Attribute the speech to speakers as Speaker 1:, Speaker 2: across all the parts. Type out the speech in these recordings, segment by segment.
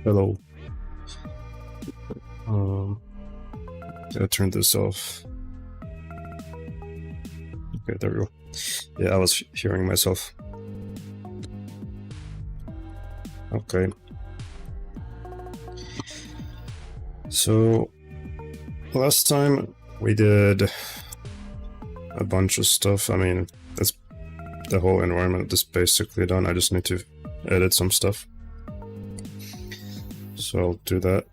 Speaker 1: Hello. Gotta turn this off. Okay, there we go. Yeah, I was hearing myself. Okay. So, last time we did a bunch of stuff. I mean, that's the whole environment is basically done. I just need to edit some stuff. So I'll do that.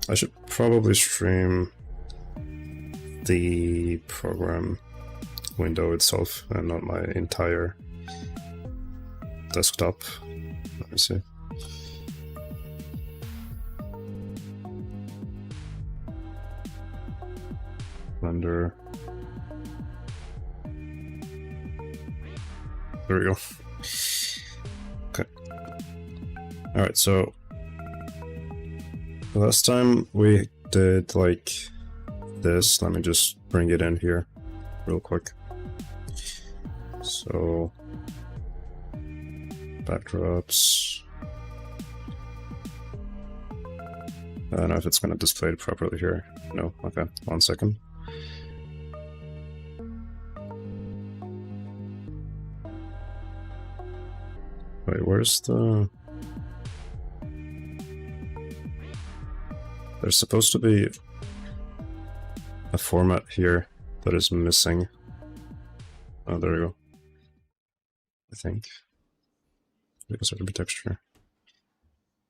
Speaker 1: I should probably stream the program window itself and not my entire desktop. Let me see. Blender. There we go. Okay. Alright, so last time we did like this. Let me just bring it in here real quick. So backdrops. I don't know if it's going to display it properly here. No, okay, 1 second. Wait, where's the... There's supposed to be a format here that is missing. Oh, there we go. I think. Because of the texture.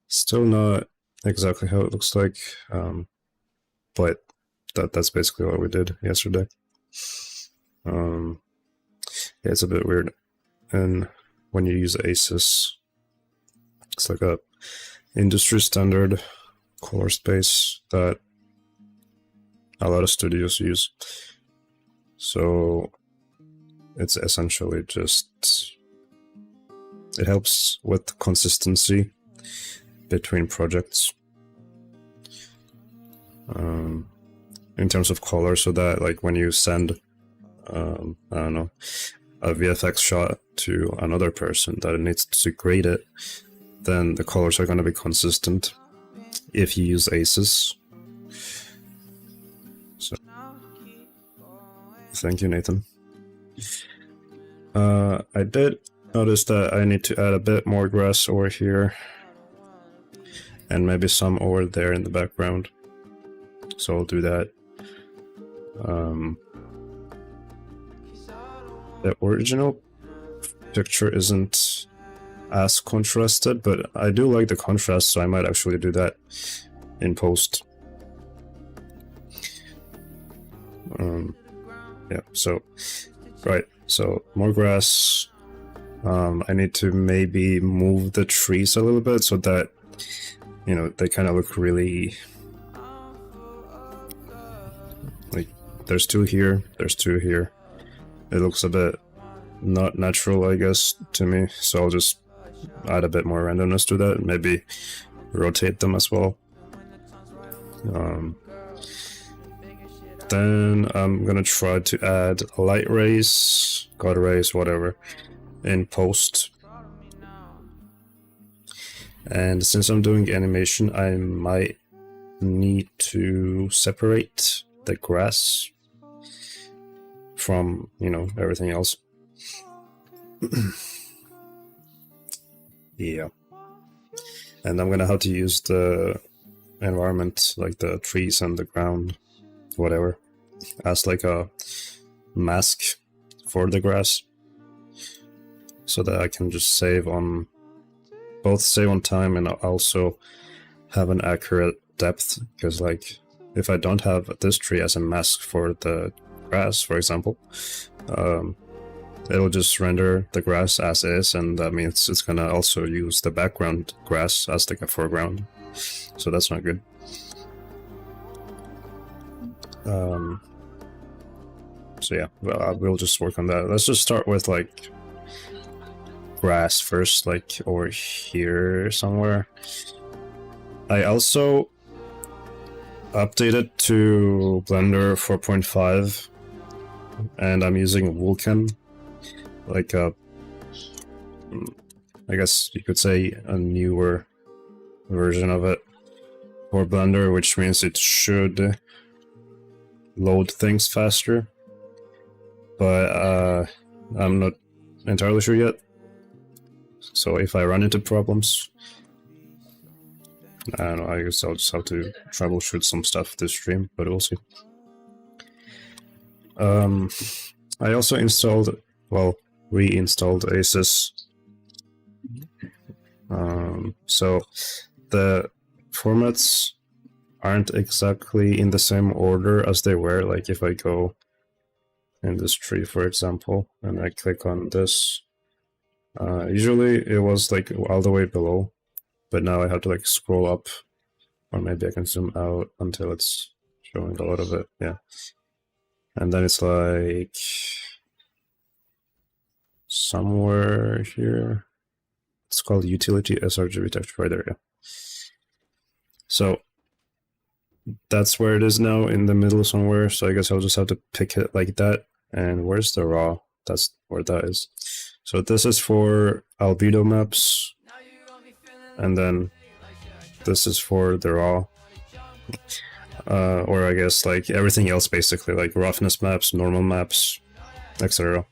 Speaker 1: Still not exactly how it looks like, but that's basically what we did yesterday. Yeah, it's a bit weird. And when you use ASUS, it's like a industry standard color space that a lot of studios use. So it's essentially just, it helps with consistency between projects in terms of color, so that like when you send I don't know, a VFX shot to another person that needs to grade it, then the colors are going to be consistent if you use ASUS. So thank you, Nathan. I did notice that I need to add a bit more grass over here and maybe some over there in the background, so I'll do that. The original picture isn't as contrasted, but I do like the contrast, so I might actually do that in post. Yeah, so right, so more grass. I need to maybe move the trees a little bit so that, you know, they kind of look really like there's two here, there's two here. It looks a bit not natural, I guess, to me, so I'll just add a bit more randomness to that and maybe rotate them as well. Then I'm gonna try to add light rays, God rays, whatever, in post. And since I'm doing animation, I might need to separate the grass from, you know, everything else. Yeah. And I'm gonna have to use the environment, like the trees and the ground, whatever, as like a mask for the grass, so that I can just save on time and also have an accurate depth. Because like if I don't have this tree as a mask for the grass, for example, it'll just render the grass as is, and that means it's gonna also use the background grass as like a foreground, so that's not good. So yeah, well, we'll just work on that. Let's just start with like grass first, like over here somewhere. I also updated to Blender 4.5 and I'm using Vulkan, like a, I guess you could say a newer version of it for Blender, which means it should load things faster. But I'm not entirely sure yet. So if I run into problems, I don't know, I guess I'll just have to troubleshoot some stuff this stream, but we'll see. I also installed, well, reinstalled Asus. So the formats aren't exactly in the same order as they were. Like if I go in this tree, for example, and I click on this, usually it was like all the way below, but now I have to like scroll up, or maybe I can zoom out until it's showing a lot of it. Yeah. And then it's like somewhere here. It's called utility sRGB texture right there. Yeah. So that's where it is now, in the middle somewhere. So I guess I'll just have to pick it like that. And where's the raw? That's where that is. So this is for albedo maps, and then this is for the raw. Or I guess like everything else basically, like roughness maps, normal maps, etc.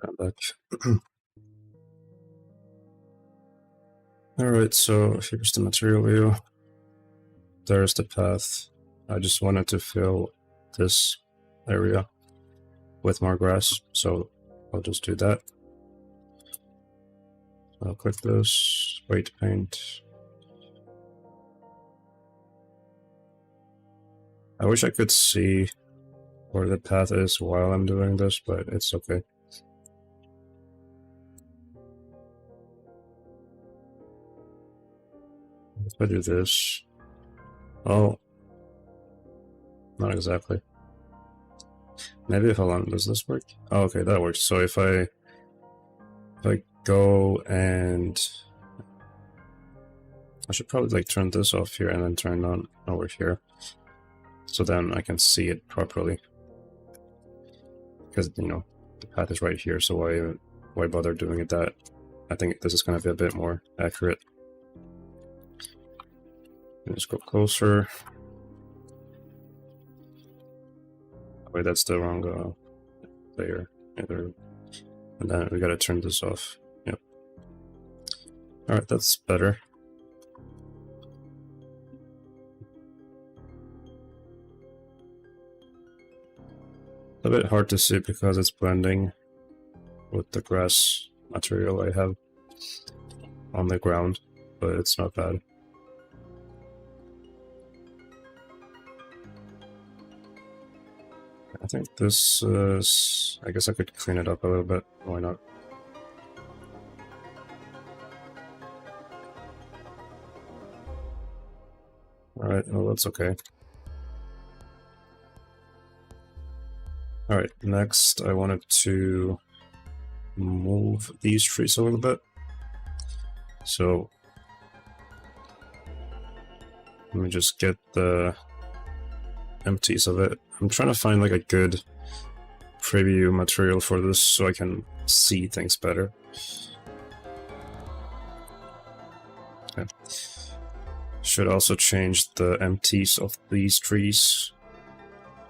Speaker 1: I'm back. Alright, so here's the material view. There's the path. I just wanted to fill this area with more grass, so I'll just do that. I'll click this, weight paint. I wish I could see where the path is while I'm doing this, but it's okay. If I do this, oh, not exactly. Maybe if I does this work? Oh, okay, that works. So if I go and I should probably like turn this off here and then turn on over here, so then I can see it properly. Because you know the path is right here, so why bother doing it that? I think this is gonna be a bit more accurate. Let's go closer. Wait, that's the wrong layer. Either And then we gotta turn this off. Yep. Alright, that's better. A bit hard to see because it's blending with the grass material I have on the ground, but it's not bad. I think this is... I guess I could clean it up a little bit. Why not? Alright, well that's okay. Alright, next I wanted to move these trees a little bit. So let me just get the empties of it. I'm trying to find like a good preview material for this so I can see things better. Okay. Should also change the empties of these trees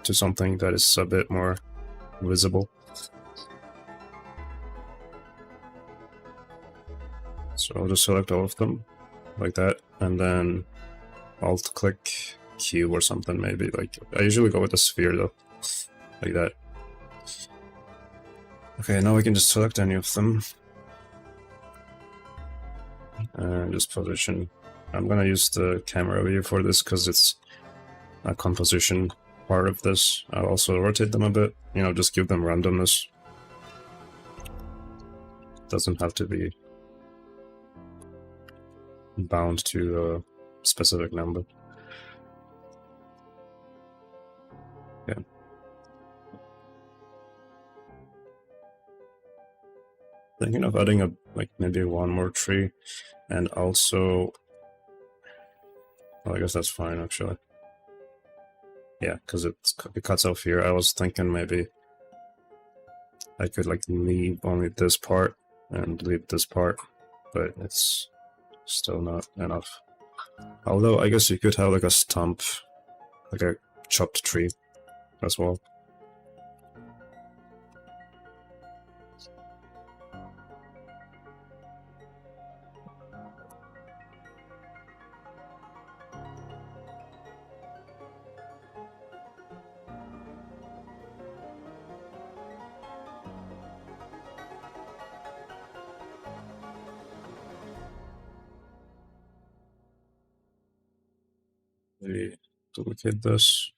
Speaker 1: to something that is a bit more visible. So I'll just select all of them like that, and then Alt-click Q or something maybe. Like I usually go with the sphere though, like that. Okay, now we can just select any of them and just position. I'm gonna use the camera view for this because it's a composition part of this. I'll also rotate them a bit, you know, just give them randomness. Doesn't have to be bound to a specific number. Yeah. Thinking of adding a maybe one more tree, and also, well, I guess that's fine actually. Yeah, because it cuts off here. I was thinking maybe I could like leave only this part and leave this part, but it's still not enough. Although I guess you could have like a stump, like a chopped tree as well. Maybe duplicate this.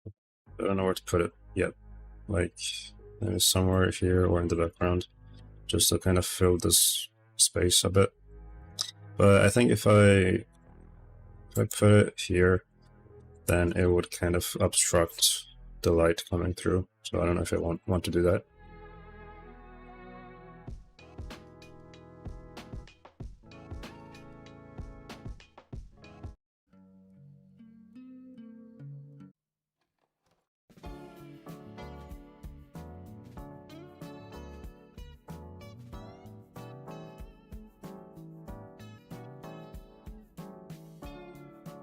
Speaker 1: I don't know where to put it yet. Like maybe somewhere here or in the background, just to kind of fill this space a bit. But I think if I put it here, then it would kind of obstruct the light coming through. So I don't know if I want to do that.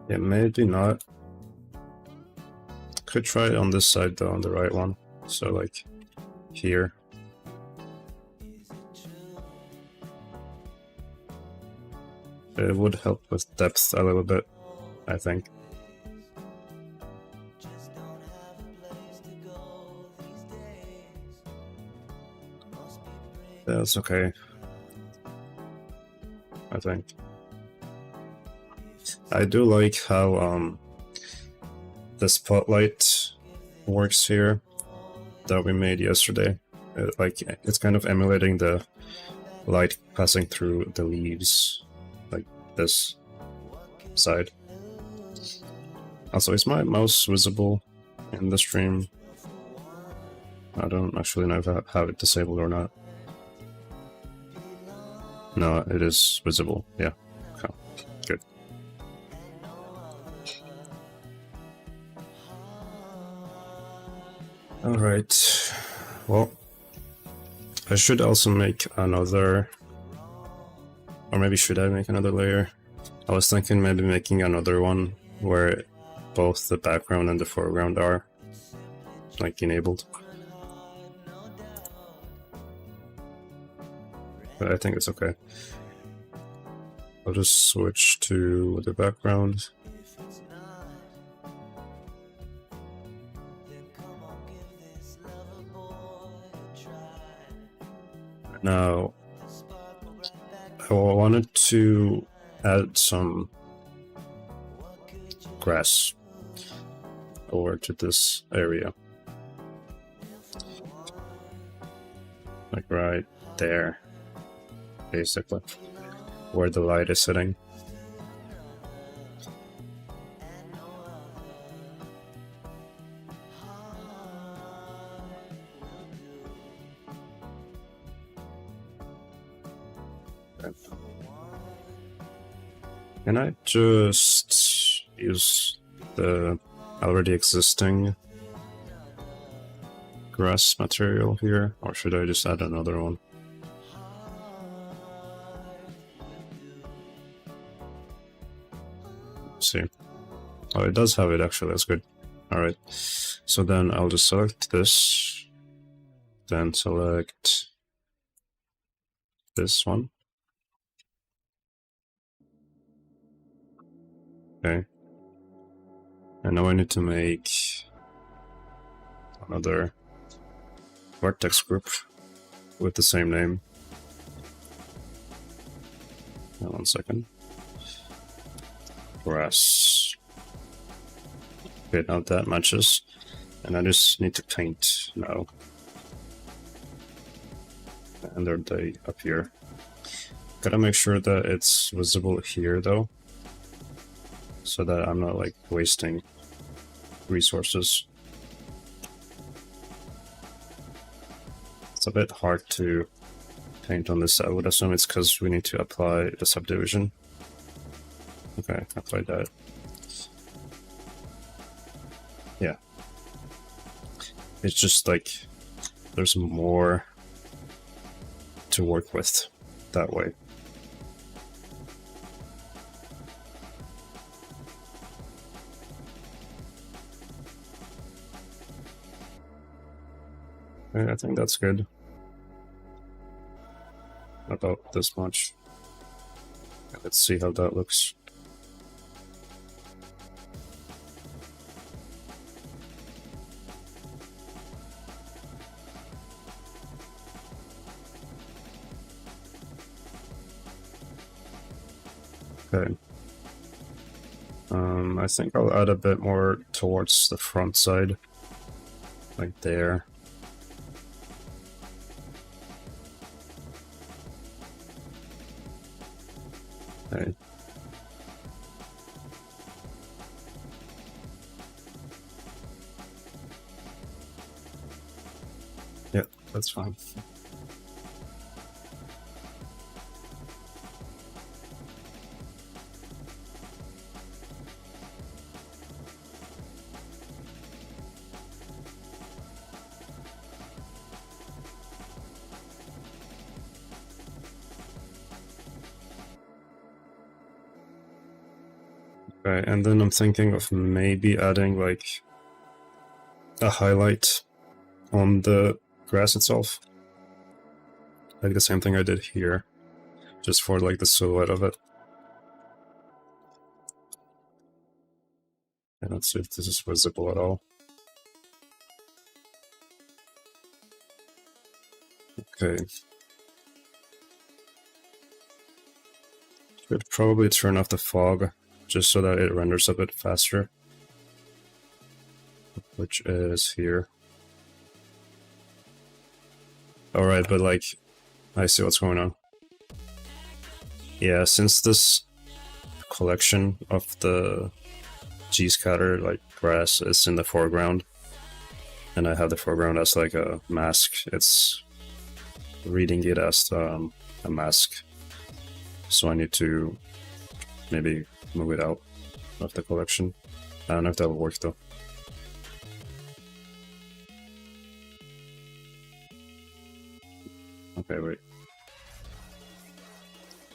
Speaker 1: Yeah, maybe not. Could try it on this side though, on the right one. So like here. It would help with depth a little bit, I think. That's okay, I think. I do like how the spotlight works here that we made yesterday. It's kind of emulating the light passing through the leaves, like this side. Also, is my mouse visible in the stream? I don't actually know if I have it disabled or not. No, it is visible, yeah. Okay, good. Alright, well, I should also make another, or maybe should I make another layer? I was thinking maybe making another one where both the background and the foreground are like enabled. but I think it's okay. I'll just switch to the background. Now, I wanted to add some grass over to this area. Like right there, basically, where the light is sitting. Can I just use the already existing grass material here, or should I just add another one? Let's see. Oh, it does have it actually, that's good. Alright, so then I'll just select this, then select this one. Okay. And now I need to make another vertex group with the same name. Now, 1 second. Grass. Okay, now that matches. And I just need to paint now. And they appear. Gotta make sure that it's visible here though, so that I'm not like wasting resources. It's a bit hard to paint on this. I would assume it's because we need to apply the subdivision. Okay, apply that. Yeah. It's just like there's more to work with that way. I think that's good. About this much. Let's see how that looks. Okay. I think I'll add a bit more towards the front side, like there. Okay. Yeah, that's fine. Okay, and then I'm thinking of maybe adding like a highlight on the grass itself. Like the same thing I did here, just for like the silhouette of it. And let's see if this is visible at all. Okay. Should probably turn off the fog, just so that it renders a bit faster. Which is here. Alright, but like, I see what's going on. Yeah, since this collection of the G-scatter, like grass, is in the foreground, and I have the foreground as like a mask, it's reading it as a mask. So I need to maybe move it out of the collection. I don't know if that will work though. Okay, wait.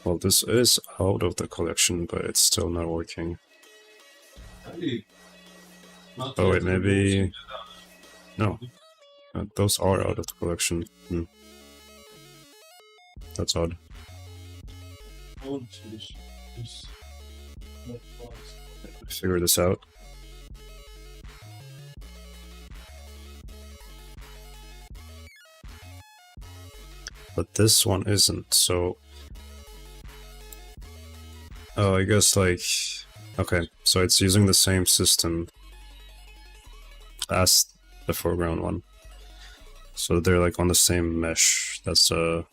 Speaker 1: Well, this is out of the collection, but it's still not working. Oh wait, maybe... No. Those are out of the collection. That's odd. Figure this out. But this one isn't, so... Oh, I guess like... Okay, so it's using the same system as the foreground one. So they're like on the same mesh. That's a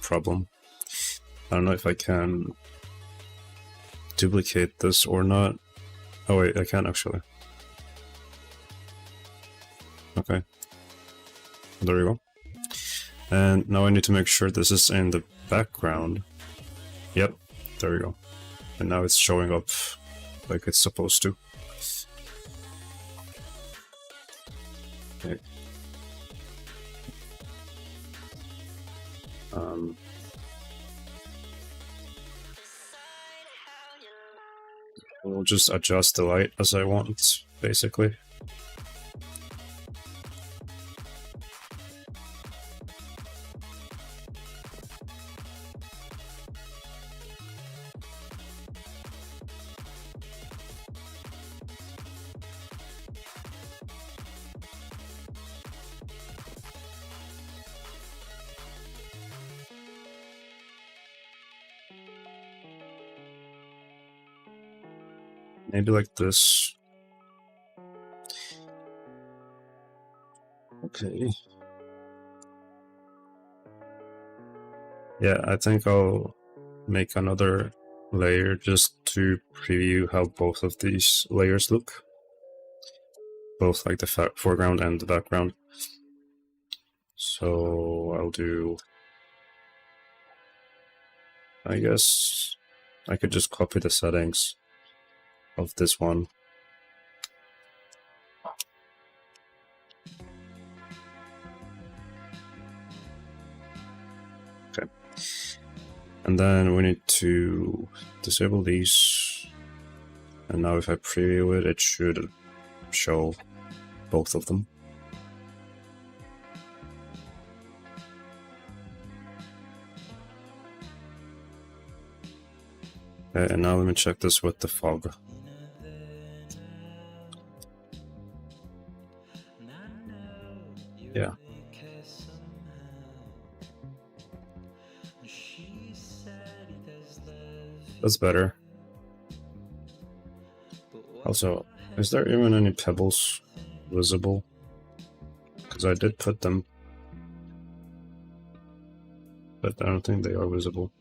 Speaker 1: problem. I don't know if I can duplicate this or not. Oh wait, I can actually. Okay. There we go. And now I need to make sure this is in the background. Yep, there we go. And now it's showing up like it's supposed to. Okay. We'll just adjust the light as I want, basically. Maybe like this. Okay. Yeah, I think I'll make another layer just to preview how both of these layers look. Both like the foreground and the background. So I'll do... I guess I could just copy the settings of this one. Okay. And then we need to disable these. And now if I preview it, it should show both of them. Okay, and now let me check this with the fog. Yeah. That's better. Also, is there even any pebbles visible? Because I did put them, but I don't think they are visible.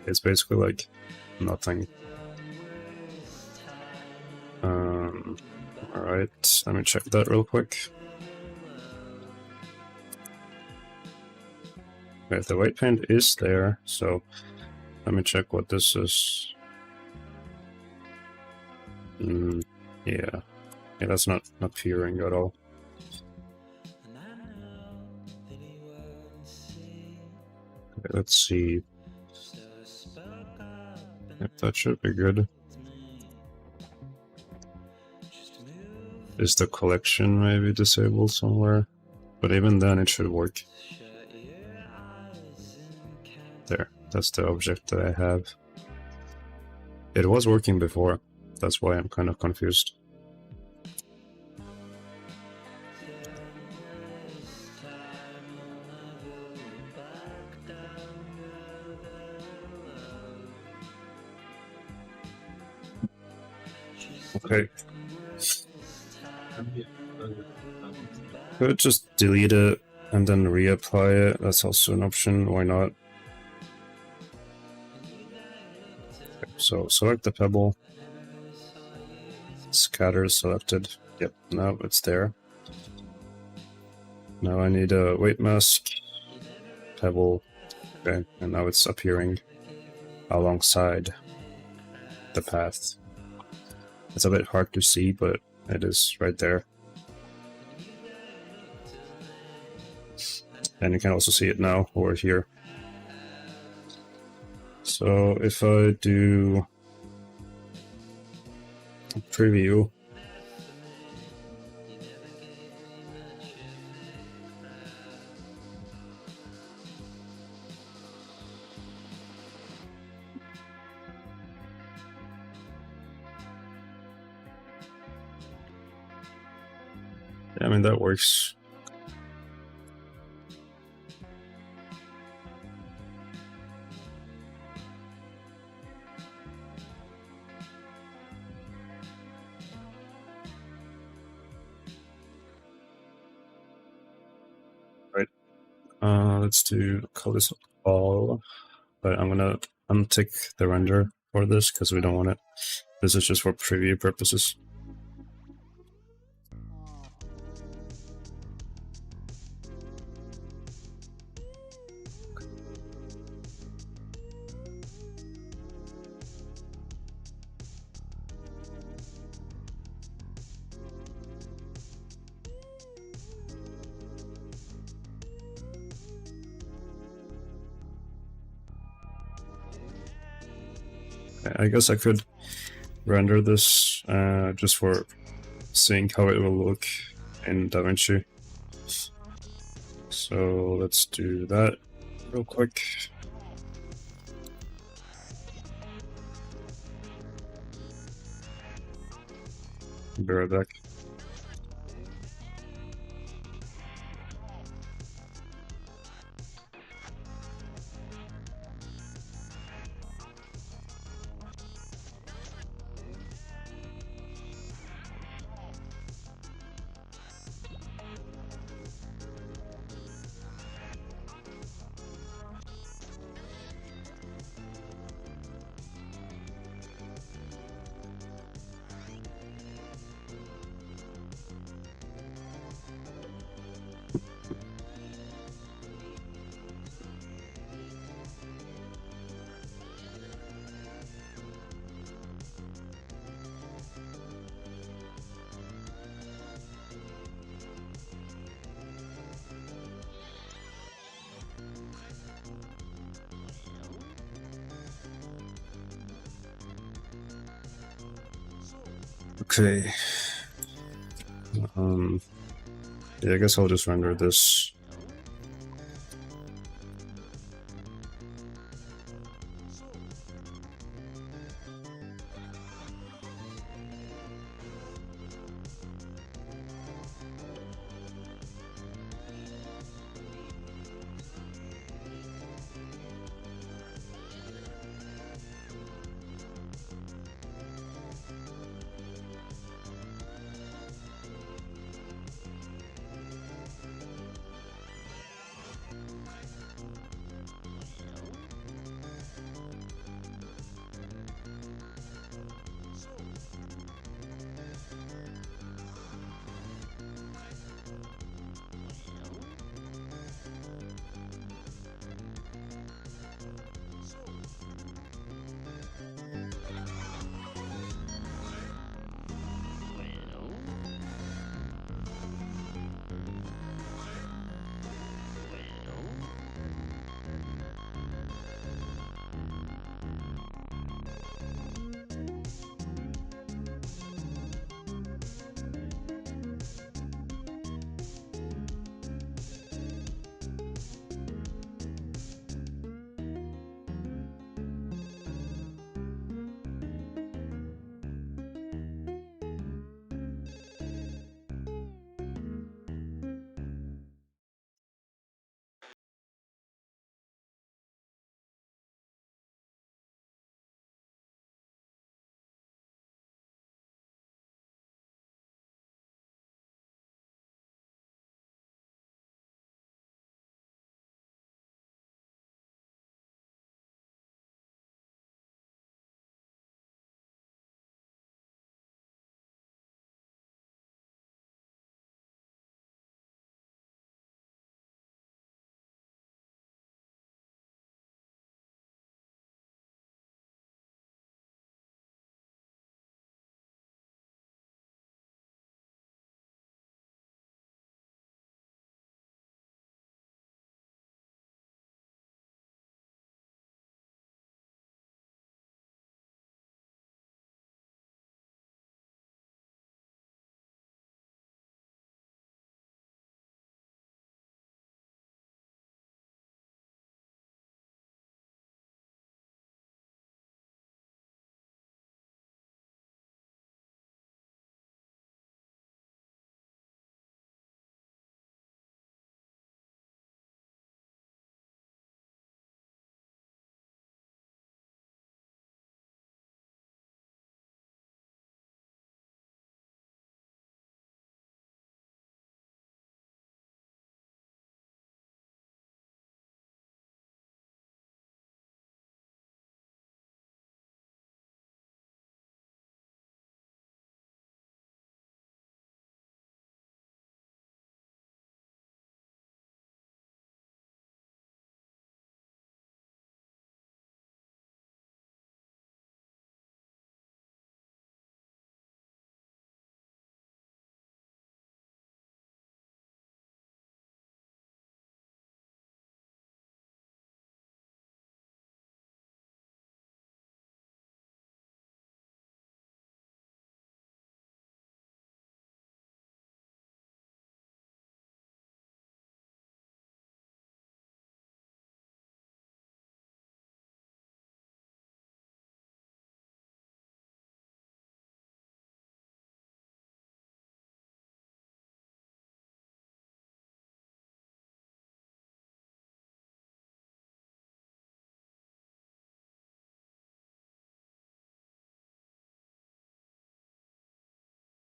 Speaker 1: It's basically like nothing. Alright, let me check that real quick. Okay, the white paint is there, so let me check what this is. Yeah, that's not appearing at all. Okay, let's see. Yep, that should be good. Is the collection maybe disabled somewhere? But even then it should work. There, that's the object that I have. It was working before, that's why I'm kind of confused. Okay. Could just delete it and then reapply it. That's also an option. Why not? Okay, so select the pebble. Scatter is selected. Yep, now it's there. Now I need a weight mask. Pebble. Okay, and now it's appearing alongside the path. It's a bit hard to see, but it is right there. And you can also see it now over here. So if I do a preview, I mean, that works. Right. Let's call this all, but I'm gonna untick the render for this because we don't want it. This is just for preview purposes. I guess I could render this just for seeing how it will look in DaVinci. So let's do that real quick. Be right back. Okay. Yeah, I guess I'll just render this.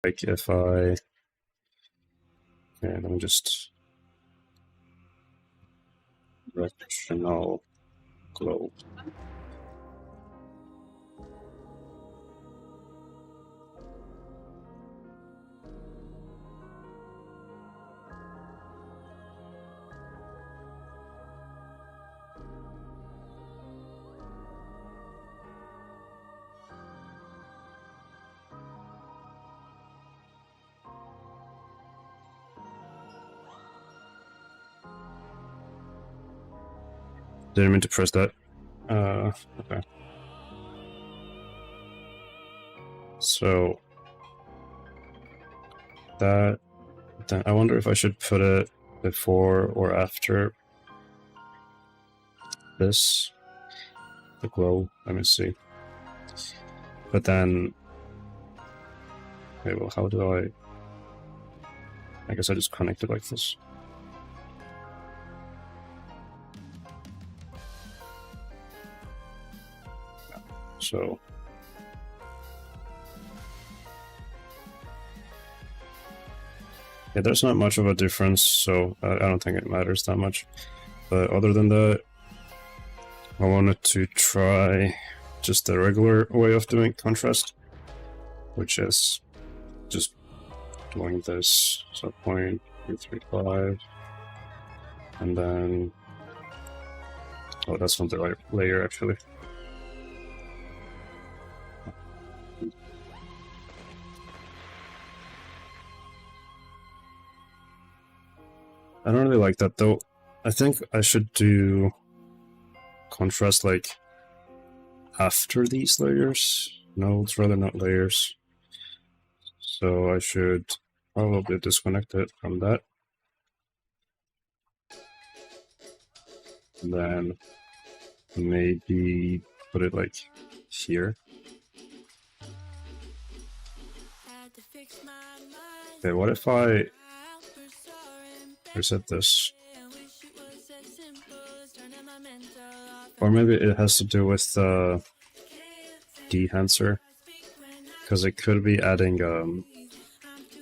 Speaker 1: like if I... Okay, let me just... Directional globe. Didn't mean to press that. Okay. So that, then I wonder if I should put it before or after this, the glow. Let me see. But then, okay, well, how do I guess I just connect it like this. So yeah, there's not much of a difference, so I don't think it matters that much. But other than that, I wanted to try just the regular way of doing contrast, which is just doing this, so 0.335, and then, oh, that's not the right layer actually. I don't really like that though. I think I should do contrast like after these layers. No, it's rather not layers. So I should probably disconnect it from that. And then maybe put it like here. Okay, what if I reset this? Or maybe it has to do with the de-enhancer, because it could be adding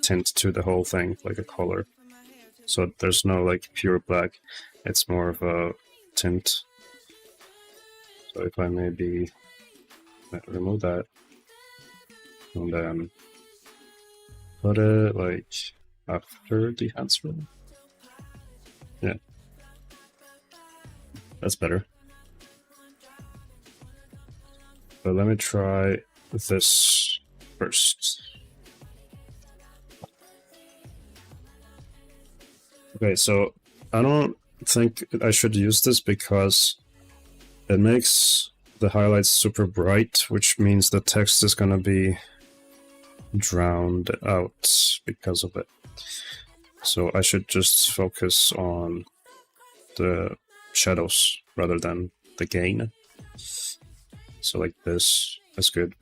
Speaker 1: tint to the whole thing, like a color. So there's no like pure black, it's more of a tint. So if I maybe remove that and then put it like after the enhancer. Yeah, that's better. But let me try this first. Okay, so I don't think I should use this because it makes the highlights super bright, which means the text is gonna be drowned out because of it. So I should just focus on the shadows rather than the gain. So like this is good.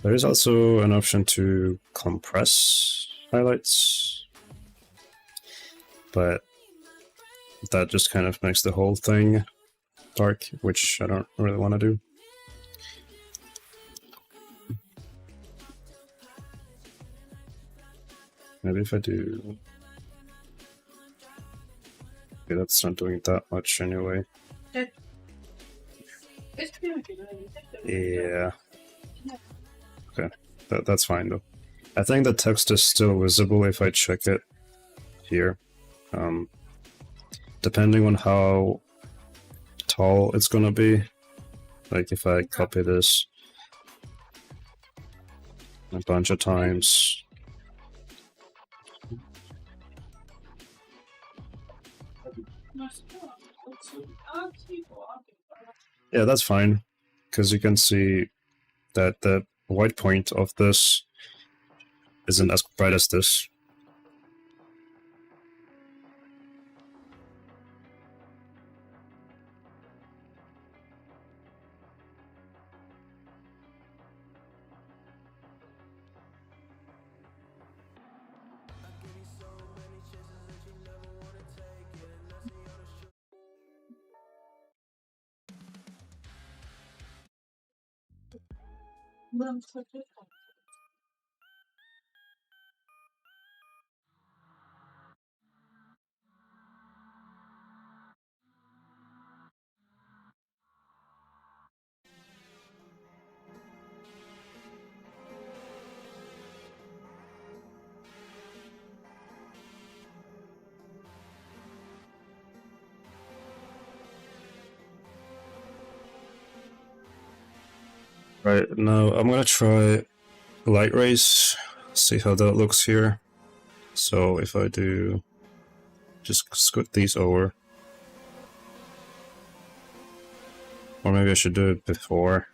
Speaker 1: There is also an option to compress highlights, but that just kind of makes the whole thing dark, which I don't really want to do. Maybe if I do... Okay, that's not doing that much anyway. Yeah. Okay, that's fine though. I think the text is still visible if I check it here. Depending on how tall it's gonna be, like if I copy this a bunch of times. Yeah, that's fine, because you can see that the white point of this isn't as bright as this. Right, now I'm gonna try light rays, see how that looks here. So if I do just scoot these over, or maybe I should do it before.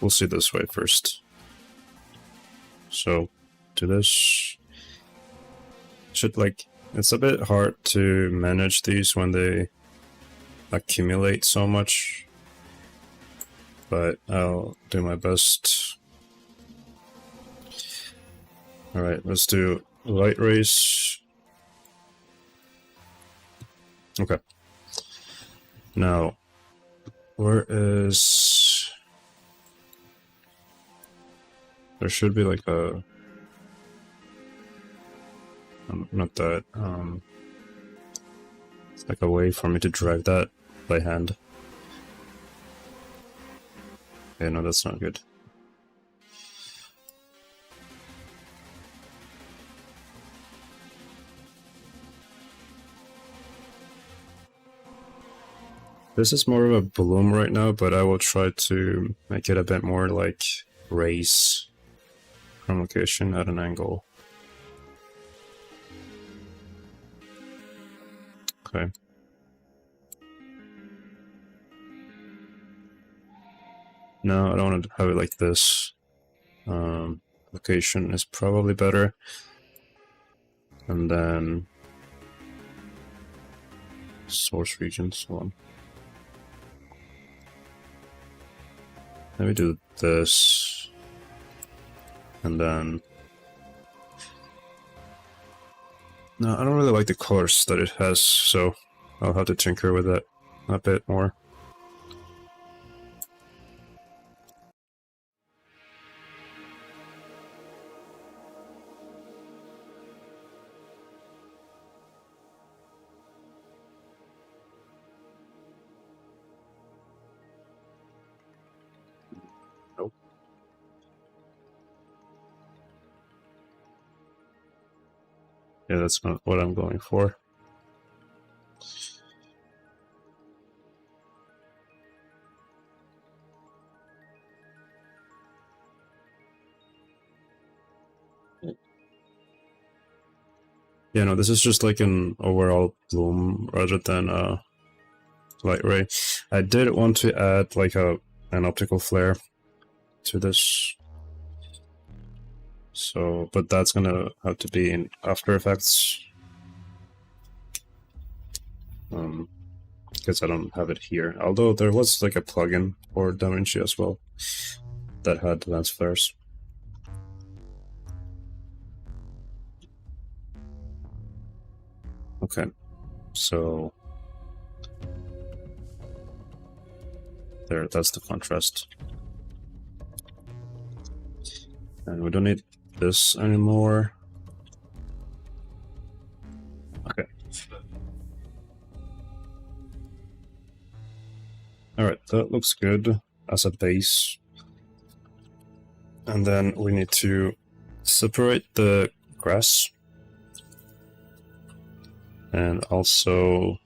Speaker 1: We'll see this way first. So do this. Should like, it's a bit hard to manage these when they accumulate so much, but I'll do my best. Alright, let's do light rays. Okay. Now, where is... There should be like a... not that, it's like a way for me to drag that by hand. Okay, no, that's not good. This is more of a bloom right now, but I will try to make it a bit more like rays from location at an angle. Okay. No, I don't want to have it like this. Location is probably better. And then source region, so on. Let me do this. And then... No, I don't really like the colors that it has, so I'll have to tinker with it a bit more. Nope. Yeah, that's not what I'm going for. Yeah, no, this is just like an overall bloom rather than a light ray. I did want to add like an optical flare to this. So, but that's gonna have to be in After Effects. Because I don't have it here. Although there was like a plugin for DaVinci as well that had lens flares. Okay, so there, that's the contrast. And we don't need this anymore. Okay. Alright, that looks good as a base. And then we need to separate the grass. And also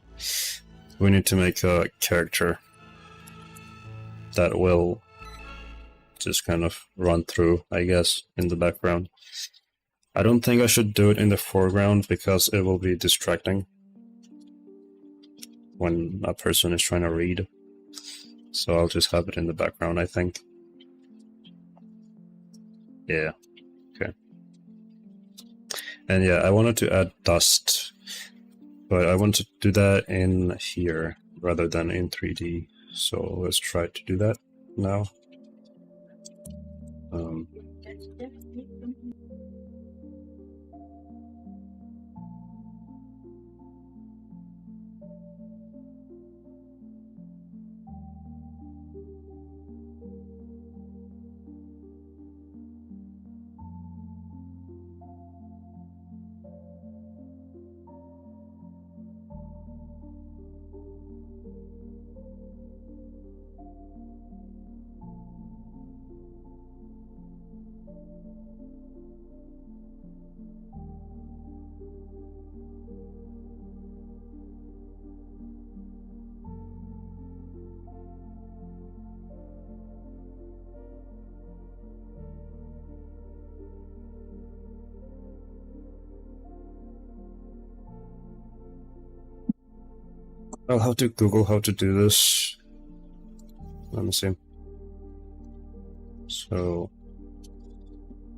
Speaker 1: we need to make a character that will just kind of run through, I guess, in the background. I don't think I should do it in the foreground because it will be distracting when a person is trying to read. So I'll just have it in the background, I think. Yeah, okay. And yeah, I wanted to add dust, but I want to do that in here rather than in 3D. So let's try to do that now. I'll have to Google how to do this. Let me see. So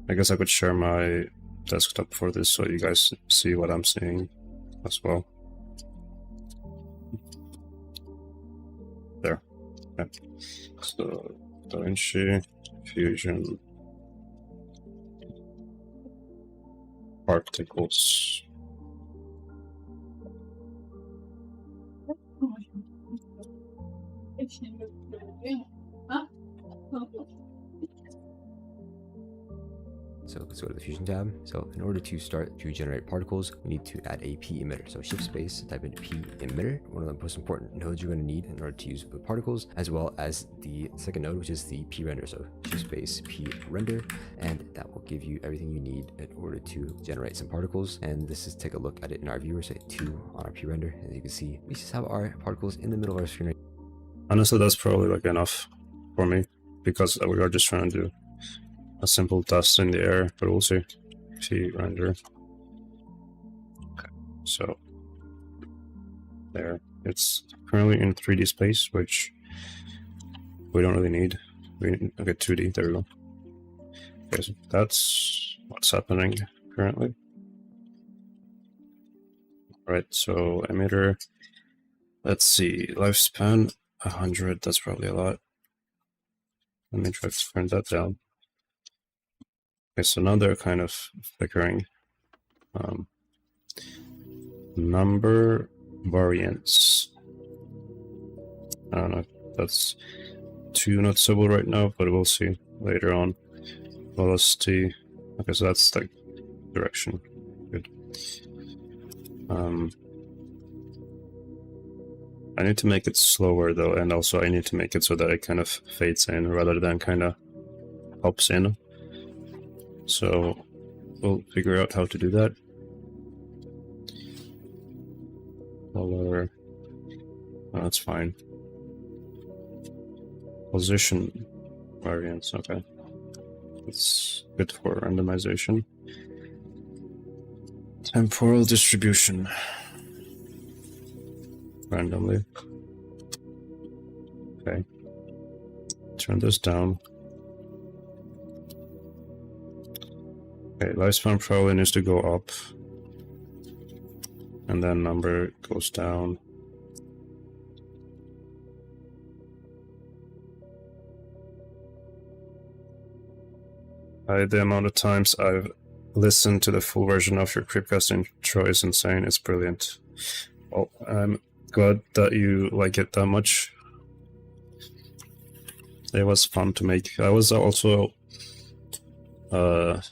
Speaker 1: I guess I could share my desktop for this so you guys see what I'm seeing as well. There. Okay. So DaVinci Fusion particles.
Speaker 2: So let's go to the Fusion tab. So in order to start to generate particles, we need to add a P emitter. So shift space, type in P emitter, one of the most important nodes you're going to need in order to use the particles, as well as the second node, which is the P render. So shift space, P render, and that will give you everything you need in order to generate some particles. And this is, take a look at it in our viewer, say 2 on our P render. As you can see, we just have our particles in the middle of our screen.
Speaker 1: Honestly, that's probably like enough for me, because we are just trying to do a simple dust in the air, but we'll see. P render. Okay, so there. It's currently in 3D space, which we don't really need. Okay, 2D, there we go. Okay, so that's what's happening currently. Alright, so emitter, let's see, lifespan 100, that's probably a lot. Let me try to turn that down. Okay, so now they're kind of flickering. Number variance. I don't know if that's too noticeable right now, but we'll see later on. Velocity. Okay, so that's the direction. Good. I need to make it slower though, and also I need to make it so that it kind of fades in rather than kind of pops in. So we'll figure out how to do that. Color, oh, that's fine. Position variance, okay. It's good for randomization. Temporal distribution. Randomly. Okay. Turn this down. Okay, lifespan probably needs to go up. And then number goes down. The amount of times I've listened to the full version of your CreepCast intro is insane. It's brilliant. Well, I'm glad that you like it that much. It was fun to make. I was also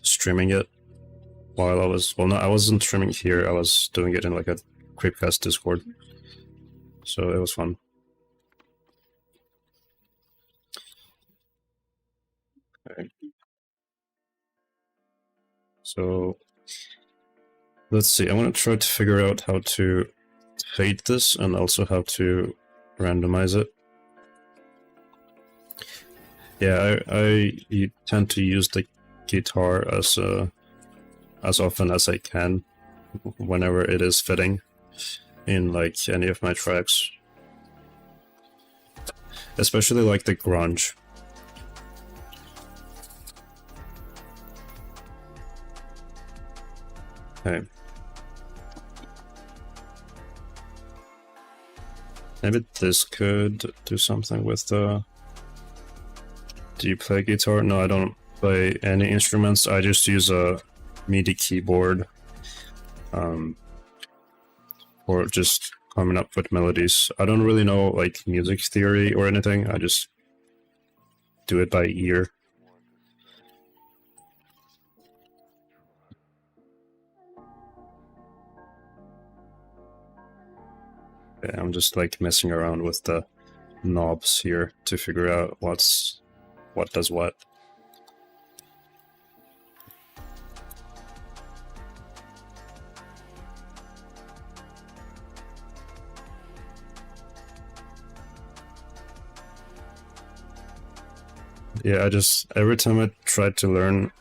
Speaker 1: streaming it while I was, well, no, I wasn't streaming here. I was doing it in like a CreepCast Discord. So it was fun. Okay. So let's see. I want to try to figure out how to fade this and also how to randomize it. Yeah, I tend to use the guitar as often as I can, whenever it is fitting in like any of my tracks, especially like the grunge. Okay. Maybe this could do something with the... Do you play guitar? No, I don't play any instruments. I just use a MIDI keyboard for just coming up with melodies. I don't really know like music theory or anything. I just do it by ear. Yeah, I'm just like messing around with the knobs here to figure out what does what. Yeah, every time I tried to learn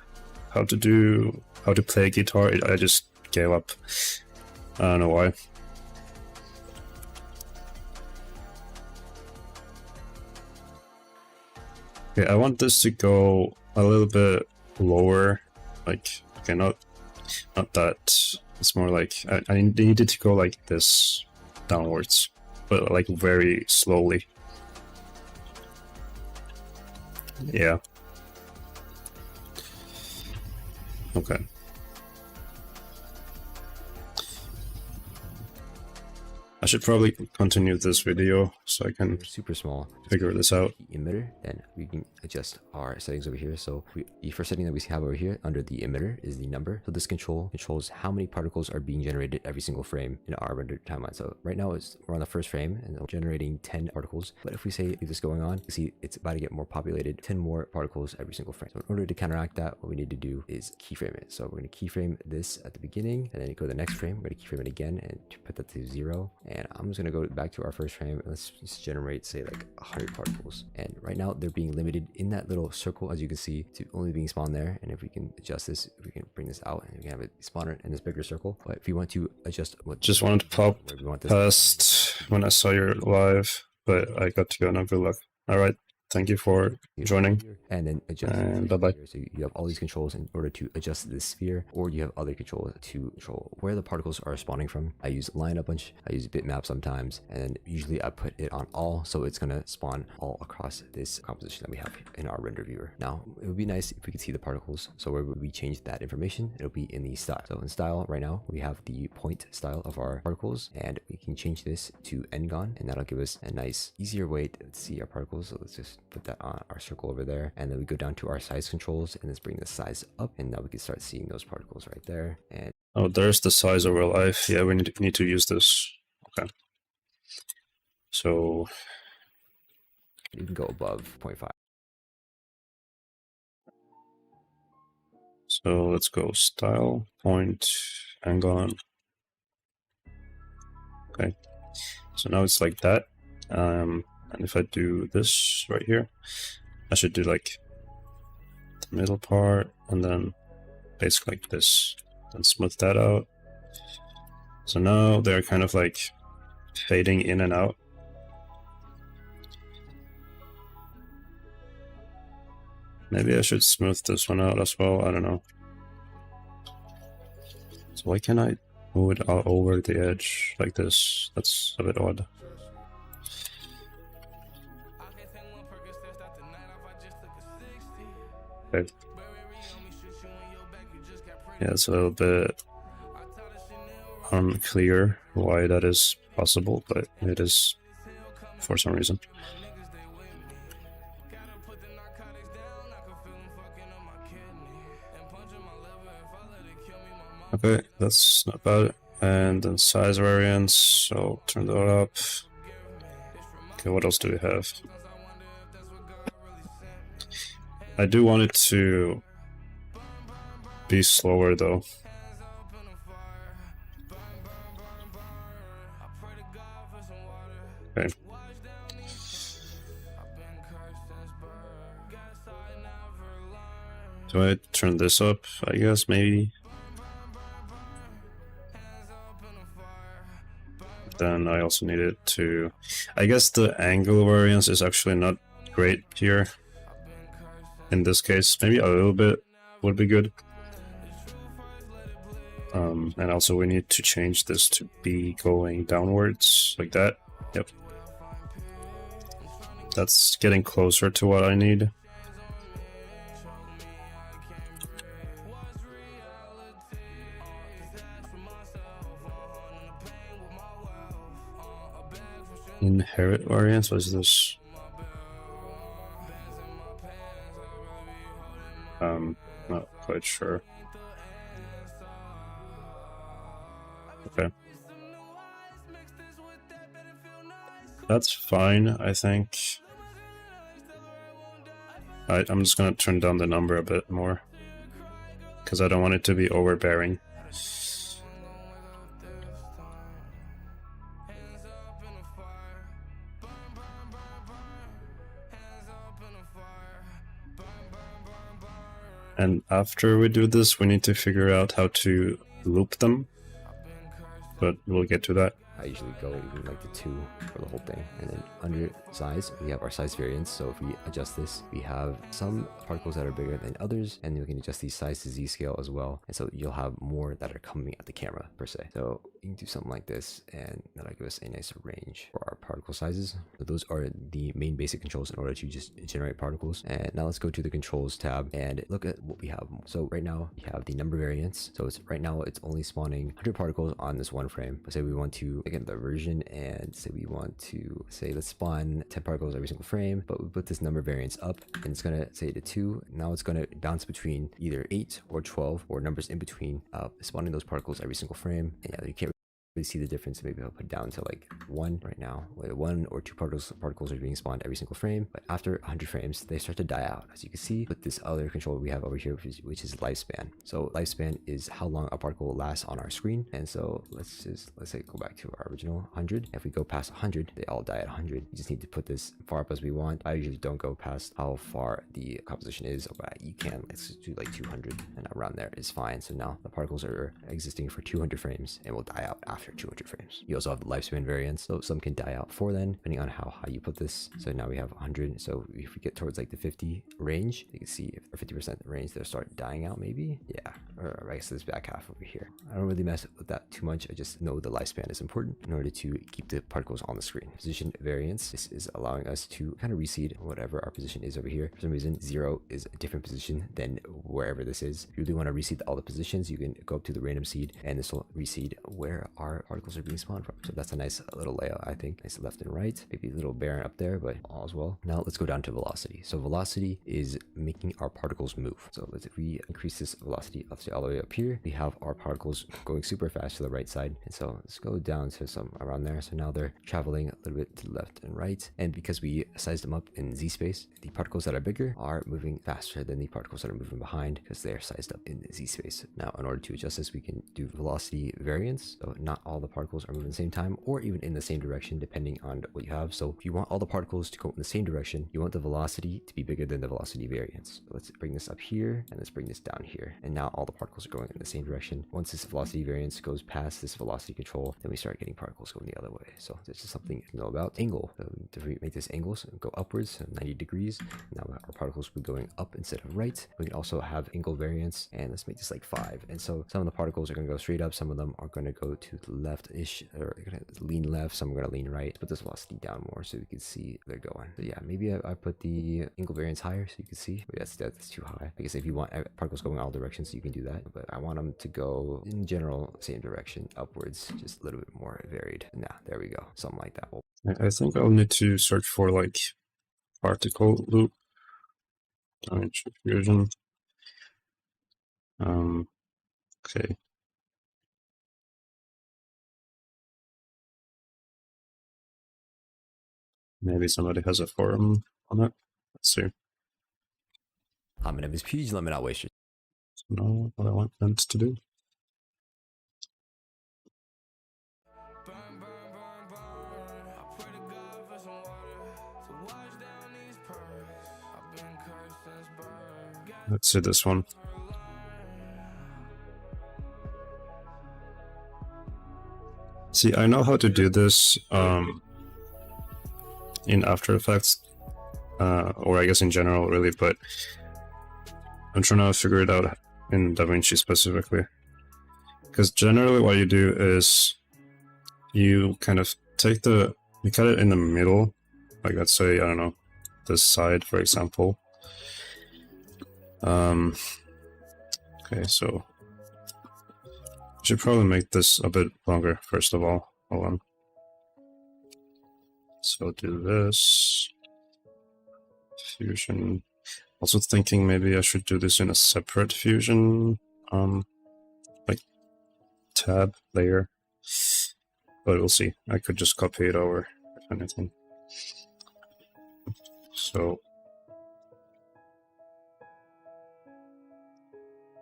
Speaker 1: how to play guitar, I just gave up. I don't know why. Okay, I want this to go a little bit lower, like, okay, not that, it's more like, I need it to go like this, downwards, but like very slowly. Yeah. Okay. I should probably continue this video so I can
Speaker 2: super small,
Speaker 1: figure this out.
Speaker 2: Emitter, then we can adjust our settings over here. So the first setting that we have over here under the emitter is the number. So this controls how many particles are being generated every single frame in our rendered timeline. So right now we're on the first frame and we're generating 10 particles. But if we say leave this going on, you see it's about to get more populated, 10 more particles every single frame. So in order to counteract that, what we need to do is keyframe it. So we're going to keyframe this at the beginning, and then go to the next frame. We're going to keyframe it again and to put that to 0. And I'm just going to go back to our first frame and let's just generate, say, like 100 particles. And right now they're being limited in that little circle, as you can see, to only being spawned there. And if we can adjust this, if we can bring this out, and we can have it spawner in this bigger circle. But if we want to adjust what,
Speaker 1: just wanted to pop past when I saw your live, but I got to go now. Good luck. All right. Thank you for joining.
Speaker 2: And then adjust.
Speaker 1: And bye-bye.
Speaker 2: So you have all these controls in order to adjust this sphere, or you have other controls to control where the particles are spawning from. I use line a bunch, I use bitmap sometimes, and then usually I put it on all, so it's gonna spawn all across this composition that we have in our render viewer. Now, it would be nice if we could see the particles. So where would we change that information? It'll be in the style. So in style right now, we have the point style of our particles, and we can change this to n-gon, and that'll give us a nice, easier way to see our particles. So let's just put that on our circle over there, and then we go down to our size controls and let's bring the size up, and now we can start seeing those particles right there. And
Speaker 1: oh, there's the size over life. Yeah, we need to use this. Okay, so
Speaker 2: you can go above 0.5.
Speaker 1: So let's go style, point, n-gon. Okay, so now it's like that. And if I do this right here, I should do like the middle part and then basically like this, and smooth that out. So now they're kind of like fading in and out. Maybe I should smooth this one out as well, I don't know. So why can't I move it out over the edge like this? That's a bit odd. Okay. Yeah, it's a little bit unclear why that is possible, but it is for some reason. Okay, that's not bad. And then size variance, so turn that up. Okay, what else do we have? I do want it to be slower though. Okay. Do I turn this up? I guess maybe. Then I also need it to... I guess the angle variance is actually not great here. In this case, maybe a little bit would be good. And also we need to change this to be going downwards, like that. Yep. That's getting closer to what I need. Inherit variance, what is this? Not quite sure. Okay. That's fine, I think. I'm just gonna turn down the number a bit more, because I don't want it to be overbearing. And after we do this, we need to figure out how to loop them, but we'll get to that.
Speaker 2: I usually go even like the 2 for the whole thing. And then under size, we have our size variance. So if we adjust this, we have some particles that are bigger than others, and we can adjust these size to Z scale as well. And so you'll have more that are coming at the camera per se. So you can do something like this, and that'll give us a nice range for our particle sizes. So those are the main basic controls in order to just generate particles. And now let's go to the controls tab and look at what we have. So right now we have the number variance. So it's right now it's only spawning 100 particles on this one frame. But say we want to again the version, and say we want to say let's spawn 10 particles every single frame, but we put this number variance up, and it's gonna say to 2. Now it's gonna bounce between either 8 or 12 or numbers in between, spawning those particles every single frame. And yeah, you can't really see the difference. Maybe I'll put it down to like 1 right now, where 1 or 2 particles are being spawned every single frame. But after 100 frames, they start to die out, as you can see with this other control we have over here, which is lifespan. So lifespan is how long a particle lasts on our screen. And so let's say go back to our original 100. If we go past 100, they all die at 100. You just need to put this far up as we want. I usually don't go past how far the composition is, but you can. Let's do like 200, and around there is fine. So now the particles are existing for 200 frames and will die out after 200 frames. You also have the lifespan variance, so some can die out before then, depending on how high you put this. So now we have 100. So if we get towards like the 50 range, you can see if 50% range, they'll start dying out maybe. Yeah, or I guess this back half over here. I don't really mess with that too much. I just know the lifespan is important in order to keep the particles on the screen. Position variance, this is allowing us to kind of reseed whatever our position is over here. For some reason, 0 is a different position than wherever this is. If you really want to reseed all the positions, you can go up to the random seed, and this will reseed where our particles are being spawned from. So that's a nice little layout, I think. Nice left and right, maybe a little barren up there, but all as well. Now let's go down to velocity. So velocity is making our particles move. So if we increase this velocity all the way up here, we have our particles going super fast to the right side. And so let's go down to some around there. So now they're traveling a little bit to the left and right. And because we sized them up in Z space, the particles that are bigger are moving faster than the particles that are moving behind, because they're sized up in Z space. Now, in order to adjust this, we can do velocity variance. So not all the particles are moving at the same time, or even in the same direction, depending on what you have. So if you want all the particles to go in the same direction, you want the velocity to be bigger than the velocity variance. So let's bring this up here, and let's bring this down here. And now all the particles are going in the same direction. Once this velocity variance goes past this velocity control, then we start getting particles going the other way. So this is something to know about. Angle, so to make this angle, so go upwards, so 90 degrees. Now our particles will be going up instead of right. We can also have angle variance, and let's make this like 5. And so some of the particles are going to go straight up, some of them are going to go to the left-ish, or going to lean left, some are going to lean right. Put this velocity down more so you can see they're going. So yeah, maybe I put the angle variance higher so you can see. But that's too high. I guess if you want particles going all directions, you can do that. But I want them to go in general same direction, upwards, just a little bit more varied. Nah, there we go, something like that.
Speaker 1: I think I'll need to search for like particle loop damage fusion. Okay. Maybe somebody has a forum on it. Let's see.
Speaker 2: I'm an MSP, let me not waste your
Speaker 1: Know what I want them to do. Let's see this one. See, I know how to do this in After Effects, or I guess in general, really, but I'm trying to figure it out in DaVinci specifically. Because generally what you do is you kind of take you cut it in the middle, like let's say, I don't know, this side, for example. Okay, so I should probably make this a bit longer, first of all. Hold on. So do this. Fusion. Also thinking maybe I should do this in a separate fusion, like tab layer. But we'll see. I could just copy it over, if anything. So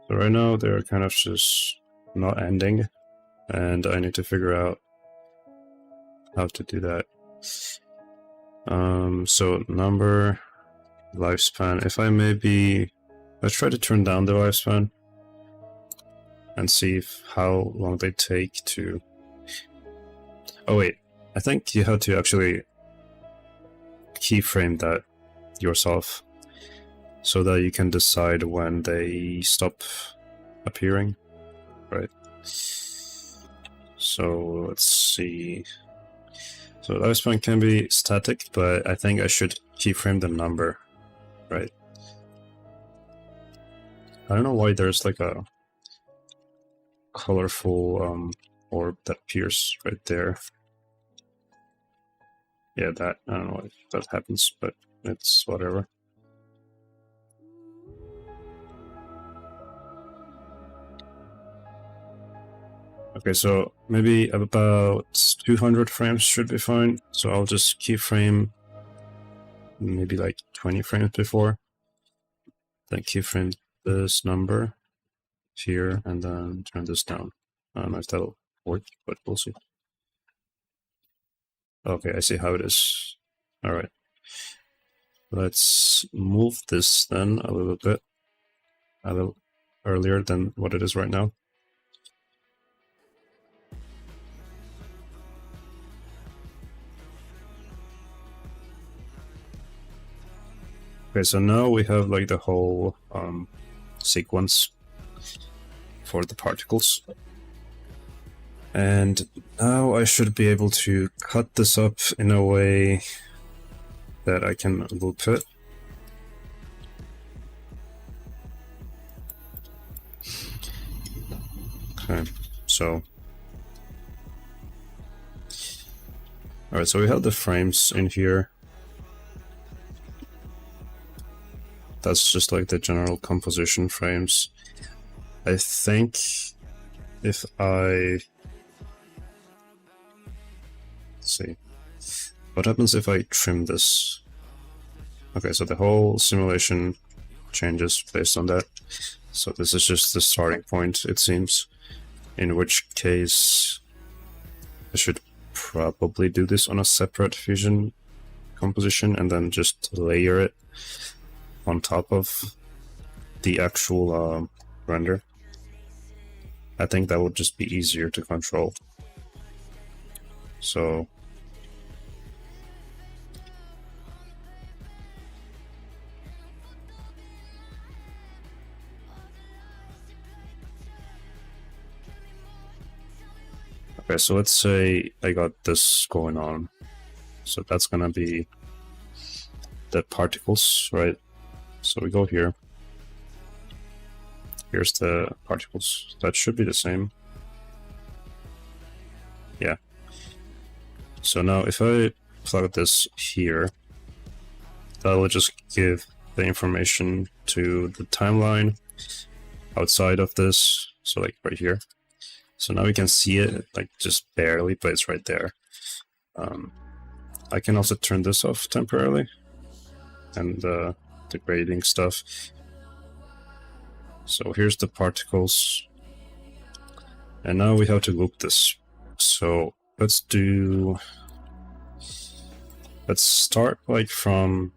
Speaker 1: right now they're kind of just not ending, and I need to figure out how to do that. So number, lifespan. If I let's try to turn down the lifespan and see how long they take to. Oh wait, I think you have to actually keyframe that yourself so that you can decide when they stop appearing, right? So let's see. So lifespan can be static, but I think I should keyframe the number, right? I don't know why there's like a colorful orb that appears right there. Yeah, that, I don't know why that happens, but it's whatever. Okay, so maybe about 200 frames should be fine. So I'll just keyframe maybe like 20 frames before. Then keyframe this number here and then turn this down. I don't know if that'll work, but we'll see. Okay, I see how it is. Alright. Let's move this then a little bit. A little earlier than what it is right now. Okay, so now we have like the whole sequence for the particles. And now I should be able to cut this up in a way that I can loop it. Okay, so... Alright, so we have the frames in here. That's just like the general composition frames. I think if I... Let's see. What happens if I trim this? Okay, so the whole simulation changes based on that. So this is just the starting point, it seems. In which case I should probably do this on a separate fusion composition and then just layer it on top of the actual render. I think that would just be easier to control. So okay, so let's say I got this going on. So that's gonna be the particles, right? So we go here. Here's the particles. That should be the same. Yeah. So now if I plug this here, that will just give the information to the timeline outside of this. So like right here. So now we can see it, like just barely, but it's right there. I can also turn this off temporarily. And the grading stuff. So here's the particles. And now we have to loop this. So let's start like from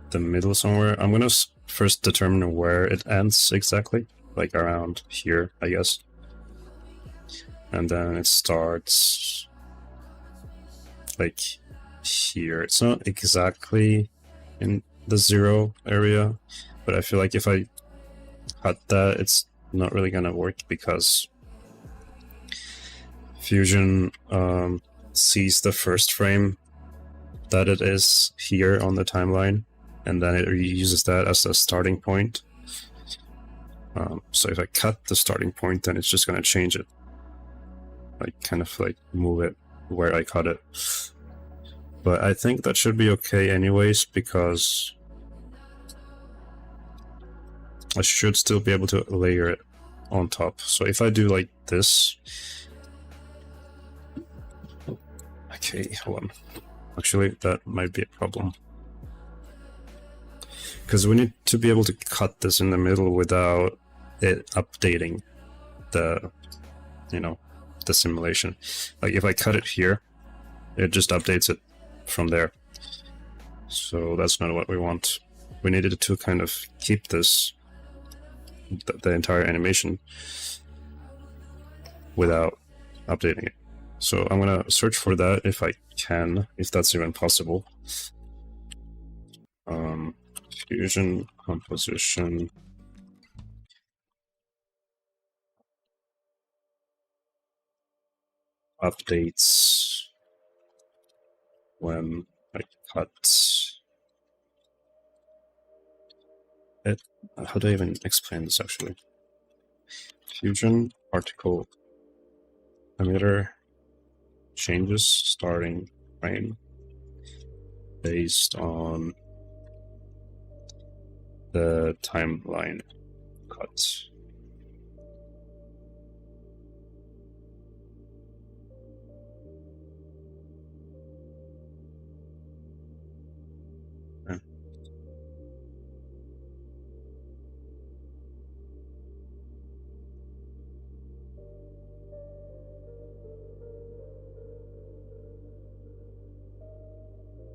Speaker 1: the middle somewhere. I'm gonna first determine where it ends exactly, like around here, I guess. And then it starts like here. It's not exactly in the 0 area, but I feel like if I cut that, it's not really gonna work because Fusion sees the first frame that it is here on the timeline, and then it uses that as the starting point. So if I cut the starting point, then it's just gonna change it, like kind of like move it where I cut it. But I think that should be okay anyways, because I should still be able to layer it on top. So if I do like this... Okay, hold on. Actually, that might be a problem. Because we need to be able to cut this in the middle without it updating the, you know, the simulation. Like if I cut it here, it just updates it from there. So that's not what we want. We needed to kind of keep this, the entire animation, without updating it. So I'm gonna search for that if I can, if that's even possible. Fusion composition. Updates when I cut it. How do I even explain this actually? Fusion particle emitter changes starting frame based on the timeline cut.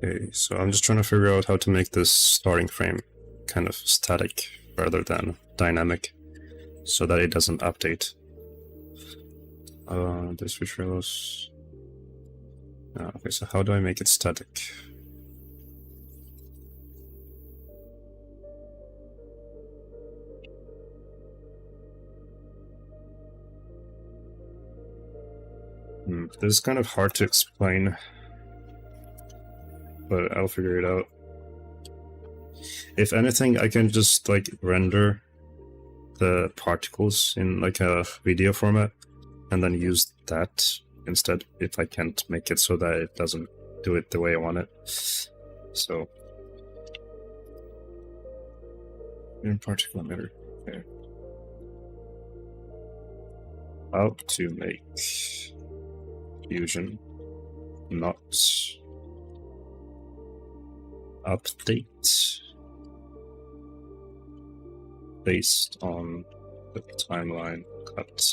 Speaker 1: Okay, so I'm just trying to figure out how to make this starting frame kind of static rather than dynamic, so that it doesn't update. This visuals. Okay, so how do I make it static? This is kind of hard to explain, but I'll figure it out. If anything, I can just like render the particles in like a video format and then use that instead if I can't make it so that it doesn't do it the way I want it. So in particle emitter. Okay. How to make fusion not update based on the timeline cut.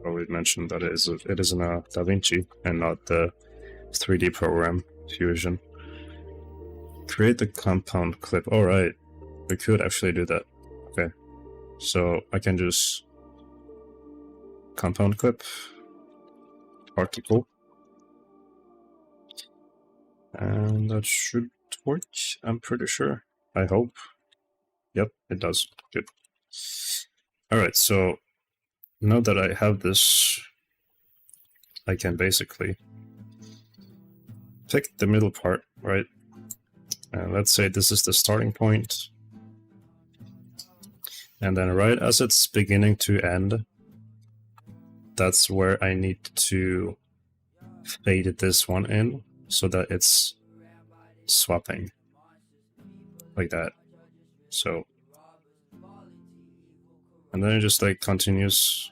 Speaker 1: Probably mentioned that it is in a DaVinci and not the 3D program Fusion. Create the compound clip. All right, we could actually do that. Okay, so I can just compound clip particle. And that should work, I'm pretty sure. I hope. Yep, it does. Good. Alright, so now that I have this, I can basically pick the middle part, right? And let's say this is the starting point. And then right as it's beginning to end, that's where I need to fade this one in, so that it's swapping like that. So, and then it just like continues.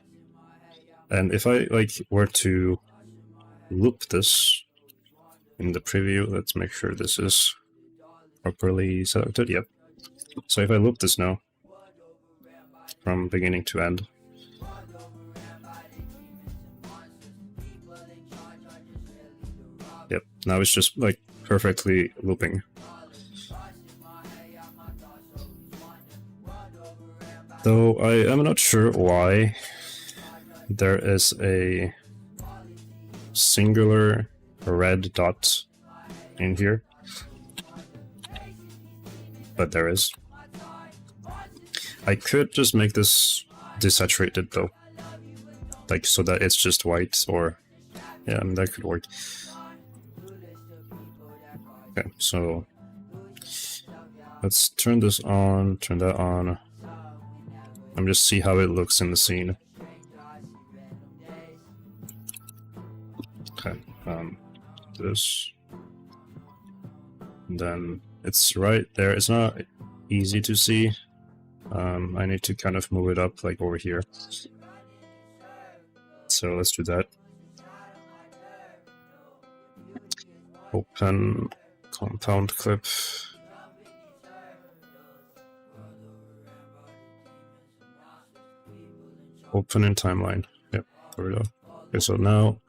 Speaker 1: And if I like were to loop this in the preview, let's make sure this is properly selected. Yep. So if I loop this now from beginning to end, yep, now it's just like perfectly looping. Though I am not sure why there is a singular red dot in here, but there is. I could just make this desaturated though, like so that it's just white, or yeah, I mean, that could work. Okay, so let's turn this on, turn that on, and just see how it looks in the scene. Okay, this, and then it's right there. It's not easy to see. I need to kind of move it up like over here. So let's do that. Open compound clip. Open in timeline. Yep, there we go. Okay, so now,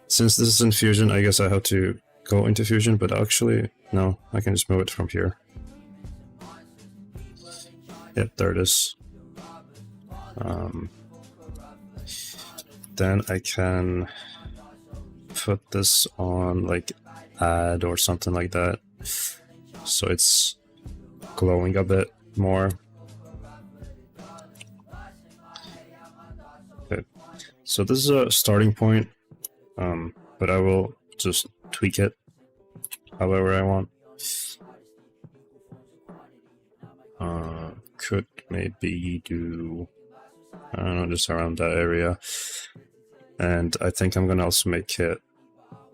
Speaker 1: since this is in Fusion, I guess I have to go into Fusion, but actually, no, I can just move it from here. Yep, there it is. Then I can put this on like add or something like that, so it's glowing a bit more. Okay, so this is a starting point, but I will just tweak it however I want. Could maybe do, I don't know, just around that area. And I think I'm gonna also make it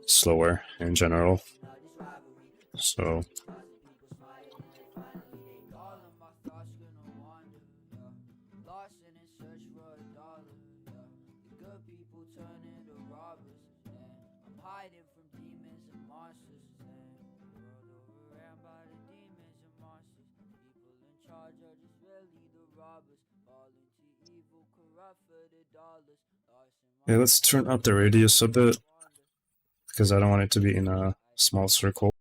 Speaker 1: slower in general. So yeah, let's turn up the radius a bit, because I don't want it to be in a small circle.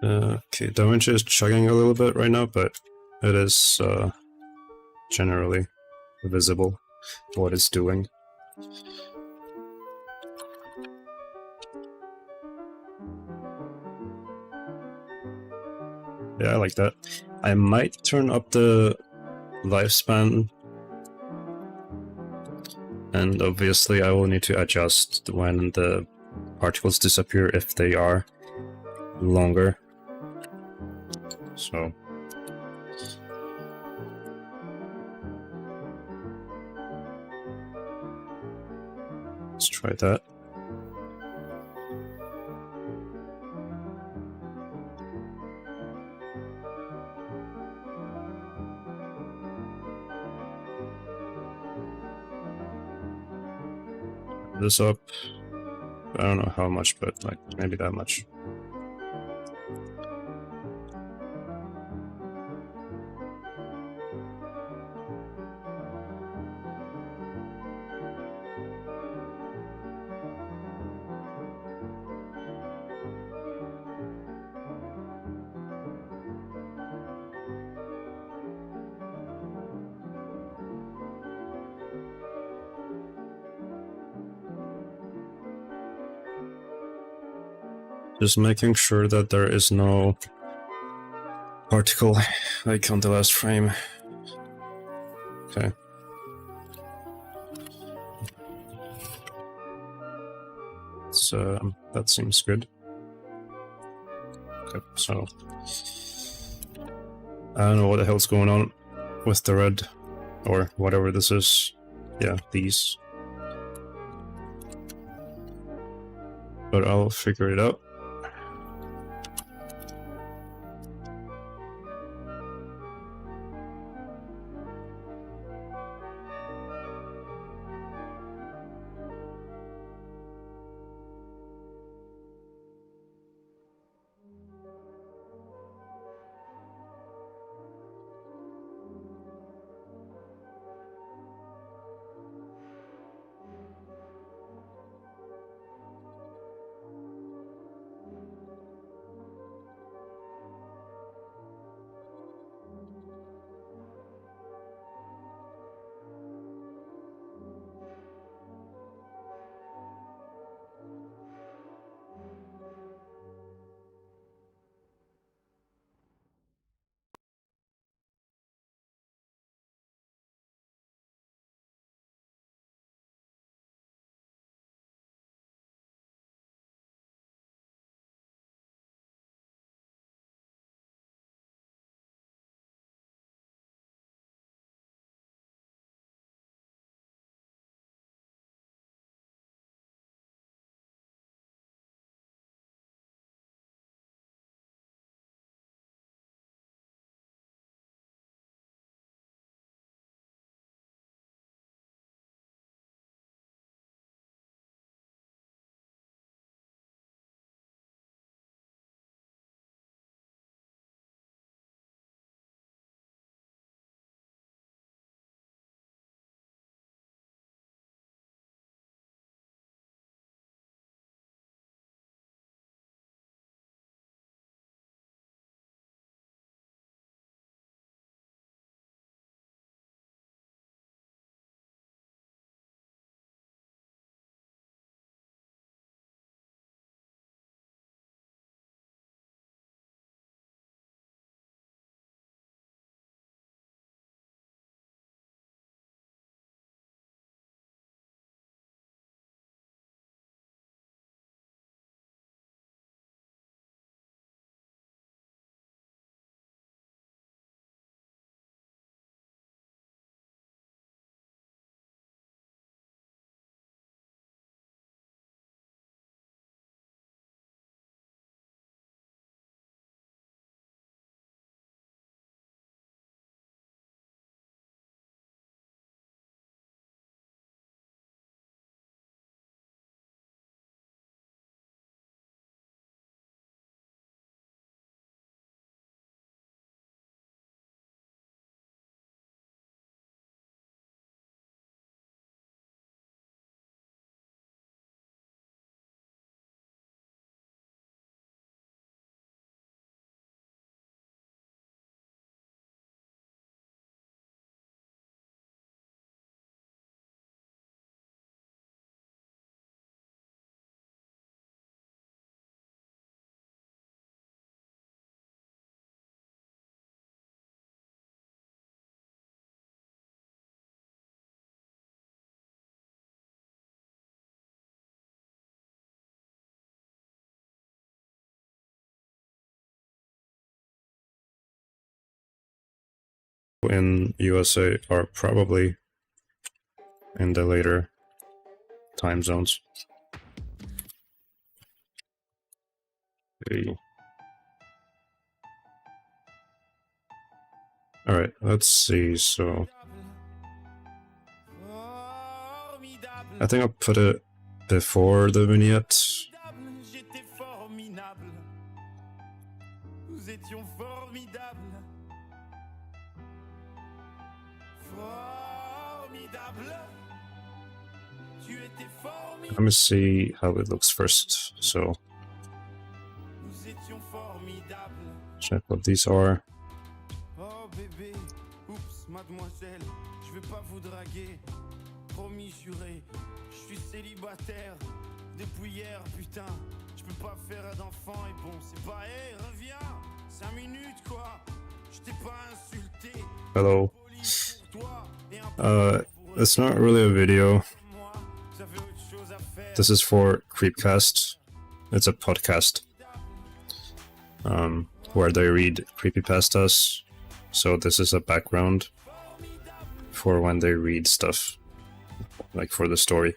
Speaker 1: Okay, DaVinci is chugging a little bit right now, but it is generally visible what it's doing. Yeah, I like that. I might turn up the lifespan, and obviously I will need to adjust when the particles disappear if they are longer. So let's try that. This up. I don't know how much, but like maybe that much. Just making sure that there is no particle like on the last frame. Okay. So that seems good. Okay, so I don't know what the hell's going on with the red or whatever this is. Yeah, these. But I'll figure it out. In USA are probably in the later time zones. Okay. Alright, let's see, so I think I'll put it before the vignette. Let me see how it looks first. So check what these are.
Speaker 3: Oh bébé, oups, mademoiselle, je vais pas vous draguer. Promis juré, je suis célibataire depuis hier, putain. Je peux pas faire d'enfant et bon, c'est pas, hey, reviens, 5 minutes quoi. Je t'ai pas insulté.
Speaker 1: Hello.
Speaker 3: Toi et un
Speaker 1: It's not really a video.
Speaker 3: moi, j'avais autre chose à faire.
Speaker 1: This is for CreepCast. It's a podcast. Where they read creepypastas. So this is a background for when they read stuff, like for the story.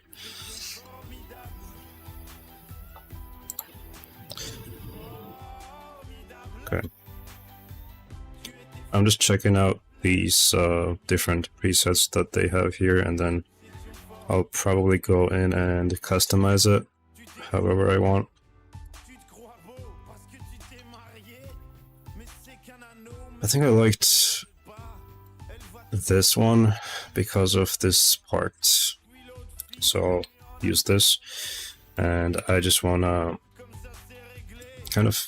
Speaker 1: Okay. I'm just checking out these different presets that they have here, and then I'll probably go in and customize it however I want. I think I liked this one because of this part, so I'll use this, and I just wanna kind of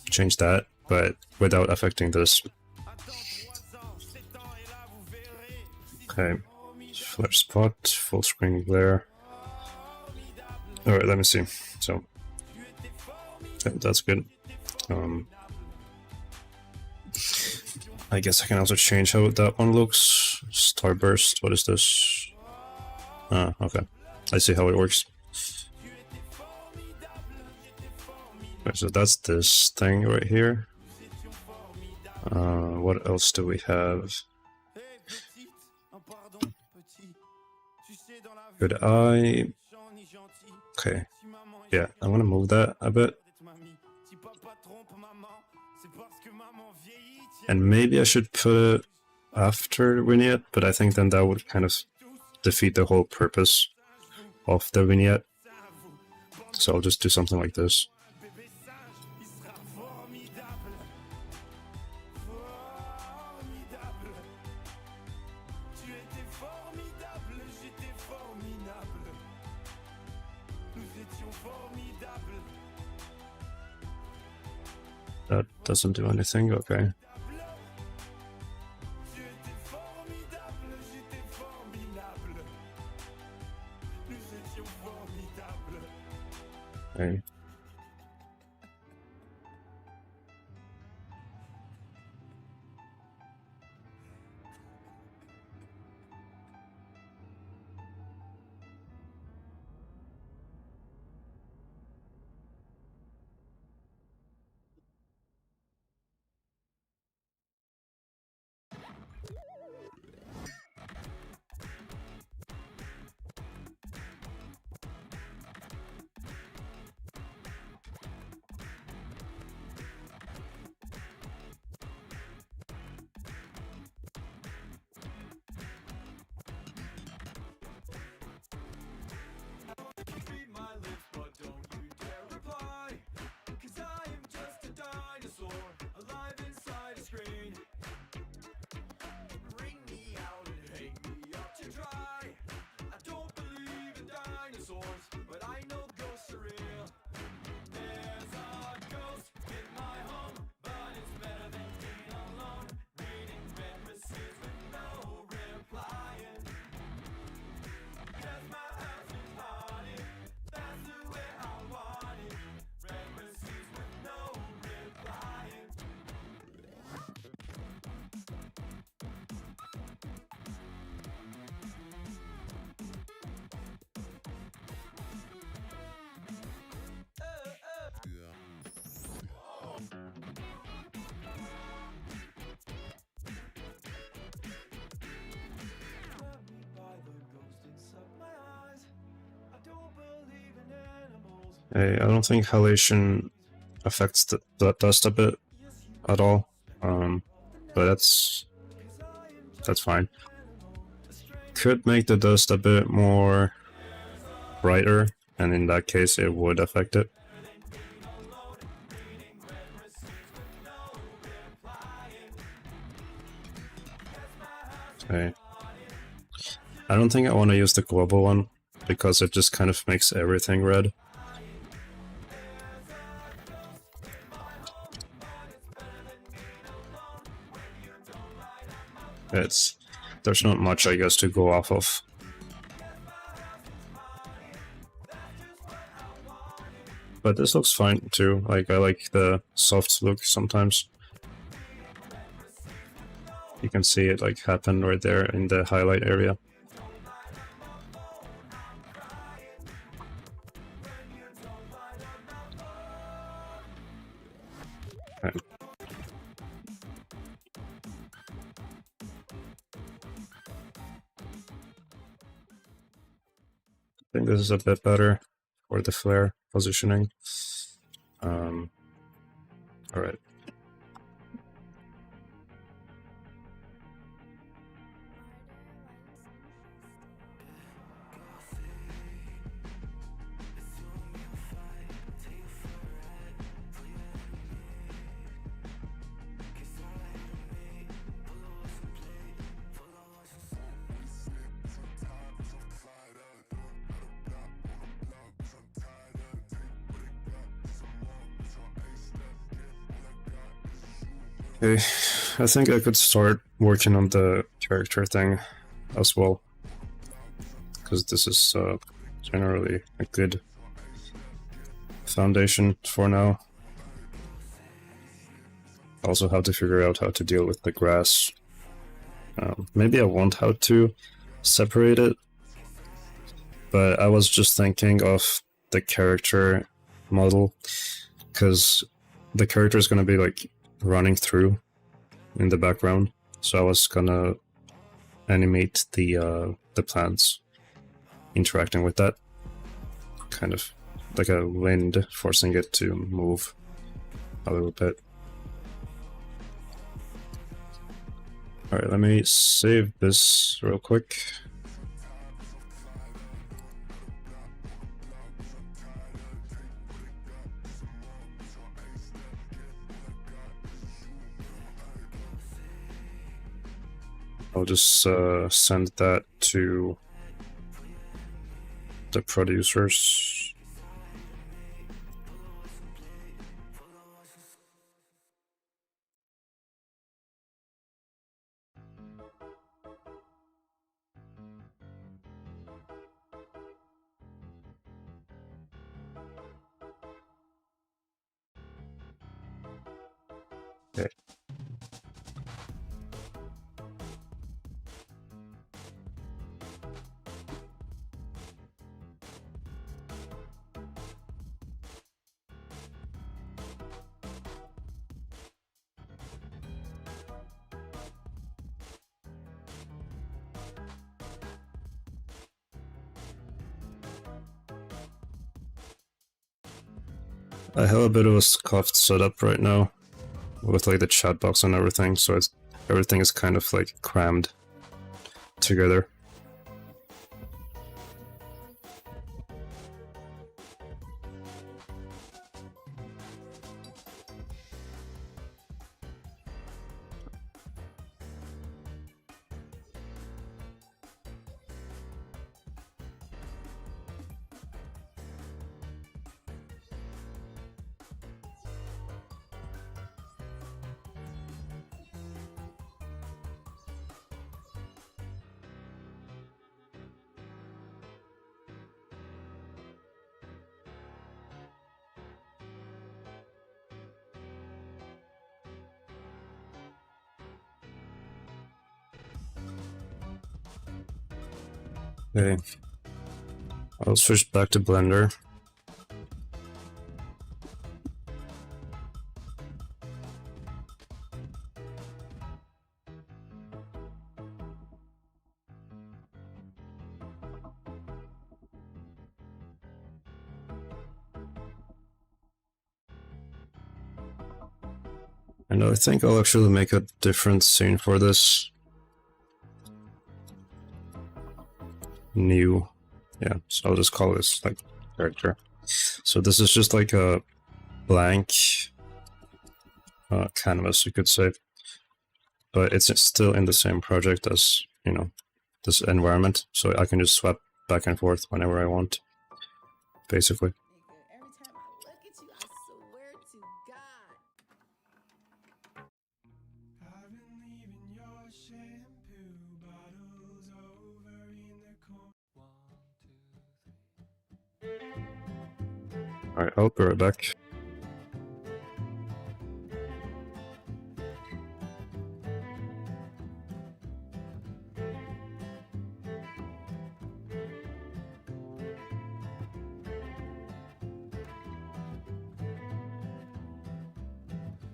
Speaker 1: change that, but without affecting this. Okay, flare spot, full screen glare. Alright, let me see. So, yeah, that's good. I guess I can also change how that one looks. Starburst, what is this? Ah, okay. I see how it works. Okay, so that's this thing right here. What else do we have? Good eye. Okay. Yeah, I'm gonna move that a bit. And maybe I should put it after vignette, but I think then that would kind of defeat the whole purpose of the vignette. So I'll just do something like this. That doesn't do anything, okay. Okay. I don't think halation affects the dust a bit at all, but that's fine. Could make the dust a bit more brighter, and in that case it would affect it. Okay. I don't think I want to use the global one, because it just kind of makes everything red. There's not much, I guess, to go off of. But this looks fine too. Like, I like the soft look sometimes. You can see it like happen right there in the highlight area. Okay. I think this is a bit better for the flare positioning. Alright. Okay, I think I could start working on the character thing as well, because this is generally a good foundation for now. I also have to figure out how to deal with the grass. Maybe I won't have to separate it, but I was just thinking of the character model, because the character is going to be like running through in the background, so I was gonna animate the plants interacting with that, kind of like a wind forcing it to move a little bit. Alright, let me save this real quick. I'll just send that to the producers. Okay. I have a bit of a scuffed setup right now with like the chat box and everything, so everything is kind of like crammed together. Okay, I'll switch back to Blender. And I think I'll actually make a different scene for this. New. Yeah, so I'll just call this like character. So this is just like a blank canvas, you could say. But it's still in the same project as, you know, this environment. So I can just swap back and forth whenever I want, basically.
Speaker 4: Every time I look at you, I swear to God.
Speaker 5: I've been leaving your shampoo bottles over in the corner. 1, 2, 3.
Speaker 1: Alright, I'll be right back.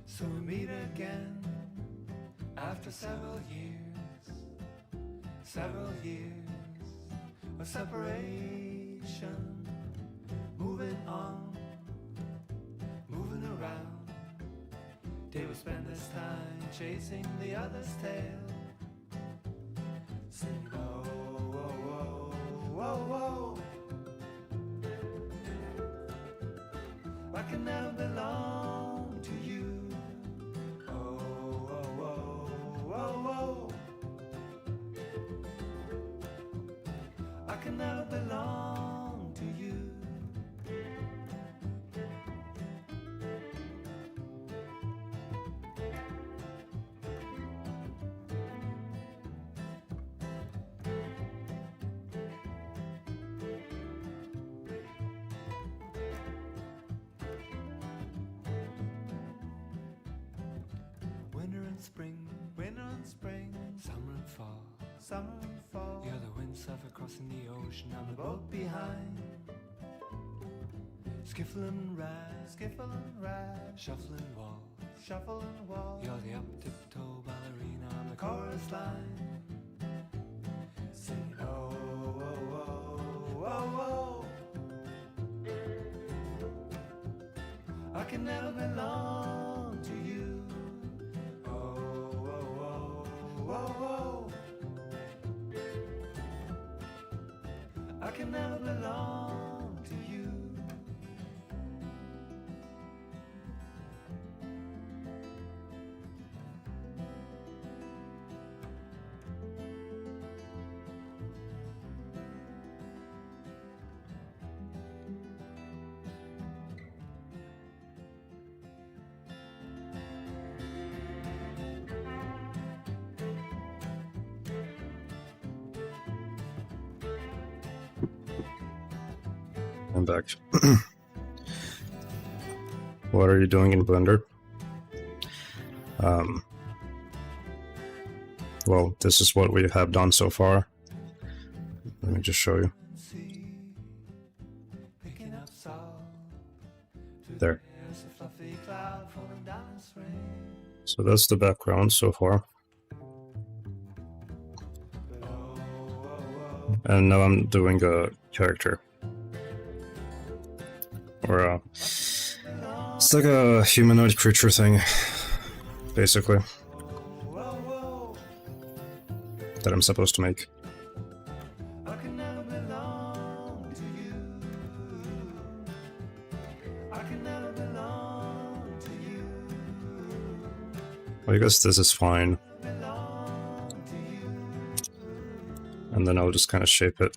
Speaker 5: So we meet again after several years of separation, moving on, moving around. They will spend this time chasing the other's tail, singing, oh, whoa, whoa, whoa, whoa. I can never belong to you. Oh, whoa, whoa, whoa, whoa. I can never belong to you. Winter and spring, summer and fall, You're the windsurfer crossing the ocean, I'm the boat behind. Skiffle and rag, shuffling wall, You're the up-tiptoe ballerina, I'm the chorus line. Singing, oh, whoa, whoa, whoa, whoa. I can never belong to you. Whoa, whoa. I can never belong to you.
Speaker 1: I'm back. What are you doing in Blender? Well, this is what we have done so far. Let me just show you. There. So that's the background so far. And now I'm doing a character. Or it's like a humanoid creature thing, basically, that I'm supposed to make. Well, I guess this is fine. And then I'll just kind of shape it.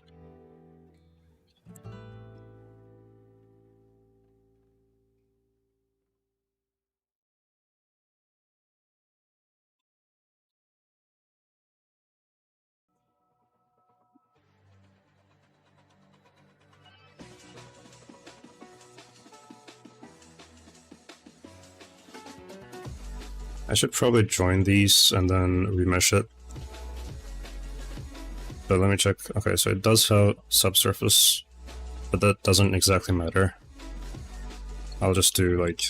Speaker 1: I should probably join these and then remesh it. But let me check. Okay, so it does have subsurface, but that doesn't exactly matter. I'll just do like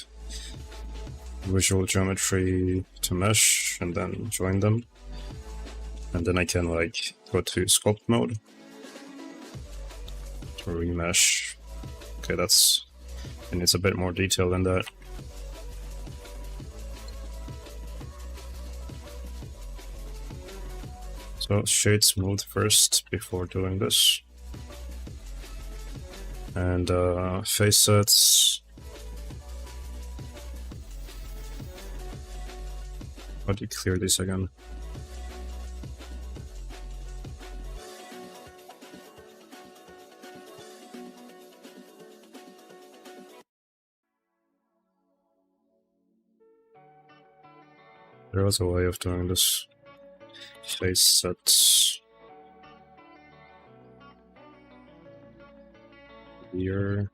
Speaker 1: visual geometry to mesh and then join them. And then I can like go to sculpt mode to remesh. Okay, that's, and it's a bit more detail than that. So shade smooth first before doing this. And face sets. How do you clear this again? There was a way of doing this. Face sets here.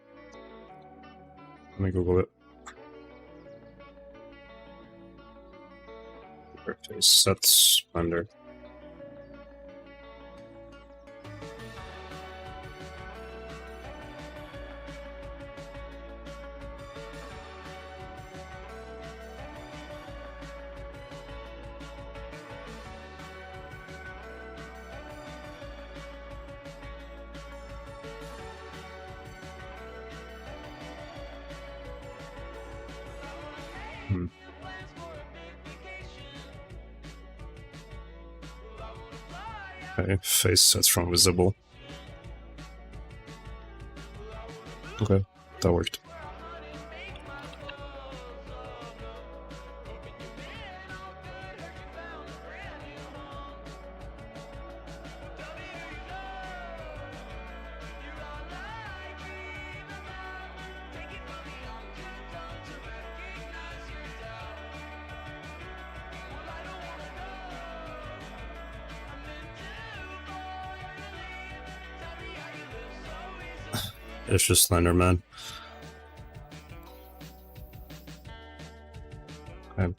Speaker 1: Let me Google it. Interface sets Blender. Okay, face sets from visible. Okay, that worked. It's just Slenderman. Okay.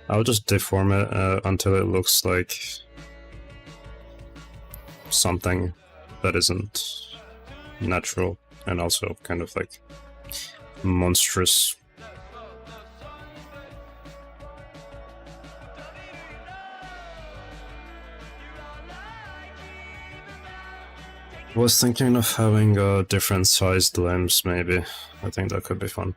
Speaker 1: I'll just deform it until it looks like something that isn't natural and also kind of like monstrous. I was thinking of having different sized limbs, maybe. I think that could be fun.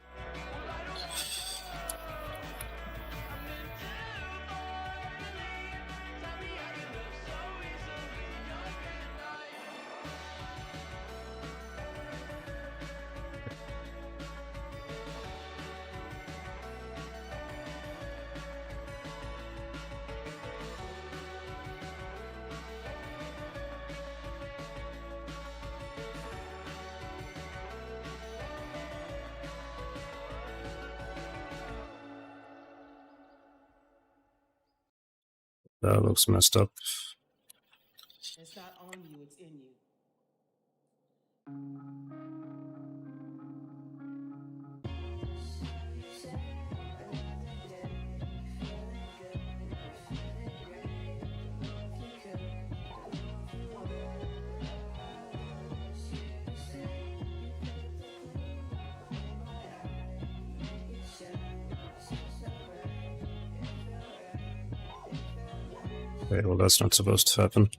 Speaker 1: That looks messed up.
Speaker 4: It's not on you, it's in you.
Speaker 1: Okay, well that's not supposed to happen.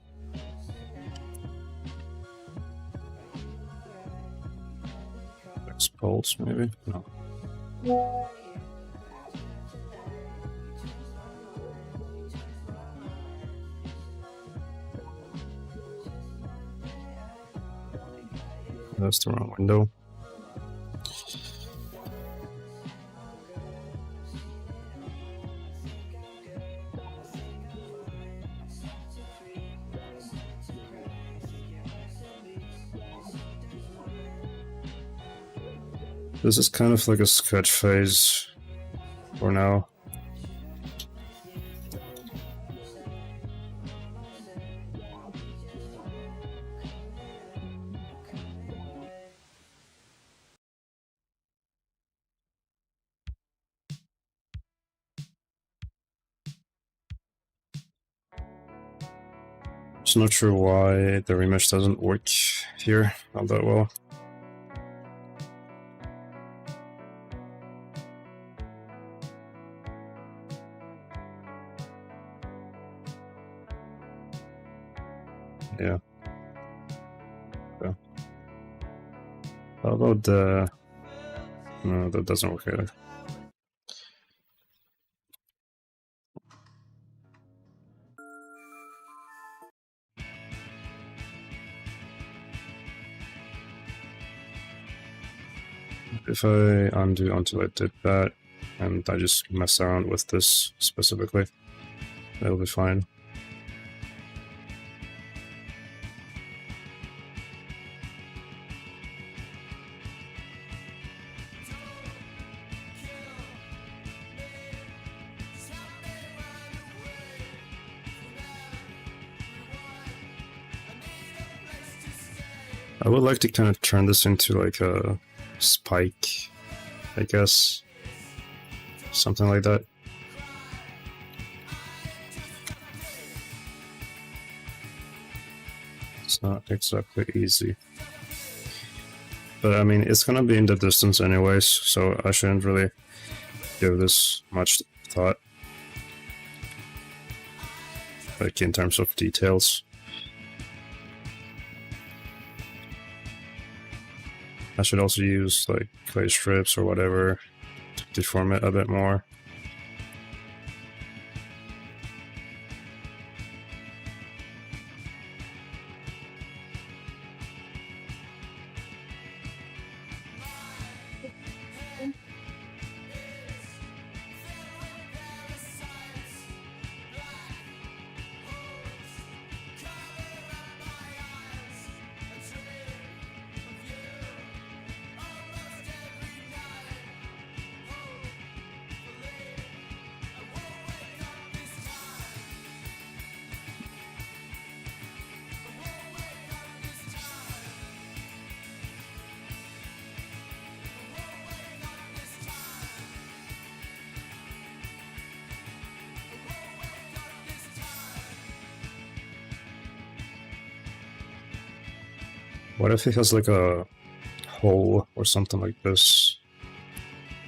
Speaker 1: Expulse, maybe? No. That's the wrong window. This is kind of like a sketch phase for now. Just not sure why the remesh doesn't work here all that well. Yeah. Okay. How about the... No, that doesn't work either. If I undo until I did that, and I just mess around with this specifically, it'll be fine. I would like to kind of turn this into like a spike, I guess. Something like that. It's not exactly easy. But I mean, it's gonna be in the distance anyways, so I shouldn't really give this much thought. Like in terms of details. I should also use like clay strips or whatever to deform it a bit more. What if it has like a hole or something like this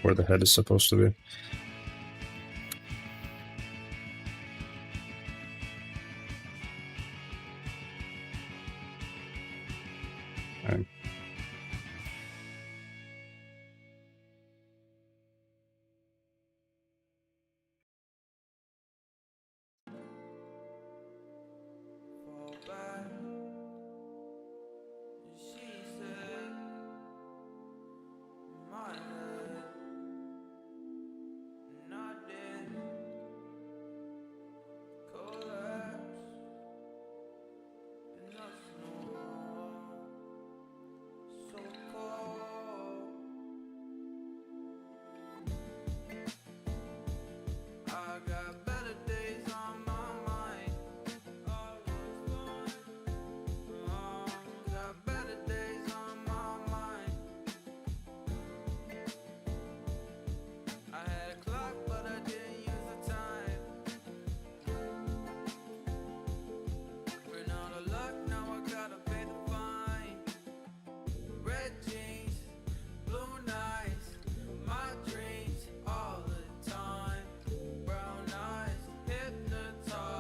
Speaker 1: where the head is supposed to be?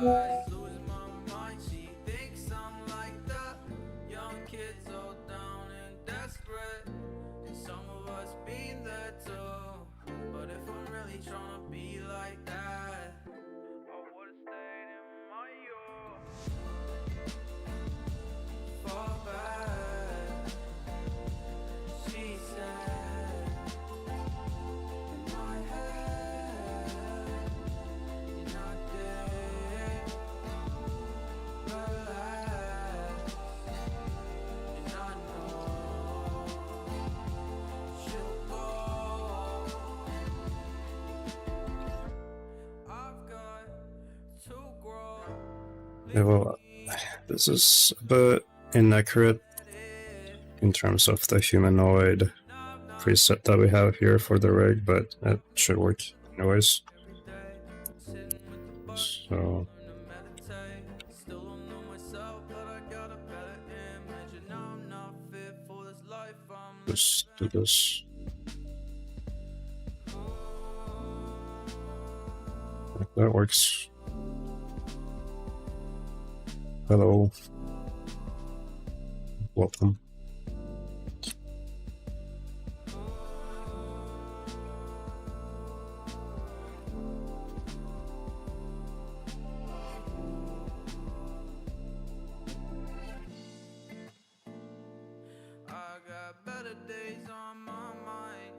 Speaker 1: Right.
Speaker 3: Losing my mind, she thinks I'm like the young kids all down and desperate. And some of us been there too. But if I'm really trying to be like that, I would've stayed in my youth. Fall back, she said. In my head, you're not there. Relax, and I know she'll go. I've got to grow.
Speaker 1: Yeah, well, this is a bit inaccurate in terms of the humanoid preset that we have here for the rig, but it should work anyways. So just do this. That works. Hello. Welcome.
Speaker 3: I got better days on my mind.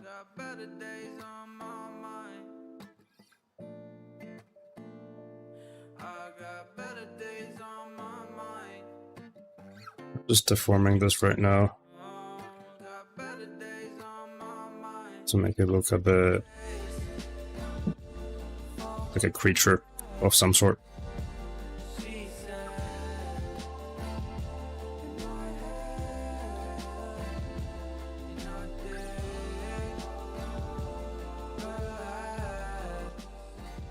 Speaker 3: Got better days on my mind. I got better days on my mind.
Speaker 1: Just deforming this right now
Speaker 3: Got better days on my mind.
Speaker 1: to make it look a bit like a creature of some sort.
Speaker 3: She said,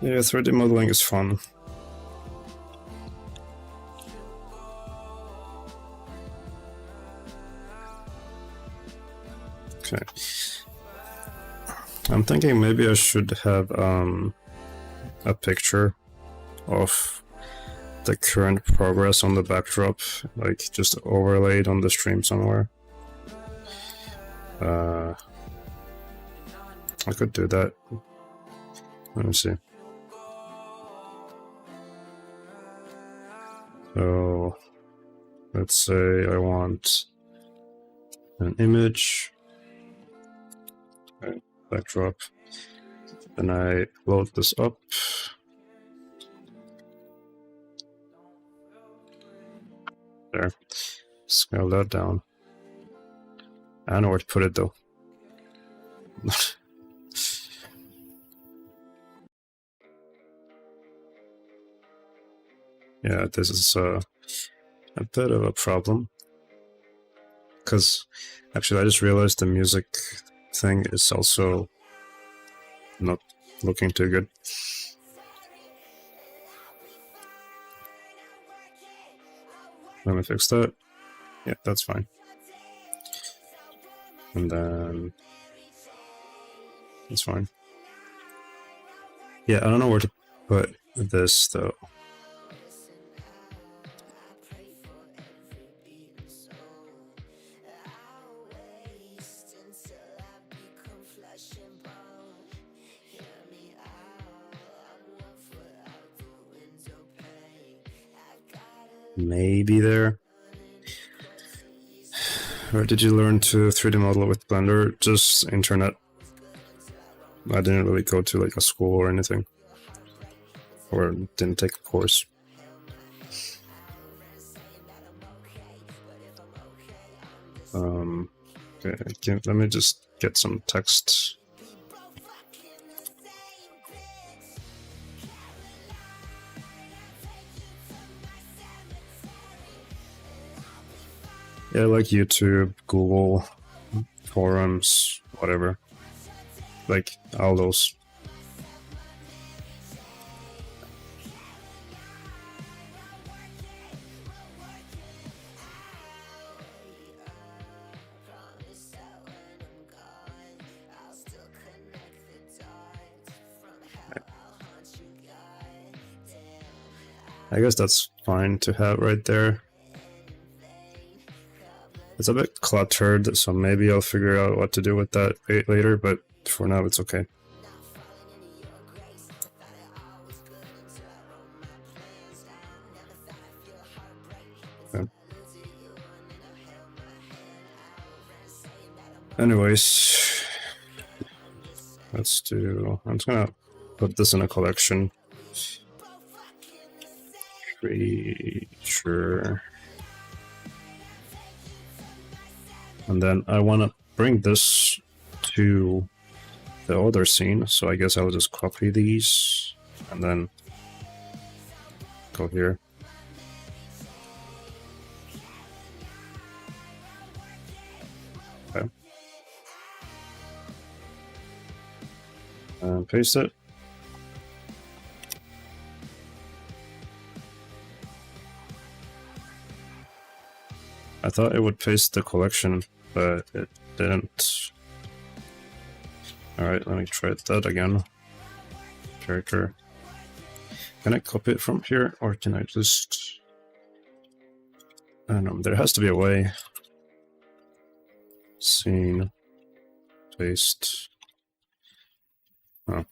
Speaker 1: Yeah, 3D modeling is fun. Okay. I'm thinking maybe I should have a picture of the current progress on the backdrop, like just overlaid on the stream somewhere. I could do that. Let me see. So let's say I want an image, okay, backdrop, then I load this up. There, scale that down. I don't know where to put it though. Yeah, this is a bit of a problem. Because actually I just realized the music thing is also not looking too good. Let me fix that. Yeah, that's fine. And then that's fine. Yeah, I don't know where to put this though. Maybe there. Where did you learn to 3D model with Blender? Just internet. I didn't really go to like a school or anything. Or didn't take a course. Okay, let me just get some text. Yeah, like YouTube, Google, forums, whatever. Like all those. I guess that's fine to have right there. It's a bit cluttered, so maybe I'll figure out what to do with that later, but for now it's okay. Okay. Anyways, let's do... I'm just gonna put this in a collection. Creature. And then I want to bring this to the other scene, so I guess I'll just copy these and then go here. Okay. And paste it. I thought it would paste the collection, but it didn't. Alright, let me try that again. Character. Can I copy it from here, or can I just... I don't know, there has to be a way. Scene. Paste. Oh.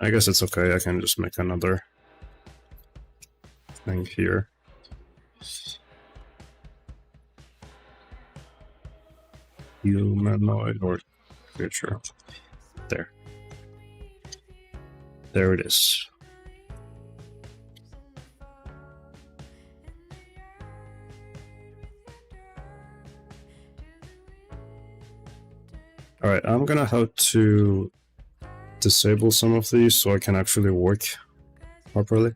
Speaker 1: I guess it's okay, I can just make another thing here. Humanoid or creature. There. There it is. Alright, I'm gonna have to disable some of these so I can actually work properly.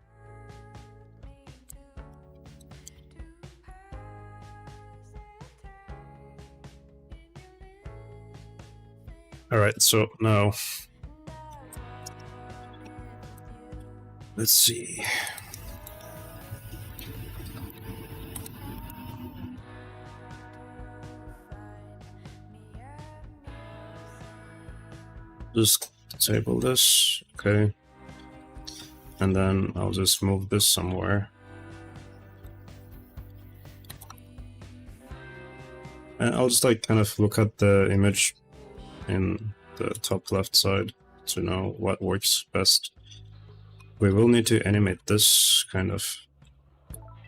Speaker 1: Alright, so now let's see. Just disable this, okay. And then I'll just move this somewhere. And I'll just like kind of look at the image in the top left side to know what works best. We will need to animate this kind of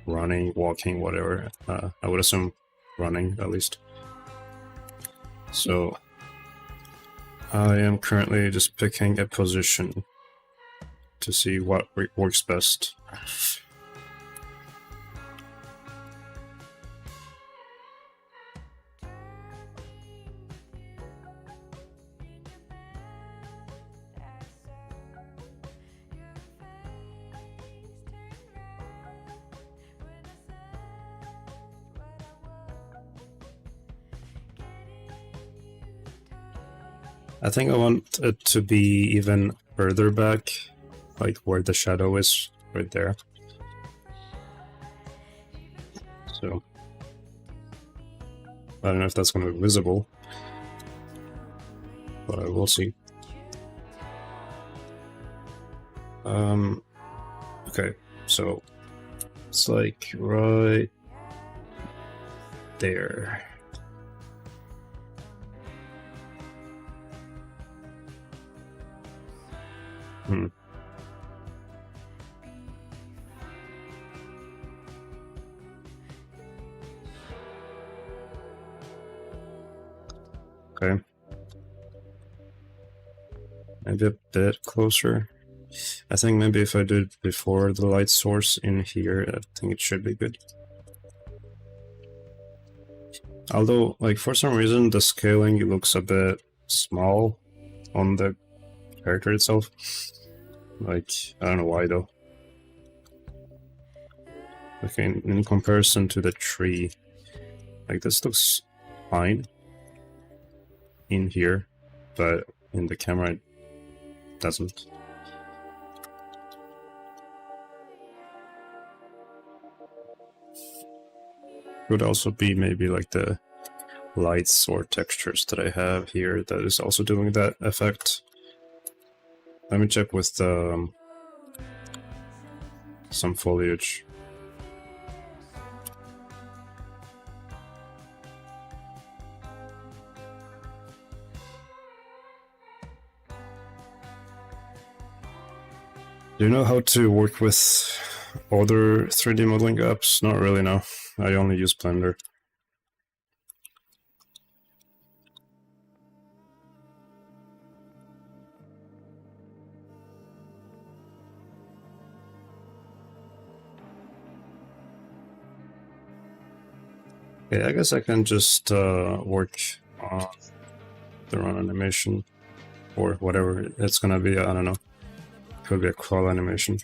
Speaker 1: running, walking, whatever. I would assume running at least. So I am currently just picking a position to see what works best. I think I want it to be even further back, like where the shadow is, right there. So, I don't know if that's going to be visible, but I will see. Okay, so it's like right there. Okay. Maybe a bit closer. I think maybe if I do it before the light source in here, I think it should be good. Although, like, for some reason, the scaling looks a bit small on the character itself. Like, I don't know why though. Like, in comparison to the tree, like, this looks fine in here, but in the camera it doesn't. Could also be maybe like the lights or textures that I have here that is also doing that effect. Let me check with some foliage. Do you know how to work with other 3D modeling apps? Not really, no. I only use Blender. Okay, I guess I can just work on the run animation or whatever it's gonna be. I don't know. Could be a crawl animation.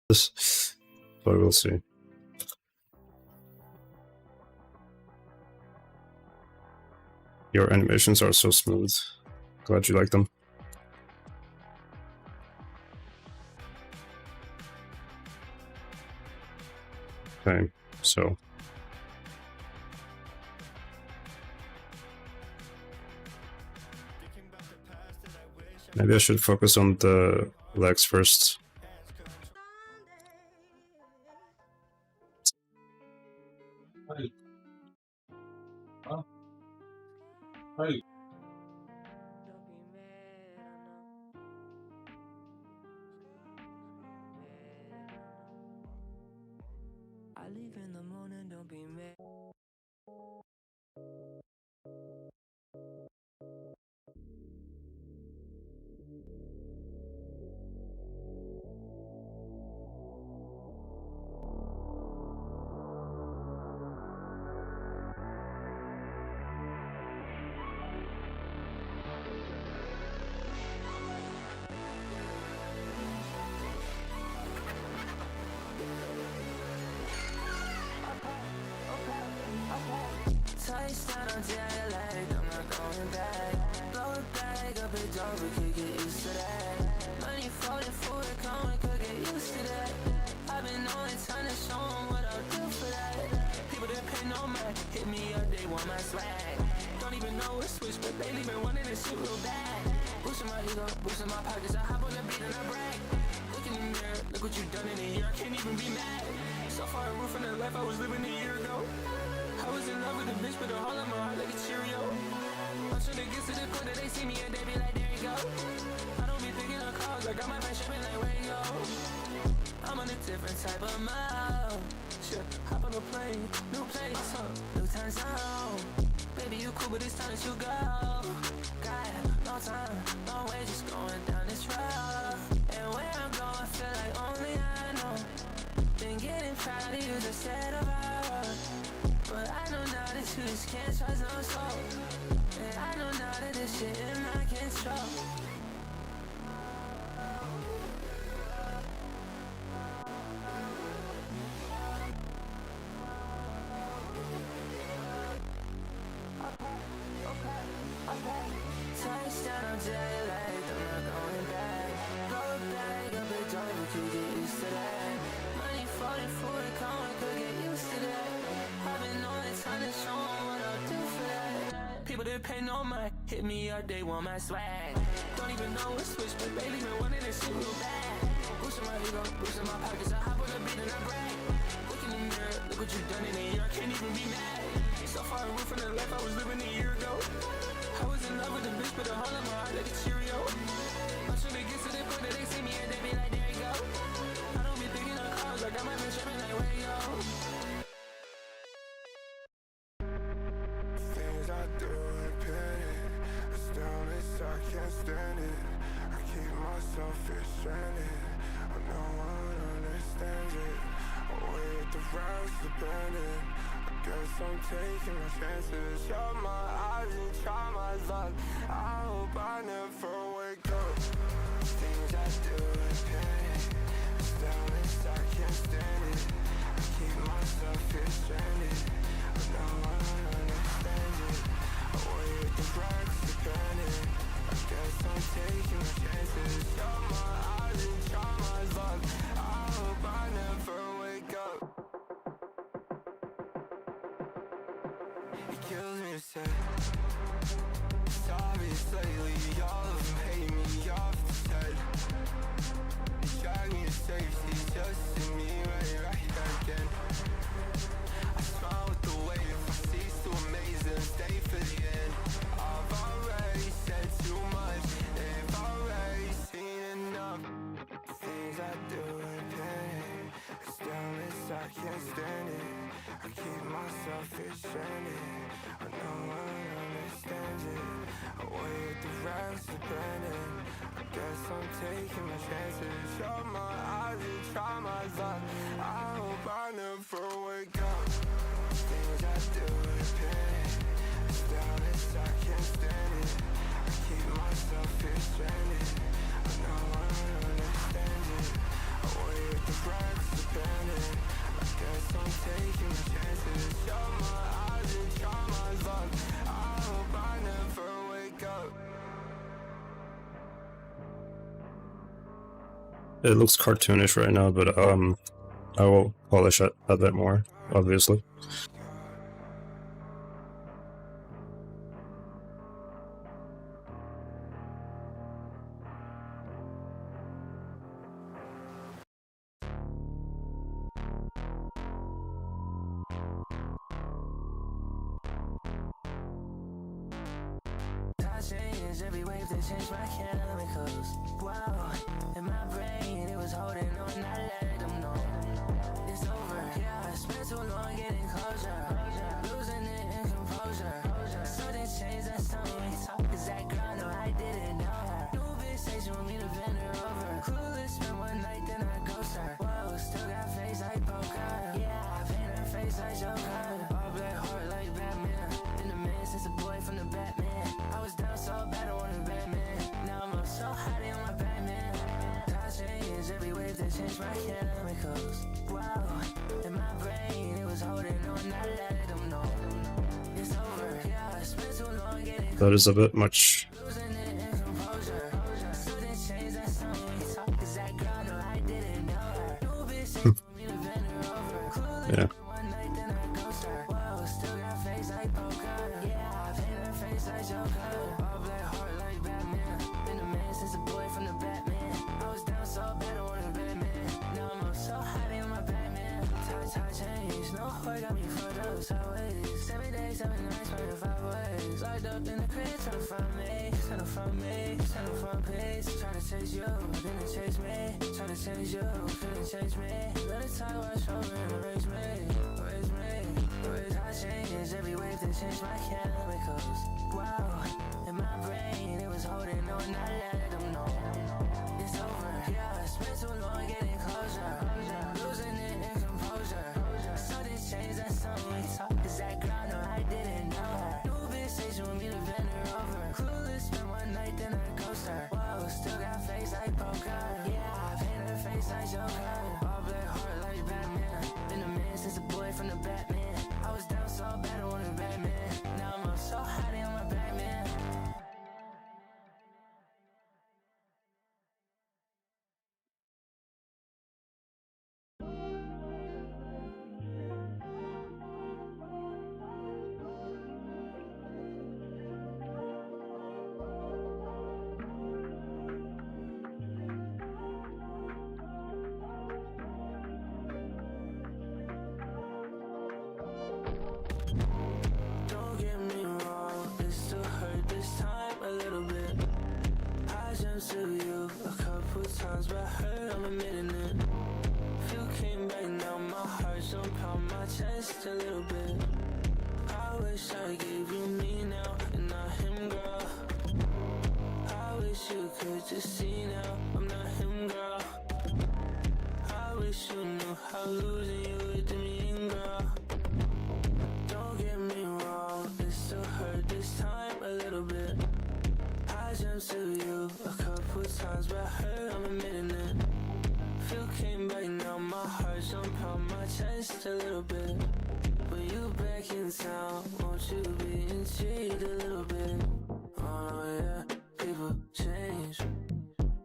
Speaker 1: But we'll see. Your animations are so smooth. Glad you like them. Okay, so maybe I should focus on the legs first.
Speaker 3: I leave in the morning, don't be mad. Touchdown on jet lag, I'm not going back. Blow it back up, it's over, could get used to that. Money floating for it, coming, could get used to that. I've been on it, time to show 'em what I'll do for that. People that pay no mind, hit me up, they want my swag. Don't even know what switch, but lately been wanting this shit real bad. Boosting my ego, boosting my pockets, I hop on the beat and I brag. Look in the mirror, look what you done in a year, I can't even be mad. So far removed from the life I was living a year ago. I was in love with a bitch, but a hole in my heart like a Cheerio. I'm sure they get to the point that they see me and they be like, there you go. I don't be thinking of cars, I got my friend shipping like, where you go? I'm on a different type of mile. Shit, hop on a plane, new place, new time zone. Baby, you cool, but it's time that you go. Got no time, long way, just going down this road. And where I'm going, feel like only I know. Been getting proud of you, just said about. But I know now that you just can't trust no soul. And I know now that this shit in my control. Touchdown on jet lag, I'm not going back. Blow it back up, it's over, could get used to that. Money floating for it, coming, could get used to that. I've been on it, time to show 'em what I'll do for that. People that pay no mind, hit me up, they want my swag. Don't even know what switch, but lately been wanting this shit real bad. Boosting my ego, boosting my pockets, I hop on the beat and I brag. Look in the mirror, look what you done in a year, I can't even be mad. So far removed from the life I was living a year ago. I was in love with a bitch, but a hole in my heart like a Cheerio. I'm sure they get to the point that they see me and they be like, there you go. I don't be thinking of cars, I got my bitch shipping like, where you go?
Speaker 5: Things I do repeating, astounded, I can't stand it. I keep myself here stranded, but no one understands it. Away with the rocks abandoned, I guess I'm taking my chances. Shut my eyes and try my luck, I hope I never wake up. Things I do repeating, astounded, I can't stand it. I keep myself here stranded, but no one understands it. Away with the rocks abandoned, I guess I'm taking my chances. Shut my eyes and try my luck, I hope I never wake up. It kills me to say, it's obvious lately, all of them hate me off the set. They drag me to safety, just see me right again. I smile with the weight, if I cease to amaze them, stay for the end. I've already said too much, they've already seen enough. The things I do repeating, astounded, I can't stand it. I keep myself here stranded, but no one understands it. Away with the rocks abandoned, I guess I'm taking my chances. Shut my eyes and try my luck, I hope I never wake up. Things I do repeating, astounded, I can't stand it. I keep myself here stranded, but no one understands it. Away with the rocks
Speaker 1: It looks cartoonish right now, but I will polish it a bit more, obviously.
Speaker 3: Change every wave that changed my chemicals. Wow, in my brain it was holding on, I let them know it's over. Yeah, I spent too long getting closure, losing it in composure. Sudden change, that's something we talk. Is that girl? No, I didn't know her. New bitch say she want me to bend her over. Clueless, spent one night then I ghost her. Whoa, still got face like poker. Yeah, I paint her face like Joker. All black heart like Batman. Been the man since a boy from the Batman. I was down so bad I wanted Batman. Now I'm up so hot in my Batman. Time change every wave that changed my chemicals. Wow, in my brain it was holding on, I let them know it's over. Yeah, I spent too long getting
Speaker 1: That is a bit much.
Speaker 3: losing it in composure. Sudden change, that's something we talk. Is that girl? No, I didn't know her. New bitch say for me to bend her over. Clueless,
Speaker 1: Yeah.
Speaker 3: one night then I ghost her. Whoa, still got face like poker. Yeah, I paint her face like Joker. All black heart like Batman. Been a man since a boy from the Batman. I was down so bad I wanted Batman. Now I'm up so hot in my Batman. Time change, no whore got me fucked up sideways. 7 days, 7 nights, running 5 ways. Locked up in the crib, tryna find me, tryna find me, tryna find peace. Tryna chase you, then to chase me. Tryna change you, couldn't change me. Let it time wash over and erase me, erase me. Time change every wave that changed my chemicals. Wow, in my brain it was holding on, I let them know it's over. Yeah, I spent too long getting closure, losing it in composure. Sudden change, that's something we talk. Is that girl? No, I didn't know her. New bitch say she want me to bend her over. Clueless, spent one night then I ghost her. Whoa, still got face like poker. Yeah, I paint her face like Joker. All black heart like Batman. Been a man since a boy from the Batman. I was down so bad I wanted Batman. Now I'm up so hot in my Batman. Don't get me wrong, it still hurt this time a little bit. I jumped to you a couple times, but I heard I'm admitting it. If you came back now, my heart don't pound my chest a little bit. I wish I gave you me now and not him, girl. I wish you could just see now I'm not him, girl. I wish you knew how losing you it did me in, girl. Don't get me wrong, it still hurt this time a little bit. I jumped to you a couple times, but I heard I'm admitting it. If you came back now, my heart don't pound my chest a little bit. When you back in town, won't you be intrigued a little bit? Oh yeah, people change.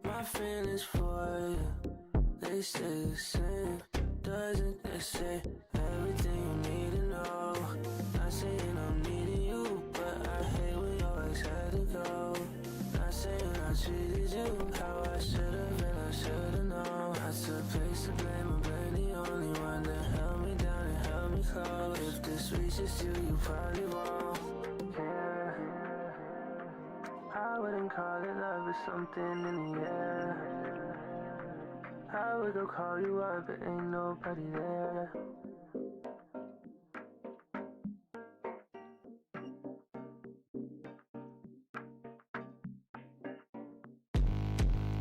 Speaker 3: My feelings for you, they stay the same. Doesn't they say everything you need to know? Not saying I'm needing you, but I hate when your ex had to go. Not saying I treated you how I should've and I should've known. I took place to blame, but blame the only one that held me down and held me close. If this reaches you, you probably won't. Yeah, I wouldn't call it love, but something in the air. I would go call you up, but ain't nobody there.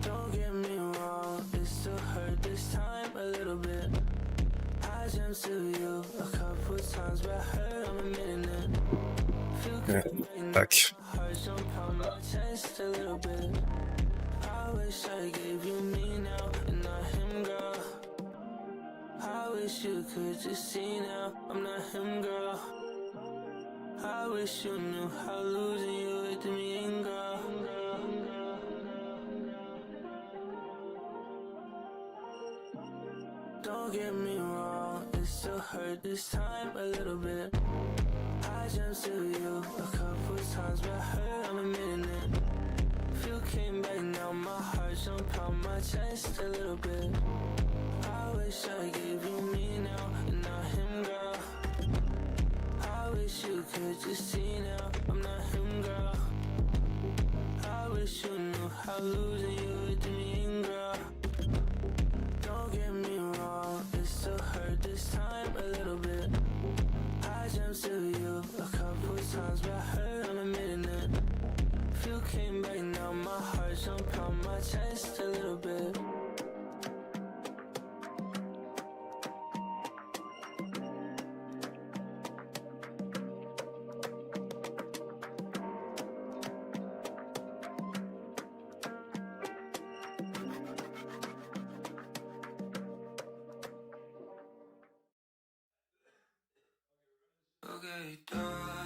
Speaker 3: Don't get me wrong, it still hurt this time a little bit. I jumped to you a couple times, but I heard I'm admitting it.
Speaker 1: Back.
Speaker 3: Heart don't pound my chest a little bit. I wish I gave you me now and not him, girl. I wish you could just see now I'm not him, girl. I wish you knew how losing you it did me in, girl. Don't get me wrong, it still hurt this time a little bit. I jumped to you a couple times, but hurt, I'm admitting it. If you came back now, my heart jump out my chest a little bit. I wish I gave you me now, and not him, girl. I wish you could just see now, I'm not him, girl. I wish you knew how losing you would mean, girl. Don't get me wrong, it still hurt this time a little bit. I jumped to you a couple times, but hurt, I'm admitting it. If you came back now, my heart jump out my chest a little bit. Okay, darling.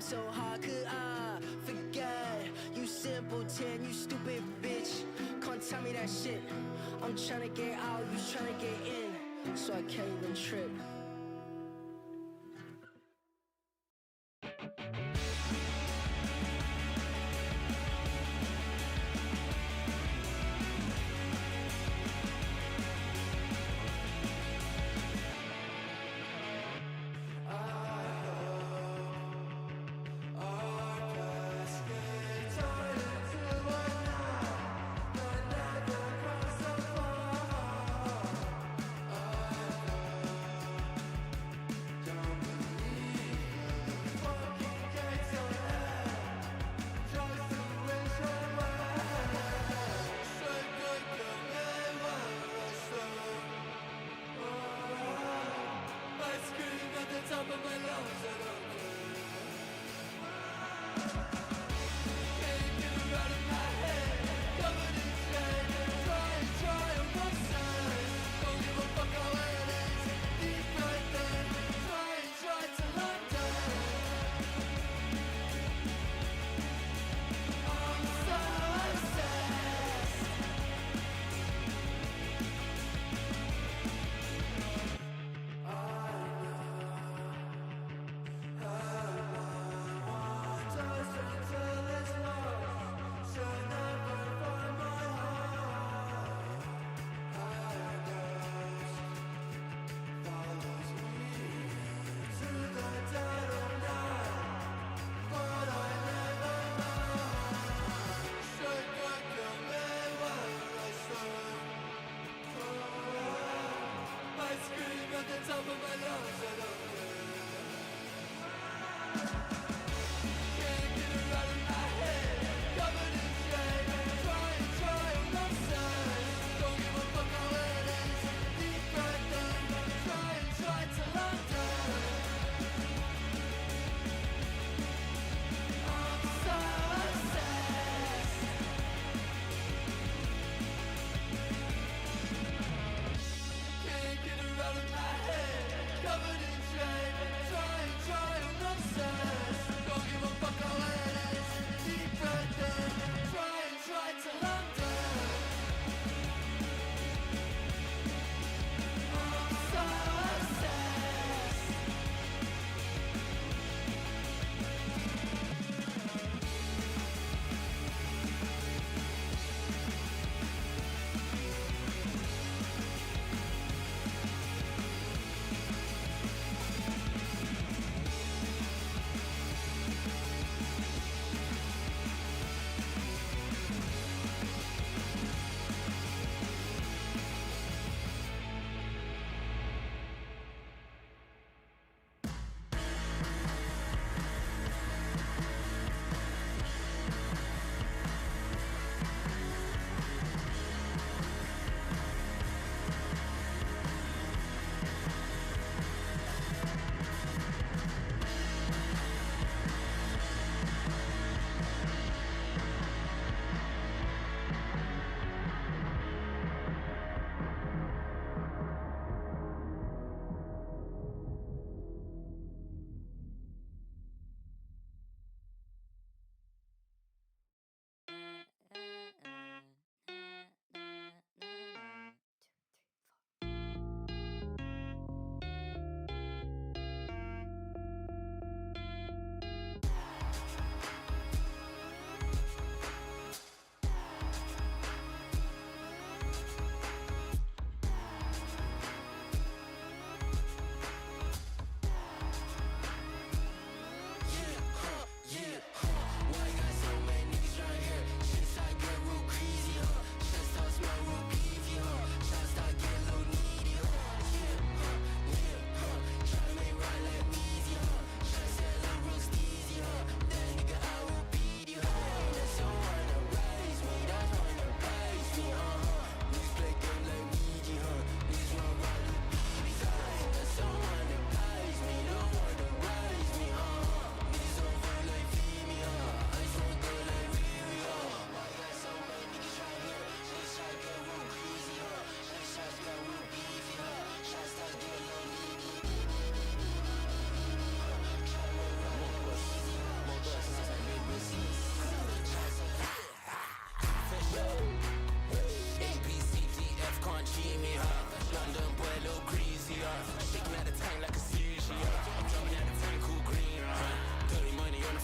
Speaker 6: So how could I forget? You simpleton, you stupid bitch. Can't tell me that shit. I'm tryna get out, you tryna get in. So I can't even trip.
Speaker 5: Just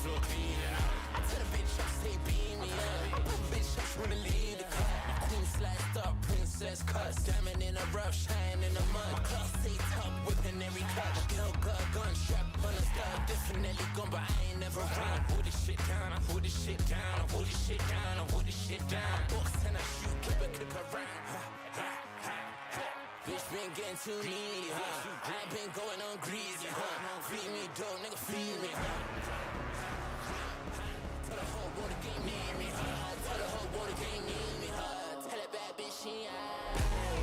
Speaker 5: floor clean. I tell a bitch up, stay beam me up. I put bitch up, wanna leave the cut. My queen sliced up, princess cuts. Diamond in a rough, shine in the mud. My class stay top, whipping every cut. My girl got a gun, strap on a stud. Definitely gone, but I ain't never run. I pull this shit down, I pull this shit down, I pull this shit down, I pull this shit down. I box and I shoot, clip it, click around. Bitch been getting too needy, huh? I been going on greasy, huh? Feed me dope, nigga, feed me, huh? Tell the whole world the game need me, huh? Tell the whole world the game need me, huh? Tell that bad bitch she ain't.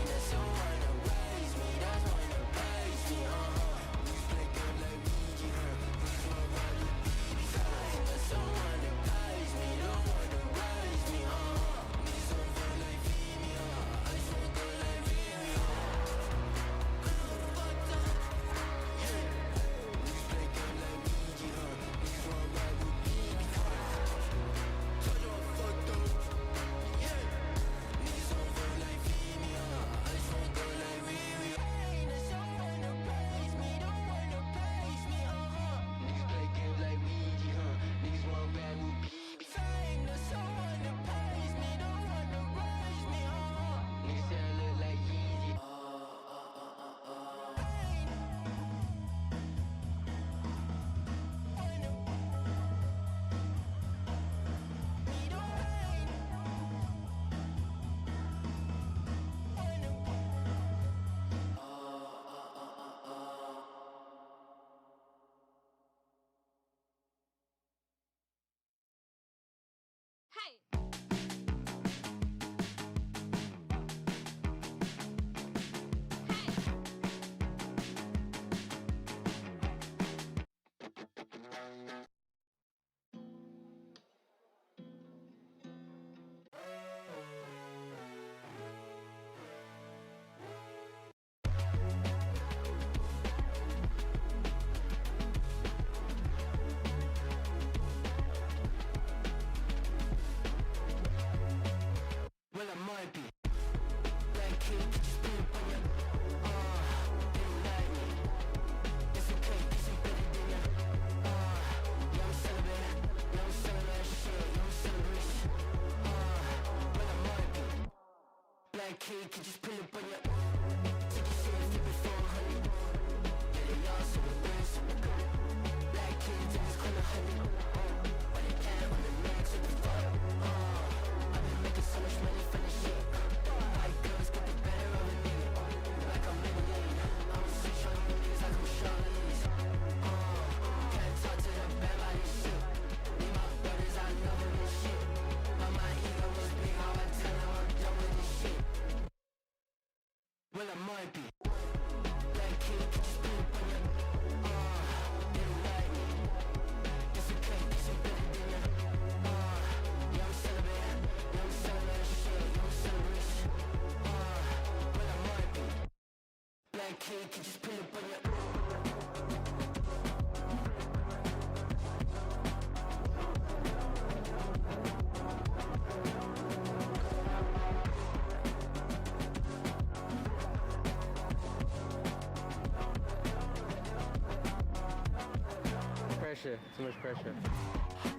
Speaker 5: That's someone to raise me, that's one to praise me, Niggas play game like EVGA, niggas wanna ride with BB. That's someone to praise me, don't want to raise me, Niggas don't feel like feed me, I just wanna go like feed me, Niggas play game like EVGA, niggas wanna ride with BB. Told you I'm fucked up, Niggas don't feel like feed me, I just wanna go like Riri. There's someone to praise me, don't wanna praise me, Niggas play games like Ouija, Niggas wanna ride with BB. There's someone to praise me, don't wanna raise me, Niggas say I look like Yeezy. Well, I might be. Black kid, just put it on ya. They don't like me. It's okay, this ain't better than ya. Yeah, I'm celebrating. Yeah, I'm celebrating shit. Yeah, I'm celebration. Well, I might be. Black kid, just pull up on ya. Take your shit, flip it for 100. Yeah, they all so embarrassing. Black kids in this corner, honey. Why they can't on the next with the fuck? I've been making so much money from this shit. White girls get the better of a nigga. Like I'm lemonade. I'm switch on you niggas like I'm Charlie's. Can't talk to the bad about this shit. Me, my brothers, I love them and shit. But my ego was big, how I tell them I'm done with this shit. Well, I might be. Black kid, just put it on ya. They don't like me. It's okay, this ain't better than ya. Yeah, I'm celebrating. Yeah, I'm celebrating shit. Yeah, I'm celebration. Well, I might be. Black kid, just pull up on ya.
Speaker 7: Pressure, too much pressure.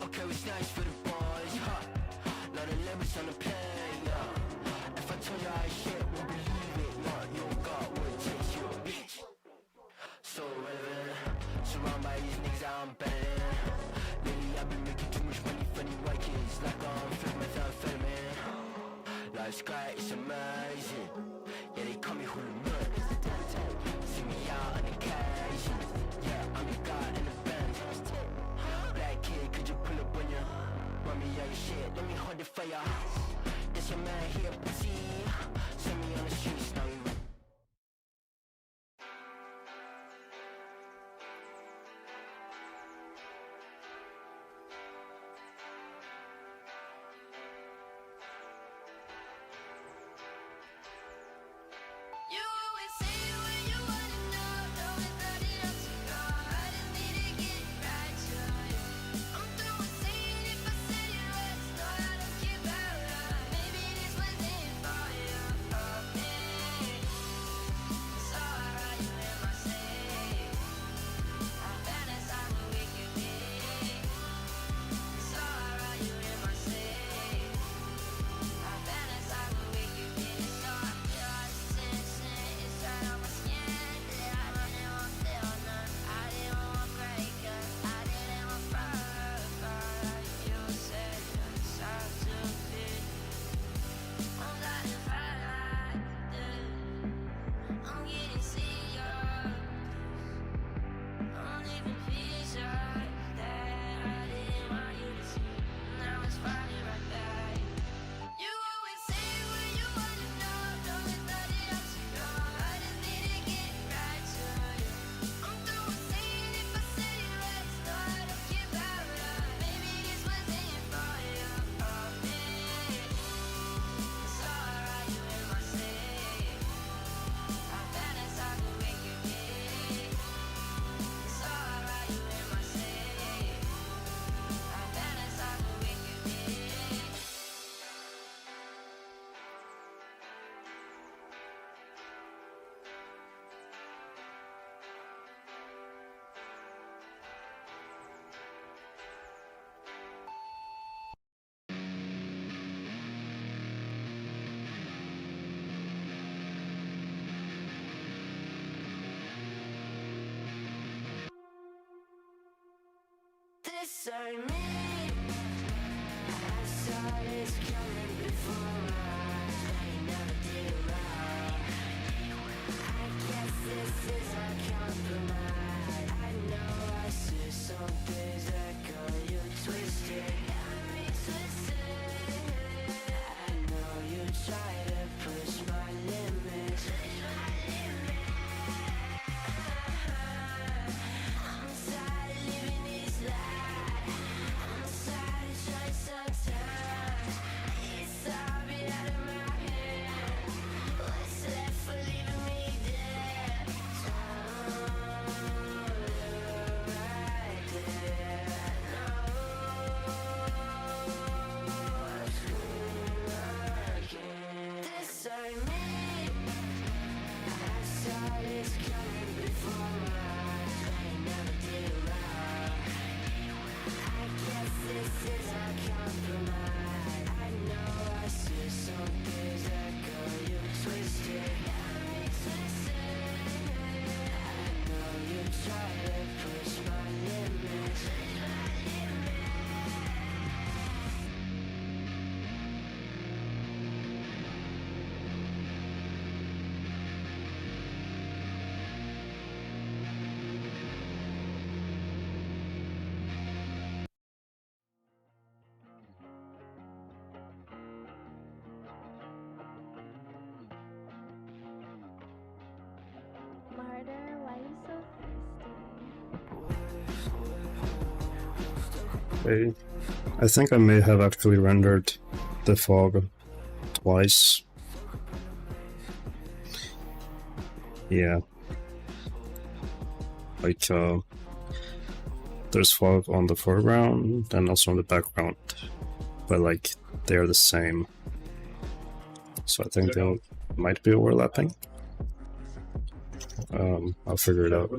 Speaker 5: Okay, we snatch for the boys, huh? Lot of limits on the plane, yeah. If I told you I shit, won't believe it, nah. You don't got what it takes, you a bitch. So relevant, surrounded by these niggas I'm better than. Lately I've been making too much money for these white kids, like I'm flip methamphetamine. Life's great, it's amazing. Yeah, they call me Hulu. See me out on occasion. Yeah, I'm the guy in the band. Black kid, could you pull up on ya? Run me all your shit, let me hold it for ya. This your man here, pussy. Send me on the streets, now we
Speaker 4: You always say it when you wanna know. Don't let that it up to go. I just need to get it right, yeah. I'm through with saying if I said it once. No, I don't care about that. Maybe this was it for you. This ain't me. I saw this coming before my eyes. They never did right. I guess this is a compromise. I know I see some things that got you twisted. Got me twisted. I know you try to push my limits. I'm tired of living this life. I'm tired of trying sometimes. It's all been out of my hand. What's left for leaving me dead? Right there. This ain't me. I saw this coming before my eyes. They never did right. I guess this is a compromise. I know I see some things that got you twisted. Got me twisted. I know you try to push my limits.
Speaker 7: Martyr, why you so thirsty?
Speaker 1: Okay. I think I may have actually rendered the fog twice. Yeah. Like, there's fog on the foreground and also on the background, but like, they're the same. So I think they might be overlapping. I'll figure it out.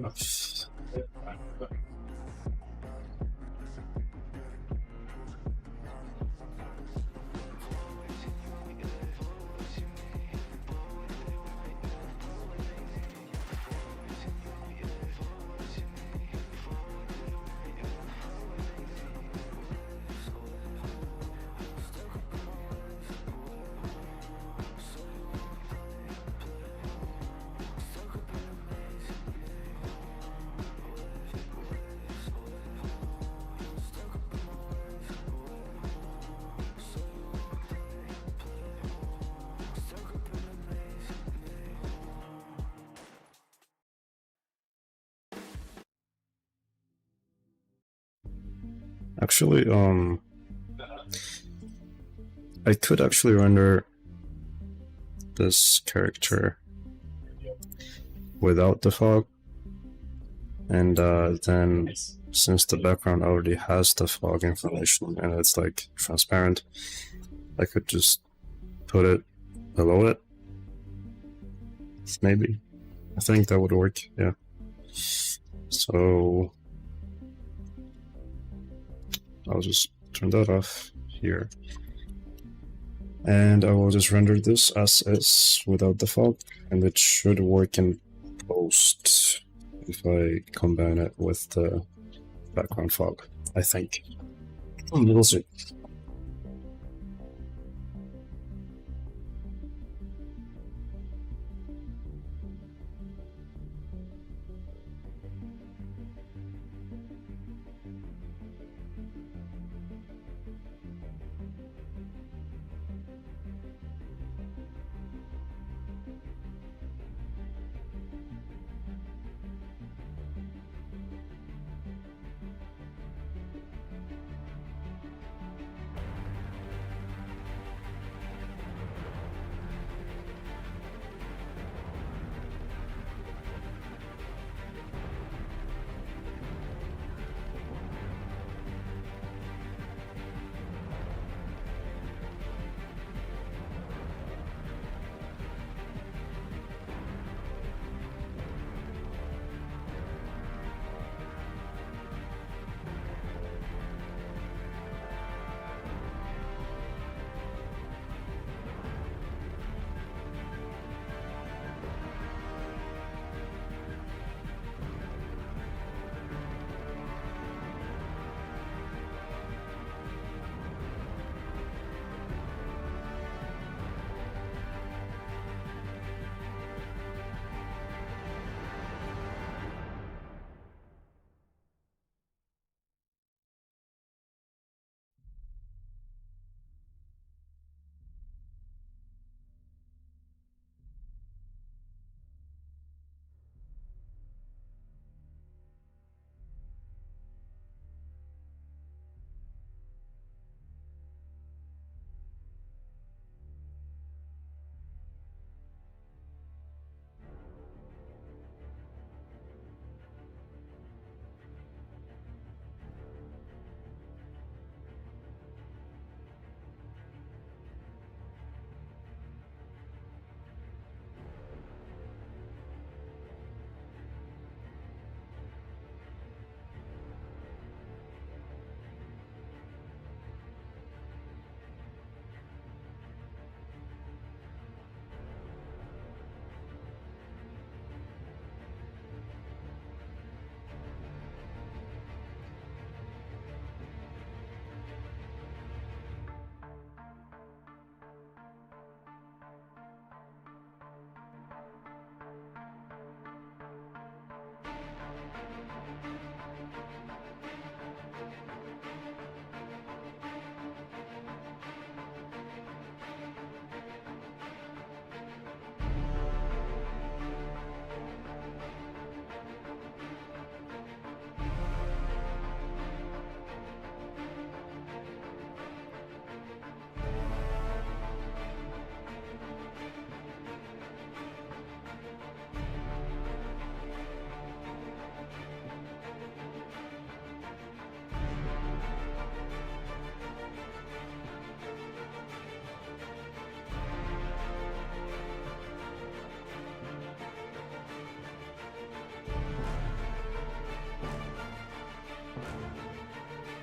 Speaker 1: Actually, I could actually render this character without the fog, and then since the background already has the fog information and it's like transparent, I could just put it below it. Maybe. I think that would work, yeah. So I'll just turn that off here. And I will just render this as is without the fog, and it should work in post if I combine it with the background fog, I think. We'll see.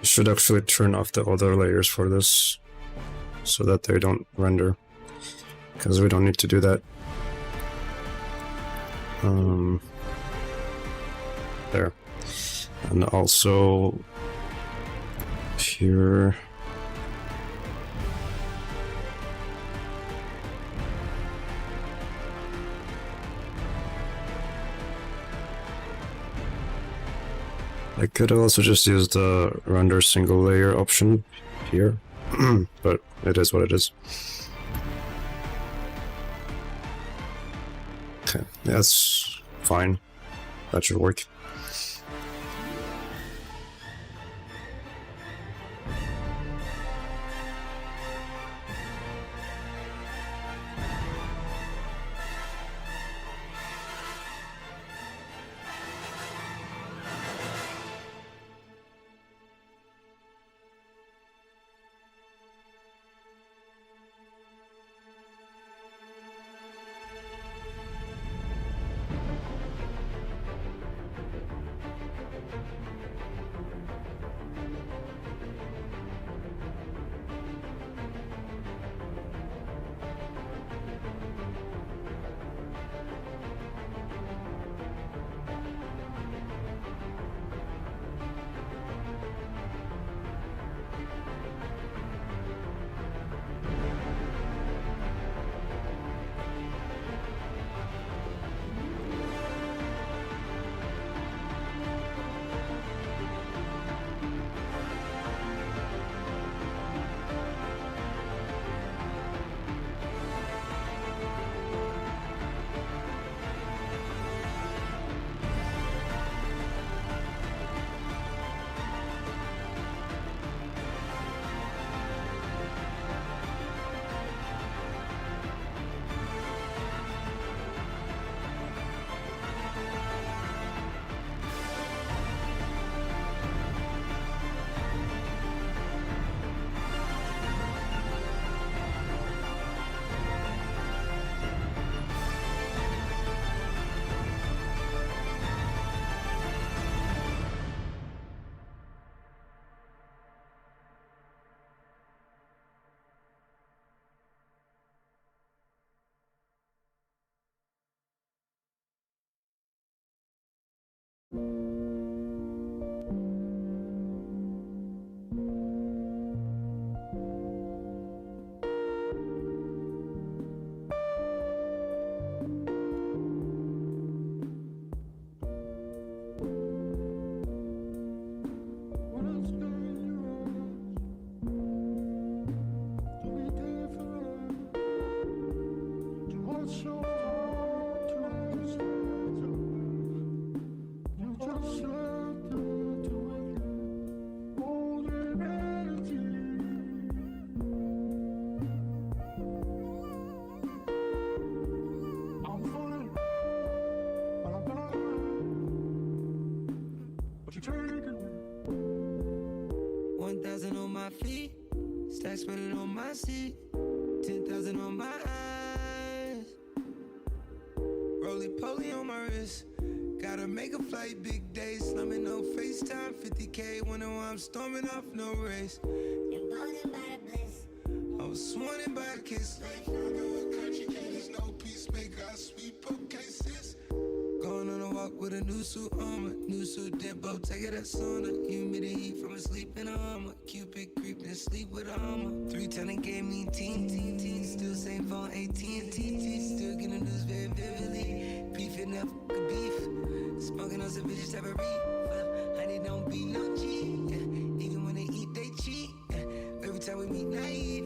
Speaker 1: You should actually turn off the other layers for this so that they don't render, because we don't need to do that. There. And also here. I could also just use the render single layer option here, but it is what it is. Okay, that's fine. That should work.
Speaker 3: my feet, stack spinning on my seat, 10,000 on my eyes, roly-poly on my wrist. Gotta make a flight, big day, slumming no FaceTime, 50K, wonder why I'm storming off, no race.
Speaker 4: You're bothered by the bliss.
Speaker 3: I was sworn by a kiss.
Speaker 5: Like no country kid, there's no peacemaker, I sweep up cases.
Speaker 3: Going on a walk with a new suit armor, new suit Dimbo, take it that sauna. Humidity from a sleep in a armor, Cupid creeping sleep with a armor. 310 gave me teen, still same phone, AT&T, still getting news very vividly. Beef and that beef, smoking on some bitches type of reef.
Speaker 5: don't be no G. Even when they eat, they cheat. Every time we meet, naive.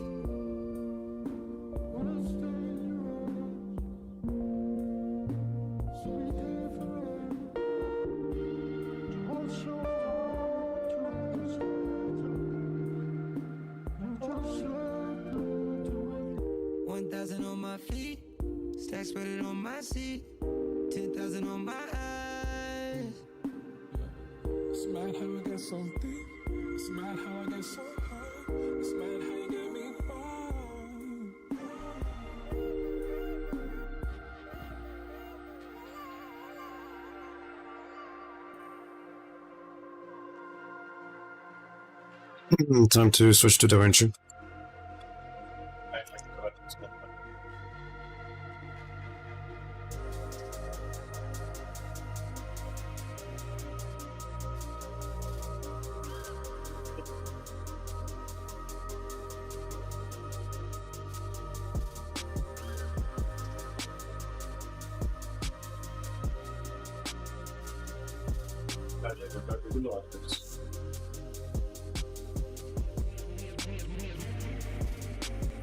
Speaker 5: On my feet, stacks spread it on my seat, 10,000 on my eyes.
Speaker 7: It's mad how I got so deep. It's mad how I got so high. It's mad how you get me
Speaker 1: Time to switch to DaVinci.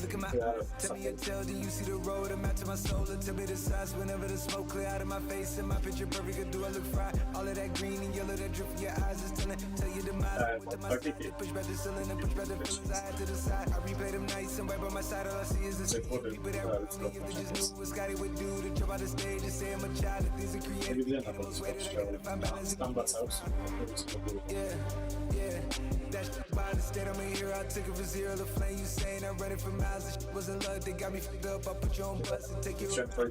Speaker 5: Look at my eyes, tell me a tale, then you see the road. I'm out to my soul, tell me the size. Whenever the smoke clear out of my face and my picture perfect, do I look fried? All of that green and yellow that drip from your eyes is telling, tell you the mind. Went to my side, they push back the ceiling and push back the feelings I had to the side. I replay them nights and right by my side, all I see is the city. People that were me, if they just knew what Scotty would do to jump out the stage and say I'm a child, the things are created. The most way that I gotta find balance. Yeah. That's by the state I'm in here, I took it for zero. The flame you saying I'm running for miles. This shit wasn't love, they got me fucked up. I put you on bus and take you around. I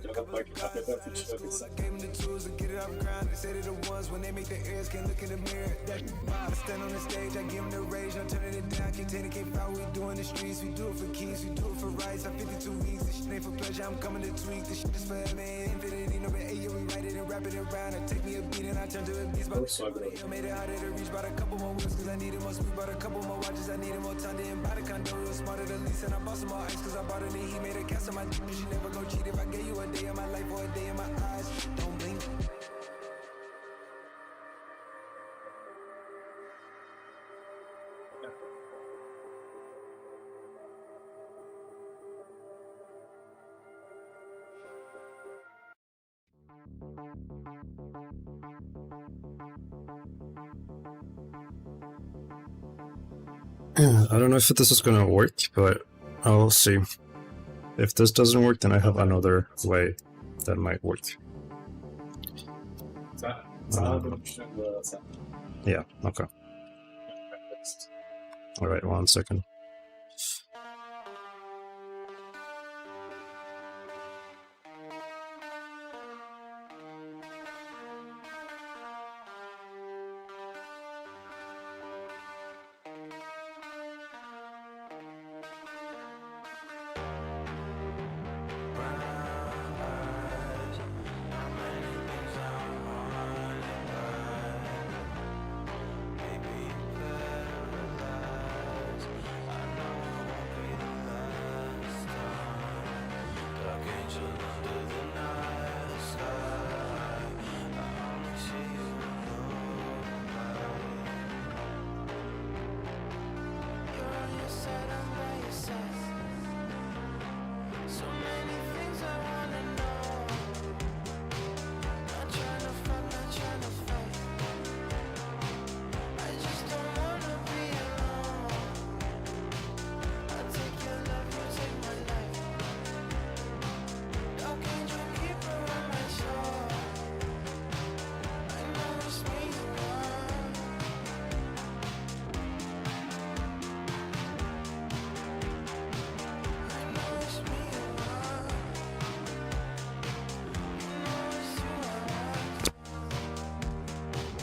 Speaker 5: gave them the tools to get it off the ground. They say they're the ones when they make the ears can't look in the mirror. That's why I stand on the stage, I give them the rage, no turning it down. Can't take it, can't fight, we do in the streets. We do it for keys, we do it for rights. I'm 52 weeks, this shit ain't for pleasure, I'm coming to tweak. This shit is for man, infinity, no matter yeah, we write it and wrap it around. And take me a beat and I turn to a beast. But I made it harder to reach, bought a couple more wheels cause I needed more speed. Bought a couple more watches, I needed more time. Didn't buy the condo, real smarter the lease. And I bought some more ice cause I bought it and he made a cast on my dick. You never go cheat if I gave you a day of my life or a day in my eyes. Don't blink.
Speaker 1: I don't know if this is gonna work, but I'll see. If this doesn't work, then I have another way that might work. Yeah, okay. Alright, 1 second.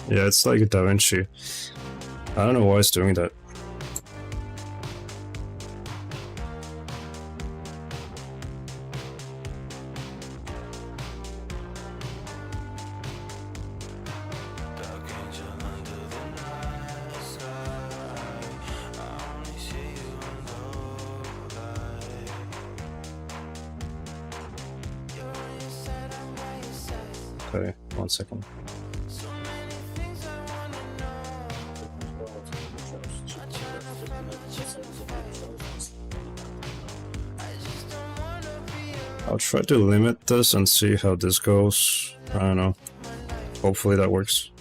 Speaker 1: Yeah, it's like DaVinci. I don't know why it's doing that. Okay, 1 second. I'll try to limit this and see how this goes. I don't know. Hopefully that works.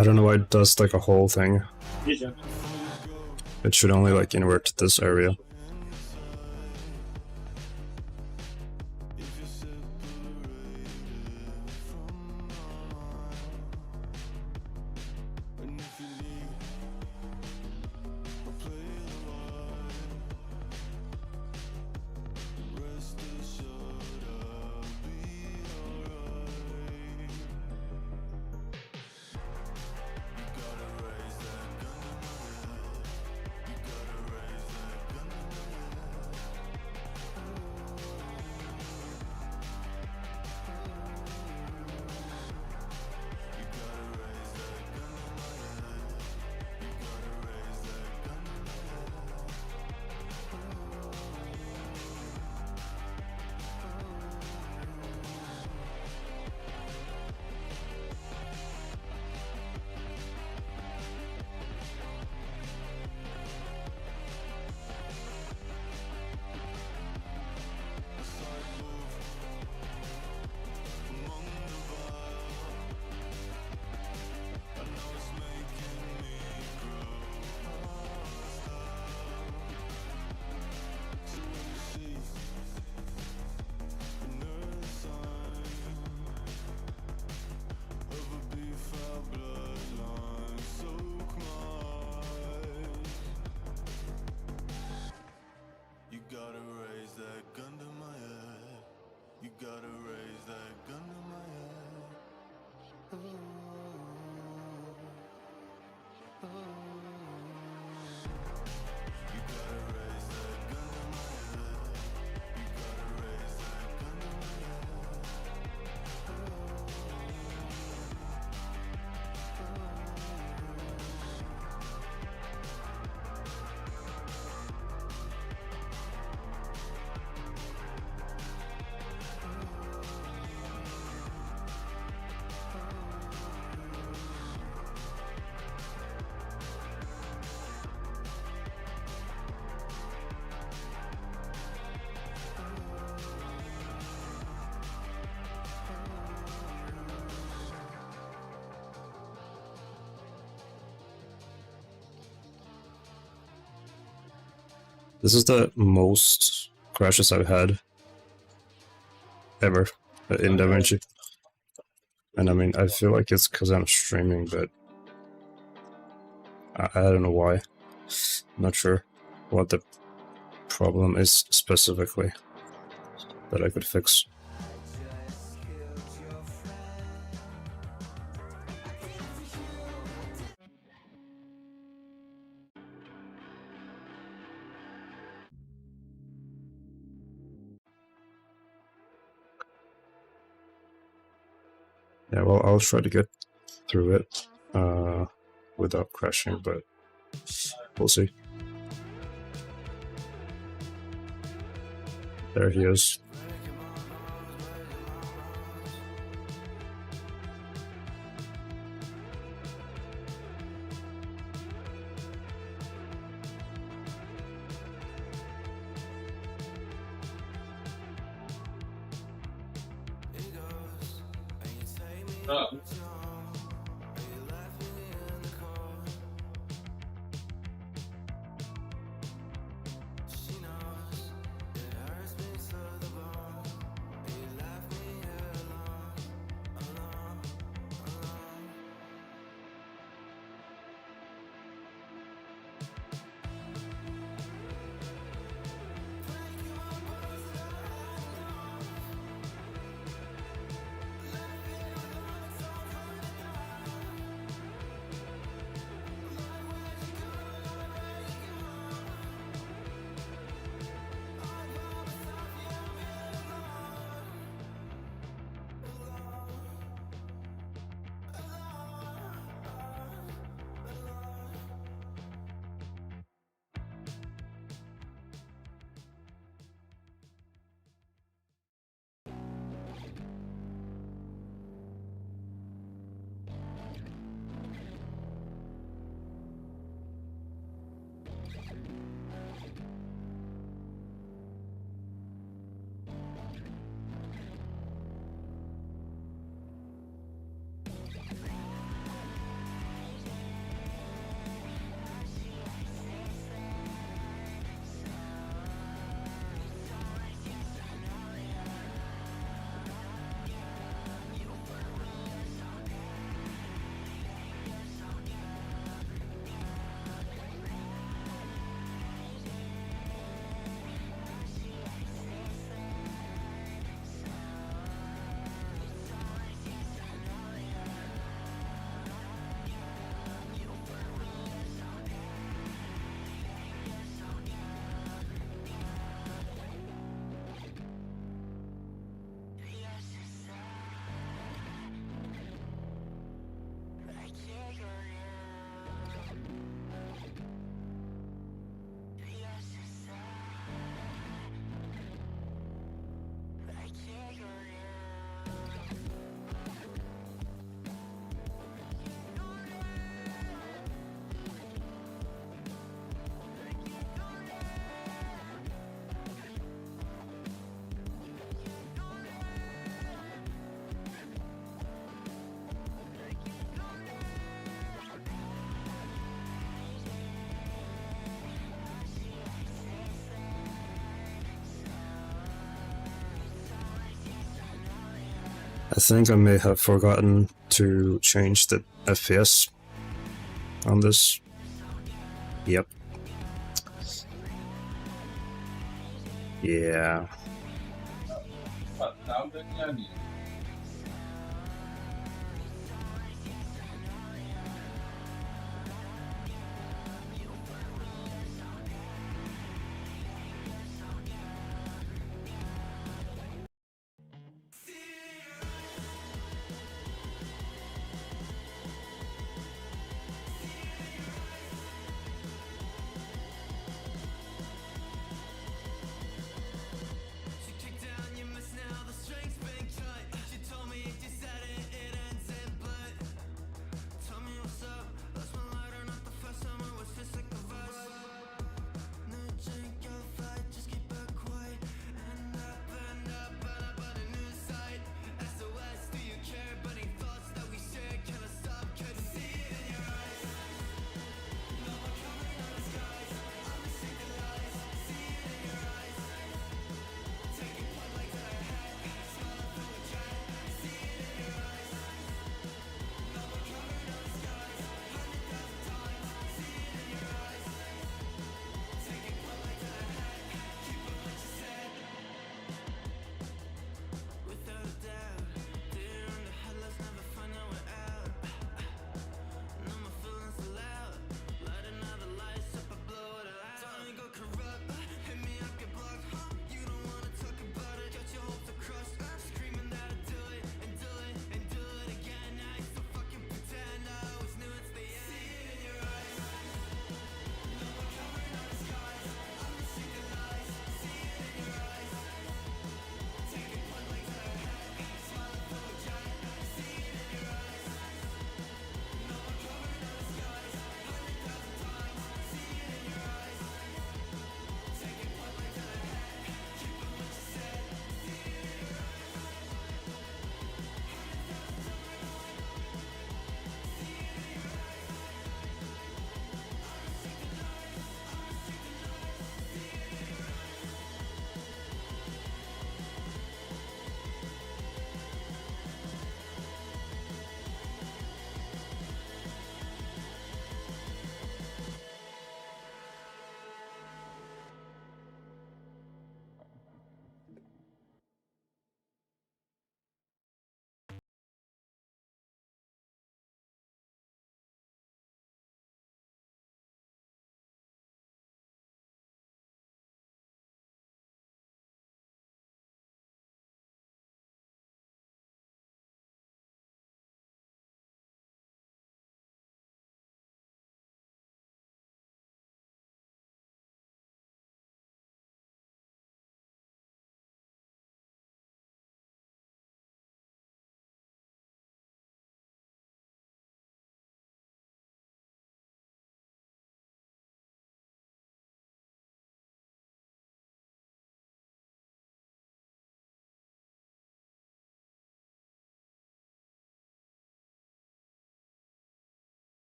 Speaker 1: I don't know why it does like a whole thing. It should only like invert this area.
Speaker 5: gotta raise that gun to my head. Ooh, ooh. You gotta raise that gun to my head. You gotta raise that gun to my
Speaker 1: This is the most crashes I've had ever in DaVinci. And I mean, I feel like it's because I'm streaming, but I don't know why. I'm not sure what the problem is specifically that I could fix. Yeah, well, I'll try to get through it without crashing, but we'll see. There he is. I think I may have forgotten to change the FPS on this. Yep.
Speaker 8: Tablet yani.
Speaker 3: She kicked down your mess now, the string's been cut.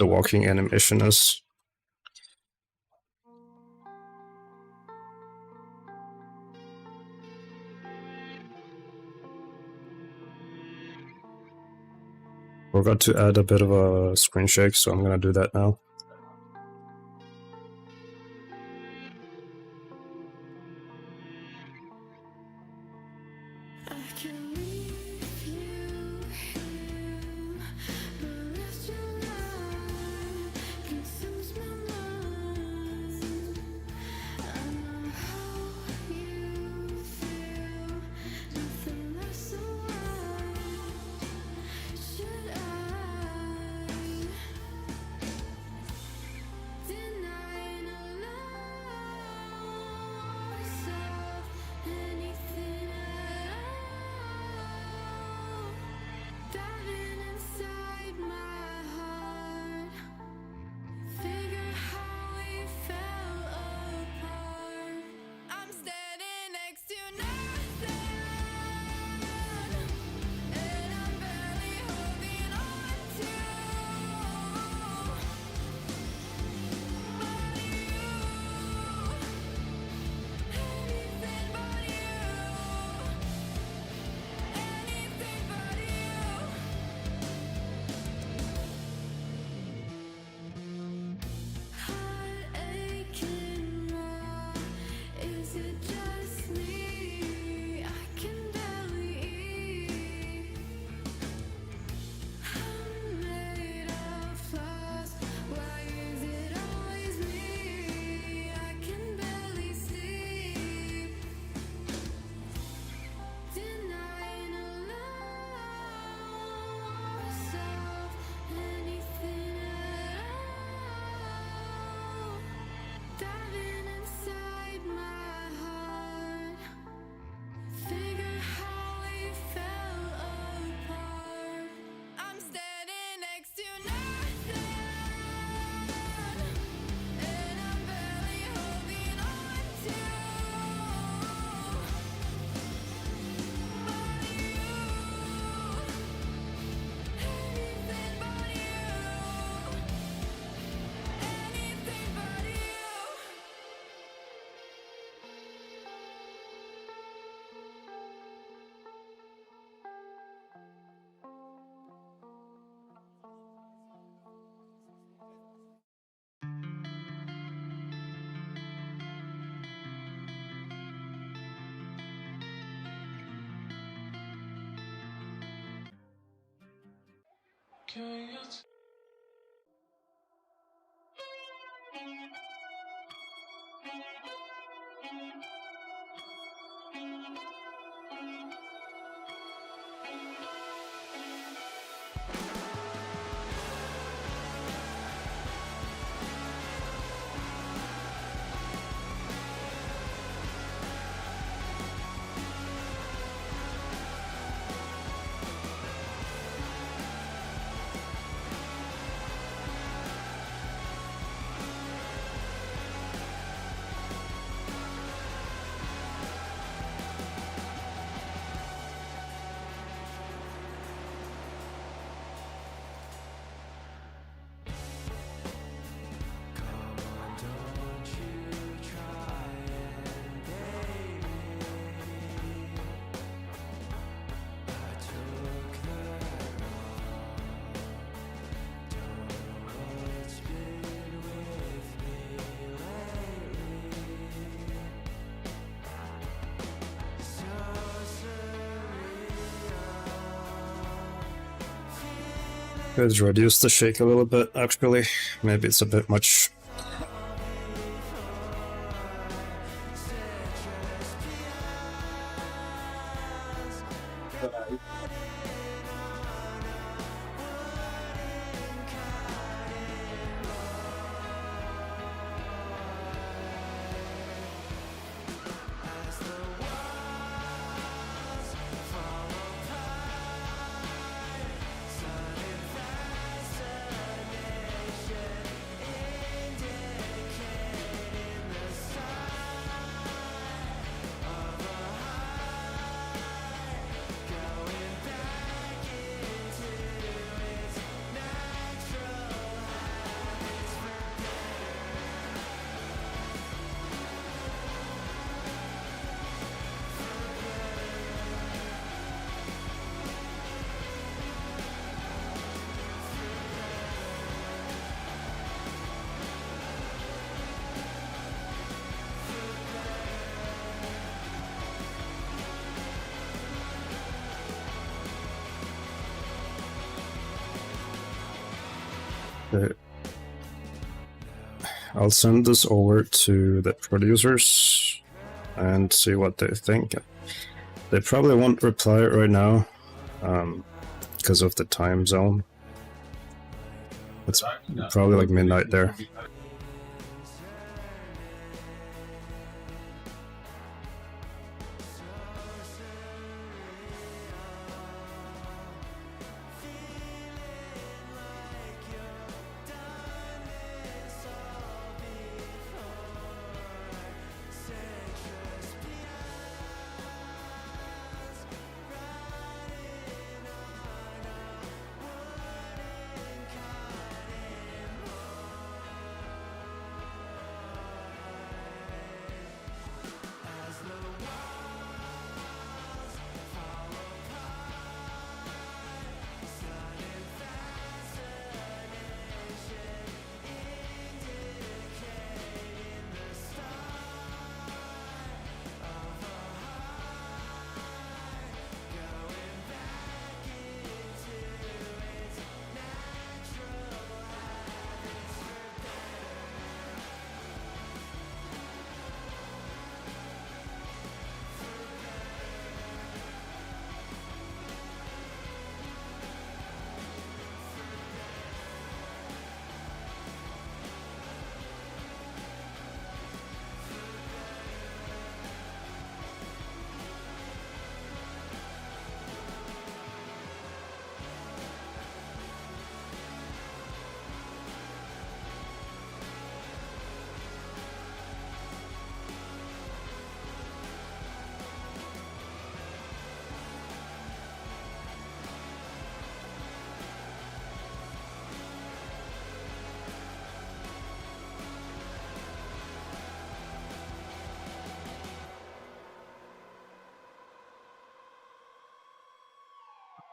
Speaker 1: the walking animation is. Forgot to add a bit of a screen shake, so I'm gonna do that now.
Speaker 4: I can leave you here, but rest your life consumes my mind. I know how you feel, nothing lasts so long. Should I deny and allow myself anything at all? Diving inside my heart, figure how we fell apart. I'm standing next to nothing, and I'm barely holding on to anything but you, anything but you. Heart aching raw, is it just me? I can barely eat. I'm made of flaws, why is it always me? I can barely sleep. Denying allow myself anything at all. Diving inside my heart, figure how we fell apart. I'm standing next to nothing, and I'm barely holding on to anything but you, anything but you.
Speaker 1: Let's reduce the shake a little bit, actually. Maybe it's a bit much. Okay. I'll send this over to the producers and see what they think. They probably won't reply right now because of the time zone. It's probably like midnight there.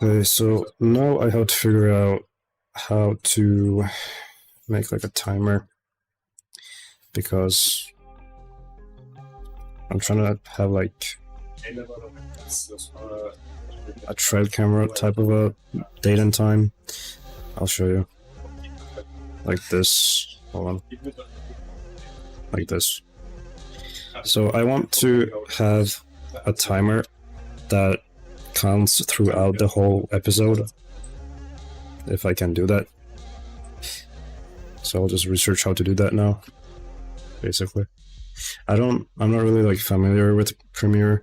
Speaker 1: Okay, so now I have to figure out how to make like a timer, because I'm trying to have like a thread camera type of a date and time. I'll show you. Like this. Hold on. Like this. So I want to have a timer that counts throughout the whole episode, if I can do that. So I'll just research how to do that now, basically. I'm not really like familiar with Premiere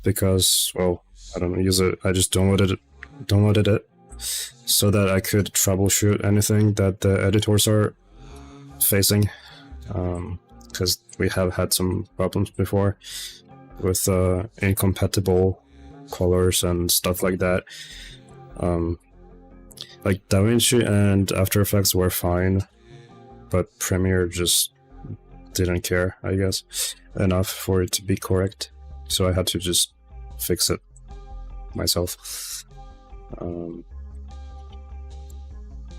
Speaker 1: because, well, I don't use it. I just downloaded it so that I could troubleshoot anything that the editors are facing, because we have had some problems before with incompatible colors and stuff like that. Like DaVinci and After Effects were fine, but Premiere just didn't care, I guess, enough for it to be correct. So I had to just fix it myself.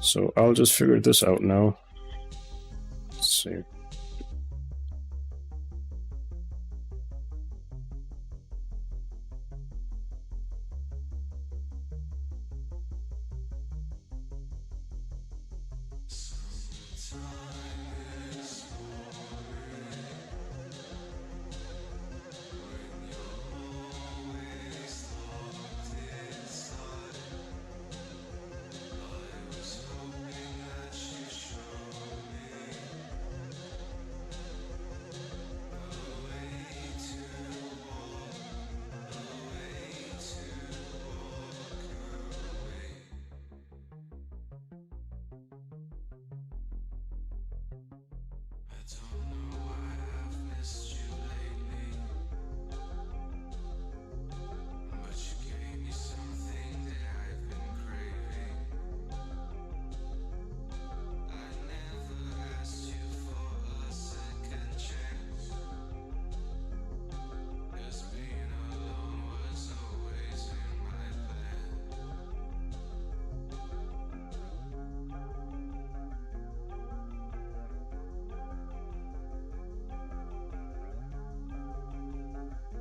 Speaker 1: So I'll just figure this out now. Let's see.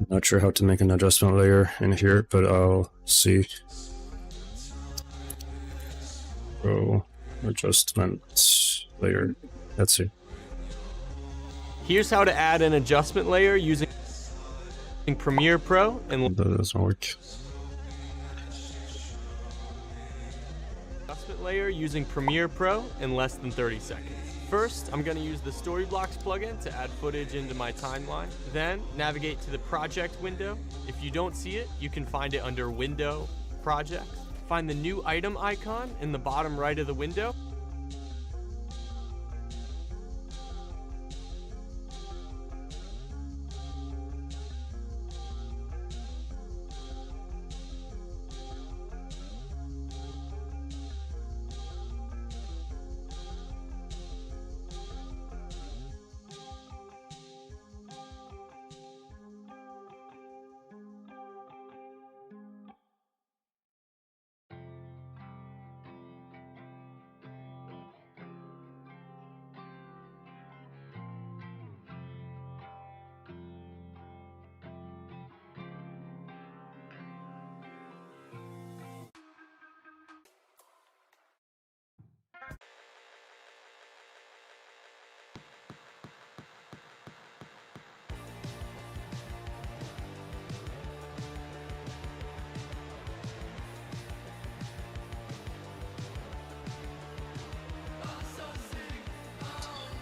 Speaker 1: Not sure how to make an adjustment layer in here, but I'll see. So Adjustment layer. Let's see.
Speaker 8: Here's how to add an adjustment layer using Premiere Pro and
Speaker 1: That doesn't work.
Speaker 8: adjustment layer using Premiere Pro in less than 30 seconds. First, I'm going to use the Storyblocks plugin to add footage into my timeline. Then, navigate to the project window. If you don't see it, you can find it under Window, Projects. Find the new item icon in the bottom right of the window.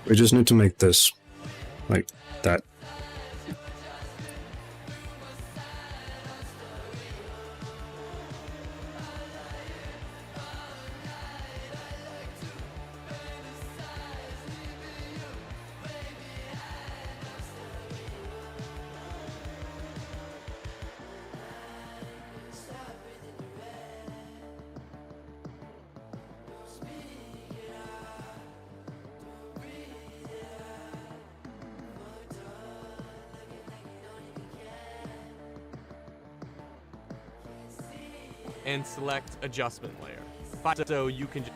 Speaker 1: We just need to make this like that.
Speaker 8: And select adjustment layer. So you can just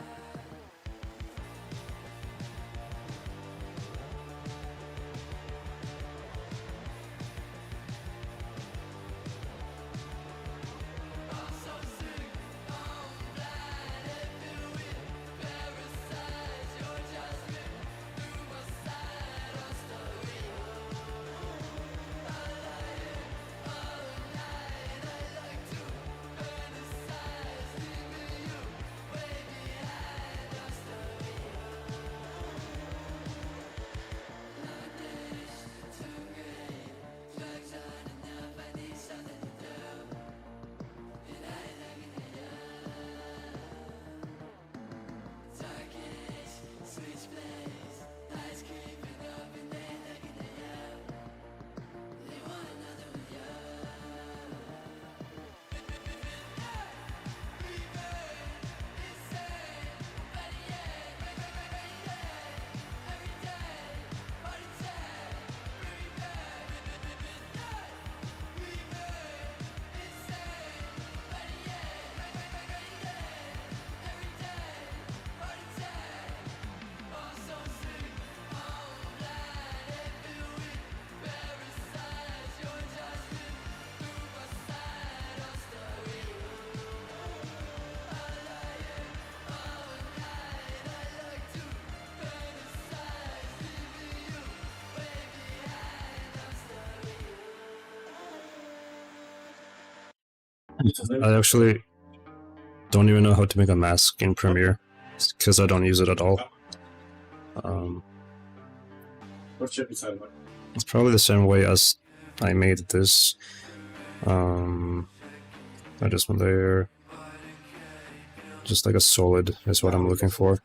Speaker 1: I actually don't even know how to make a mask in Premiere because I don't use it at all. It's probably the same way as I made this. Adjustment layer, just like a solid is what I'm looking for.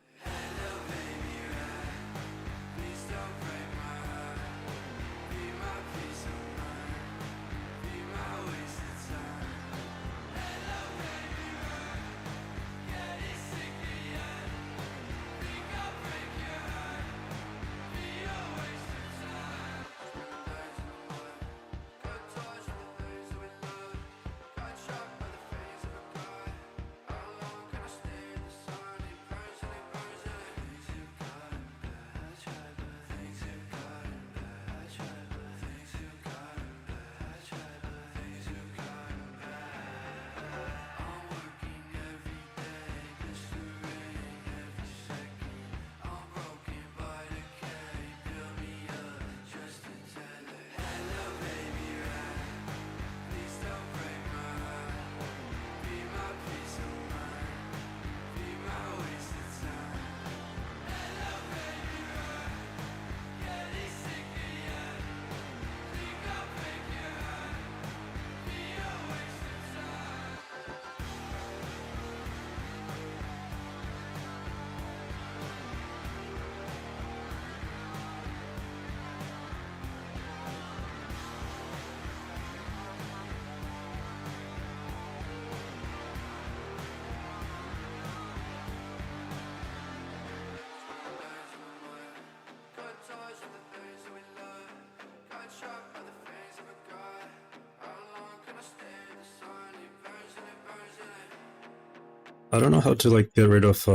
Speaker 1: I don't know how to like get rid of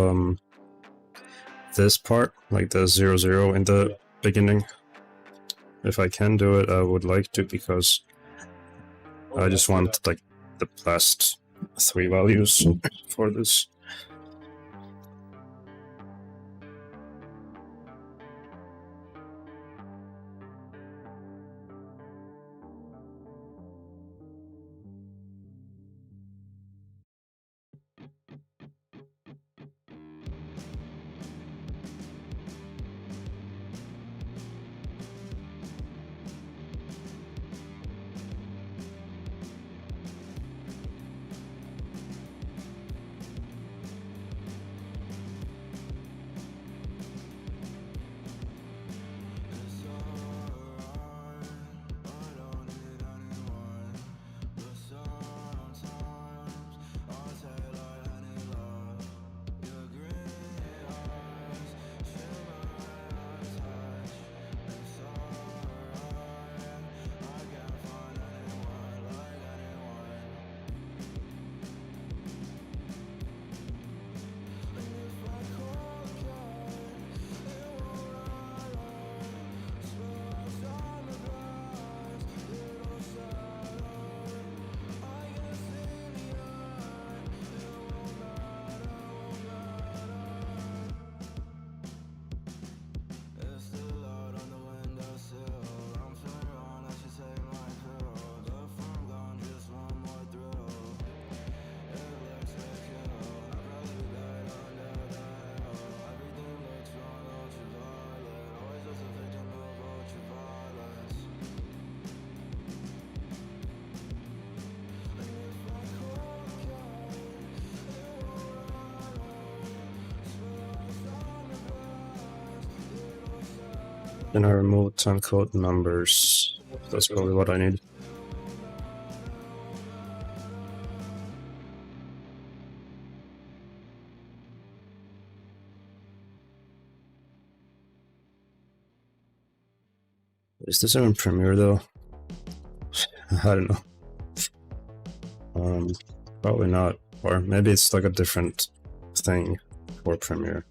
Speaker 1: this part, like the 00 in the beginning. If I can do it, I would like to, because I just want like the last 3 values for this. Then I remove timecode numbers. That's probably what I need. Is this even Premiere though? I don't know. Probably not. Or maybe it's like a different thing for Premiere.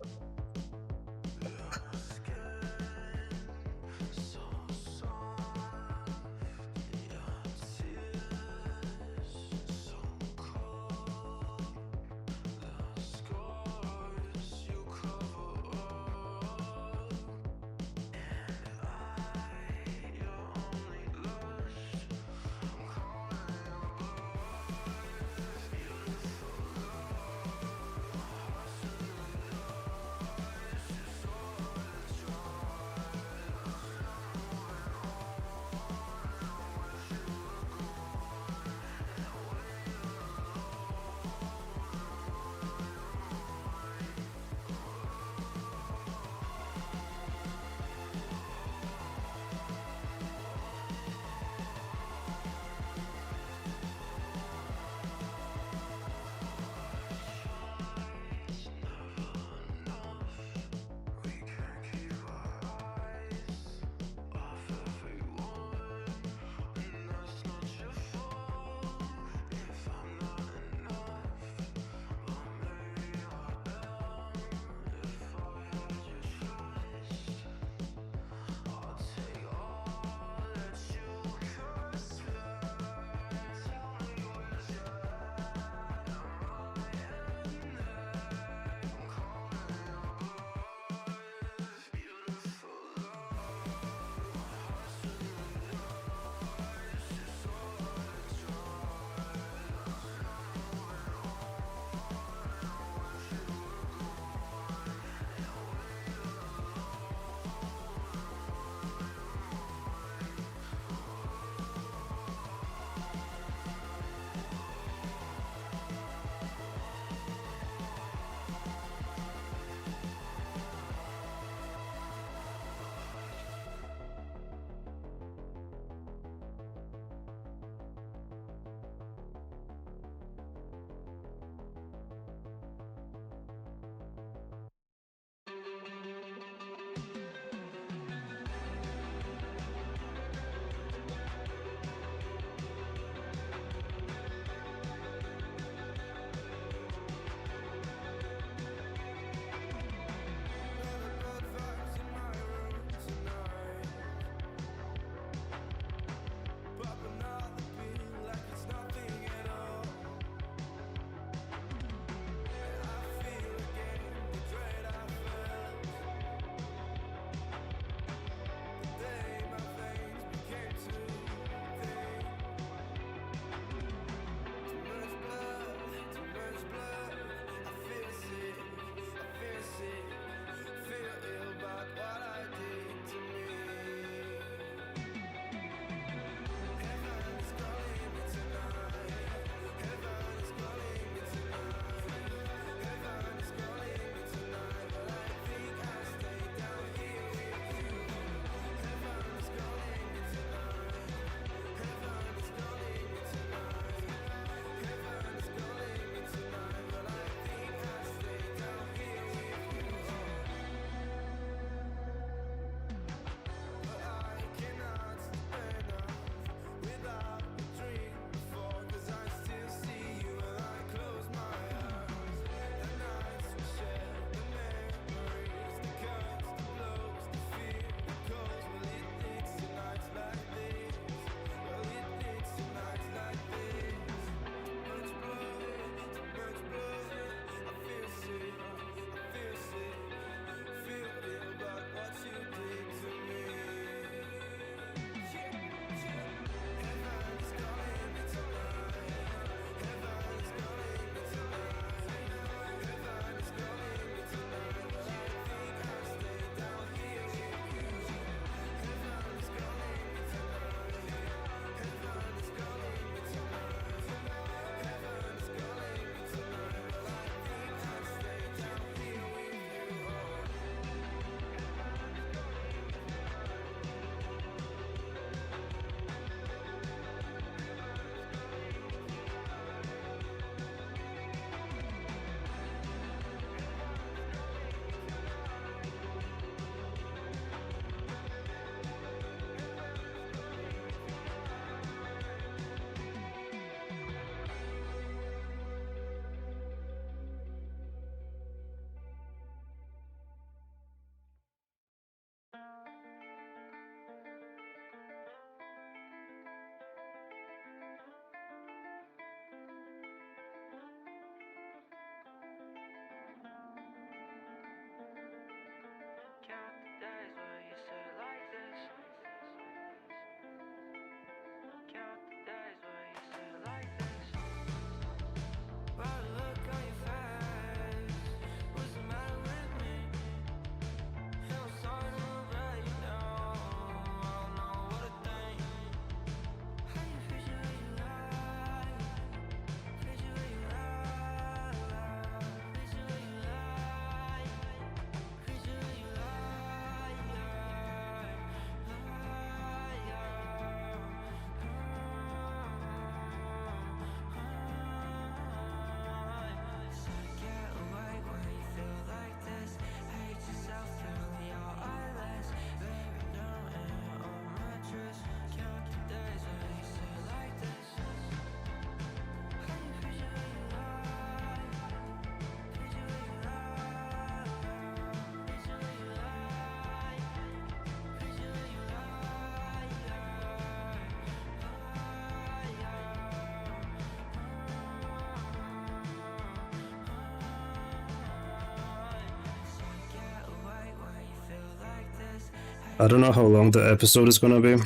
Speaker 1: I don't know how long the episode is gonna be,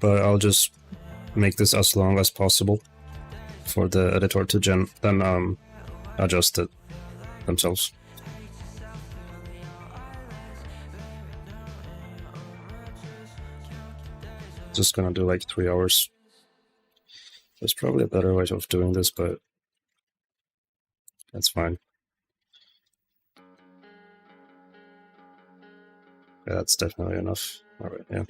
Speaker 1: but I'll just make this as long as possible for the editor to then adjust it themselves. Just gonna do like 3 hours. There's probably a better way of doing this, but that's fine. Yeah, that's definitely enough. Alright, yeah.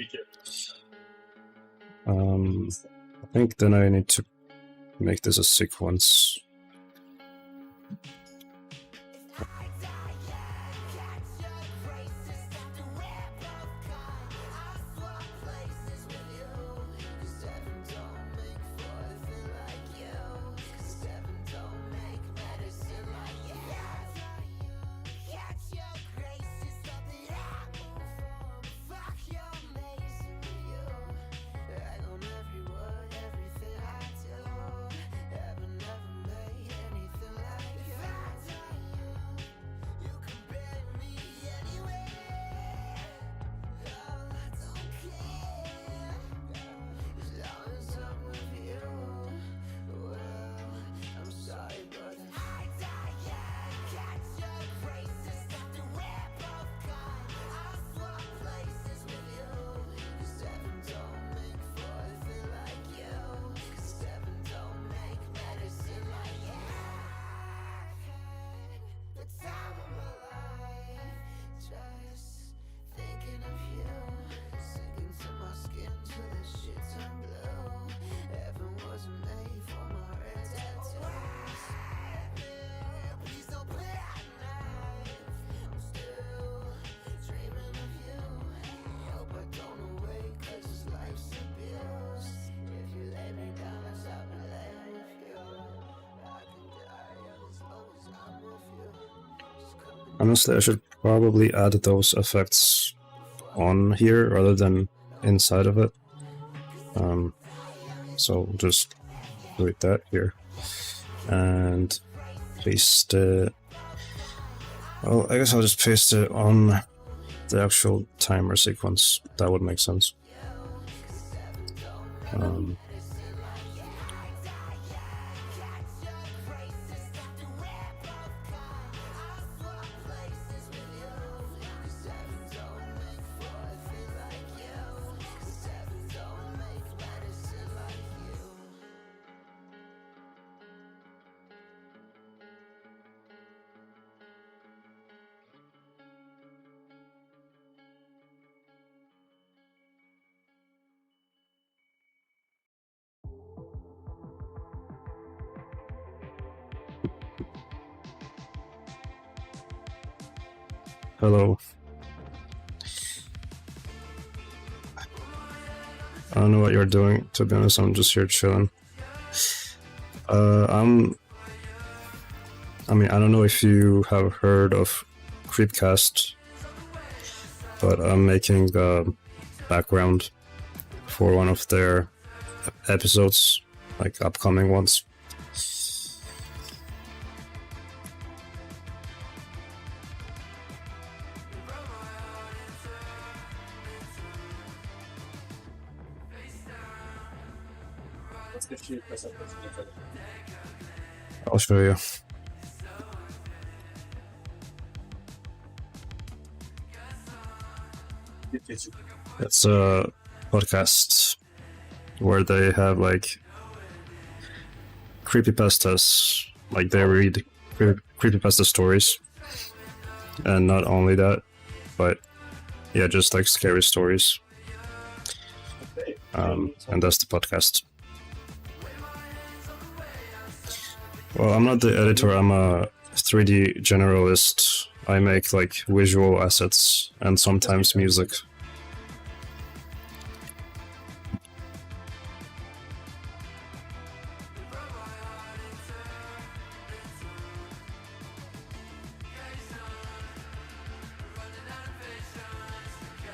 Speaker 1: I think then I need to make this a sequence. Honestly, I should probably add those effects on here rather than inside of it. So just delete that here and paste it. Well, I guess I'll just paste it on the actual timer sequence. That would make sense. Hello. I don't know what you're doing, to be honest. I'm just here chilling. I don't know if you have heard of CreepCast, but I'm making the background for one of their episodes, like upcoming ones. I'll show you. It's a podcast where they have like creepypastas, like they read creepypasta stories, and not only that, but yeah, just like scary stories. And that's the podcast. Well, I'm not the editor, I'm a 3D generalist. I make like visual assets and sometimes music.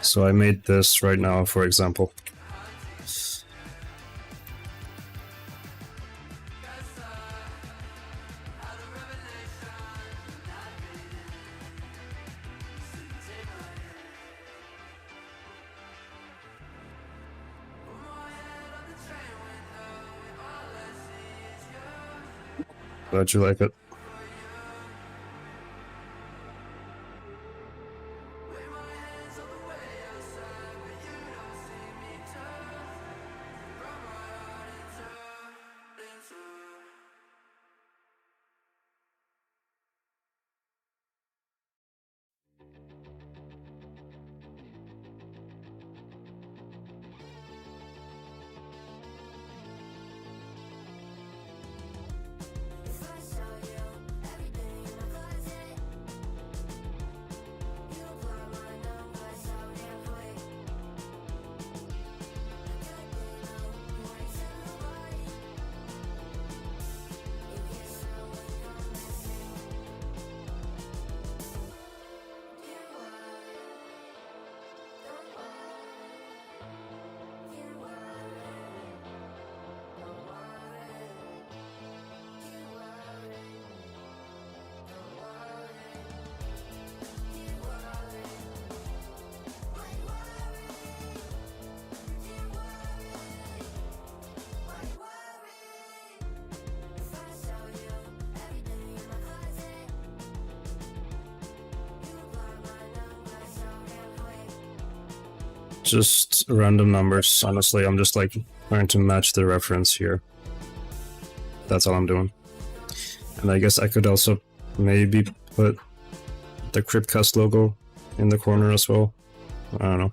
Speaker 1: So I made this right now, for example. Glad you like it.
Speaker 4: If I show you everything in my closet, you blow my number so damn quick. I could be low, you ain't to nobody. You get so when you're missing. You worry, don't worry. You worry, don't worry. You worry, don't worry. You worry, why worry? You worry, why worry? If I show you everything in my closet, you blow my number so damn quick.
Speaker 1: Just random numbers. Honestly, I'm just like trying to match the reference here. That's all I'm doing. And I guess I could also maybe put the CreepCast logo in the corner as well. I don't know.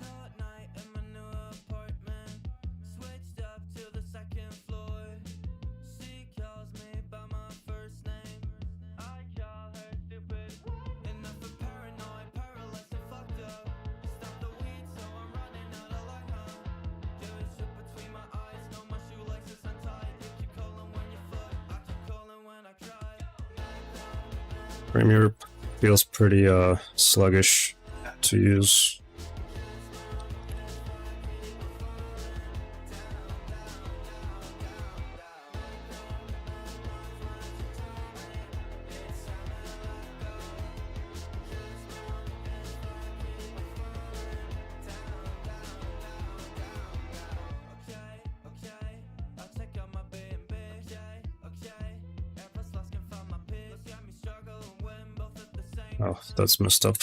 Speaker 3: Cold night in my new apartment. Switched up to the second floor. She calls me by my first name. I call her stupid. Enough of paranoid, paralyzed and fucked up. Stop the weed, so I'm running out of luck, huh? Doing shit between my eyes, know my shoelaces untied. You keep calling when you fuck, I keep calling when I cry.
Speaker 1: Premiere feels pretty sluggish to use.
Speaker 3: Okay, I'll check out my B&B. Okay, Airbus lost can find my piss. Got me struggling when both at the same
Speaker 1: Oh, that's messed up.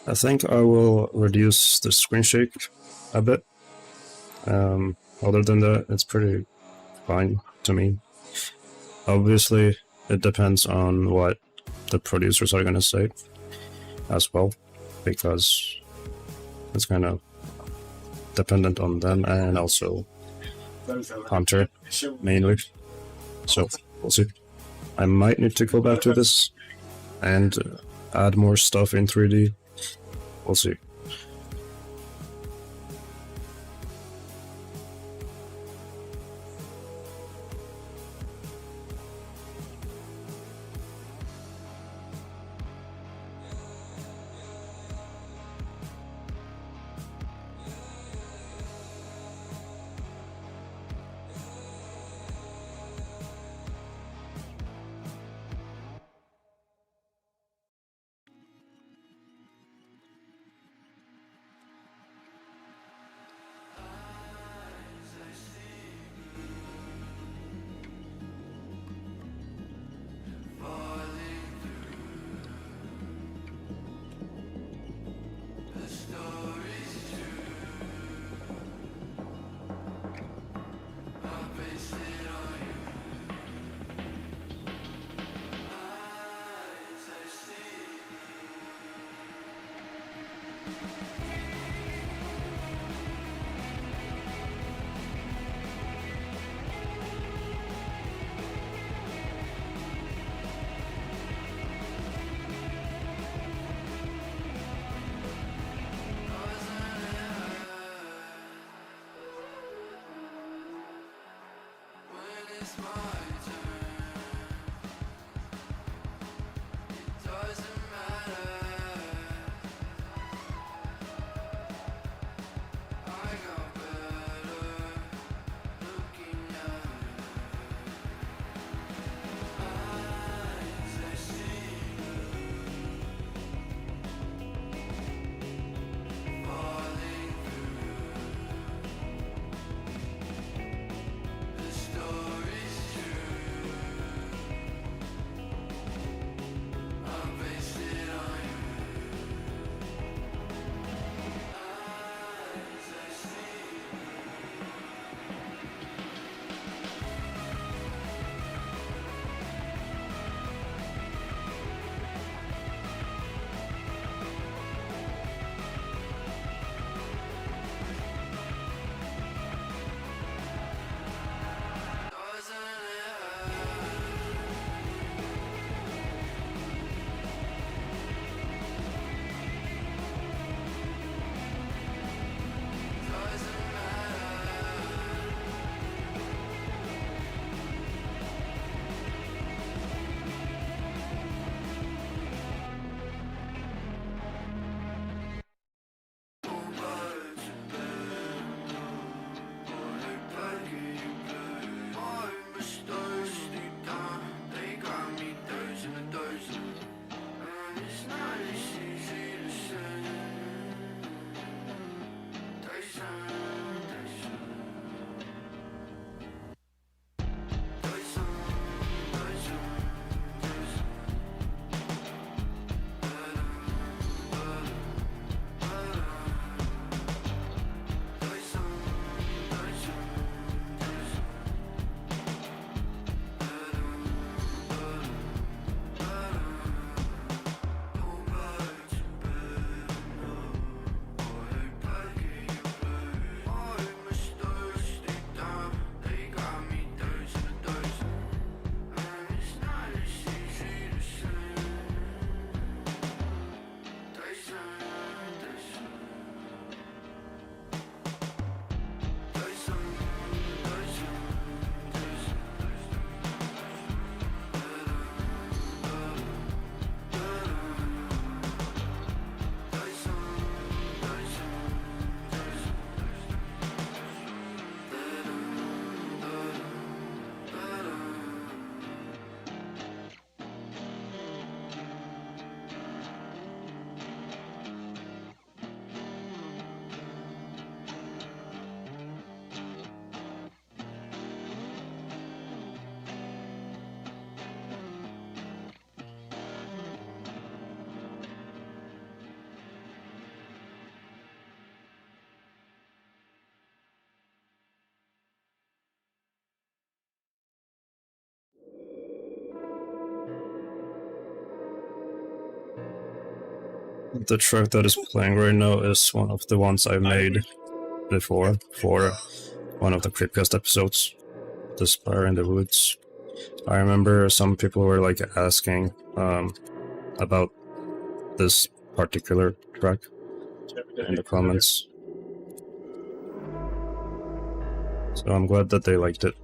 Speaker 1: I think I will reduce the screen shake a bit. Other than that, it's pretty fine to me. Obviously, it depends on what the producers are gonna say as well, because it's kind of dependent on them and also Hunter mainly. So we'll see. I might need to go back to this and add more stuff in 3D. We'll see.
Speaker 5: The story's true.
Speaker 1: The track that is playing right now is one of the ones I made before for one of the CreepCast episodes, The Spire in the Woods. I remember some people were like asking about this particular track in the comments. So I'm glad that they liked it.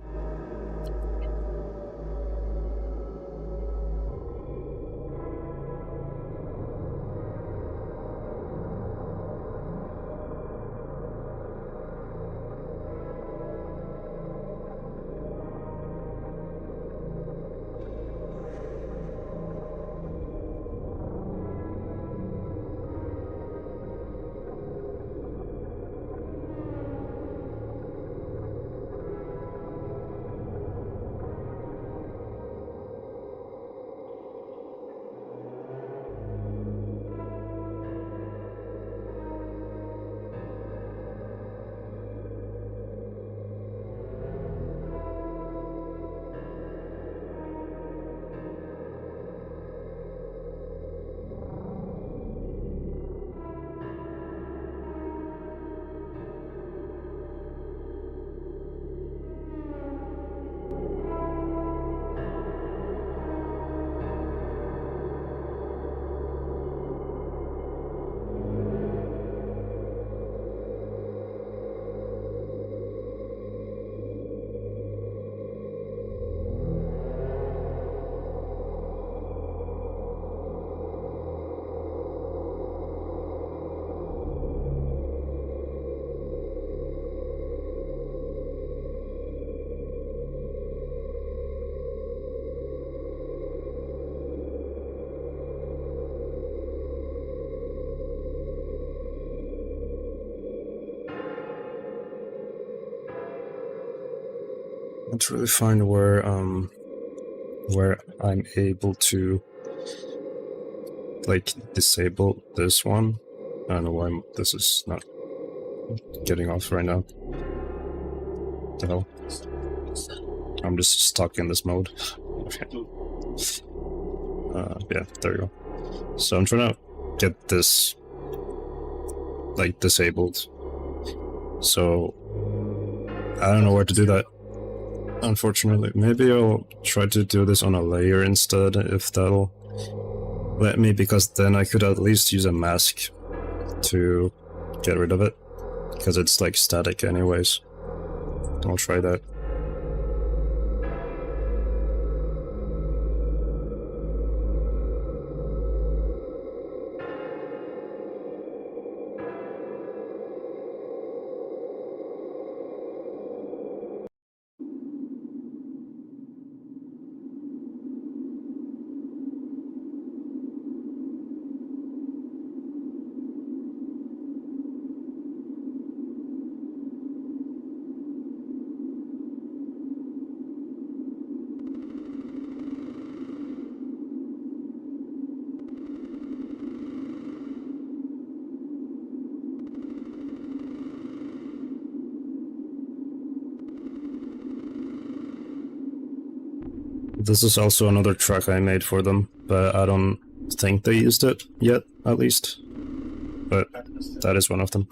Speaker 1: I'm trying to find where I'm able to like disable this one. I don't know why this is not getting off right now. What the hell? I'm just stuck in this mode. Yeah, there you go. So I'm trying to get this like disabled. So I don't know where to do that. Unfortunately, maybe I'll try to do this on a layer instead, if that'll let me, because then I could at least use a mask to get rid of it, because it's like static anyways. I'll try that. This is also another track I made for them, but I don't think they used it yet, at least. But that is one of them.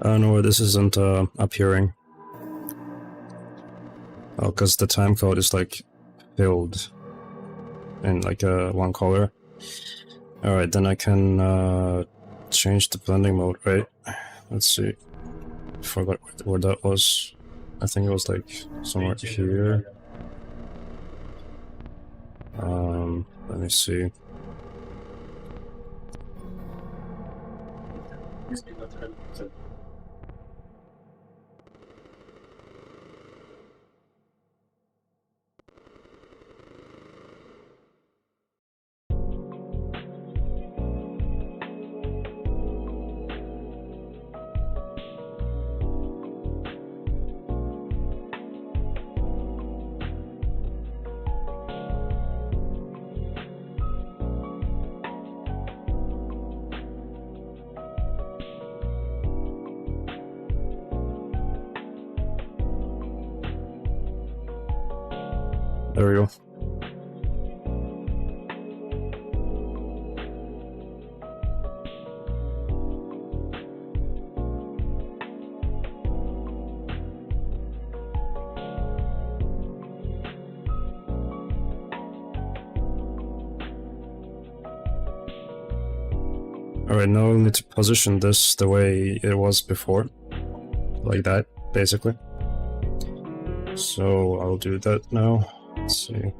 Speaker 1: No, this isn't appearing. Oh, because the time code is like filled in like one color. Alright, then I can change the blending mode, right? Let's see. Forgot where that was. I think it was like somewhere here. Let me see. There we go. Alright, now we need to position this the way it was before. Like that, basically. So I'll do that now. Let's see.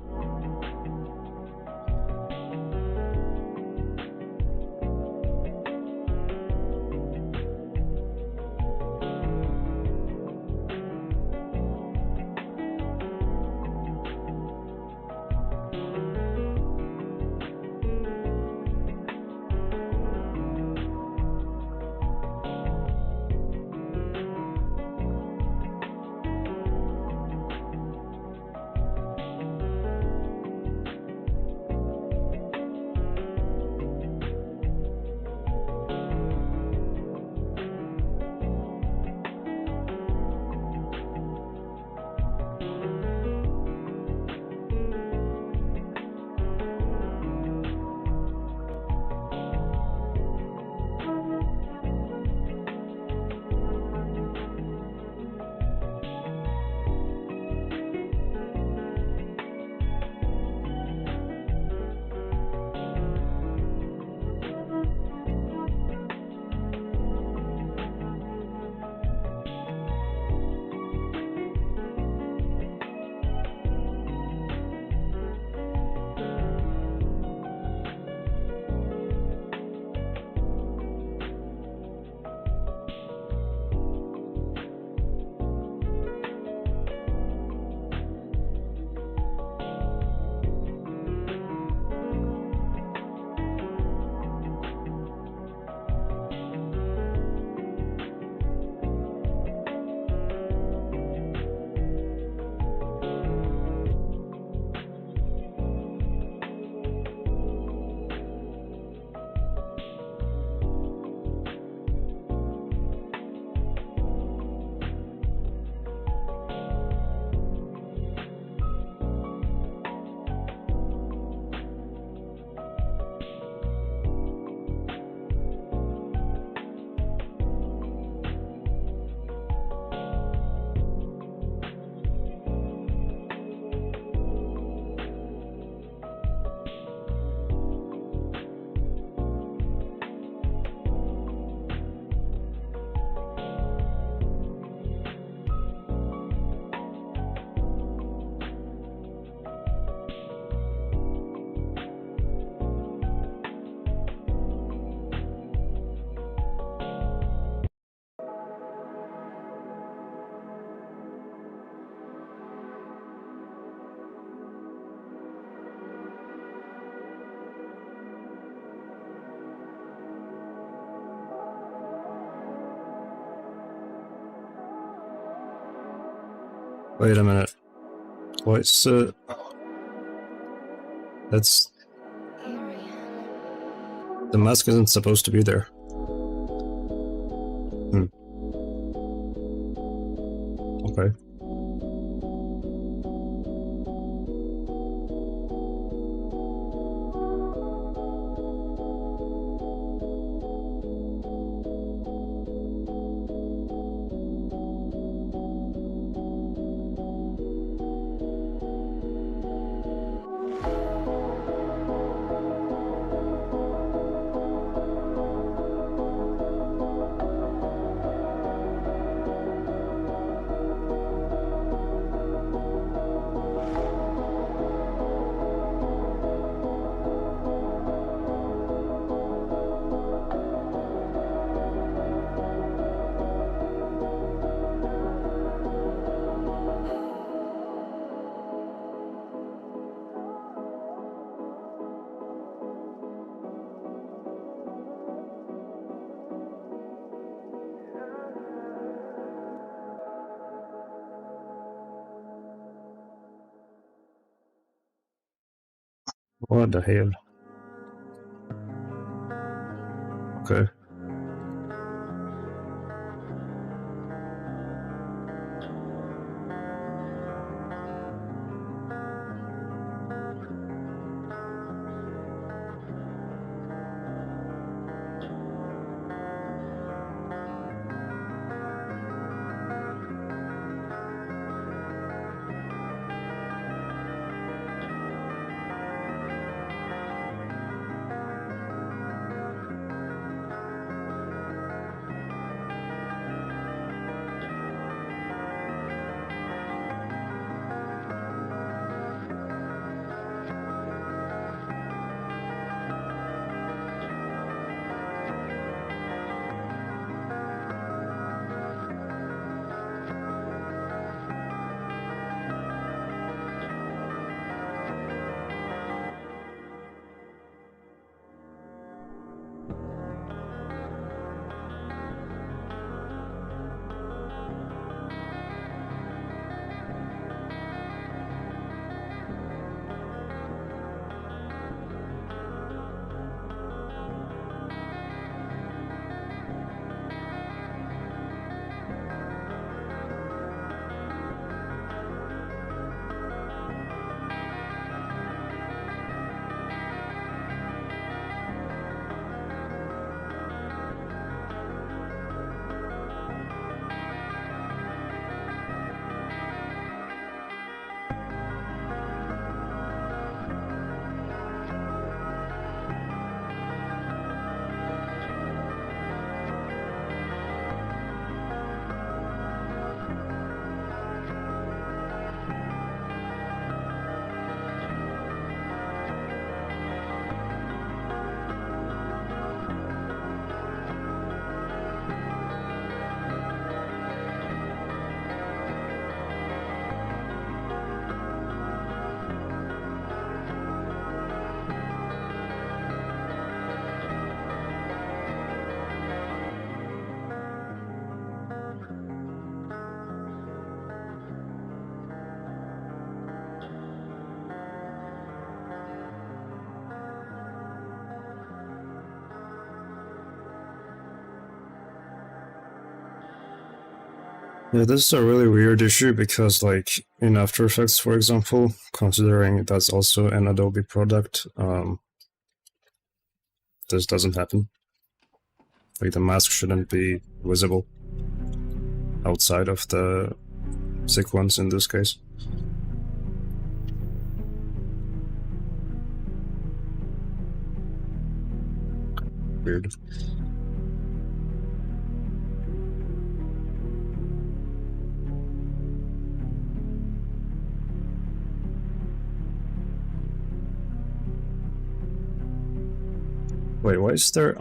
Speaker 1: Wait a minute. What's that's... The mask isn't supposed to be there. Okay. What the hell? Okay. Yeah, this is a really weird issue because, like, in After Effects, for example, considering that's also an Adobe product, this doesn't happen. Like, the mask shouldn't be visible outside of the sequence in this case. Weird. Wait, why is there,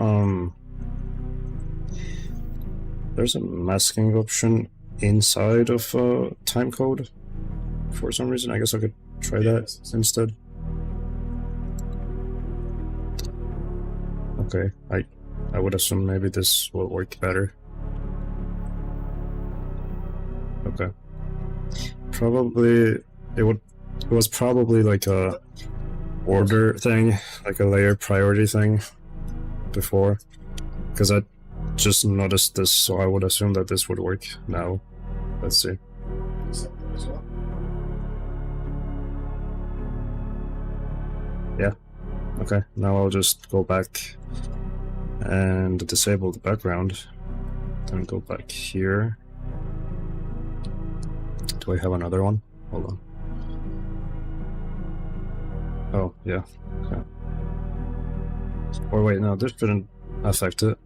Speaker 1: there's a masking option inside of timecode for some reason? I guess I could try that instead. Okay, I would assume maybe this will work better. Okay. Probably, it was probably like a order thing, like a layer priority thing before, because I just noticed this, so I would assume that this would work now. Let's see. Yeah, okay, now I'll just go back and disable the background, then go back here. Do I have another one? Hold on. Oh, yeah, okay. Or wait, no, this shouldn't affect it,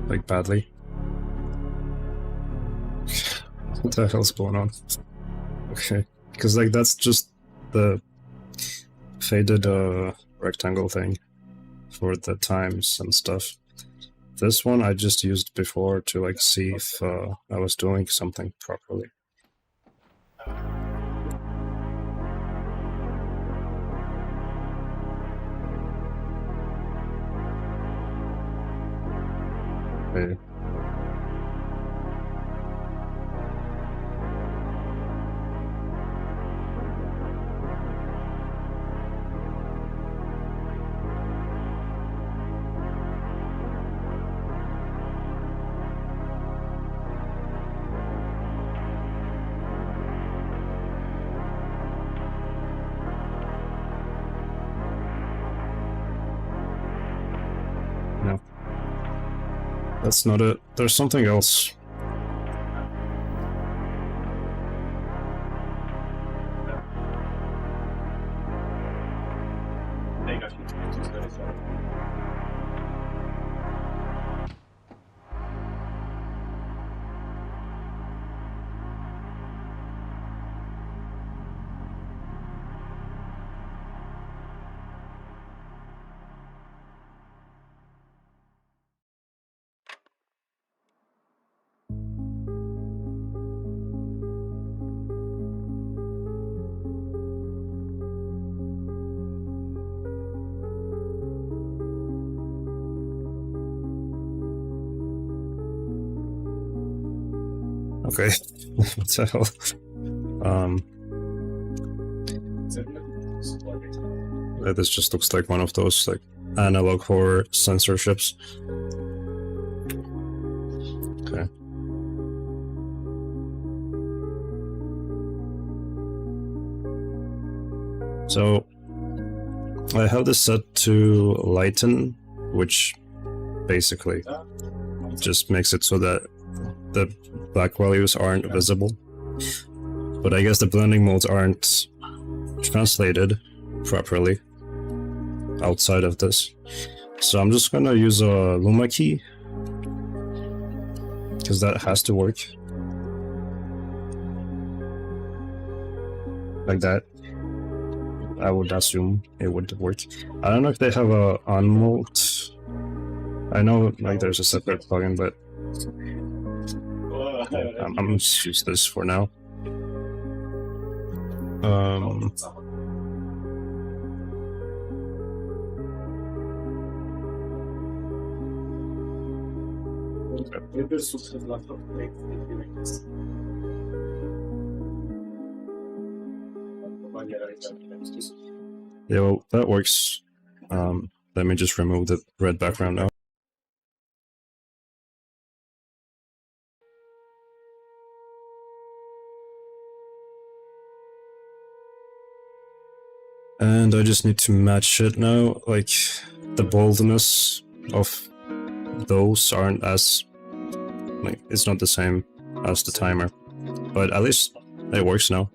Speaker 1: like, badly. What the hell's going on? Okay, because, like, that's just the faded rectangle thing for the times and stuff. This one I just used before to, like, see if I was doing something properly. Okay. That's not it. There's something else. Okay, what the hell? This just looks like one of those like analog horror censorships. Okay. So I have this set to lighten, which basically just makes it so that the black values aren't visible. But I guess the blending modes aren't translated properly outside of this. So I'm just gonna use a Luma key, because that has to work. Like that. I would assume it would work. I don't know if they have a on-mode. I know like there's a separate plugin, but I'm gonna just use this for now. Yeah, well, that works. Let me just remove the red background now. And I just need to match it now, like the boldness of those aren't as, like, it's not the same as the timer, but at least it works now.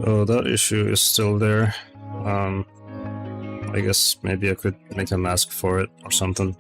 Speaker 1: Oh, that issue is still there. I guess maybe I could make a mask for it or something.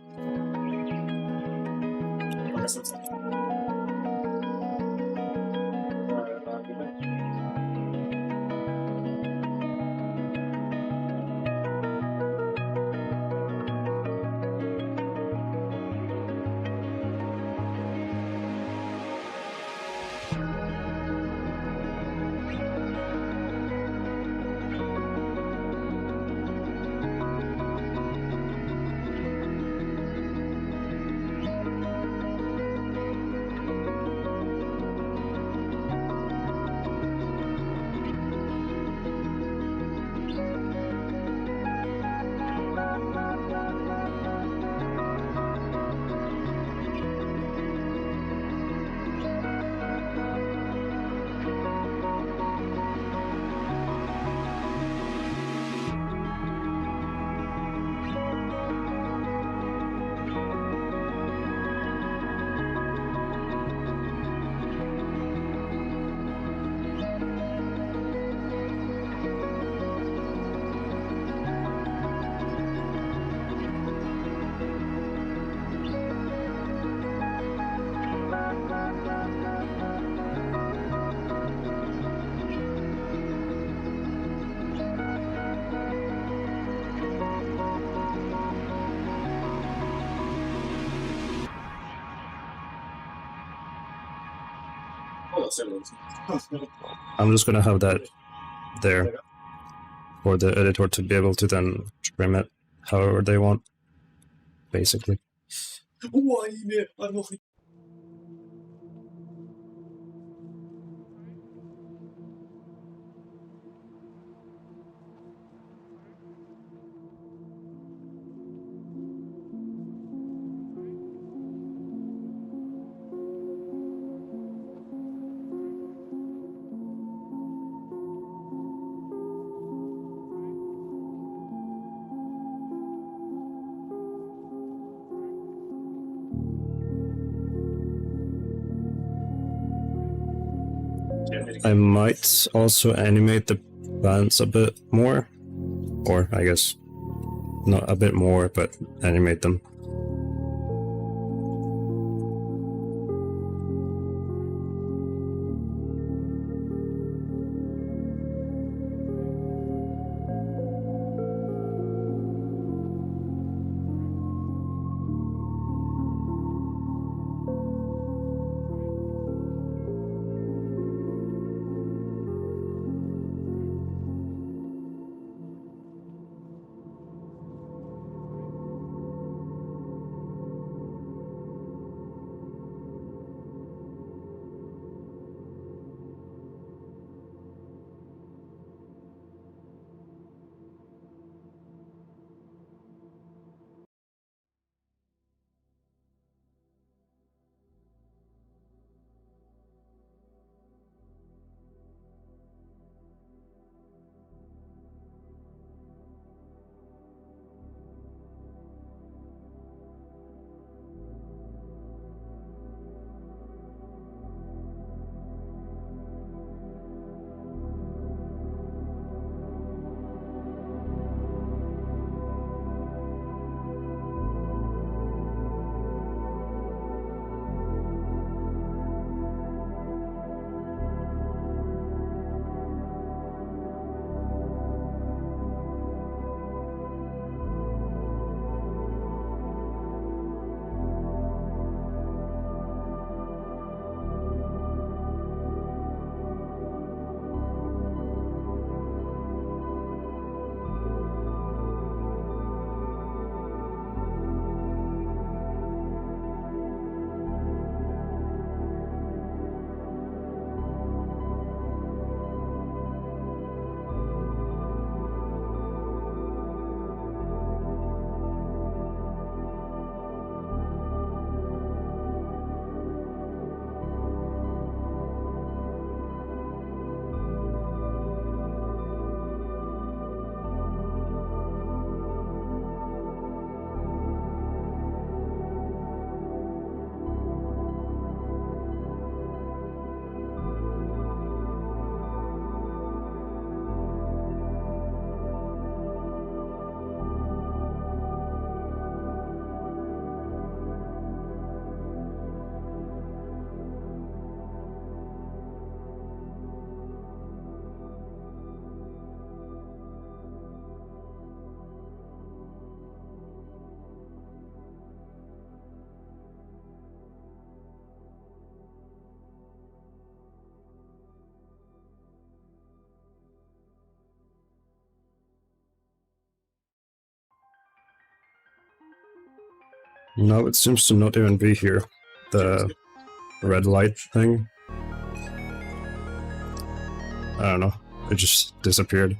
Speaker 1: I'm just gonna have that there for the editor to be able to then trim it however they want, basically. I might also animate the plants a bit more, or I guess not a bit more, but animate them. No, it seems to not even be here. The red light thing. I don't know. It just disappeared.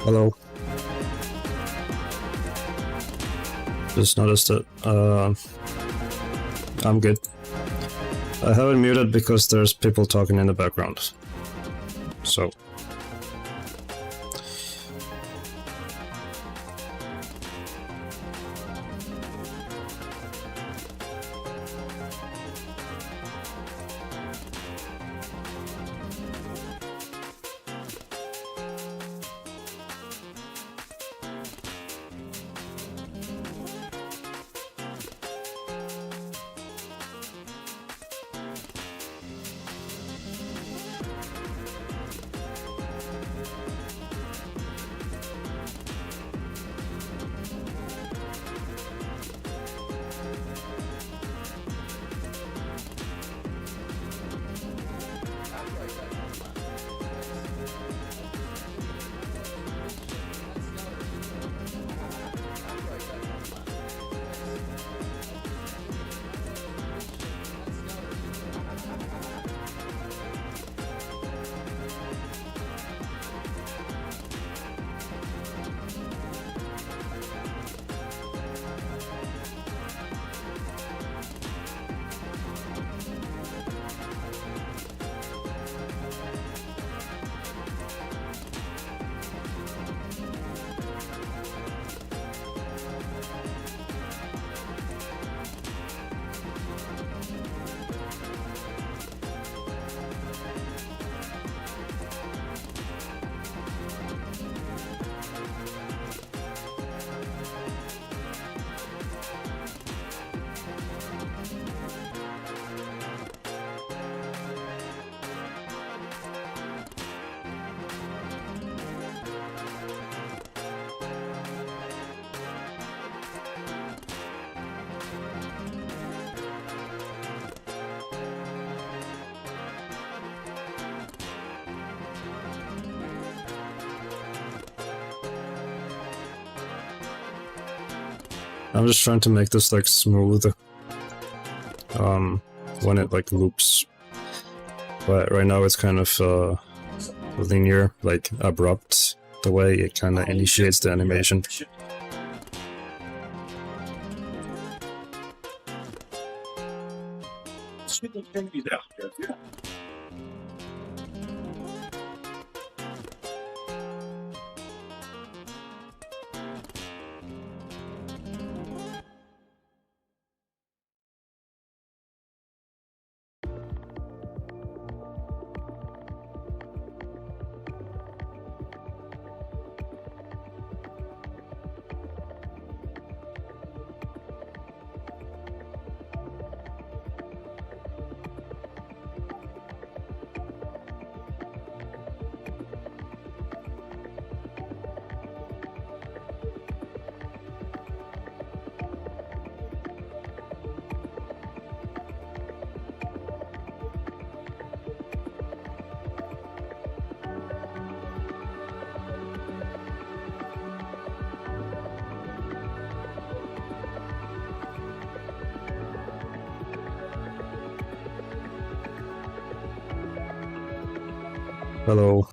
Speaker 1: Hello. Just noticed it. I'm good. I have it muted because there's people talking in the background. So. I'm just trying to make this like smooth when it like loops, but right now it's kind of linear, like abrupt, the way it kind of initiates the animation. Hello.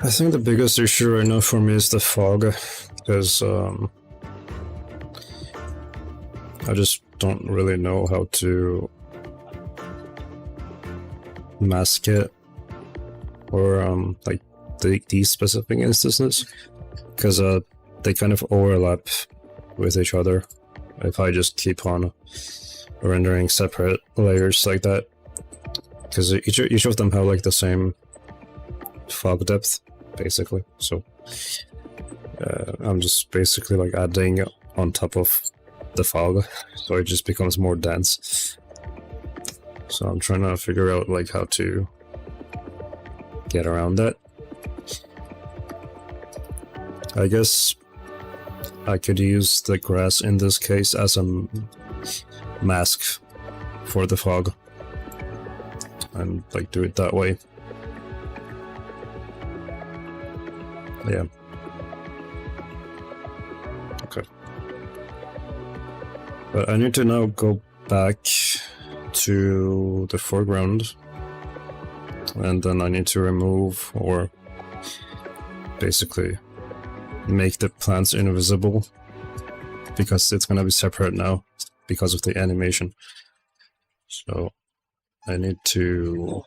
Speaker 1: I think the biggest issue right now for me is the fog, because I just don't really know how to mask it or like these specific instances. because they kind of overlap with each other if I just keep on rendering separate layers like that, because each of them have like the same fog depth basically. So I'm just basically like adding on top of the fog, so it just becomes more dense. So I'm trying to figure out like how to get around that. I guess I could use the grass in this case as a mask for the fog and like do it that way. Yeah. Okay. But I need to now go back to the foreground, and then I need to remove or basically make the plants invisible, because it's gonna be separate now because of the animation. So I need to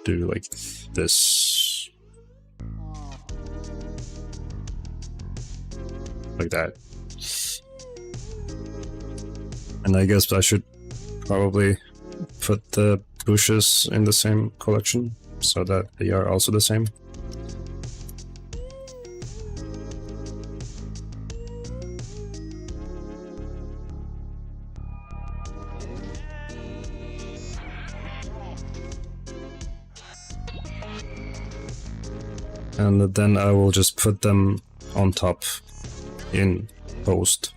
Speaker 1: do like this, like that. And I guess I should probably put the bushes in the same collection so that they are also the same. And then I will just put them on top in post.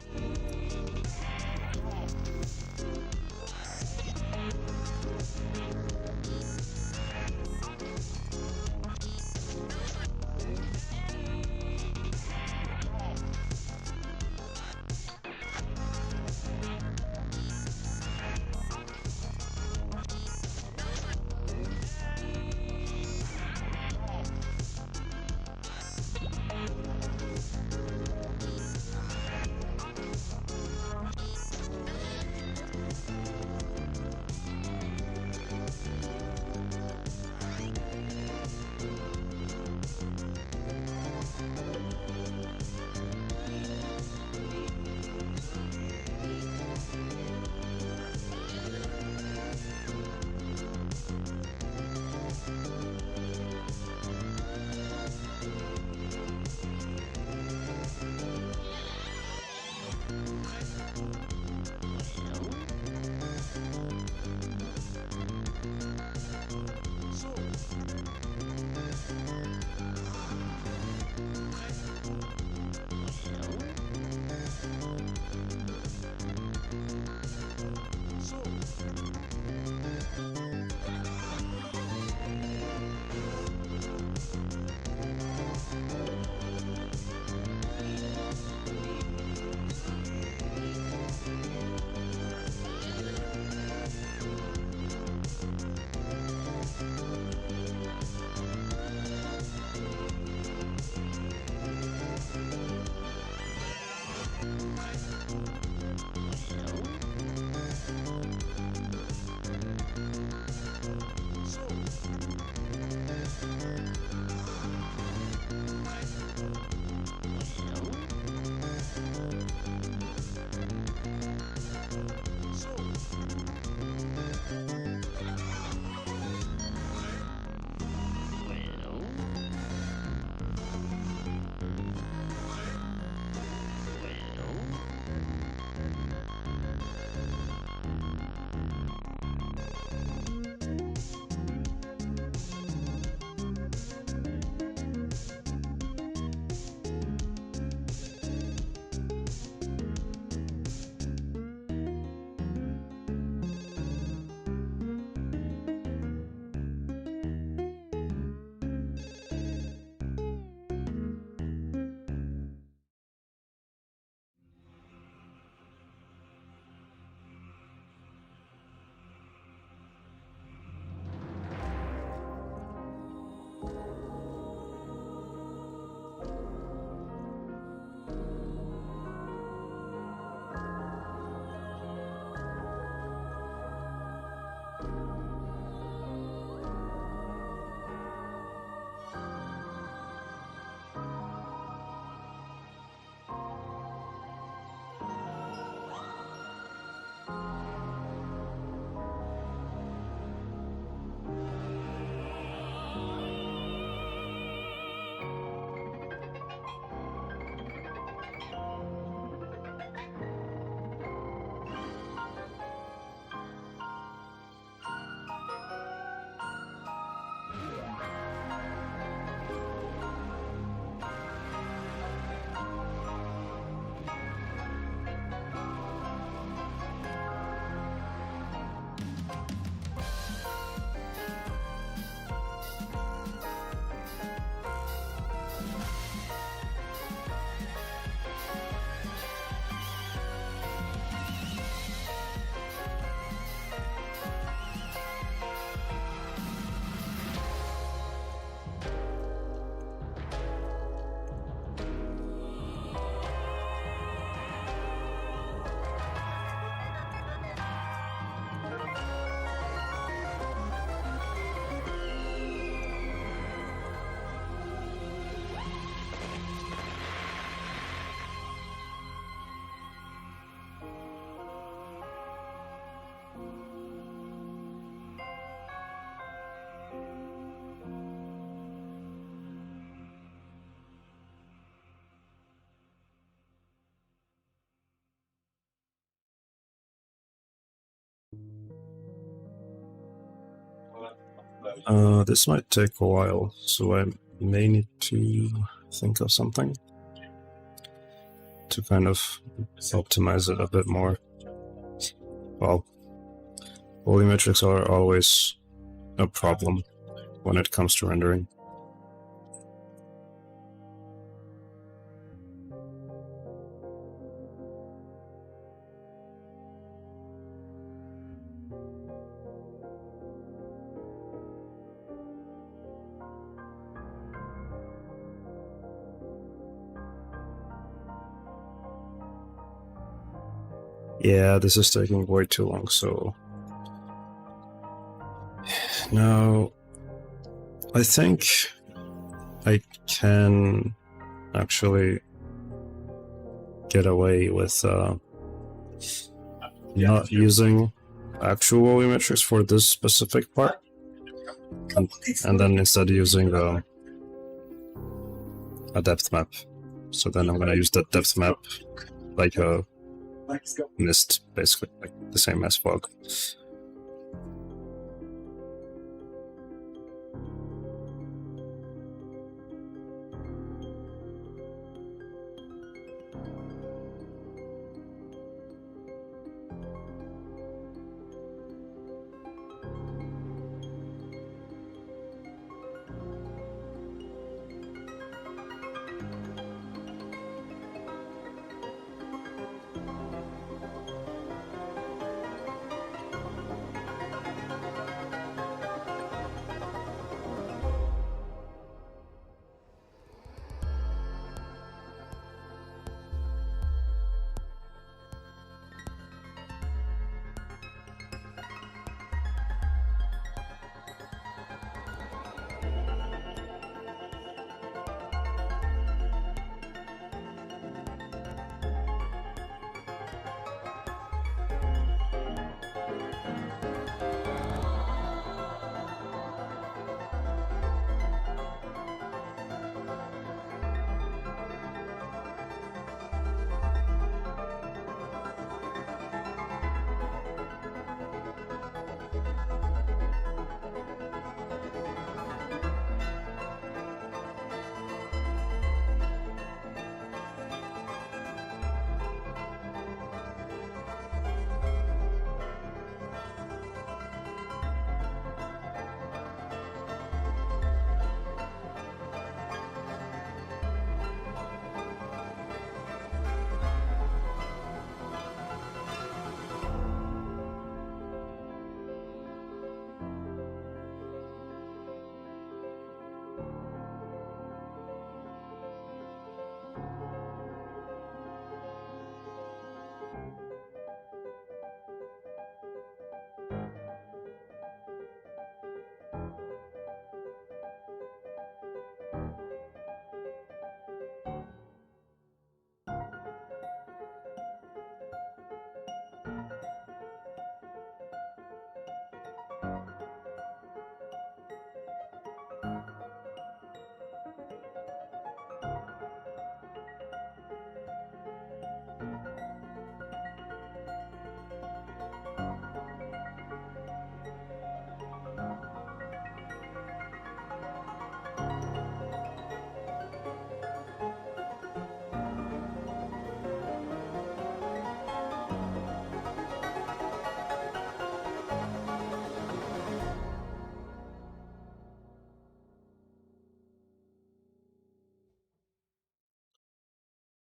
Speaker 1: This might take a while, so I may need to think of something to kind of optimize it a bit more. Well, volumetrics are always a problem when it comes to rendering. Yeah, this is taking way too long, so... Now... I think I can actually get away with not using actual volumetrics for this specific part, and then instead using a depth map. So then I'm gonna use that depth map like a mist, basically, like the same as fog.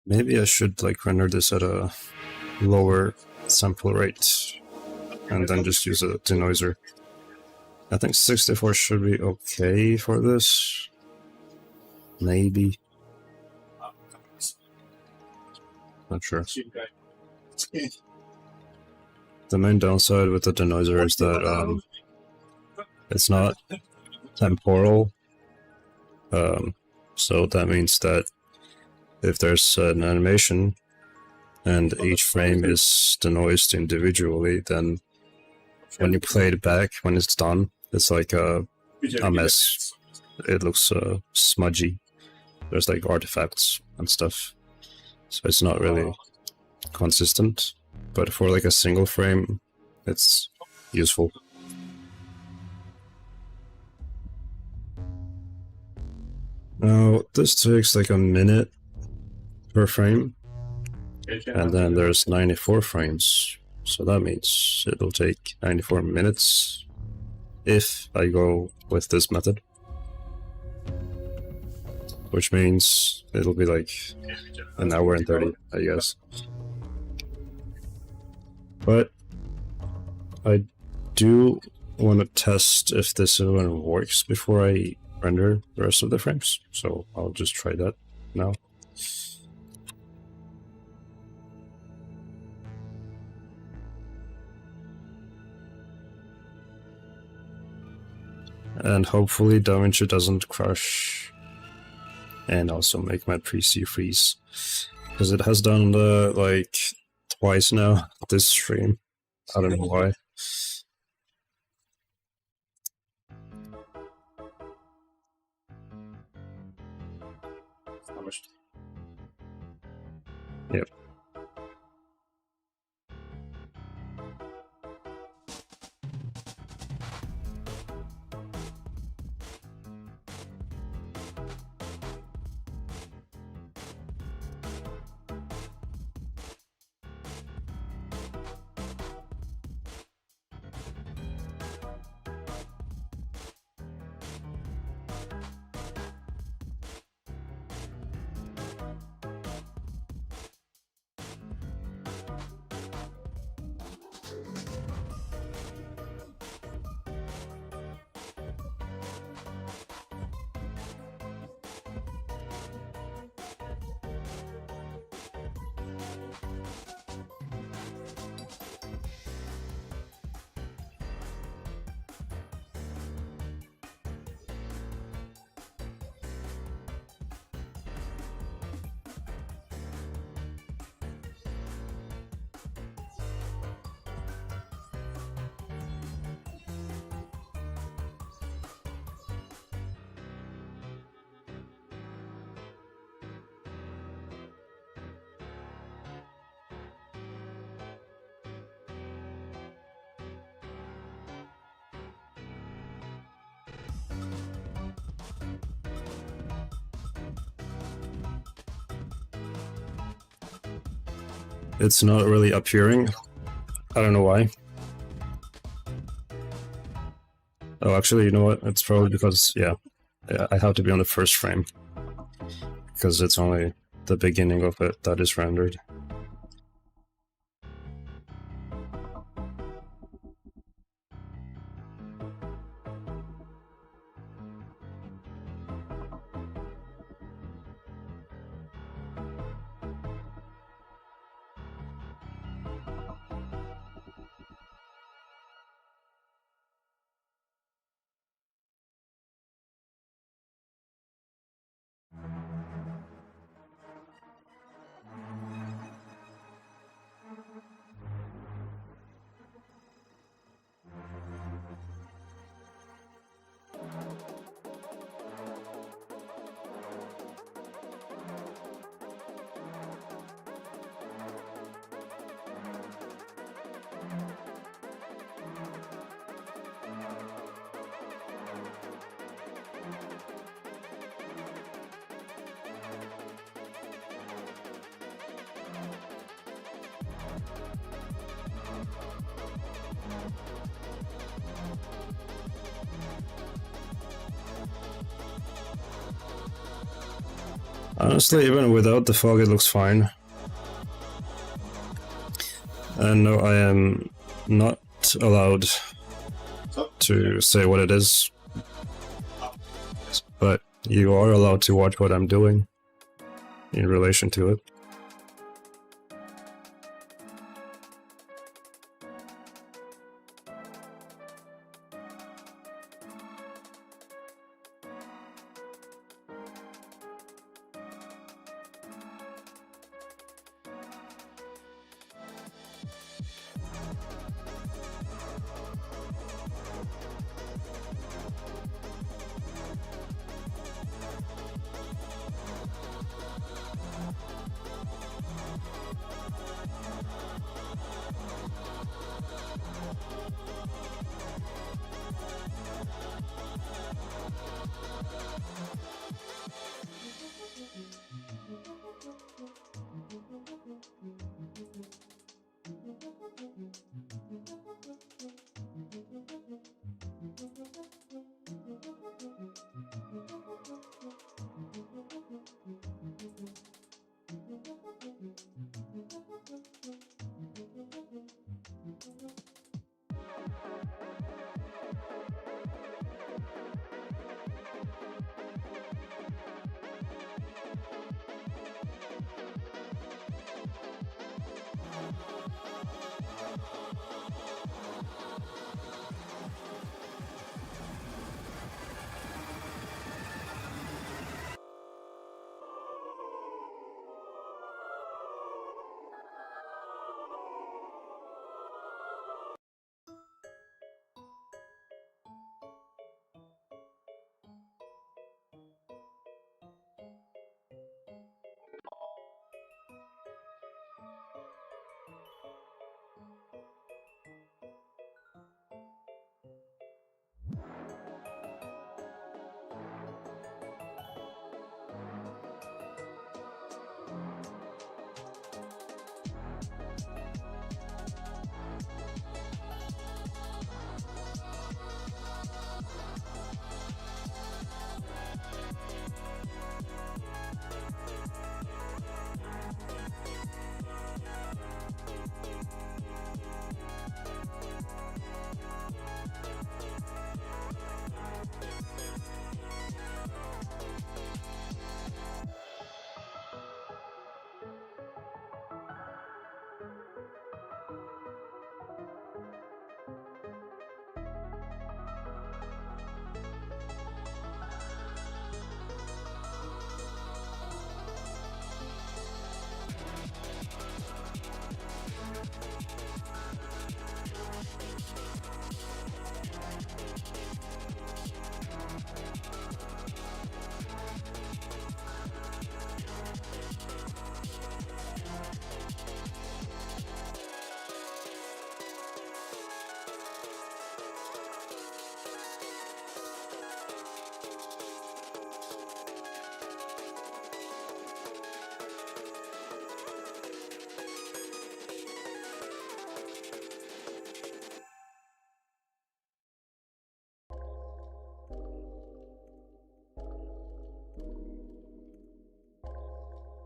Speaker 1: Maybe I should like render this at a lower sample rate and then just use a denoiser. I think 64 should be okay for this. Maybe. Not sure. The main downside with the denoiser is that it's not temporal. So that means that if there's an animation and each frame is denoised individually, then when you play it back, when it's done, it's like a mess. It looks smudgy. There's like artifacts and stuff. So it's not really consistent. But for like a single frame, it's useful. Now, this takes like a minute per frame, and then there's 94 frames, so that means it'll take 94 minutes if I go with this method. Which means it'll be like an hour and 30, I guess. But I do want to test if this one works before I render the rest of the frames, so I'll just try that now. And hopefully DaVinci doesn't crash and also make my PC freeze, because it has done the like twice now this stream. I don't know why. Yep. It's not really appearing. I don't know why. Oh, actually, you know what? It's probably because, yeah, I have to be on the first frame. Because it's only the beginning of it that is rendered. Honestly, even without the fog, it looks fine. And no, I am not allowed to say what it is. But you are allowed to watch what I'm doing in relation to it.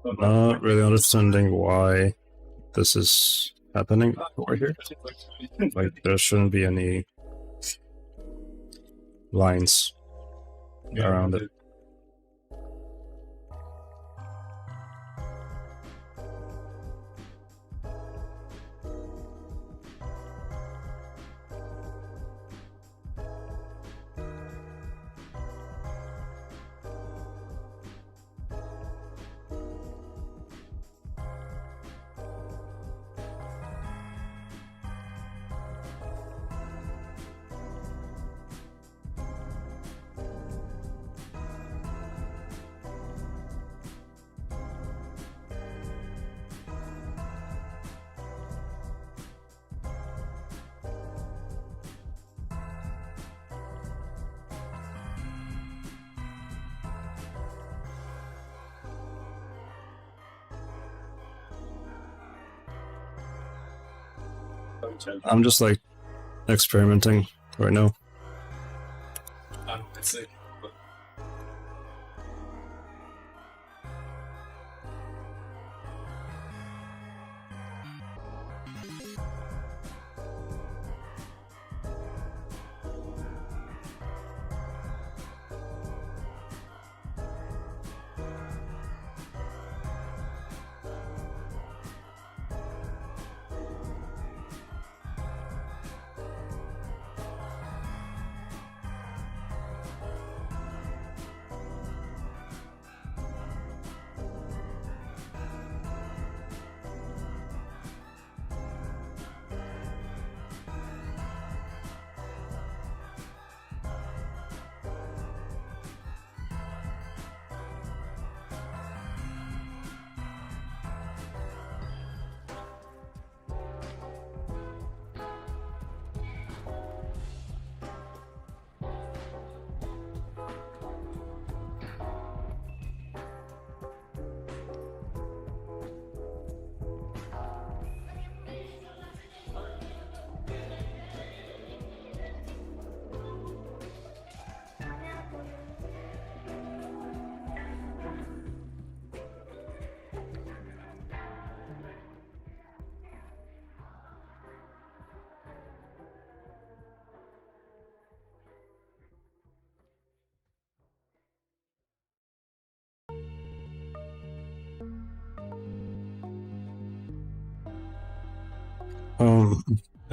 Speaker 1: Not really understanding why this is happening over here. Like, there shouldn't be any lines around it. I'm just like experimenting right now.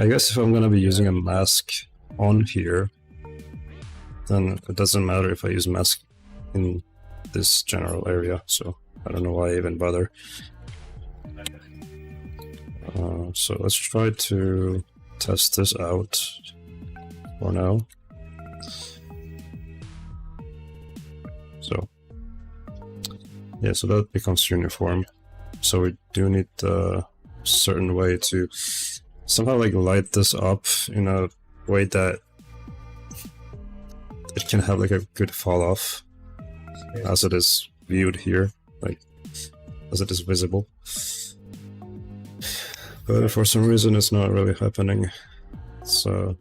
Speaker 1: I guess if I'm gonna be using a mask on here, then it doesn't matter if I use mask in this general area, so I don't know why I even bother. So let's try to test this out for now. So yeah, so that becomes uniform. So we do need a certain way to somehow like light this up in a way that it can have like a good fall off as it is viewed here, like as it is visible. But for some reason it's not really happening, so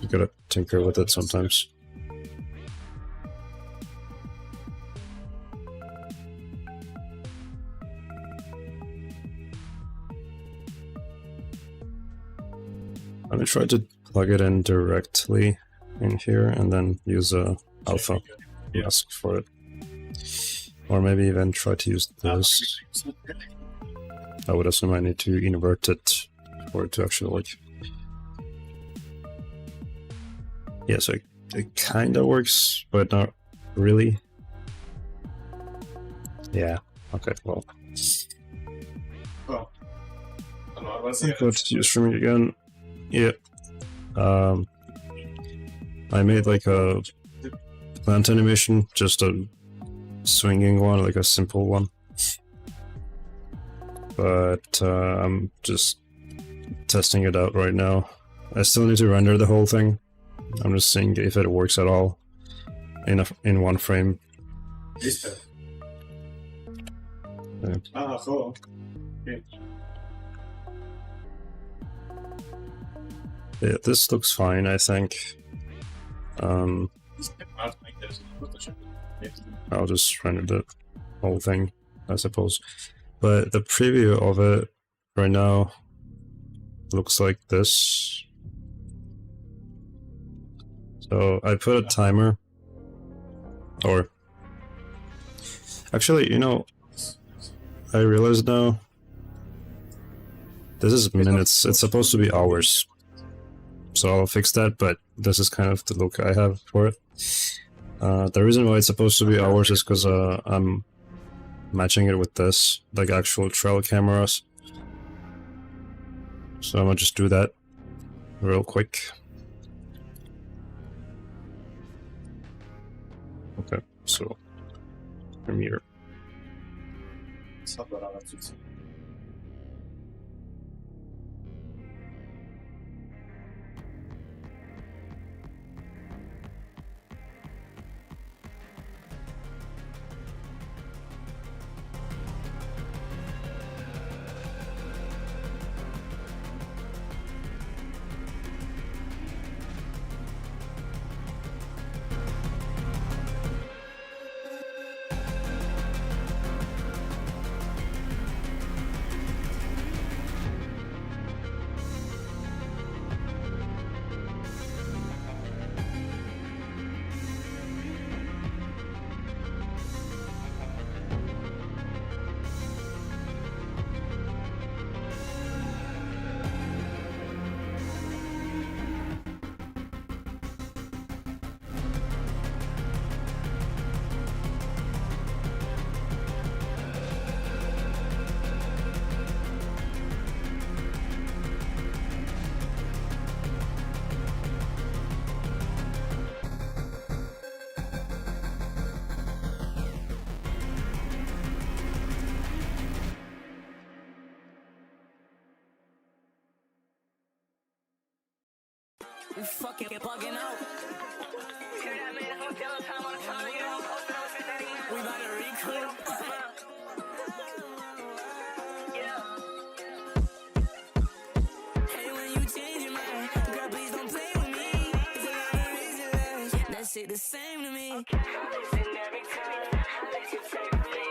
Speaker 1: you gotta tinker with it sometimes. Let me try to plug it in directly in here and then use a alpha mask for it. Or maybe even try to use this. I would assume I need to invert it for it to actually work. Yeah, so it kinda works, but not really. Yeah, okay, well. Go to use streaming again. Yeah. I made like a plant animation, just a swinging one, like a simple one. But I'm just testing it out right now. I still need to render the whole thing. I'm just seeing if it works at all in one frame. Yeah.
Speaker 9: Cool. Okay.
Speaker 1: Yeah, this looks fine, I think. I'll just render the whole thing. I suppose. But the preview of it right now looks like this. So I put a timer, or actually, you know, I realize now this is minutes. It's supposed to be hours. So I'll fix that, but this is kind of the look I have for it. The reason why it's supposed to be hours is because I'm matching it with this, like actual trail cameras. So I'm gonna just do that real quick. Okay, so Premiere.
Speaker 6: We fucking bugging out. We about to recoup. Hey, when you change your mind, girl, please don't play with me. It's a lot of reasons that shit the same to me. Listen every time I let you take me.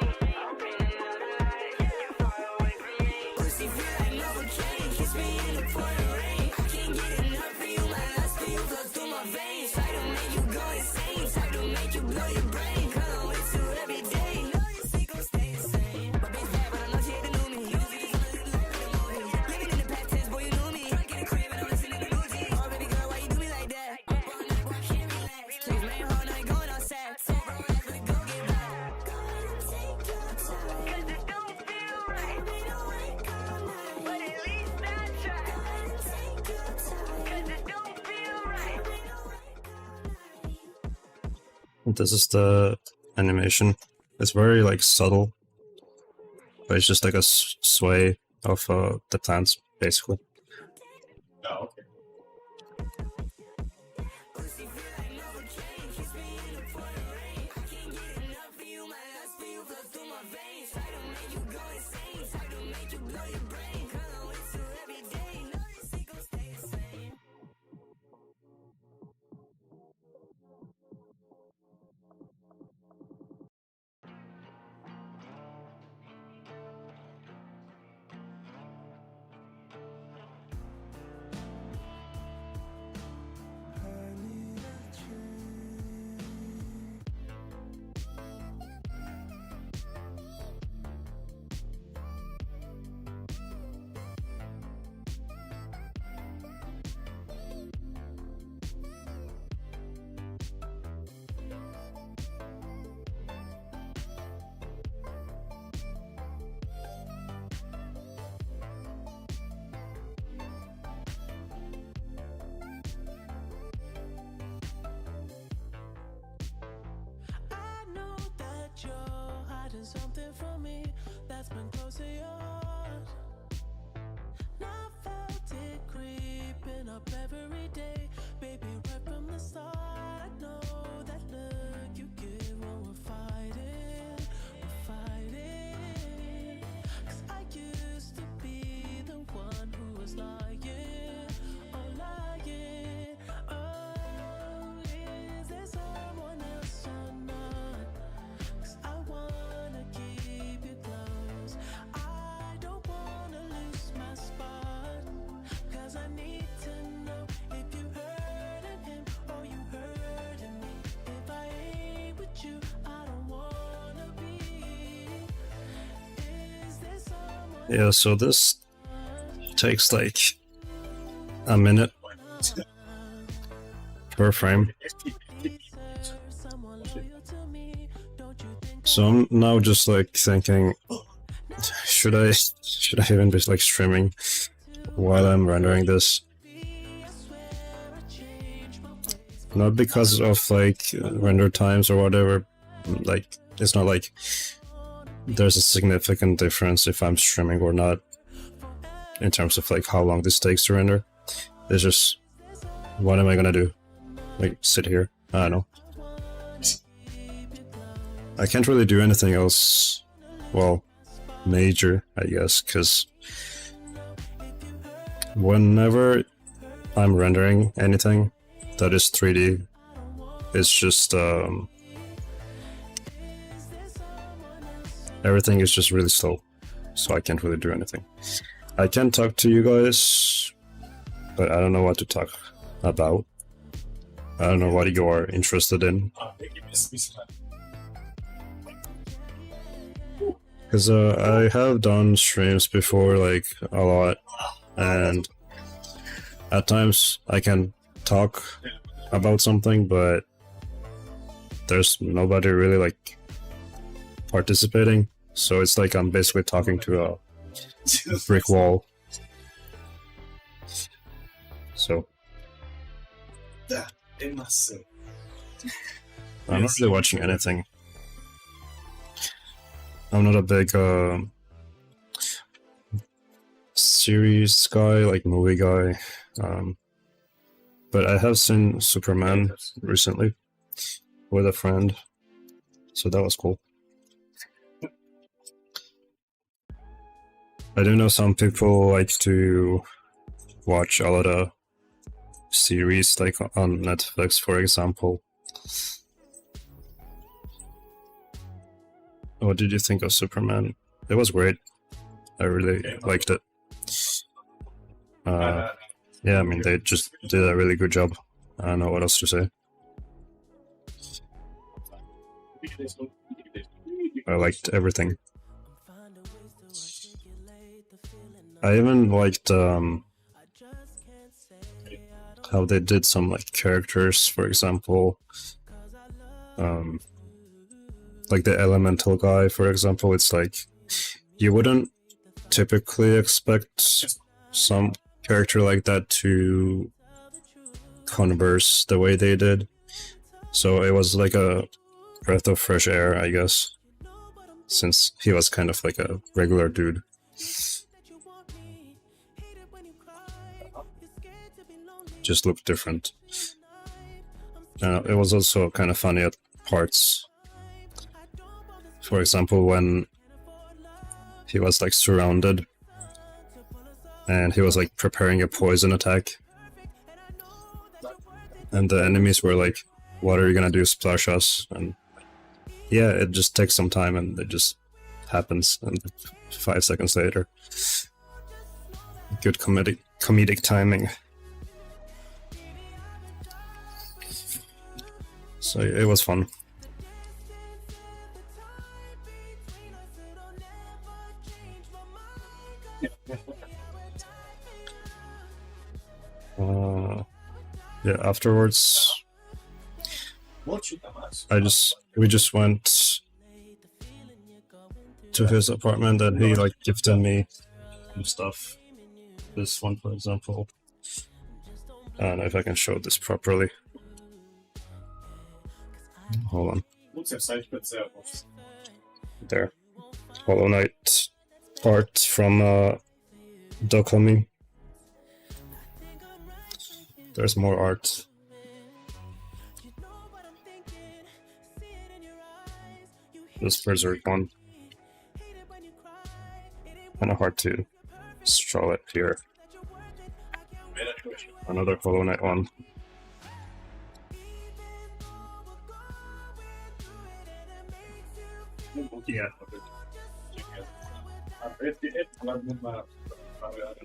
Speaker 6: Open another light, you're far away from me. Pussy feel like Novocaine, kiss me in the pouring rain. I can't get enough of you, my lust for you flows through my veins. Try to make you go insane, try to make you blow your brain. Cause I'm with you every day. Know your secret stay the same. My bitch bad, but I know she ain't the new me. Living in the past tense, boy, you knew me. Trying to get a crib and I'm listening to new G. Oh, baby girl, why you do me like that? Up all night, boy, I can't relax. Please, man, hold on, ain't going outside. So, bro, ass for the go get back. Go ahead and take your time. Cause it don't feel right. We don't wake all night. But at least I try. Go ahead and take your time. Cause it don't feel right. We don't wake all night.
Speaker 1: This is the animation. It's very like subtle, but it's just like a sway of the plants, basically.
Speaker 9: Oh, okay.
Speaker 6: Pussy feel like Novocaine, kiss me in the pouring rain. I can't get enough of you, my lust for you flows through my veins. Try to make you go insane, try to make you blow your brain. Cause I'm with you every day. Know your secret stay the same. I know that you're hiding something from me that's been close to yours. And I felt it creeping up every day, baby, right from the start. I know that look you give when we're fighting. Cause I used to be the one who was lying, lying. Oh, is there someone else or not? Cause I wanna keep you
Speaker 1: Yeah, so this takes like a minute per frame. So I'm now just like thinking, should I even be like streaming while I'm rendering this? Not because of like render times or whatever, like it's not like there's a significant difference if I'm streaming or not in terms of like how long this takes to render. It's just, what am I gonna do? Like sit here? I don't know. I can't really do anything else, well, major, I guess, because whenever I'm rendering anything that is 3D, it's just everything is just really slow, so I can't really do anything. I can talk to you guys, but I don't know what to talk about. I don't know what you are interested in. Because I have done streams before, like, a lot, and at times I can talk about something, but there's nobody really, like, participating, so it's like I'm basically talking to a brick wall. So I'm not really watching anything. I'm not a big series guy, like movie guy, but I have seen Superman recently with a friend, so that was cool. I do know some people like to watch a lot of series, like on Netflix, for example. What did you think of Superman? It was great. I really liked it. Yeah, I mean, they just did a really good job. I don't know what else to say. I liked everything. I even liked how they did some like characters, for example. Like the elemental guy, for example, it's like you wouldn't typically expect some character like that to converse the way they did. So it was like a breath of fresh air, I guess, since he was kind of like a regular dude. Just looked different. It was also kind of funny at parts. For example, when he was like surrounded and he was like preparing a poison attack, and the enemies were like, "What are you gonna do, splash us?" And yeah, it just takes some time and it just happens, and 5 seconds later. Good comedic timing. So it was fun. Yeah, afterwards we just went to his apartment and he like gifted me some stuff. This one, for example. I don't know if I can show this properly. Hold on. There. Hollow Knight art from Dokami. There's more art. This Berserk one. Kinda hard to show it here. Another Hollow Knight one. Yeah.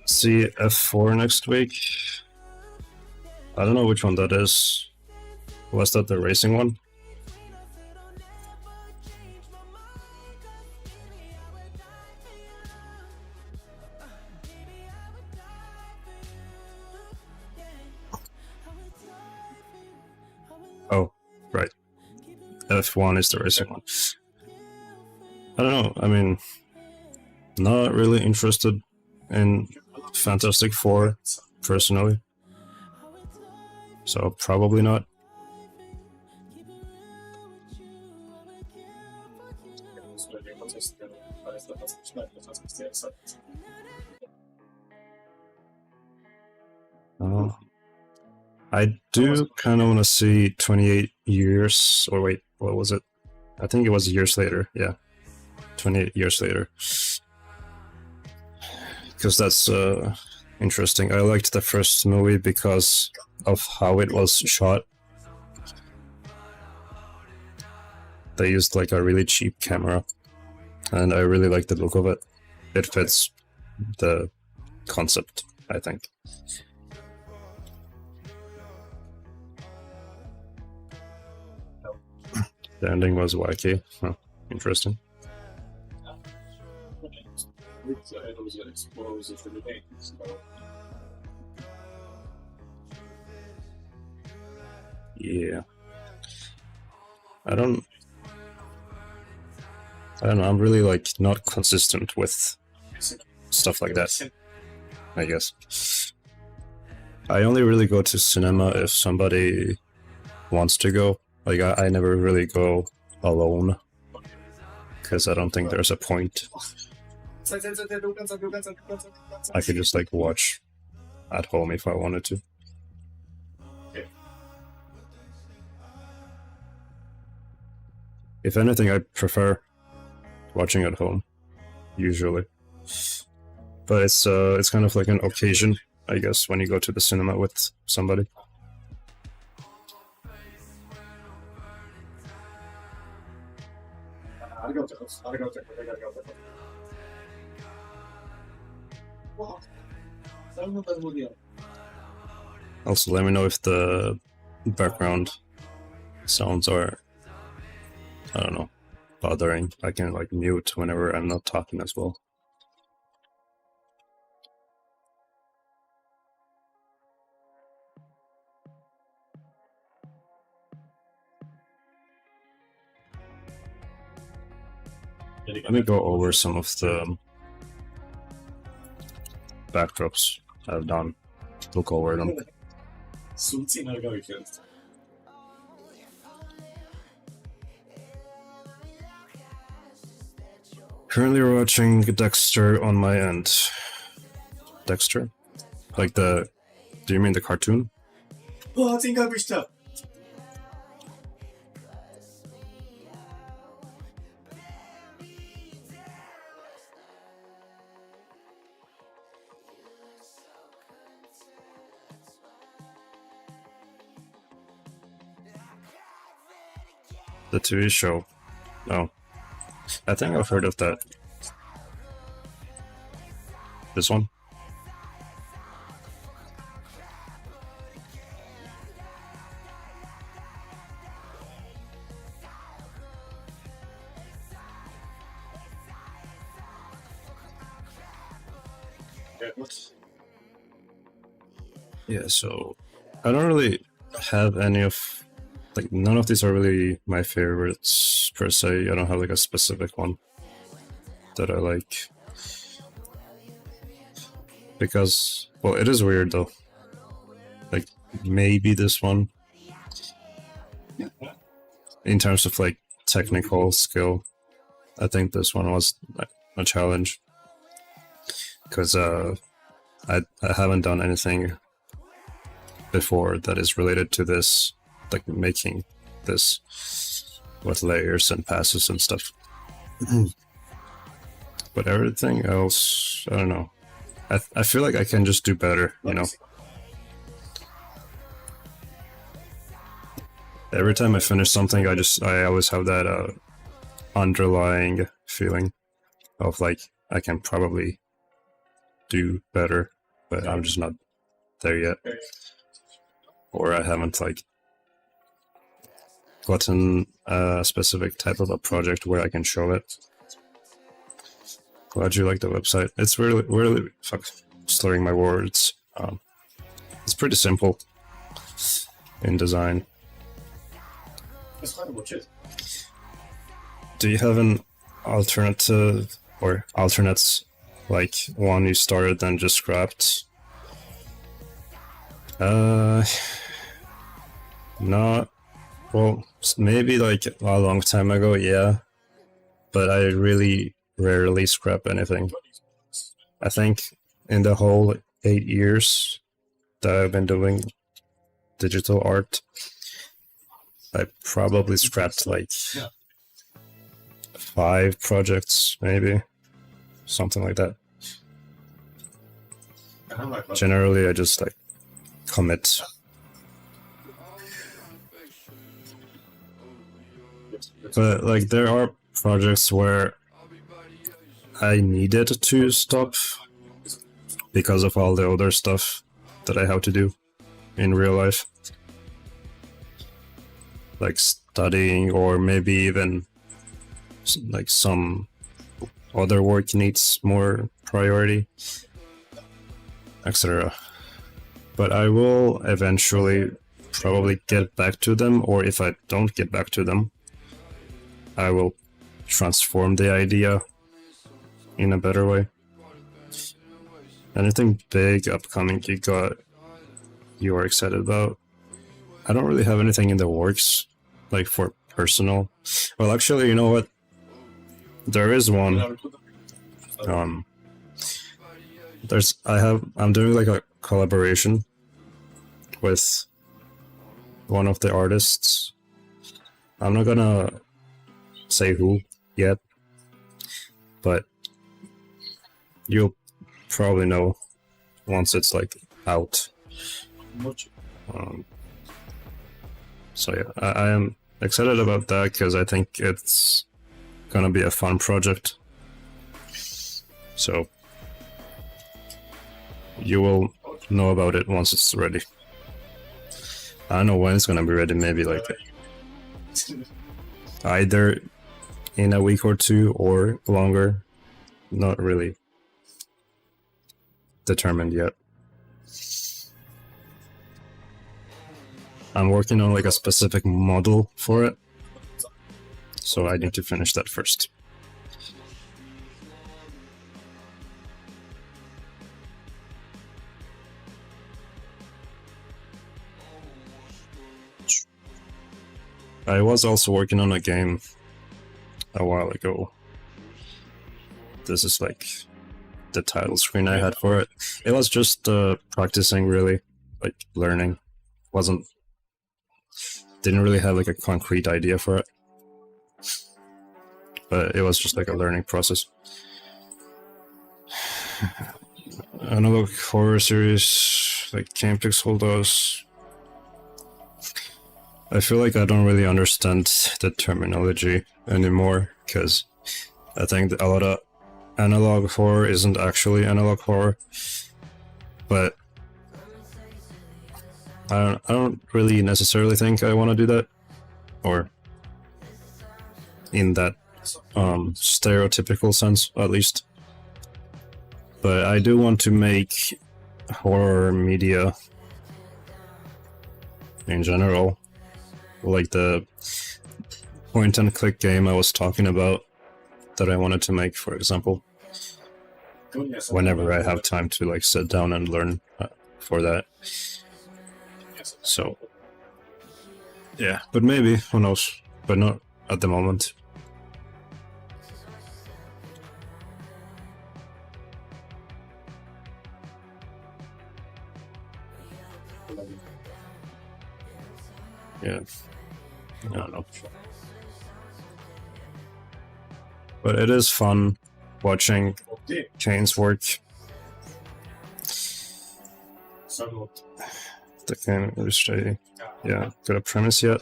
Speaker 1: See F4 next week. I don't know which one that is. Was that the racing one? F1 is the racing one. I don't know, I mean, not really interested in Fantastic Four, personally. So, probably not. I do kind of want to see 28 years, or wait, what was it? I think it was years later, yeah. 28 years later. Because that's interesting. I liked the first movie because of how it was shot. They used like a really cheap camera, and I really like the look of it. It fits the concept, I think. The ending was wacky. Huh. Interesting. Yeah. I don't know, I'm really like not consistent with stuff like that, I guess. I only really go to cinema if somebody wants to go. Like, I never really go alone, because I don't think there's a point. I could just like watch at home if I wanted to. If anything, I prefer watching at home, usually. But it's kind of like an occasion, I guess, when you go to the cinema with somebody. Also, let me know if the background sounds are, I don't know, bothering. I can like mute whenever I'm not talking as well. Let me go over some of the backdrops I've done. Look over them. Currently watching Dexter on my end. Dexter? Like the... Do you mean the cartoon? The TV show. Oh. I think I've heard of that. This one? Yeah, so I don't really have any of, like, none of these are really my favorites per se. I don't have like a specific one that I like. Because, well, it is weird though. Like, maybe this one, in terms of like technical skill, I think this one was like a challenge. Because I haven't done anything before that is related to this, like making this with layers and passes and stuff. But everything else, I don't know. I feel like I can just do better, you know. Every time I finish something, I always have that underlying feeling of like I can probably do better, but I'm just not there yet. Or I haven't like gotten a specific type of a project where I can show it. Glad you like the website. It's really slurring my words. It's pretty simple in design. Do you have an alternative or alternates, like one you started then just scrapped? Not, well, maybe like a long time ago, yeah, but I really rarely scrap anything. I think in the whole 8 years that I've been doing digital art, I probably scrapped like 5 projects, maybe, something like that. Generally, I just like commit. But like there are projects where I needed to stop because of all the other stuff that I have to do in real life, like studying, or maybe even like some other work needs more priority, etc. But I will eventually probably get back to them, or if I don't get back to them, I will transform the idea in a better way. Anything big upcoming you are excited about? I don't really have anything in the works, like for personal. Well, actually, you know what? There is one. I'm doing like a collaboration with one of the artists. I'm not gonna say who yet, but you'll probably know once it's like out. So yeah, I am excited about that because I think it's gonna be a fun project. So you will know about it once it's ready. I don't know when it's gonna be ready, maybe like either in a week or two or longer. Not really determined yet. I'm working on like a specific model for it, so I need to finish that first. I was also working on a game a while ago. This is like the title screen I had for it. It was just practicing, really, like learning. Didn't really have like a concrete idea for it, but it was just like a learning process. Another horror series like Campix does. I feel like I don't really understand the terminology anymore, because I think a lot of analog horror isn't actually analog horror, but I don't really necessarily think I want to do that, or in that stereotypical sense, at least. But I do want to make horror media in general, like the point-and-click game I was talking about that I wanted to make, for example, whenever I have time to like sit down and learn for that. So yeah, but maybe, who knows, but not at the moment. Yeah, I don't know. But it is fun watching Kane's work. The game industry, yeah, got a premise yet?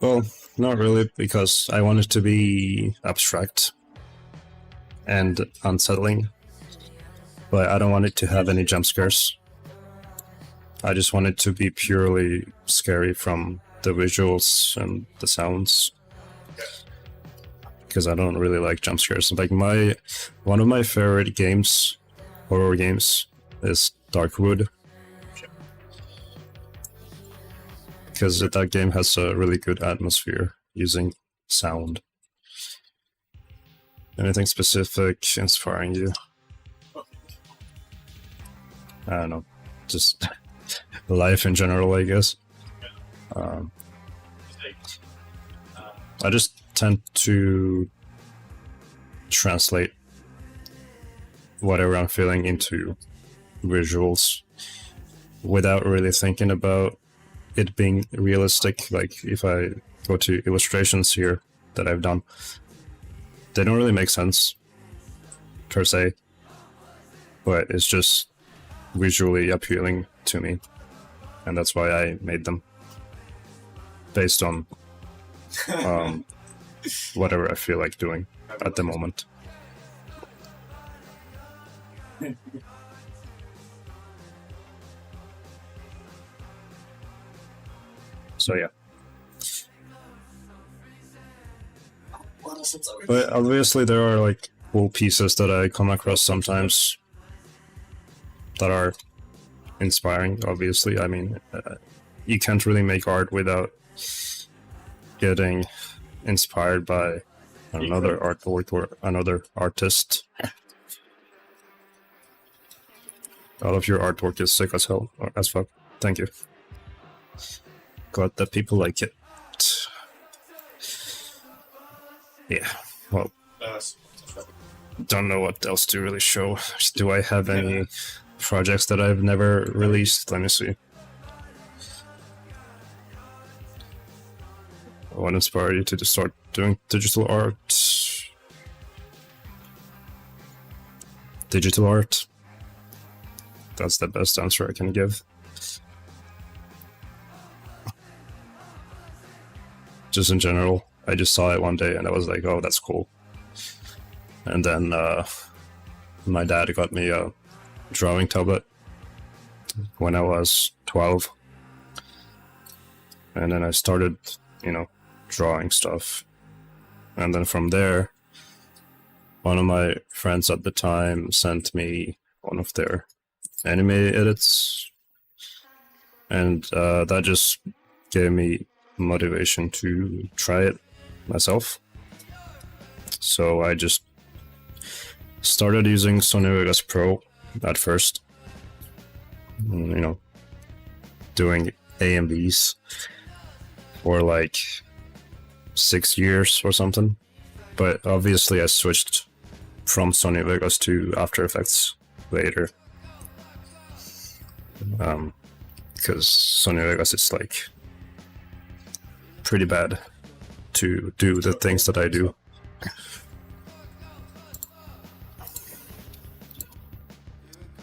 Speaker 1: Well, not really, because I want it to be abstract and unsettling, but I don't want it to have any jump scares. I just want it to be purely scary from the visuals and the sounds, because I don't really like jump scares. Like one of my favorite games, horror games, is Darkwood. because that game has a really good atmosphere using sound. Anything specific inspiring you? I don't know, just life in general, I guess. I just tend to translate whatever I'm feeling into visuals without really thinking about it being realistic. Like if I go to illustrations here that I've done, they don't really make sense per se, but it's just visually appealing to me, and that's why I made them based on whatever I feel like doing at the moment. So yeah. But obviously there are like cool pieces that I come across sometimes that are inspiring, obviously. I mean, you can't really make art without getting inspired by another artwork or another artist. All of your artwork is sick as hell, or as fuck. Thank you. Glad that people like it. Yeah, well, don't know what else to really show. Do I have any projects that I've never released? Let me see. What inspired you to start doing digital art? Digital art. That's the best answer I can give. Just in general, I just saw it one day and I was like, oh, that's cool. And then my dad got me a drawing tablet when I was 12. And then I started, drawing stuff. And then from there, one of my friends at the time sent me one of their anime edits. And that just gave me motivation to try it myself. So I just started using Sony Vegas Pro at first, doing AMVs for like 6 years or something. But obviously I switched from Sony Vegas to After Effects later, because Sony Vegas is like pretty bad to do the things that I do.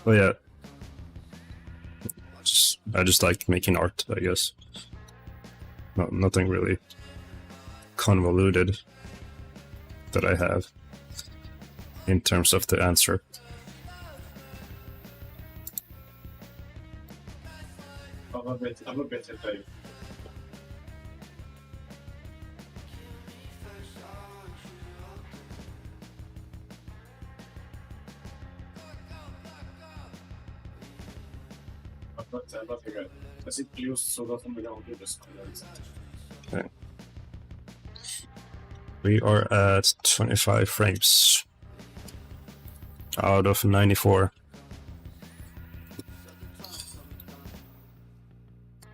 Speaker 1: But yeah, I just like making art, I guess. Nothing really convoluted that I have in terms of the answer.
Speaker 9: I'm a bit tired. Does it use so that I'm going to just
Speaker 1: Okay. We are at 25 frames out of 94.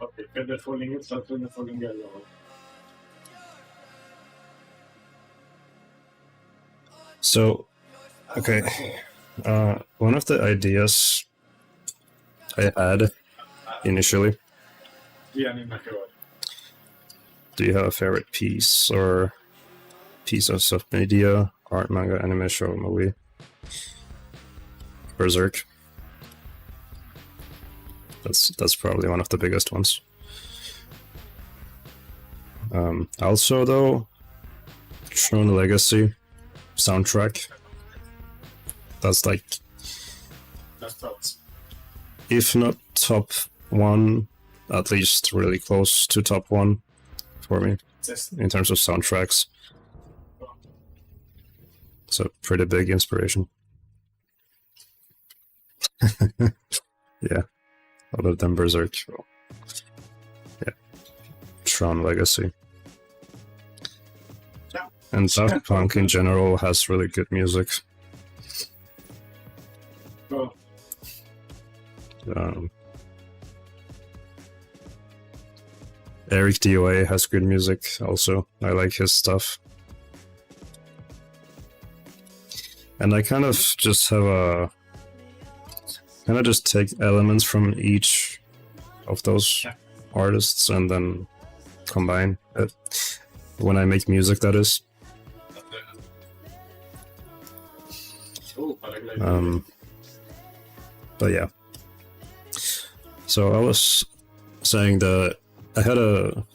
Speaker 9: Okay, get the falling it, start with the falling yellow.
Speaker 1: So, okay, one of the ideas I had initially.
Speaker 9: Yeah, I mean,
Speaker 1: Do you have a favorite piece or pieces of media, art, manga, anime, show, movie? Berserk. That's probably one of the biggest ones. Also, though, Throne Legacy soundtrack. That's like,
Speaker 9: that's thoughts.
Speaker 1: if not top one, at least really close to top one for me in terms of soundtracks. It's a pretty big inspiration. Yeah, other than Berserk. So, yeah. Tron Legacy. And Daft Punk in general has really good music.
Speaker 9: Oh,
Speaker 1: Eric DOA has good music also. I like his stuff. And I kind of just have a... kind of just take elements from each of those artists and then combine it. When I make music, that is.
Speaker 9: oh, I like that.
Speaker 1: But yeah. So I was saying that I had a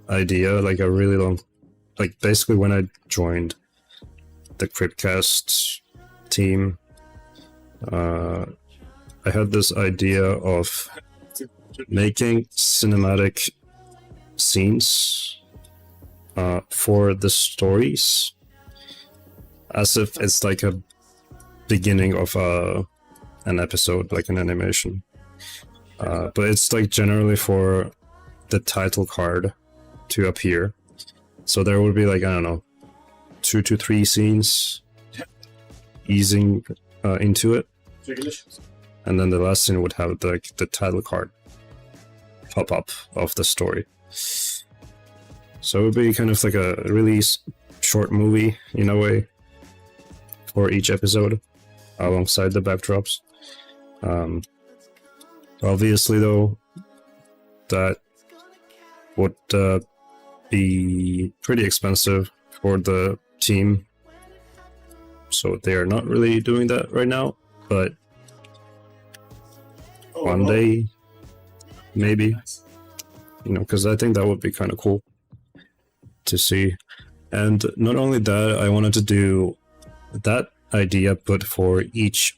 Speaker 1: idea, like a really long, like basically when I joined the CreepCast team, I had this idea of making cinematic scenes for the stories, as if it's like a beginning of an episode, like an animation. But it's like generally for the title card to appear. So there would be like, I don't know, 2 to 3 scenes easing into it. And then the last scene would have the title card pop up of the story. So it would be kind of like a really short movie in a way for each episode alongside the backdrops. Obviously though, that would be pretty expensive for the team, so they are not really doing that right now, but one day maybe, you know, because I think that would be kind of cool to see. And not only that, I wanted to do that idea but for each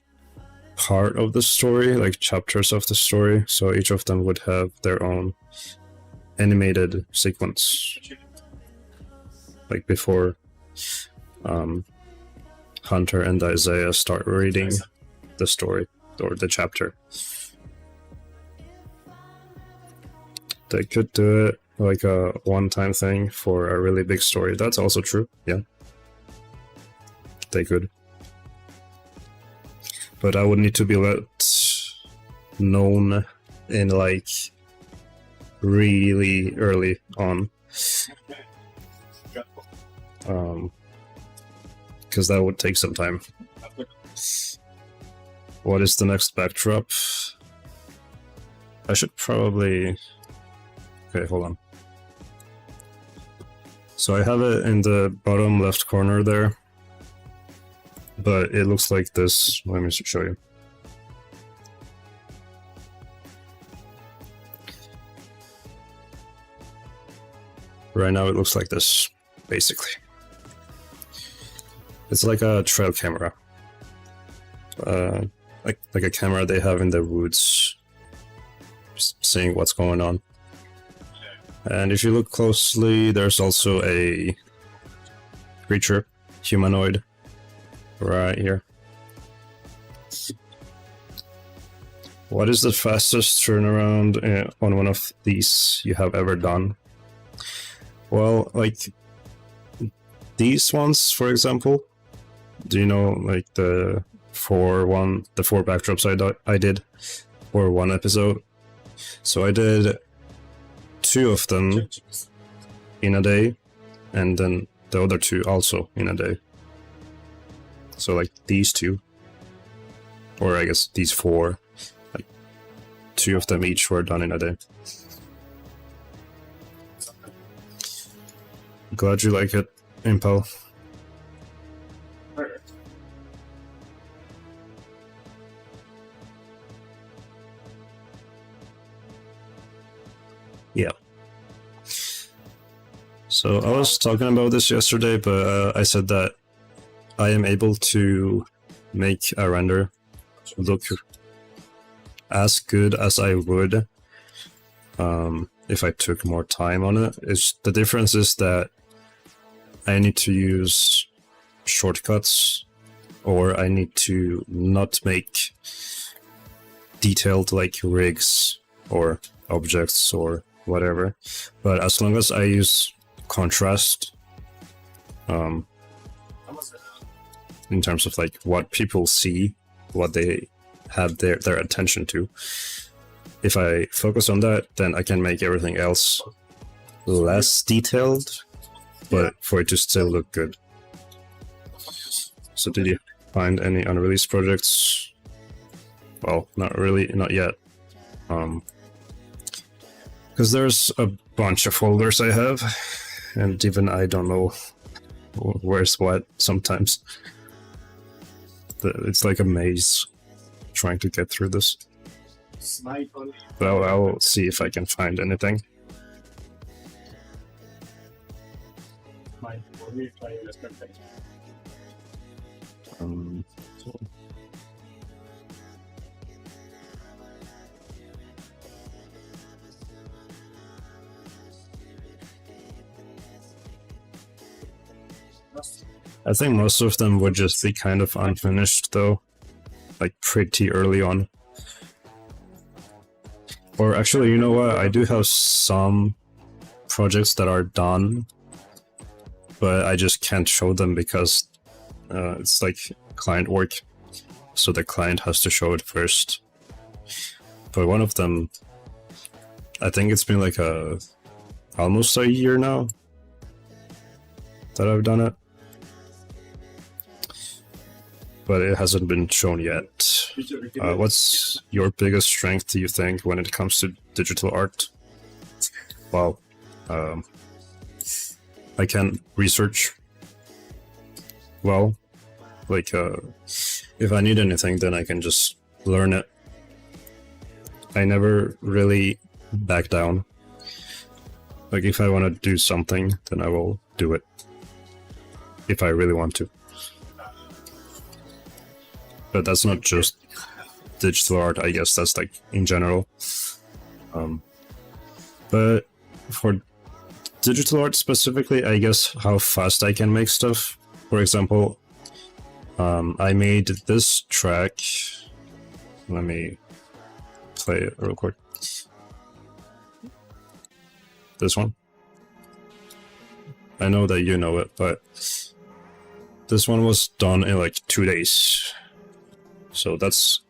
Speaker 1: part of the story, like chapters of the story, so each of them would have their own animated sequence, like before Hunter and Isaiah start reading the story or the chapter. They could do it like a one-time thing for a really big story. That's also true, yeah. They could. But I would need to be let known in like really early on. Because that would take some time. What is the next backdrop? I should probably... Okay, hold on. So I have it in the bottom left corner there. But it looks like this. Let me show you. Right now it looks like this, basically. It's like a trail camera. Like a camera they have in the woods, seeing what's going on. And if you look closely, there's also a creature, humanoid, right here. What is the fastest turnaround on one of these you have ever done? Well, like these ones, for example. Do you know, like the four backdrops I did for one episode? So I did 2 of them in a day, and then the other 2 also in a day. So like these 2, or I guess these 4, like 2 of them each were done in a day. Glad you like it, Impel. Yeah. So I was talking about this yesterday, but I said that I am able to make a render look as good as I would if I took more time on it. The difference is that I need to use shortcuts, or I need to not make detailed like rigs or objects or whatever. But as long as I use contrast, in terms of like what people see, what they have their attention to, if I focus on that, then I can make everything else less detailed, but for it to still look good. So did you find any unreleased projects? Well, not really, not yet. Because there's a bunch of folders I have, and even I don't know where's what sometimes. It's like a maze trying to get through this. But I'll see if I can find anything. So- I think most of them would just be kind of unfinished though, like pretty early on. Or actually, you know what? I do have some projects that are done, but I just can't show them because it's like client work, so the client has to show it first. But one of them, I think it's been like almost a year now that I've done it, but it hasn't been shown yet. What's your biggest strength, do you think, when it comes to digital art? Well, I can research well. Like, if I need anything, then I can just learn it. I never really back down. Like, if I want to do something, then I will do it. If I really want to. But that's not just digital art, I guess that's like in general. But for digital art specifically, I guess how fast I can make stuff. For example, I made this track. Let me play it real quick. This one. I know that you know it, but this one was done in like 2 days. So that's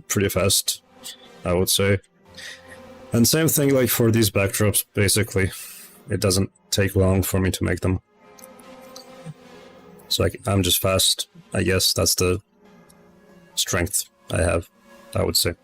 Speaker 1: pretty fast, I would say. And same thing like for these backdrops, basically. It doesn't take long for me to make them. So I'm just fast. I guess that's the strength I have, I would say.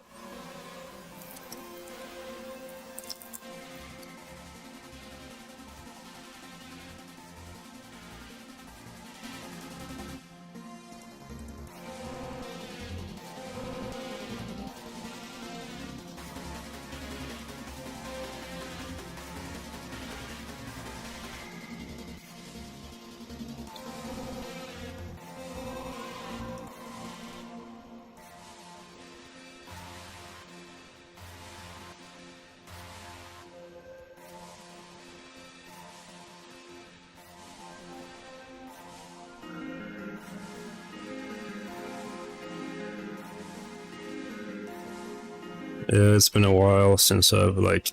Speaker 1: Yeah, it's been a while since I've like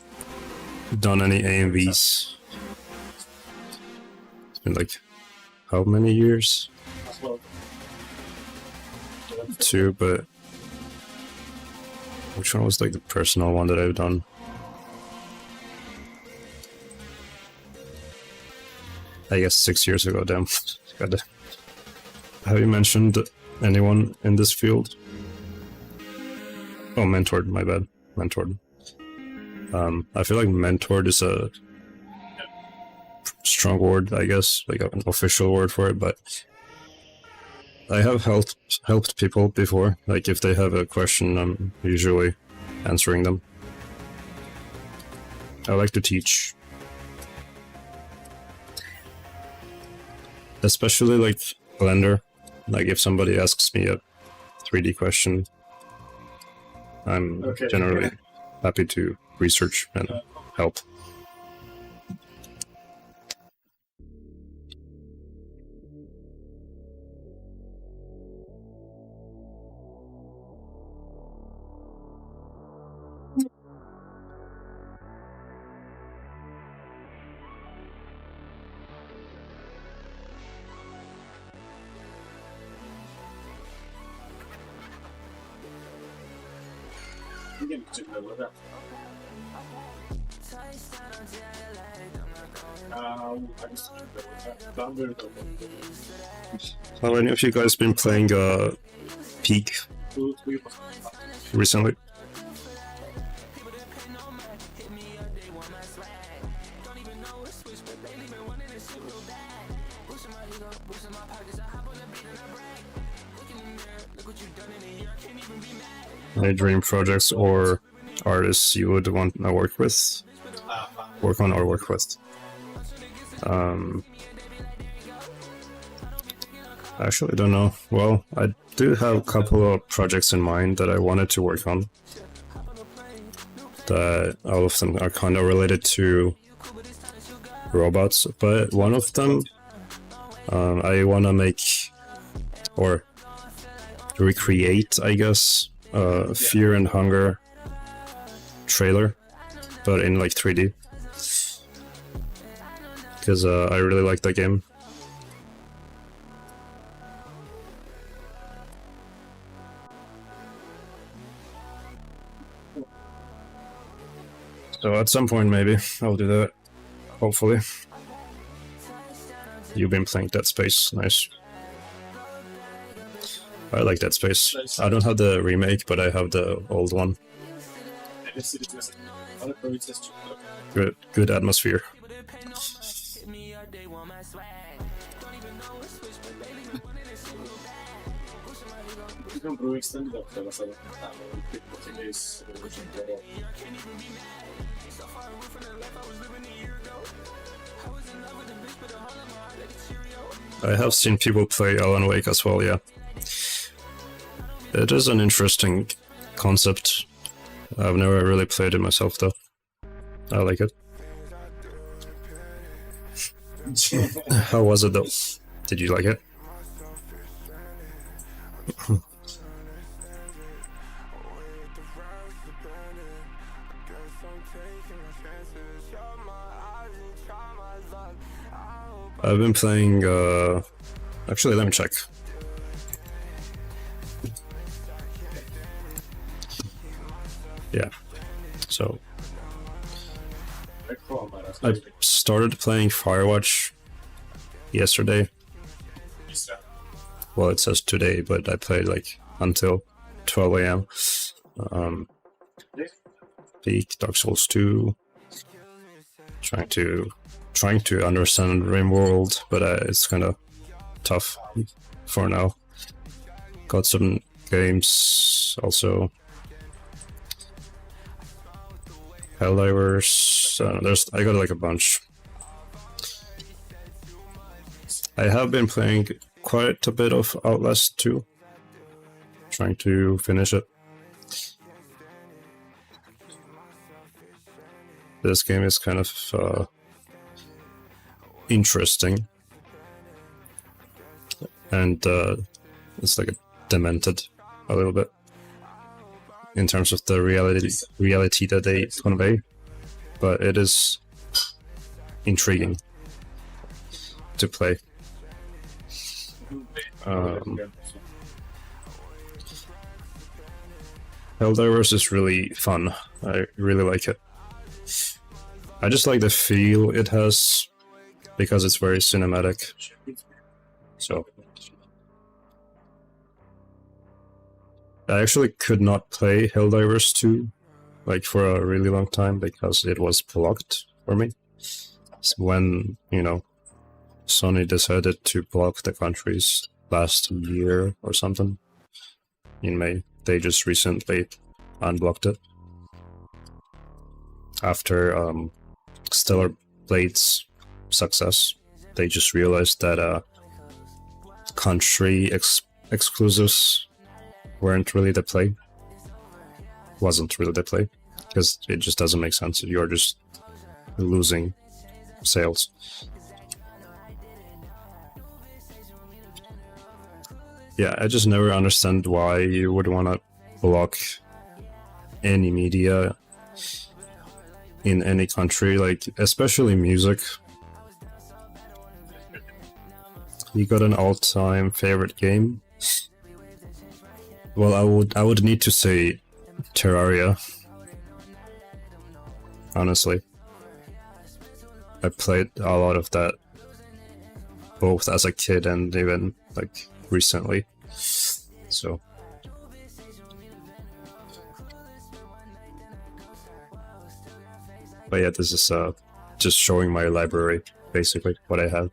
Speaker 1: done any AMVs. It's been like how many years? 2, but which one was like the personal one that I've done? I guess 6 years ago, damn. Have you mentioned anyone in this field? Oh, mentored, my bad. Mentored. I feel like mentored is a strong word, I guess, like an official word for it, but I have helped people before. Like if they have a question, I'm usually answering them. I like to teach. Especially like Blender. Like if somebody asks me a 3D question, I'm generally happy to research and help.
Speaker 9: again, check the weather. I just check the weather.
Speaker 1: Have any of you guys been playing Peak recently? Any dream projects or artists you would want to work on or work with? Actually, I don't know. Well, I do have a couple of projects in mind that I wanted to work on. That all of them are kind of related to robots, but one of them I want to make or recreate, I guess, Fear and Hunger trailer, but in like 3D. Because I really like that game. So at some point maybe I'll do that, hopefully. You've been playing Dead Space, nice. I like Dead Space. I don't have the remake, but I have the old one. Good atmosphere. I have seen people play Alan Wake as well, yeah. It is an interesting concept. I've never really played it myself though. I like it. How was it though? Did you like it? I've been playing, actually let me check. Yeah, so I started playing Firewatch yesterday. Well, it says today, but I played like until 12 AM. Peak, Dark Souls 2. Trying to understand RimWorld, but it's kind of tough for now. Got some games also. Helldivers. I got like a bunch. I have been playing quite a bit of Outlast 2. Trying to finish it. This game is kind of interesting, and it's like demented a little bit in terms of the reality that they convey, but it is intriguing to play. Helldivers is really fun. I really like it. I just like the feel it has because it's very cinematic. So I actually could not play Helldivers 2 like for a really long time because it was blocked for me. So when, you know, Sony decided to block the countries last year or something in May, they just recently unblocked it. After Stellar Blade's success, they just realized that country exclusives weren't really the play. Wasn't really the play, because it just doesn't make sense. You're just losing sales. Yeah, I just never understand why you would want to block any media in any country, like especially music. You got an all-time favorite game? Well, I would need to say Terraria, honestly. I played a lot of that both as a kid and even like recently. So but yeah, this is just showing my library, basically what I have.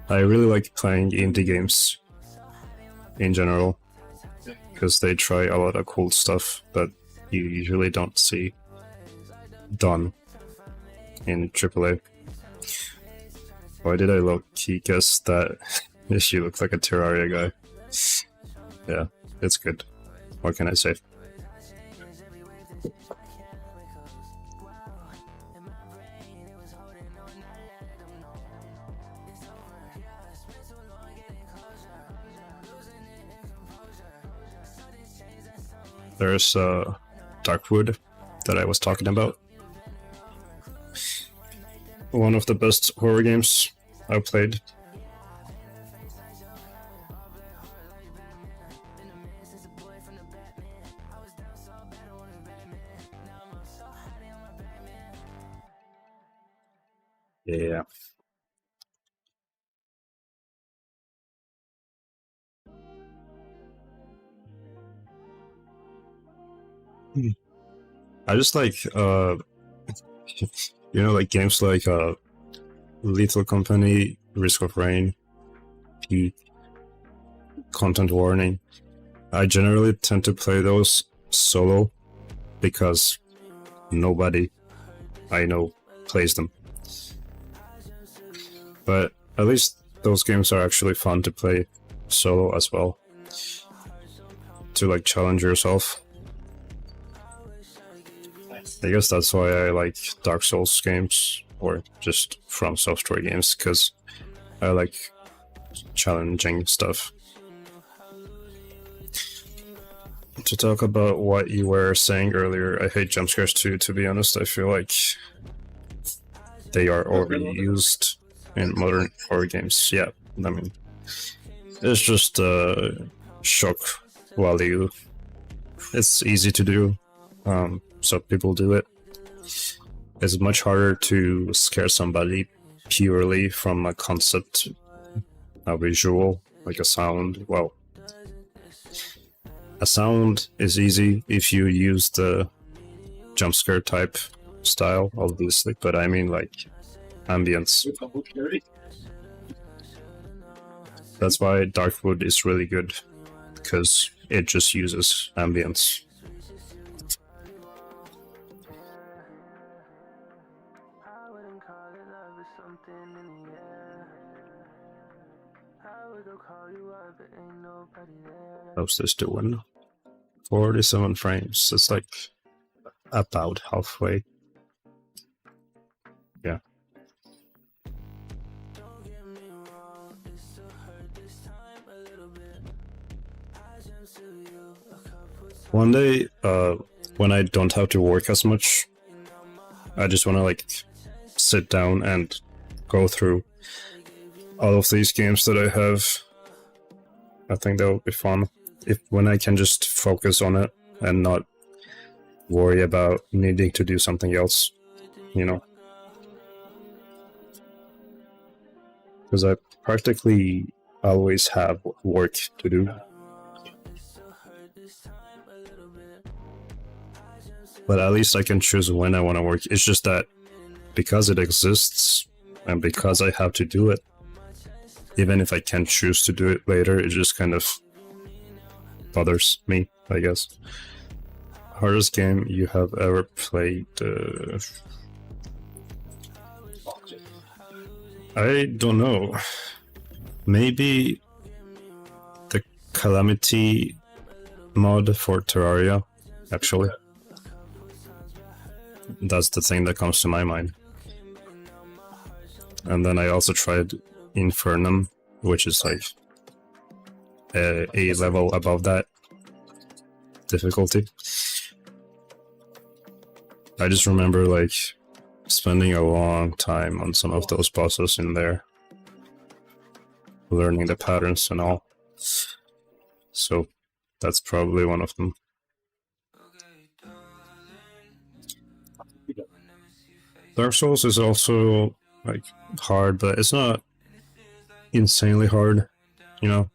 Speaker 1: I really like playing indie games in general because they try a lot of cool stuff that you usually don't see done in AAA. Why did I low-key guess that she looks like a Terraria guy? Yeah, it's good. What can I say? There's Darkwood that I was talking about. One of the best horror games I've played. Yeah. I just like you know, like games like Lethal Company, Risk of Rain, P, Content Warning. I generally tend to play those solo because nobody I know plays them. But at least those games are actually fun to play solo as well. To like challenge yourself. I guess that's why I like Dark Souls games, or just From Software games, because I like challenging stuff. To talk about what you were saying earlier, I hate jump scares too, to be honest. I feel like they are overused in modern horror games. Yeah, I mean, it's just shock value. It's easy to do. So people do it. It's much harder to scare somebody purely from a concept, a visual, like a sound. Well, a sound is easy if you use the jump scare type style, obviously, but I mean like ambience. That's why Darkwood is really good, because it just uses ambience. How's this doing? 47 frames. It's like about halfway. Yeah. One day, when I don't have to work as much, I just want to like sit down and go through all of these games that I have. I think that would be fun. When I can just focus on it and not worry about needing to do something else, you know. Because I practically always have work to do. But at least I can choose when I want to work. It's just that because it exists and because I have to do it, even if I can choose to do it later, it just kind of bothers me, I guess. Hardest game you have ever played? I don't know. Maybe the Calamity mod for Terraria, actually. That's the thing that comes to my mind. And then I also tried Infernum, which is like a level above that difficulty. I just remember like spending a long time on some of those bosses in there, learning the patterns and all. So that's probably one of them. Dark Souls is also like hard, but it's not insanely hard, you know?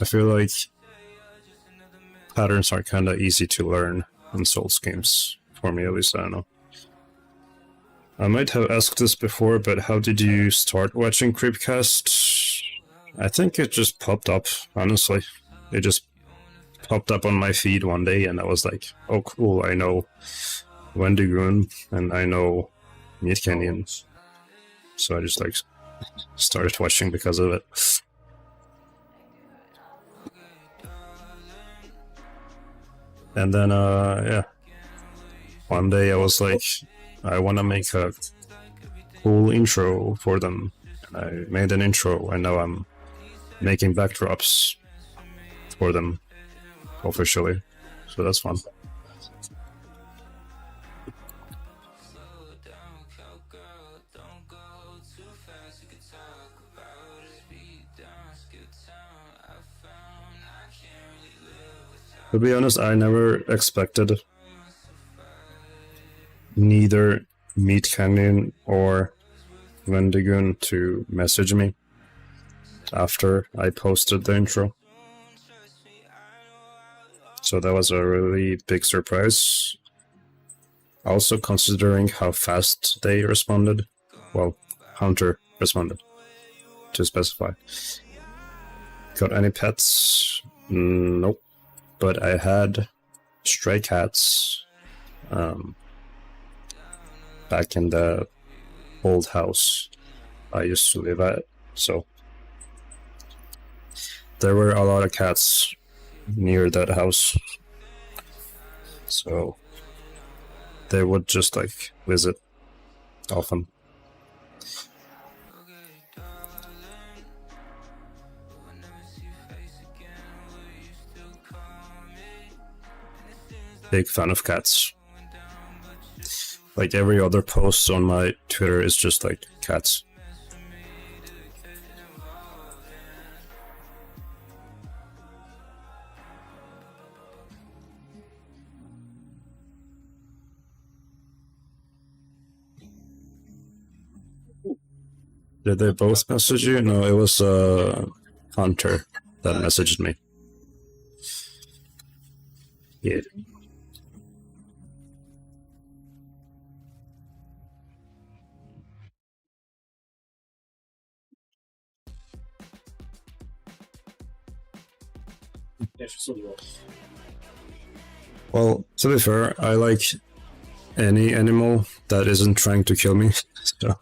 Speaker 1: I feel like patterns are kind of easy to learn in Souls games, for me at least, I don't know. I might have asked this before, but how did you start watching CreepCast? I think it just popped up, honestly. It just popped up on my feed one day, and I was like, oh cool, I know Wendigoon, and I know Meat Canyon. So I just like started watching because of it. And then, yeah. One day I was like, I want to make a cool intro for them. And I made an intro, and now I'm making backdrops for them officially. So that's fun. To be honest, I never expected neither Meat Canyon or Wendigoon to message me after I posted the intro. So that was a really big surprise. Also considering how fast they responded. Well, Hunter responded, to specify. Got any pets? Nope. But I had stray cats back in the old house I used to live at, so there were a lot of cats near that house, so they would just like visit often. Big fan of cats. Like every other post on my Twitter is just like cats. Did they both message you? No, it was Hunter that messaged me. Yeah. Well, to be fair, I like any animal that isn't trying to kill me, so...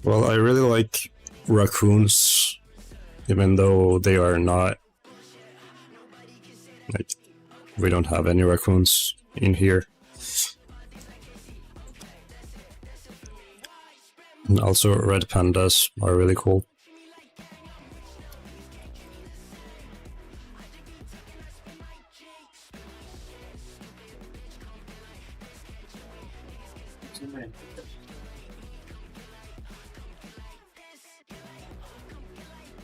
Speaker 1: Well, I really like raccoons, even though they are not... Like, we don't have any raccoons in here. And also red pandas are really cool.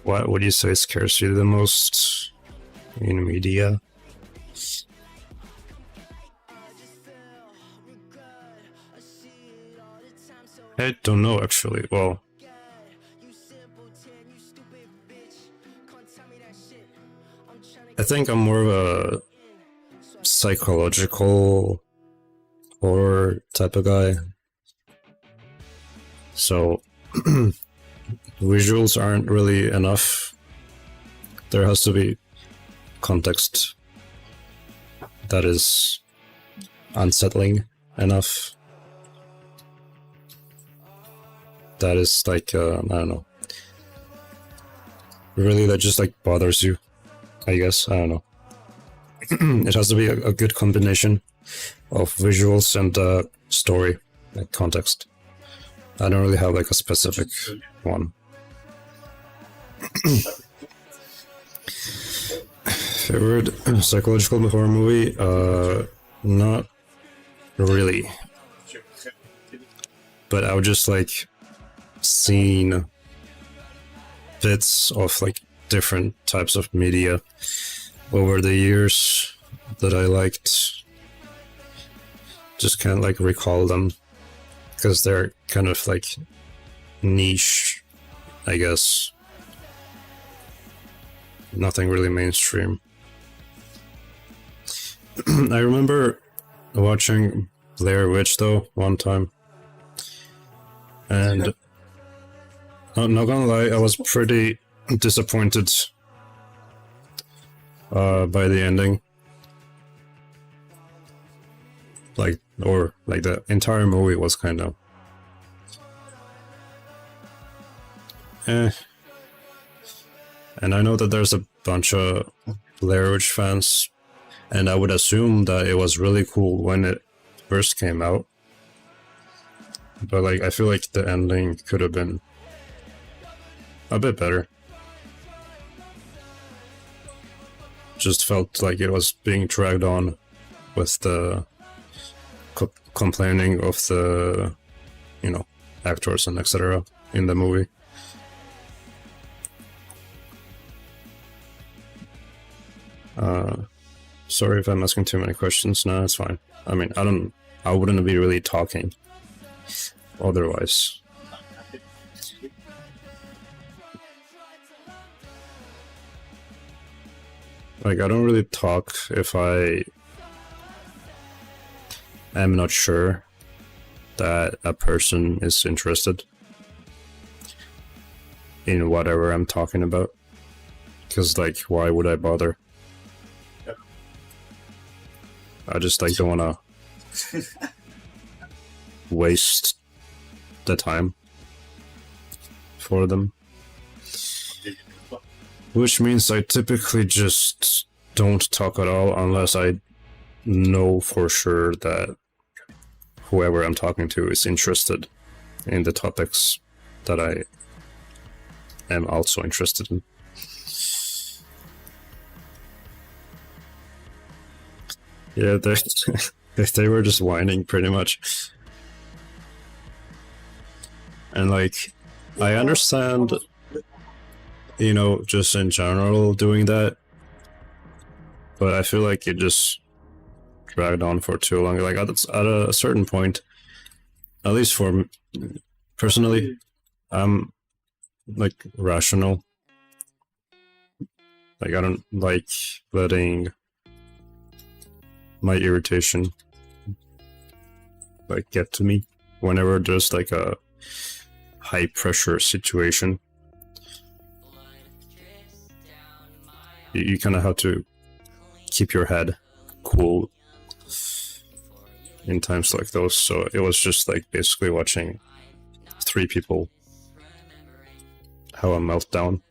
Speaker 1: What would you say scares you the most in media? I don't know actually. Well, I think I'm more of a psychological horror type of guy. So visuals aren't really enough. There has to be context that is unsettling enough. That is like, I don't know, really that just like bothers you, I guess. I don't know. It has to be a good combination of visuals and story, like context. I don't really have like a specific one. Favorite psychological horror movie? Not really. But I would just like seen bits of like different types of media over the years that I liked. Just can't like recall them because they're kind of like niche, I guess. Nothing really mainstream. I remember watching Blair Witch though one time, and I'm not gonna lie, I was pretty disappointed by the ending. Like, or like the entire movie was kind of And I know that there's a bunch of Blair Witch fans, and I would assume that it was really cool when it first came out. But like, I feel like the ending could have been a bit better. Just felt like it was being dragged on with the complaining of the, you know, actors and etc. in the movie. Sorry if I'm asking too many questions. No, it's fine. I mean, I wouldn't be really talking otherwise. Like, I don't really talk if I am not sure that a person is interested in whatever I'm talking about. Because, like, why would I bother? I just like don't wanna waste the time for them. Which means I typically just don't talk at all unless I know for sure that whoever I'm talking to is interested in the topics that I am also interested in. Yeah, they were just whining pretty much. And like, I understand, you know, just in general doing that, but I feel like it just dragged on for too long. Like at a certain point, at least for me, personally, I'm like rational. Like I don't like letting my irritation like get to me whenever there's like a high pressure situation. You kind of have to keep your head cool in times like those. So it was just like basically watching three people have a meltdown.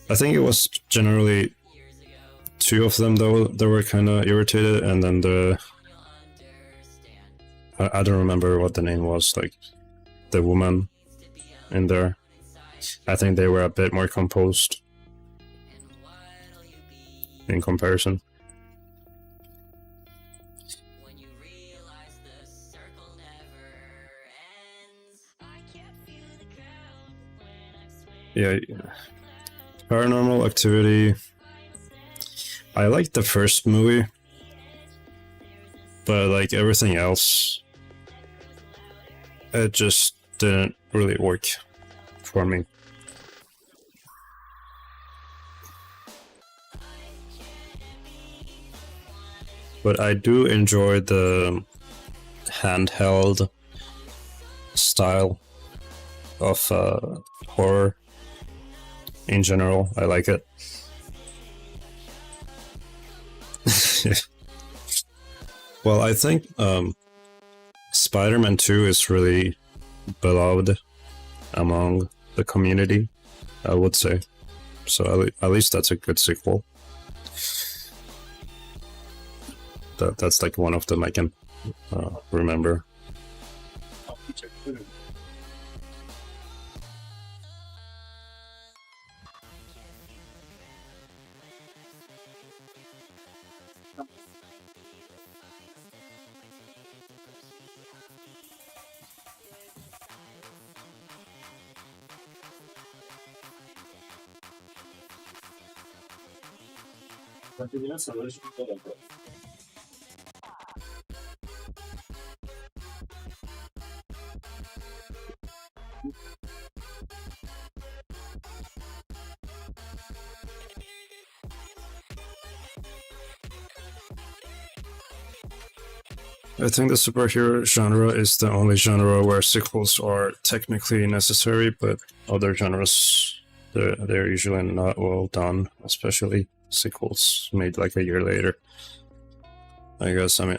Speaker 1: I think it was generally two of them though that were kind of irritated, and then I don't remember what the name was, like the woman in there. I think they were a bit more composed in comparison. Yeah, Paranormal Activity. I liked the first movie, but like everything else, it just didn't really work for me. But I do enjoy the handheld style of horror in general. I like it. Well, I think Spider-Man 2 is really beloved among the community. I would say. So at least that's a good sequel. That's like one of them I can remember. I think the superhero genre is the only genre where sequels are technically necessary, but other genres, they're usually not well done, especially sequels made like a year later. I guess, I mean,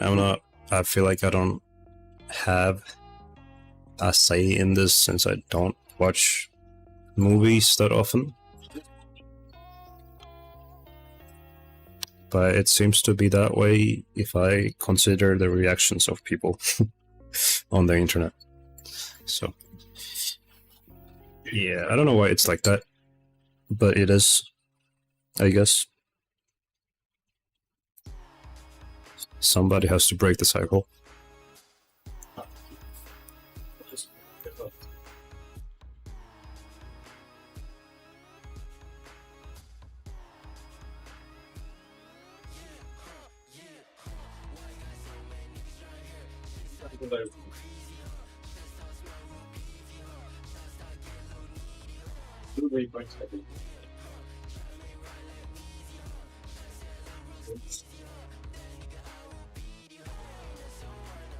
Speaker 1: I feel like I don't have a say in this since I don't watch movies that often. But it seems to be that way if I consider the reactions of people on the internet. So, yeah, I don't know why it's like that, but it is, I guess. Somebody has to break the cycle.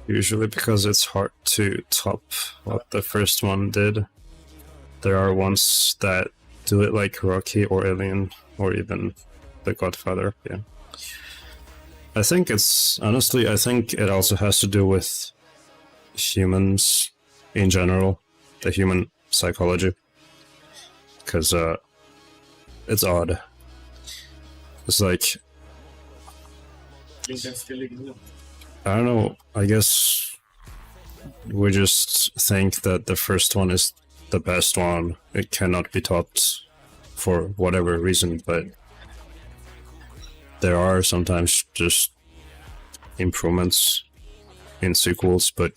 Speaker 1: Usually because it's hard to top what the first one did. There are ones that do it like Rocky or Alien or even The Godfather, yeah. I think it's, honestly, I think it also has to do with humans in general, the human psychology. Because it's odd. It's like, I don't know, I guess we just think that the first one is the best one. It cannot be topped for whatever reason, but there are sometimes just improvements in sequels, but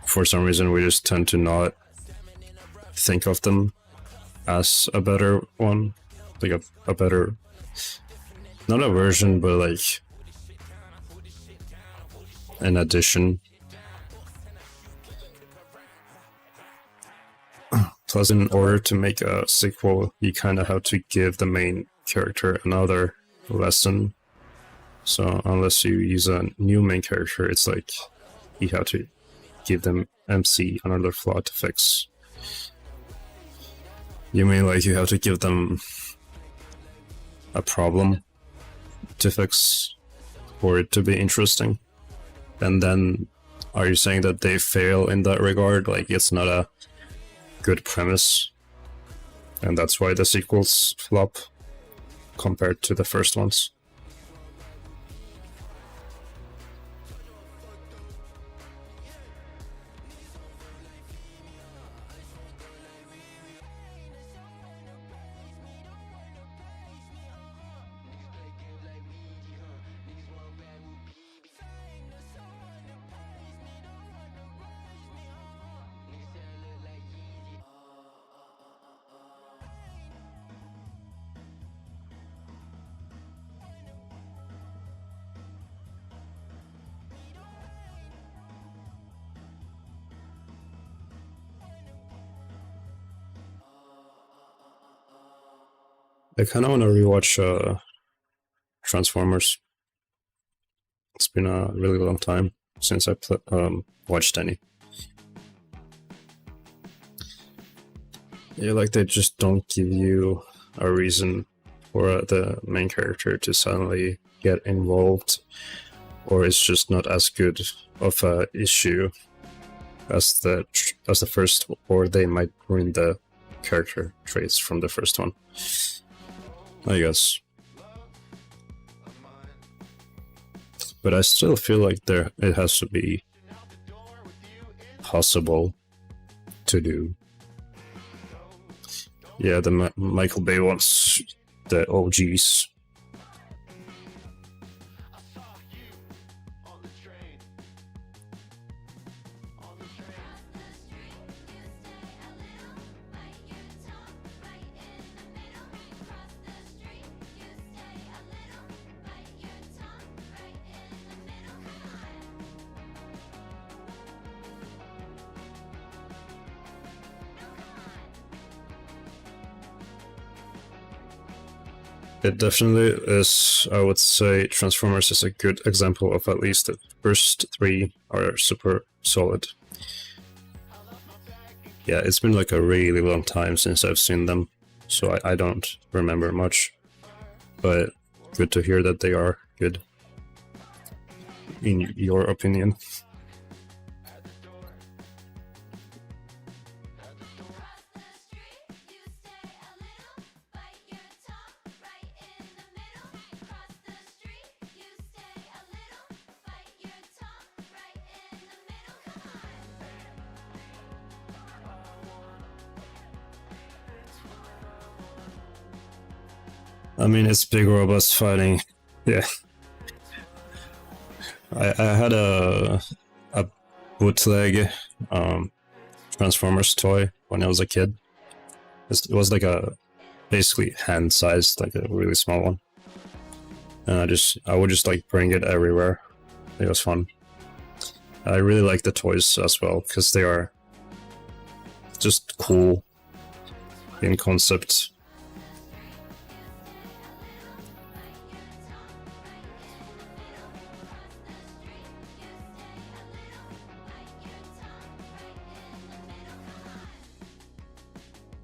Speaker 1: for some reason we just tend to not think of them as a better one, like a better, not a version, but like an addition. Plus, in order to make a sequel, you kind of have to give the main character another lesson. So unless you use a new main character, it's like you have to give them MC another flaw to fix. You mean like you have to give them a problem to fix for it to be interesting? And then are you saying that they fail in that regard? Like it's not a good premise and that's why the sequels flop compared to the first ones? I kind of want to rewatch Transformers. It's been a really long time since I watched any. Yeah, like they just don't give you a reason for the main character to suddenly get involved, or it's just not as good of a issue as the first, or they might ruin the character traits from the first one, I guess. But I still feel like it has to be possible to do. Yeah, the Michael Bay ones, the OGs. It definitely is. I would say Transformers is a good example of at least the first three are super solid. Yeah, it's been like a really long time since I've seen them, so I don't remember much, but good to hear that they are good, in your opinion. I mean, it's big robots fighting. Yeah. I had a bootleg Transformers toy when I was a kid. It was like a basically hand-sized, like a really small one. And I would just like bring it everywhere. It was fun. I really like the toys as well, because they are just cool in concept.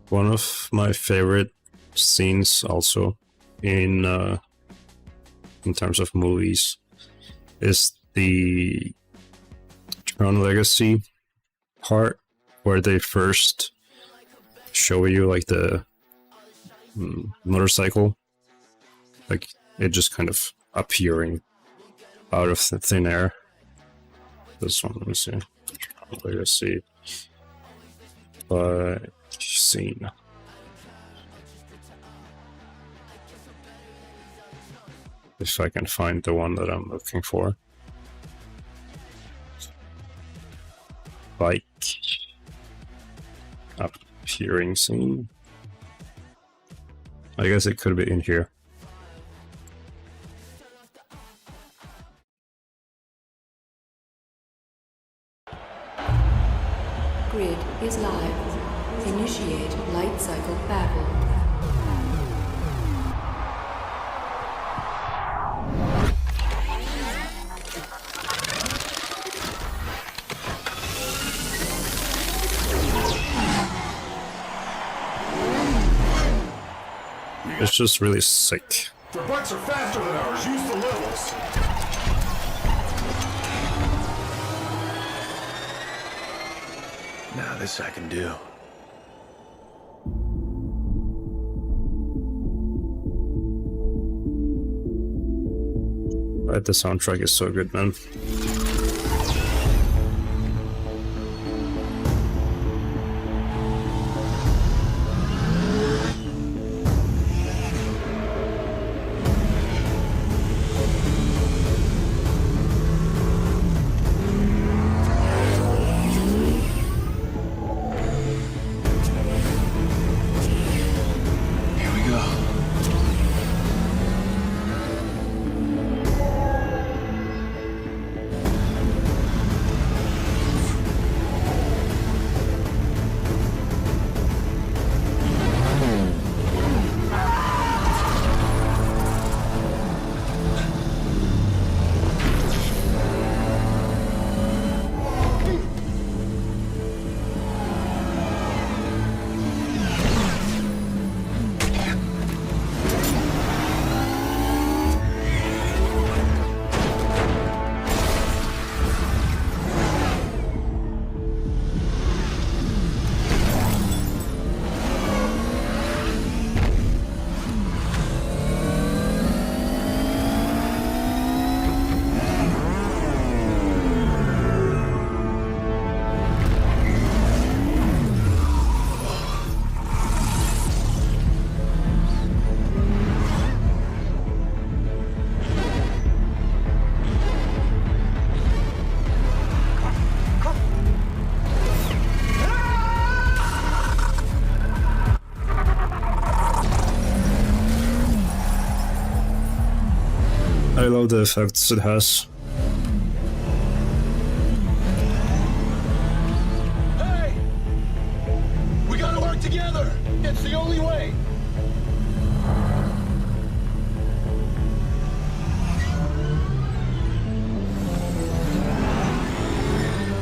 Speaker 1: One of my favorite scenes also in terms of movies is the Tron Legacy part where they first show you like the motorcycle, like it just kind of appearing out of thin air. This one, let me see. Tron Legacy scene. If I can find the one that I'm looking for. Bike appearing scene. I guess it could be in here.
Speaker 10: Grid is live. Initiate light cycle battle.
Speaker 1: It's just really sick.
Speaker 11: Their bikes are faster than ours. Use the levels. Now this I can do.
Speaker 1: Right, the soundtrack is so good, man. I love the effects it has.
Speaker 11: Hey! We gotta work together! It's the only way!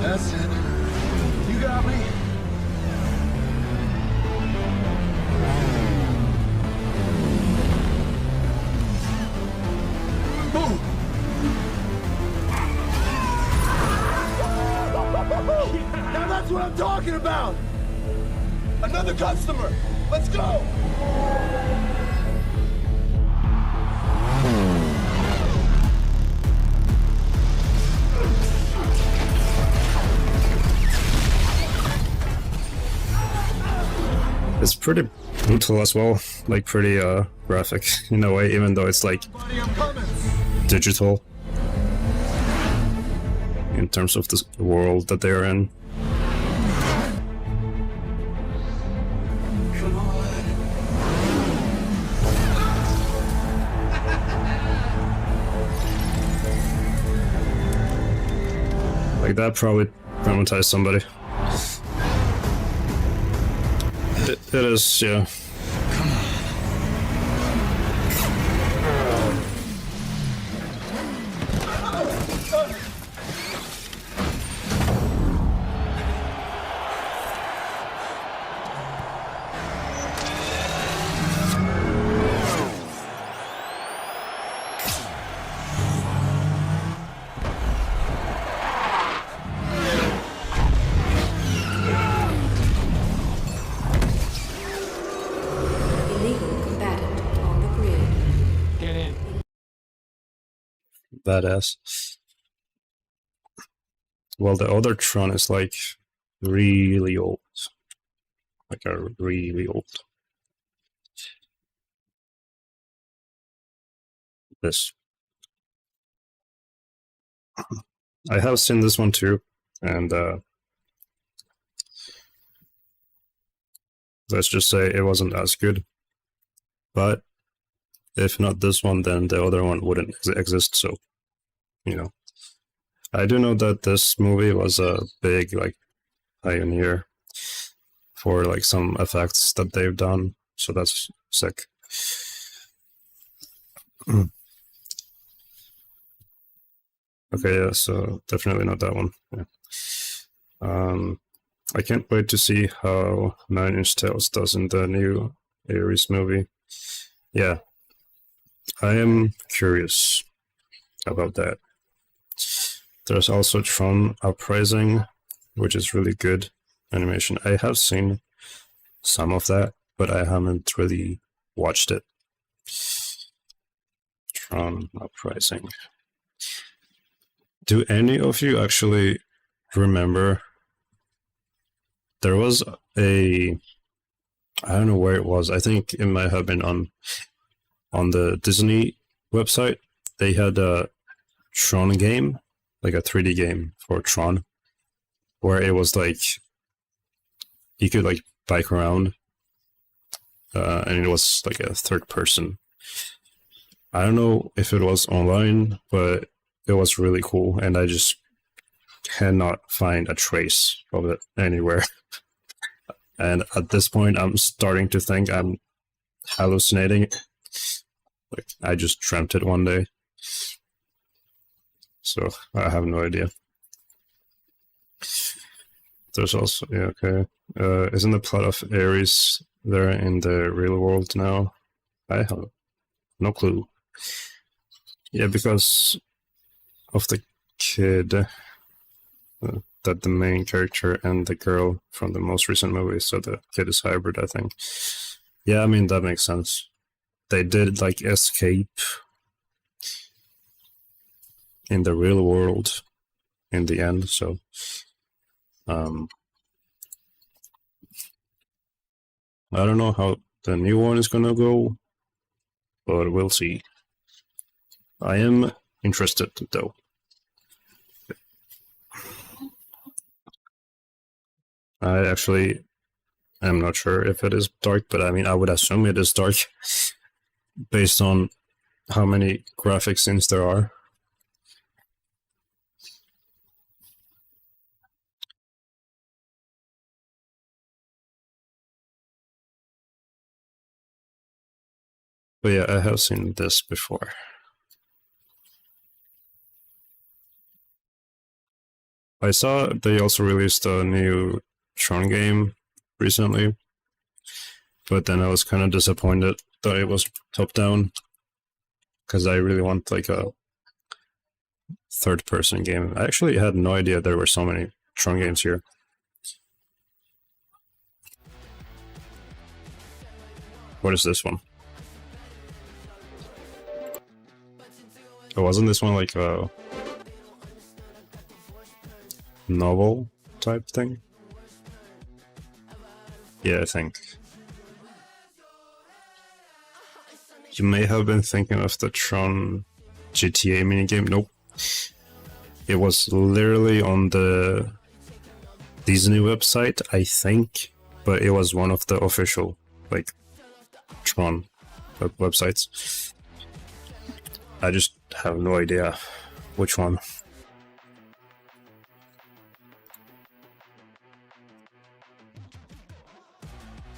Speaker 11: That's it. You got me. Boom! Now that's what I'm talking about! Another customer! Let's go!
Speaker 1: It's pretty brutal as well, like pretty graphic in a way, even though it's like
Speaker 11: Buddy, I'm coming!
Speaker 1: digital in terms of the world that they're in.
Speaker 11: Come on!
Speaker 1: Like that probably traumatized somebody. It is, yeah.
Speaker 10: Illegal combatant on the grid.
Speaker 8: Get in.
Speaker 1: Badass. Well, the other Tron is like really old. Like a really old. This. I have seen this one too, and let's just say it wasn't as good. But if not this one, then the other one wouldn't exist, so, you know. I do know that this movie was a big, like, pioneer for, like, some effects that they've done, so that's sick. Okay, yeah, so definitely not that one. Yeah. I can't wait to see how 9 Inch Tales does in the new Ares movie. Yeah, I am curious about that. There's also Tron Uprising, which is really good animation. I have seen some of that, but I haven't really watched it. Tron Uprising. Do any of you actually remember there was a, I don't know where it was, I think it might have been on the Disney website. They had a Tron game, like a 3D game for Tron, where it was like you could like bike around, and it was like a third person. I don't know if it was online, but it was really cool, and I just cannot find a trace of it anywhere. And at this point, I'm starting to think I'm hallucinating. Like, I just dreamt it one day. So, I have no idea. There's also, yeah, okay. Isn't the plot of Ares there in the real world now? I have no clue. Yeah, because of the kid that the main character and the girl from the most recent movie, so the kid is hybrid, I think. Yeah, I mean, that makes sense. They did like escape in the real world in the end, so I don't know how the new one is gonna go, but we'll see. I am interested though. I actually am not sure if it is dark, but I mean, I would assume it is dark based on how many graphic scenes there are. But yeah, I have seen this before. I saw they also released a new Tron game recently, but then I was kind of disappointed that it was top-down, because I really want like a third-person game. I actually had no idea there were so many Tron games here. What is this one? Oh, wasn't this one like a novel type thing? Yeah, I think. You may have been thinking of the Tron GTA minigame. Nope. It was literally on the Disney website, I think, but it was one of the official, like, Tron websites. I just have no idea which one.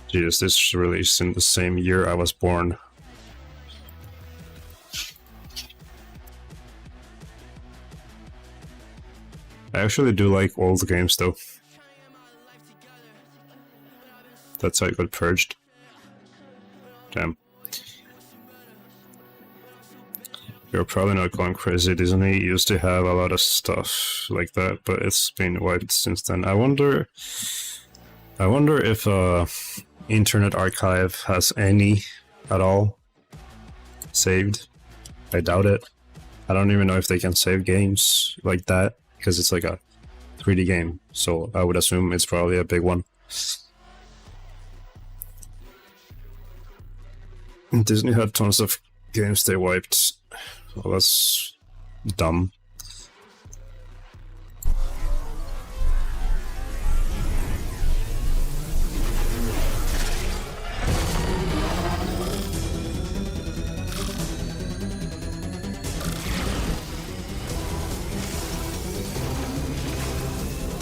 Speaker 1: Jesus, this was released in the same year I was born. I actually do like old games though. That's how I got purged. Damn. You're probably not going crazy. Disney used to have a lot of stuff like that, but it's been wiped since then. I wonder if Internet Archive has any at all saved. I doubt it. I don't even know if they can save games like that, because it's like a 3D game, so I would assume it's probably a big one. Disney had tons of games they wiped. Well, that's dumb.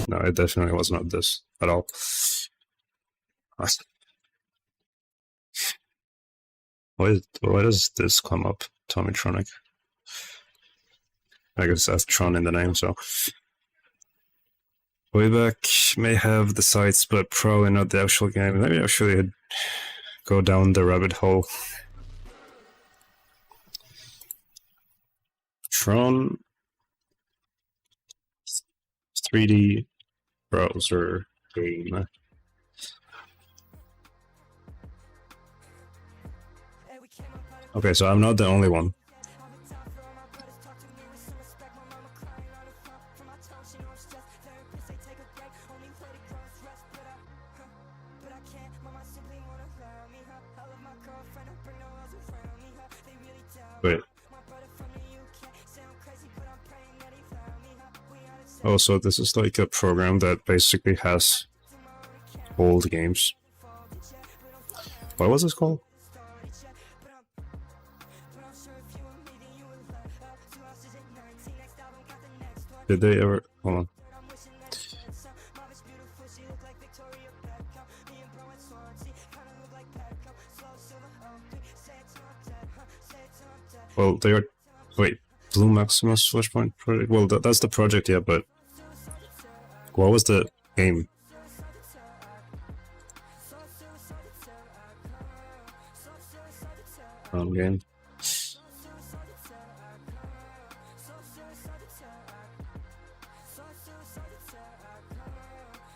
Speaker 1: No, it definitely was not this at all. Why does this come up? Tommytronic. I guess that's Tron in the name, so. Wayback may have the sites, but probably not the actual game. Maybe I should go down the rabbit hole. Tron 3D browser game. Okay, so I'm not the only one. Wait. Oh, so this is like a program that basically has old games. What was this called? Did they ever... Hold on. Well, they are... Wait, Blue Maximus Flashpoint Project? Well, that's the project, yeah, but... What was the game? Game.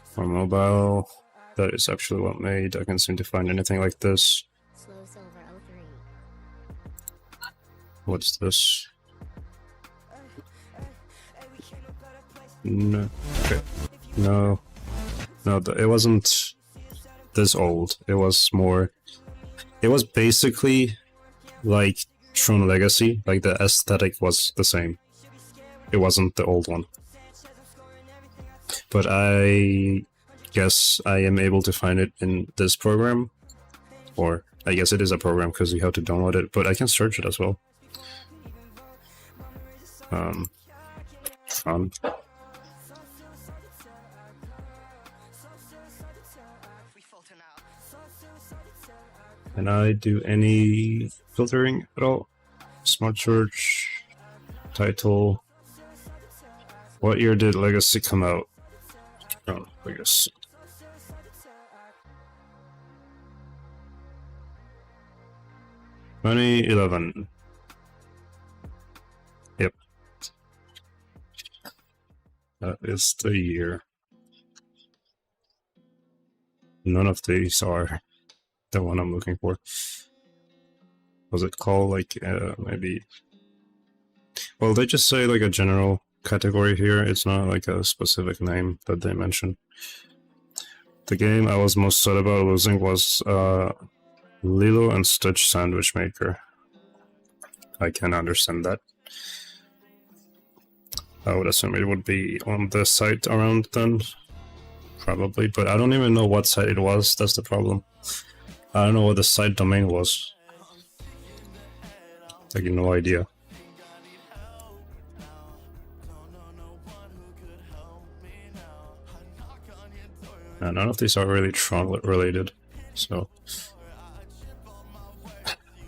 Speaker 1: For mobile, that is actually what made. I can't seem to find anything like this. What's this? No. Okay. No. No, it wasn't this old. It was more... It was basically like Tron Legacy. Like the aesthetic was the same. It wasn't the old one. But I guess I am able to find it in this program. Or I guess it is a program because you have to download it, but I can search it as well. Fun. Can I do any filtering at all? Smart search, title. What year did Legacy come out? Oh, Legacy. $2011. Yep. That is the year. None of these are the one I'm looking for. Was it called like maybe? Well, they just say like a general category here. It's not like a specific name that they mention. The game I was most sad about losing was Lilo and Stitch Sandwich Maker. I can understand that. I would assume it would be on the site around then. Probably, but I don't even know what site it was. That's the problem. I don't know what the site domain was. Like, no idea. And none of these are really Tron related, so.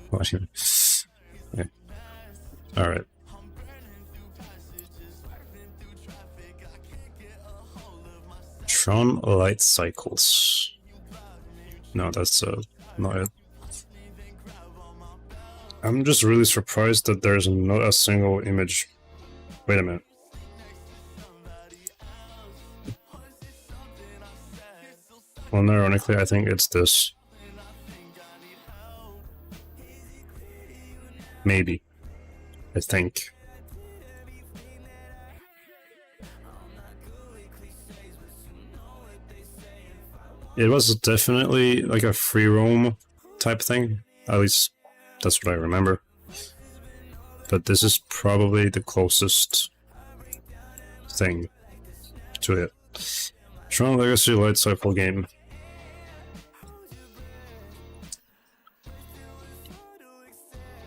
Speaker 1: What even? Yeah. Alright. Tron Light Cycles. No, that's not it. I'm just really surprised that there's not a single image. Wait a minute. Well, ironically, I think it's this. Maybe. I think. It was definitely like a free roam type thing. At least that's what I remember. But this is probably the closest thing to it. Tron Legacy Light Cycle game.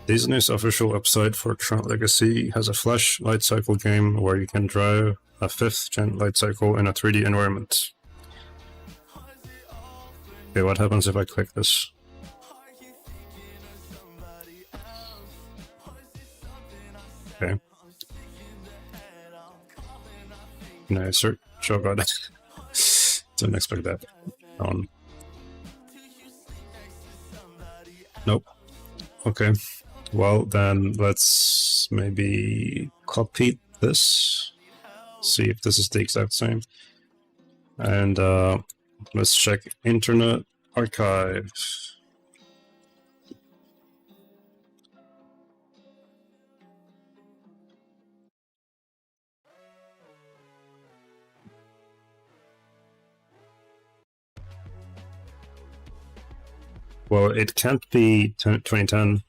Speaker 1: Disney's official website for Tron Legacy has a flash light cycle game where you can drive a 5th gen light cycle in a 3D environment. Okay, what happens if I click this? Okay. Can I search? Oh god. Didn't expect that. Nope. Okay. Well, then let's maybe copy this. See if this is the exact same. And let's check Internet Archive. Well, it can't be 2010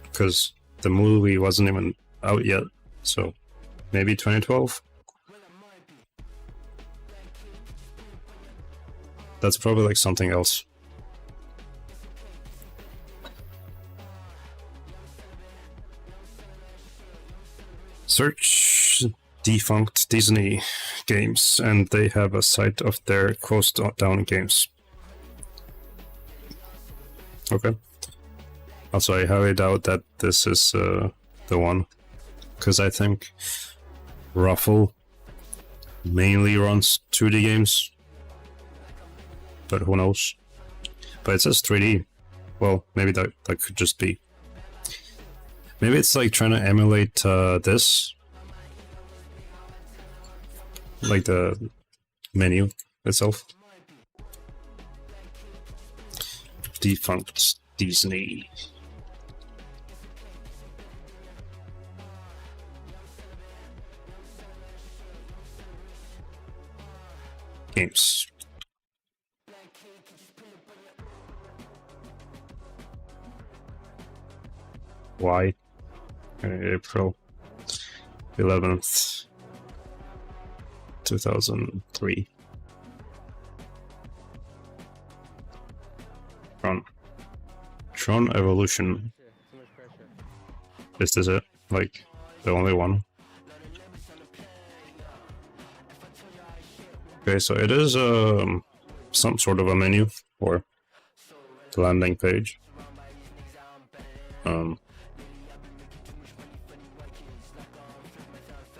Speaker 1: because the movie wasn't even out yet, so maybe 2012? That's probably like something else. Search defunct Disney games, and they have a site of their closed down games. Okay. Also, I highly doubt that this is the one, because I think Ruffle mainly runs 2D games, but who knows? But it says 3D. Well, maybe that could just be. Maybe it's like trying to emulate this, like the menu itself. Defunct Disney. Games. Why? April 11th, 2003. Tron Evolution. Is this it? Like, the only one? Okay, so it is some sort of a menu for the landing page.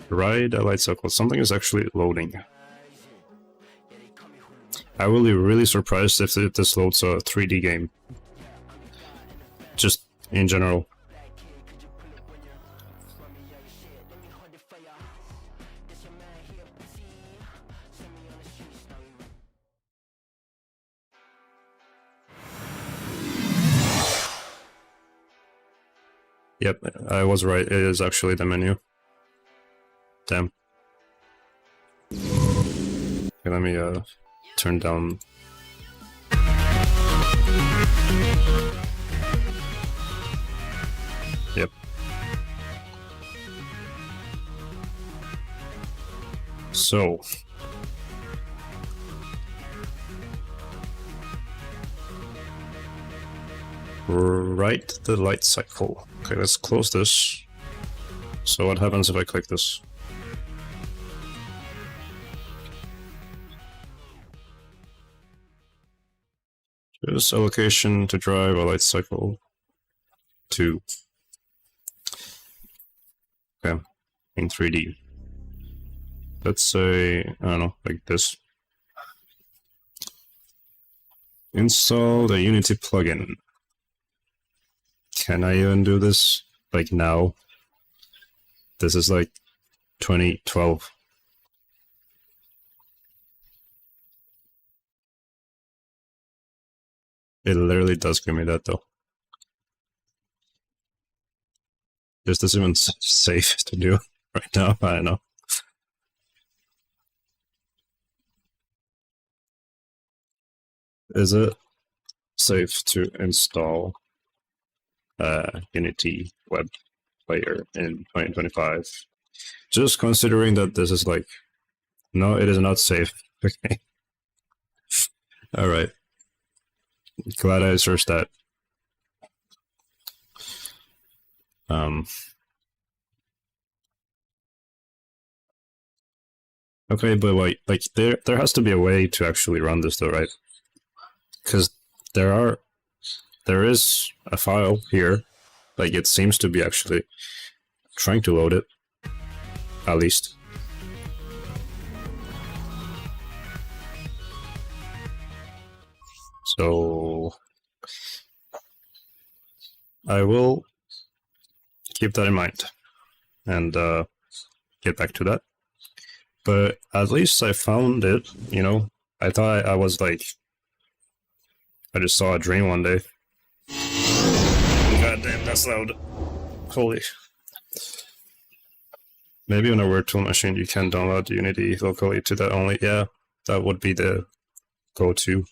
Speaker 1: Ride a light cycle. Something is actually loading. I will be really surprised if this loads a 3D game. Just in general. Yep, I was right. It is actually the menu. Damn. Okay, let me turn down. Yep. So. Right, the light cycle. Okay, let's close this. So what happens if I click this? Choose a location to drive a light cycle to. Okay, in 3D. Let's say, I don't know, like this. Install the Unity plugin. Can I even do this? Like now? This is like 2012. It literally does give me that though. Is this even safe to do right now? I don't know. Is it safe to install Unity web player in 2025? Just considering that this is like, no, it is not safe. Okay. All right. Glad I searched that. Okay, but wait, like there has to be a way to actually run this though, right? Because there is a file here, like it seems to be actually trying to load it, at least. So I will keep that in mind and get back to that. But at least I found it, you know. I thought I was like, I just saw a dream one day. God damn, that's loud. Holy. Maybe on a virtual machine you can download Unity locally to that only. Yeah, that would be the go-to.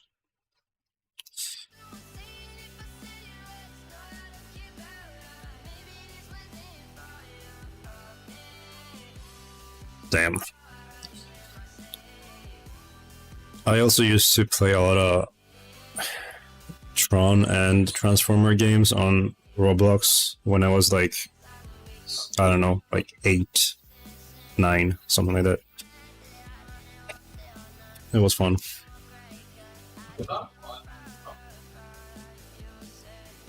Speaker 1: Damn. I also used to play a lot of Tron and Transformer games on Roblox when I was like, I don't know, like 8, 9, something like that. It was fun.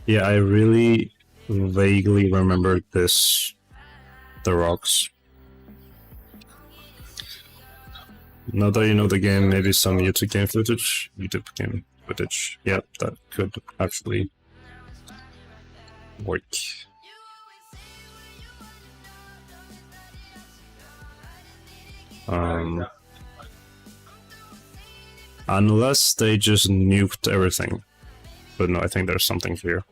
Speaker 1: Yeah, I really vaguely remember this, the rocks. Now that you know the game, maybe some YouTube game footage. Yeah, that could actually work. Unless they just nuked everything. But no, I think there's something here.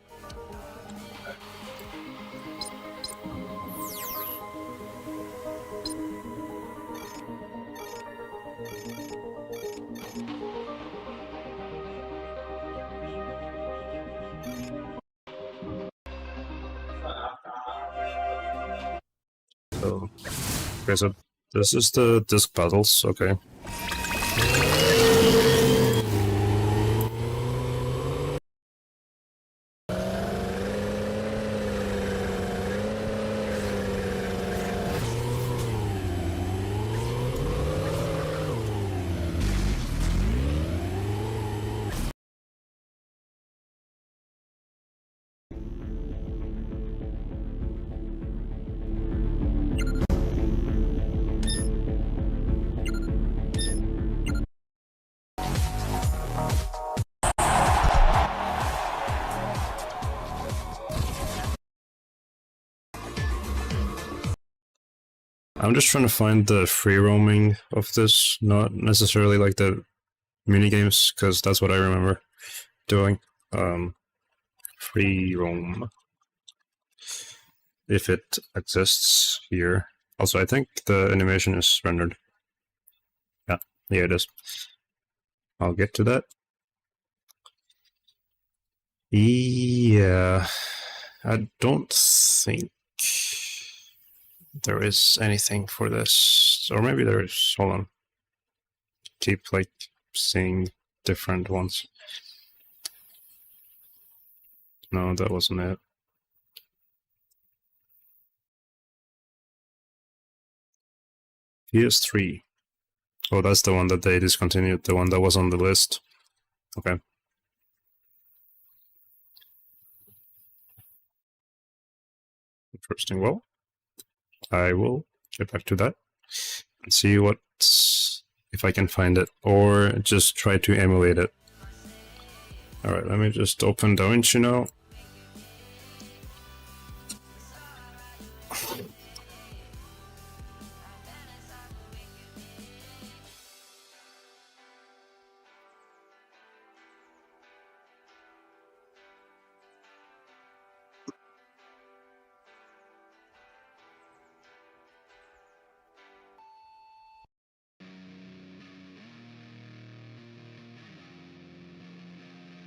Speaker 1: Okay, so this is the disc puzzles, okay. I'm just trying to find the free roaming of this, not necessarily like the mini games, because that's what I remember doing. Free roam, if it exists here. Also, I think the animation is rendered. Yeah, it is. I'll get to that. Yeah, I don't think there is anything for this, or maybe there is. Hold on. Keep like seeing different ones. No, that wasn't it. PS3. Oh, that's the one that they discontinued, the one that was on the list. Okay. Interesting. Well, I will get back to that and see what, if I can find it, or just try to emulate it. Alright, let me just open DaVinci now.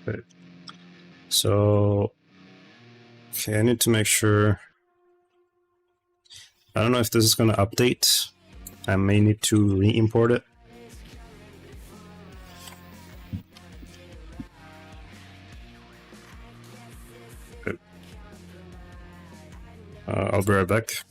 Speaker 1: Okay. So, okay, I need to make sure. I don't know if this is going to update. I may need to re-import it. Okay. I'll be right back.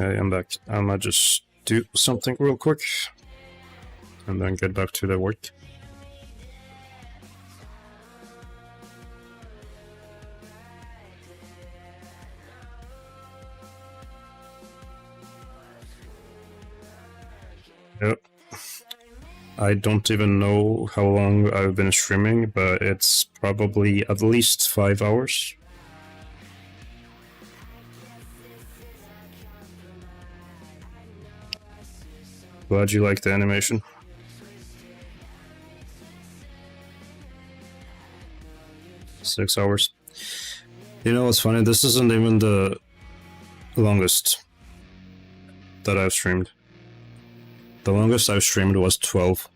Speaker 1: Okay, I'm back. I might just do something real quick and then get back to the work. Yep. I don't even know how long I've been streaming, but it's probably at least 5 hours. Glad you like the animation. Six hours. You know what's funny? This isn't even the longest that I've streamed. The longest I've streamed was 12.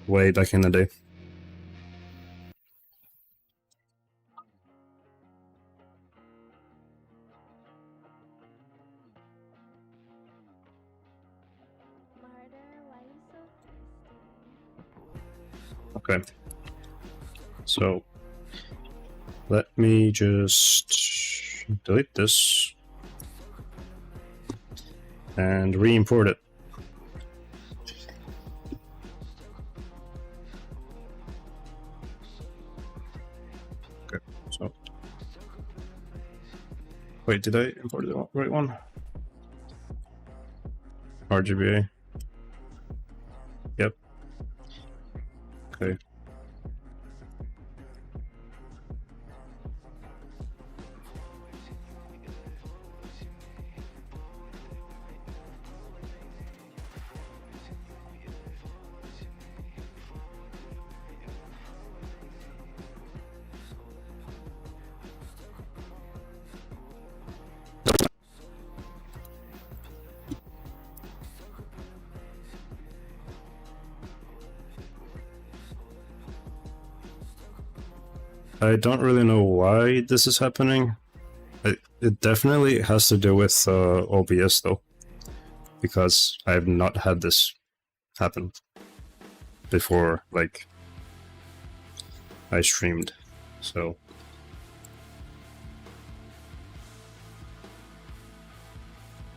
Speaker 1: Way back in the day. Okay. So let me just delete this and re-import it. Okay, so wait, did I import the right one? RGBA. Yep. Okay. I don't really know why this is happening. It definitely has to do with OBS though, because I've not had this happen before, like, I streamed, so.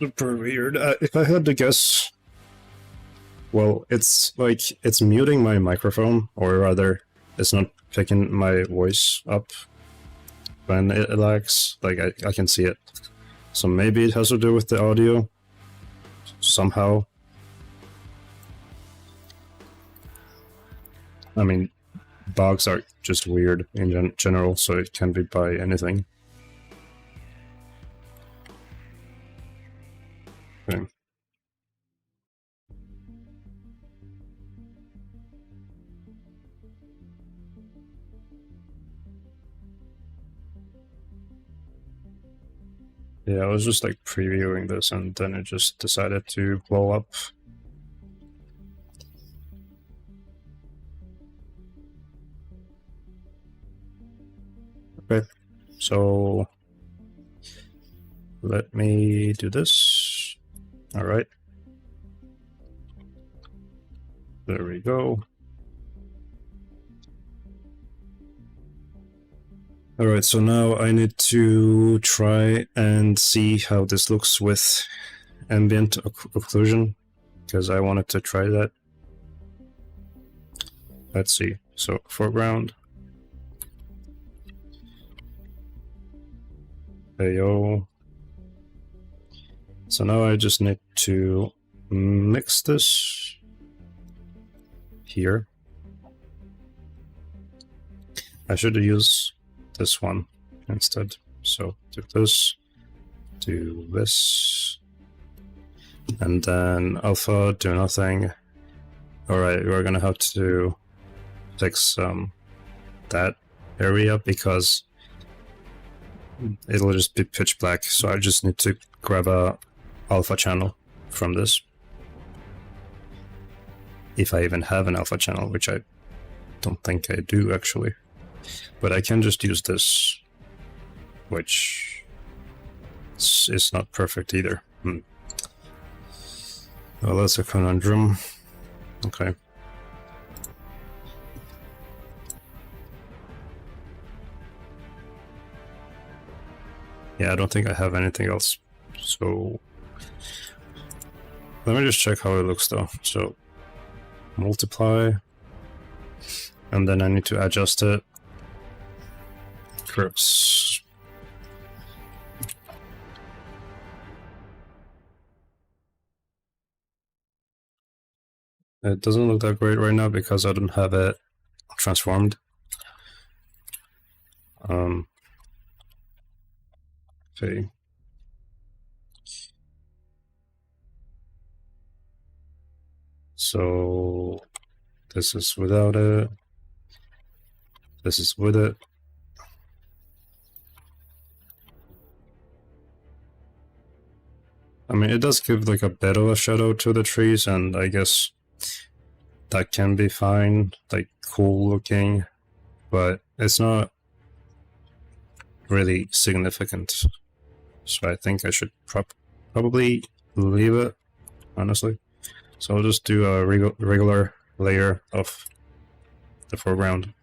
Speaker 1: Super weird. If I had to guess, well, it's like, it's muting my microphone, or rather, it's not picking my voice up when it lags. Like I can see it. So maybe it has to do with the audio somehow. I mean, bugs are just weird in general, so it can be by anything. Okay. Yeah, I was just like previewing this and then it just decided to blow up. Okay, so let me do this. All right. There we go. Alright, so now I need to try and see how this looks with ambient occlusion, because I wanted to try that. Let's see. So, foreground. Ayo. So now I just need to mix this here. I should use this one instead. So do this, and then alpha, do nothing. Alright, we're gonna have to fix that area because it'll just be pitch black. So I just need to grab a alpha channel from this. If I even have an alpha channel, which I don't think I do actually. But I can just use this, which is not perfect either. Well, that's a conundrum. Okay. Yeah, I don't think I have anything else. So let me just check how it looks though. So multiply, and then I need to adjust it. Curves. It doesn't look that great right now because I don't have it transformed. Okay. So this is without it. This is with it. I mean, it does give like a bit of a shadow to the trees, and I guess that can be fine, like cool looking, but it's not really significant. So I think I should probably leave it, honestly. So I'll just do a regular layer of the foreground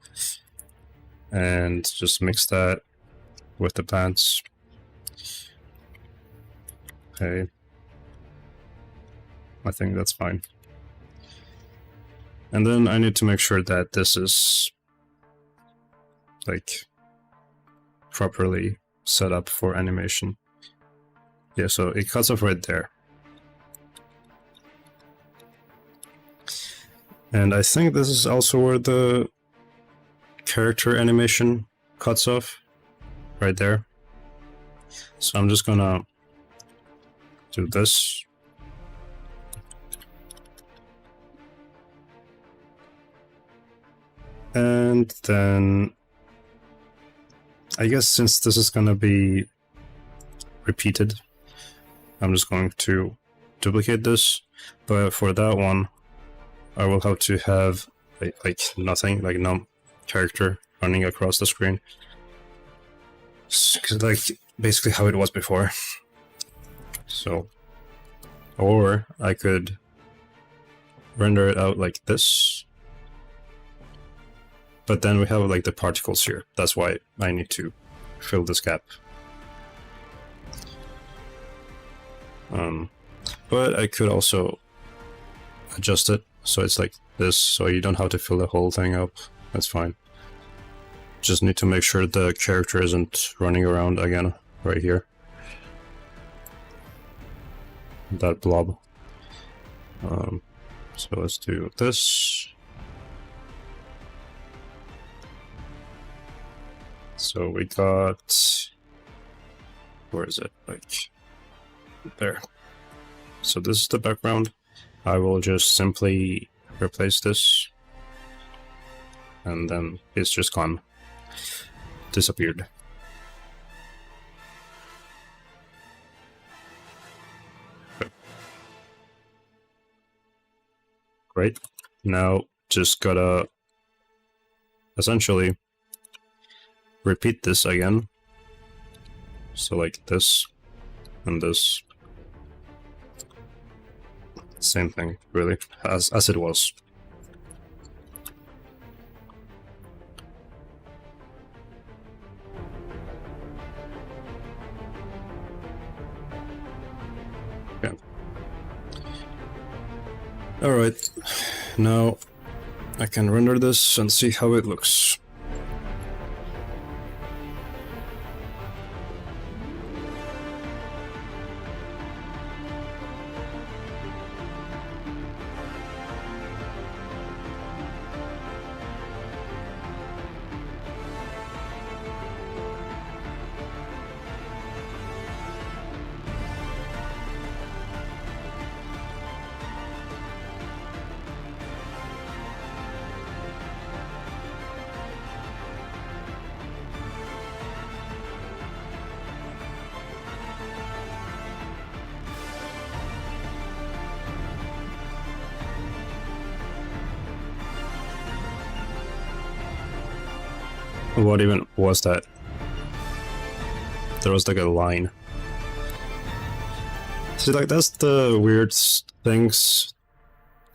Speaker 1: and just mix that with the pants. Okay. I think that's fine. And then I need to make sure that this is like properly set up for animation. Yeah, so it cuts off right there. And I think this is also where the character animation cuts off, right there. So I'm just gonna do this. And then I guess since this is gonna be repeated, I'm just going to duplicate this, but for that one I will have to have like nothing, like no character running across the screen. Like basically how it was before. So, or I could render it out like this. But then we have like the particles here. That's why I need to fill this gap. But I could also adjust it so it's like this, so you don't have to fill the whole thing up. That's fine. Just need to make sure the character isn't running around again right here. That blob. So let's do this. So we got, where is it? Like there. So this is the background. I will just simply replace this, and then it's just gone. Disappeared. Great. Now just gotta essentially repeat this again. So like this and this. Same thing, really, as it was. Okay. Alright, now I can render this and see how it looks. What even was that? There was like a line. See, like, that's the weird things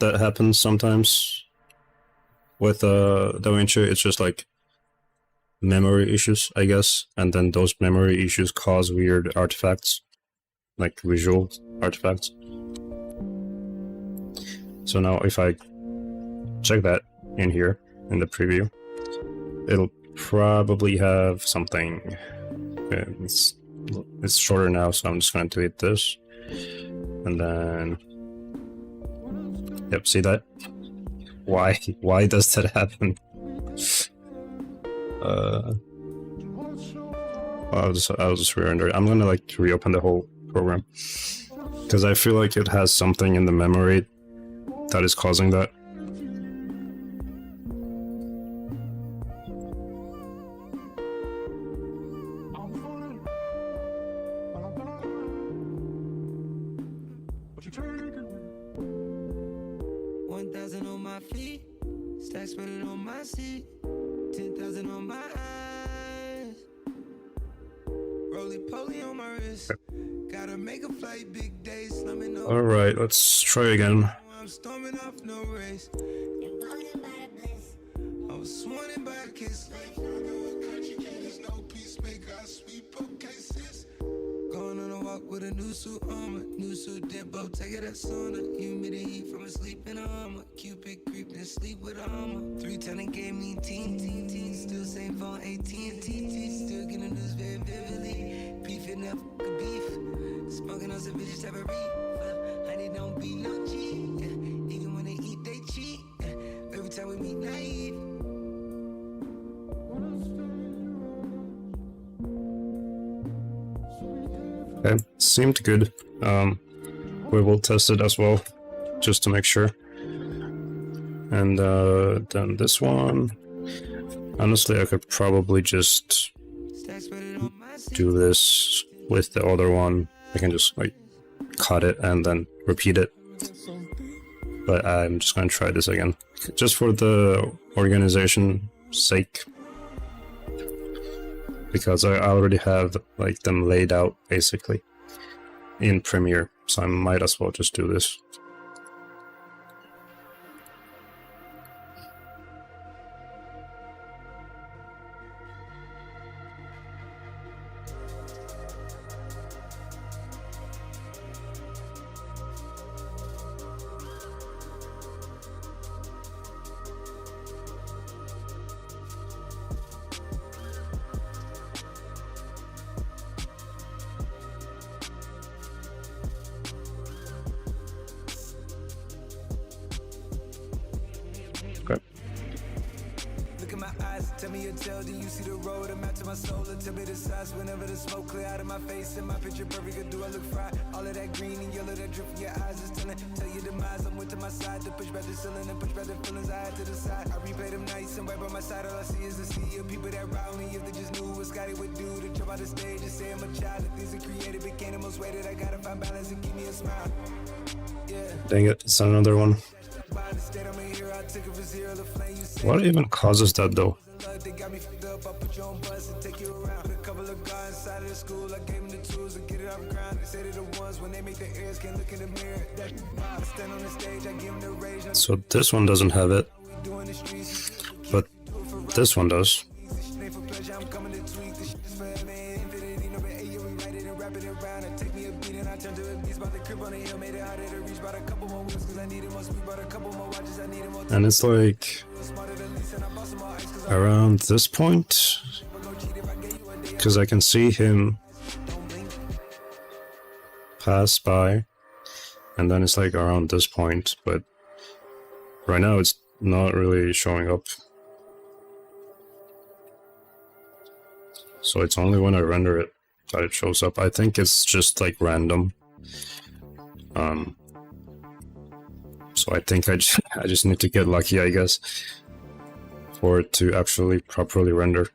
Speaker 1: that happen sometimes with DaVinci. It's just like memory issues, I guess, and then those memory issues cause weird artifacts, like visual artifacts. So now if I check that in here in the preview, it'll probably have something. Okay, it's shorter now, so I'm just going to delete this, and then yep, see that? Why does that happen? I'll just re-render it. I'm gonna like reopen the whole program because I feel like it has something in the memory that is causing that. Alright, let's try again.
Speaker 5: I'm storming off no race. I was sworn by a kiss. There's no peacemaker. I sweep up cases. Going on a walk with a new suit armor. New suit dippo, take it at sauna. Humidity from a sleep in armor. Cupid creeping and sleep with armor. 310 gave me teen. Still same phone, AT&T. Still getting news very vividly. Beef and that beef. Smoking on some bitches type of reef. Honey don't be no G. Even when they eat, they cheat. Every time we meet, naive.
Speaker 1: Okay, seemed good. We will test it as well, just to make sure. And then this one. Honestly, I could probably just do this with the other one. I can just like cut it and then repeat it. But I'm just gonna try this again, just for the organization sake, because I already have like them laid out basically in Premiere, so I might as well just do this.
Speaker 5: in my eyes. Tell me your tale, do you see the road? I'm out to my soul, tell me the size. Whenever the smoke clear out of my face and my picture perfect, or do I look fried? All of that green and yellow that drip from your eyes is tell your demise. I'm with to my side to push back the ceiling and push back the feelings I had to the side. I replay them nights and right by my side, all I see is a sea of people that ride me. If they just knew what Scotty would do to jump out the stage and say I'm a child. The things I created became the most weighted. I gotta find balance and give me a smile.
Speaker 1: Dang it, it's another one. What even causes that though?
Speaker 5: They got me fucked up, I'll put you on bus and take you around. A couple of guys inside of the school, I gave them the tools to get it off the ground. They say they're the ones when they make their ears can't look in the mirror. I stand on the stage, I give them the rage.
Speaker 1: So this one doesn't have it, but this one does.
Speaker 5: I'm coming to tweak the shit's for man. Infinity, no but we write it and wrap it around. And take me a beat and I turn to a beast. About the crib on the hill, made it harder to reach. Bought a couple more wheels cause I needed more speed. Bought a couple more watches, I needed more.
Speaker 1: And it's like around this point, because I can see him pass by, and then it's like around this point, but right now it's not really showing up. So it's only when I render it that it shows up. I think it's just like random. So I think I just need to get lucky, I guess, for it to actually properly render.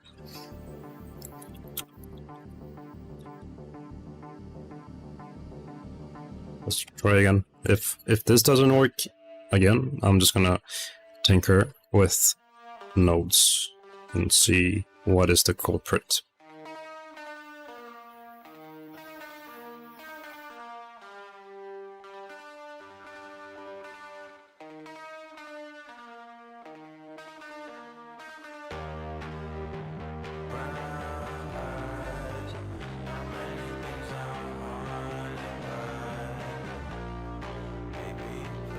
Speaker 1: Let's try again. If this doesn't work again, I'm just gonna tinker with nodes and see what is the culprit.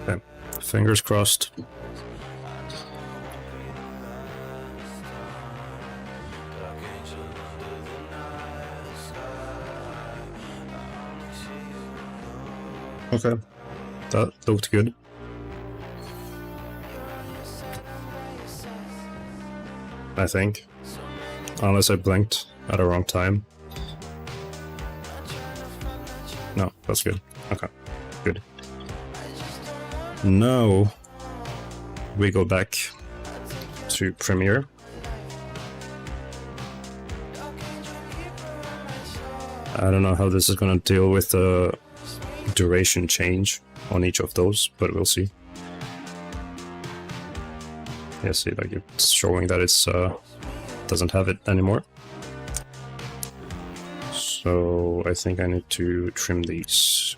Speaker 1: Okay, fingers crossed. Okay, that looked good. I think. Unless I blinked at the wrong time. No, that's good. Okay, good. Now we go back to Premiere. I don't know how this is gonna deal with the duration change on each of those, but we'll see. Yeah, see, like it's showing that it's doesn't have it anymore. So I think I need to trim these.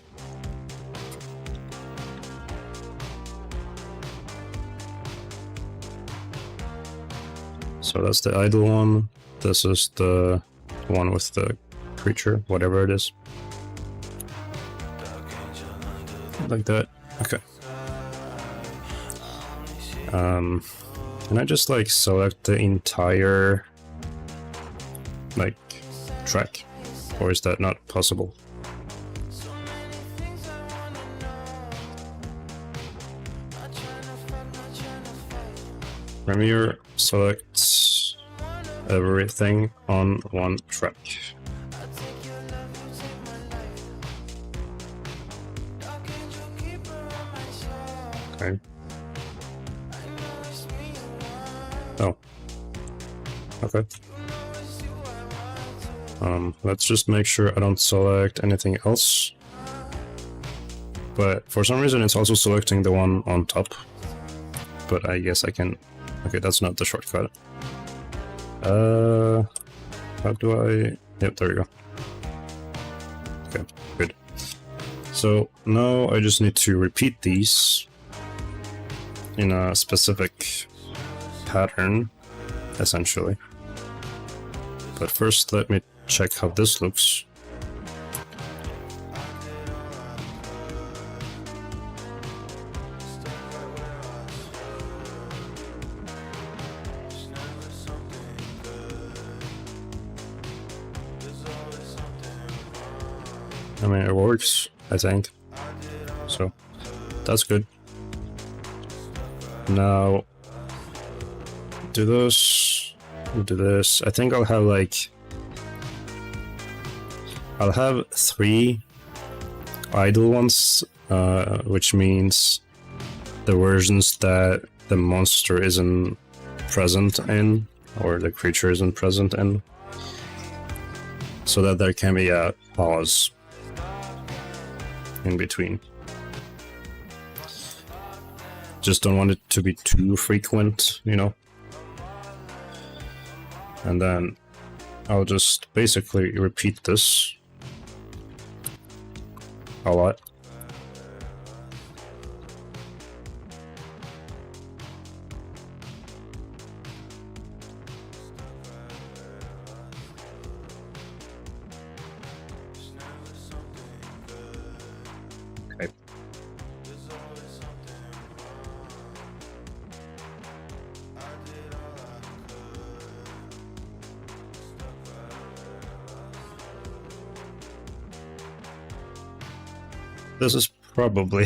Speaker 1: So that's the idle one. This is the one with the creature, whatever it is. Like that. Okay. Can I just like select the entire like track, or is that not possible? Premiere selects everything on one track. Okay. Oh. Okay. Let's just make sure I don't select anything else. But for some reason it's also selecting the one on top. But I guess I can... Okay, that's not the shortcut. How do I... Yep, there we go. Okay, good. So now I just need to repeat these in a specific pattern, essentially. But first let me check how this looks. I mean, it works, I think. So, that's good. Now, do this, do this. I think I'll have like... I'll have 3 idle ones, which means the versions that the monster isn't present in, or the creature isn't present in, so that there can be a pause in between. Just don't want it to be too frequent, you know? And then I'll just basically repeat this a lot. Okay. This is probably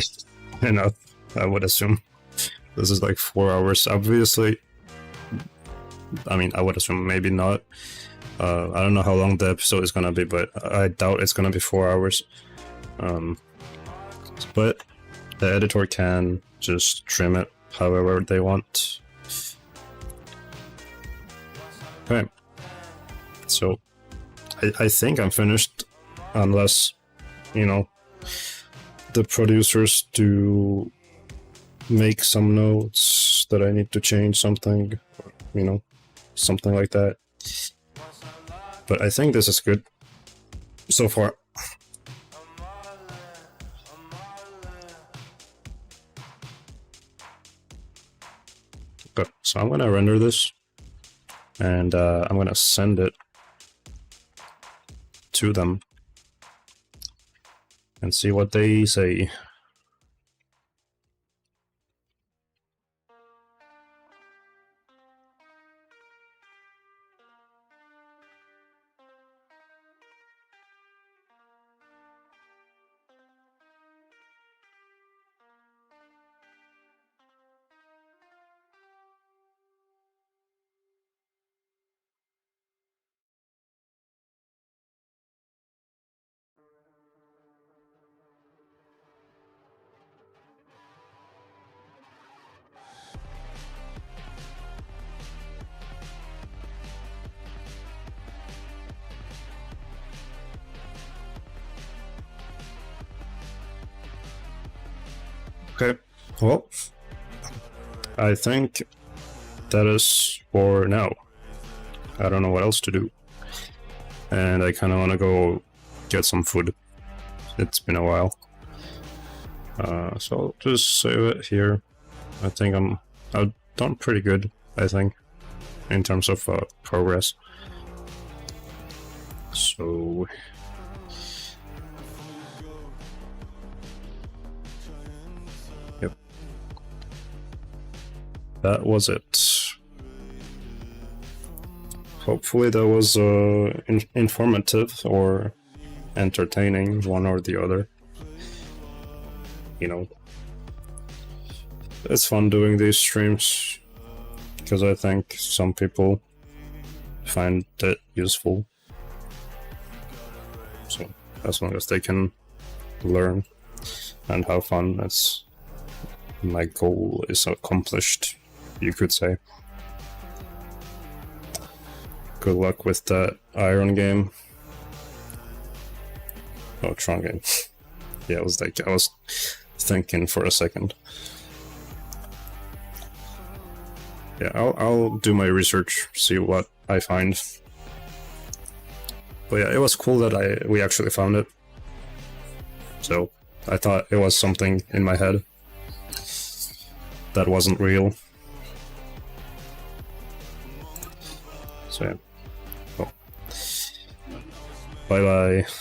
Speaker 1: enough, I would assume. This is like 4 hours. Obviously, I mean, I would assume maybe not. I don't know how long the episode is gonna be, but I doubt it's gonna be 4 hours. But the editor can just trim it however they want. Okay. So, I think I'm finished, unless, you know, the producers do make some notes that I need to change something, or, you know, something like that. But I think this is good so far. Okay, so I'm gonna render this, and I'm gonna send it to them and see what they say. Okay, well, I think that is for now. I don't know what else to do. And I kind of want to go get some food. It's been a while. So I'll just save it here. I think I've done pretty good, I think, in terms of progress. So... Yep. That was it. Hopefully that was informative or entertaining, one or the other. You know, it's fun doing these streams because I think some people find it useful. So as long as they can learn and have fun, that's my goal is accomplished, you could say. Good luck with that Iron game. Oh, Tron game. Yeah, I was thinking for a second. Yeah, I'll do my research, see what I find. But yeah, it was cool that we actually found it. So I thought it was something in my head that wasn't real. So yeah. Well, bye bye.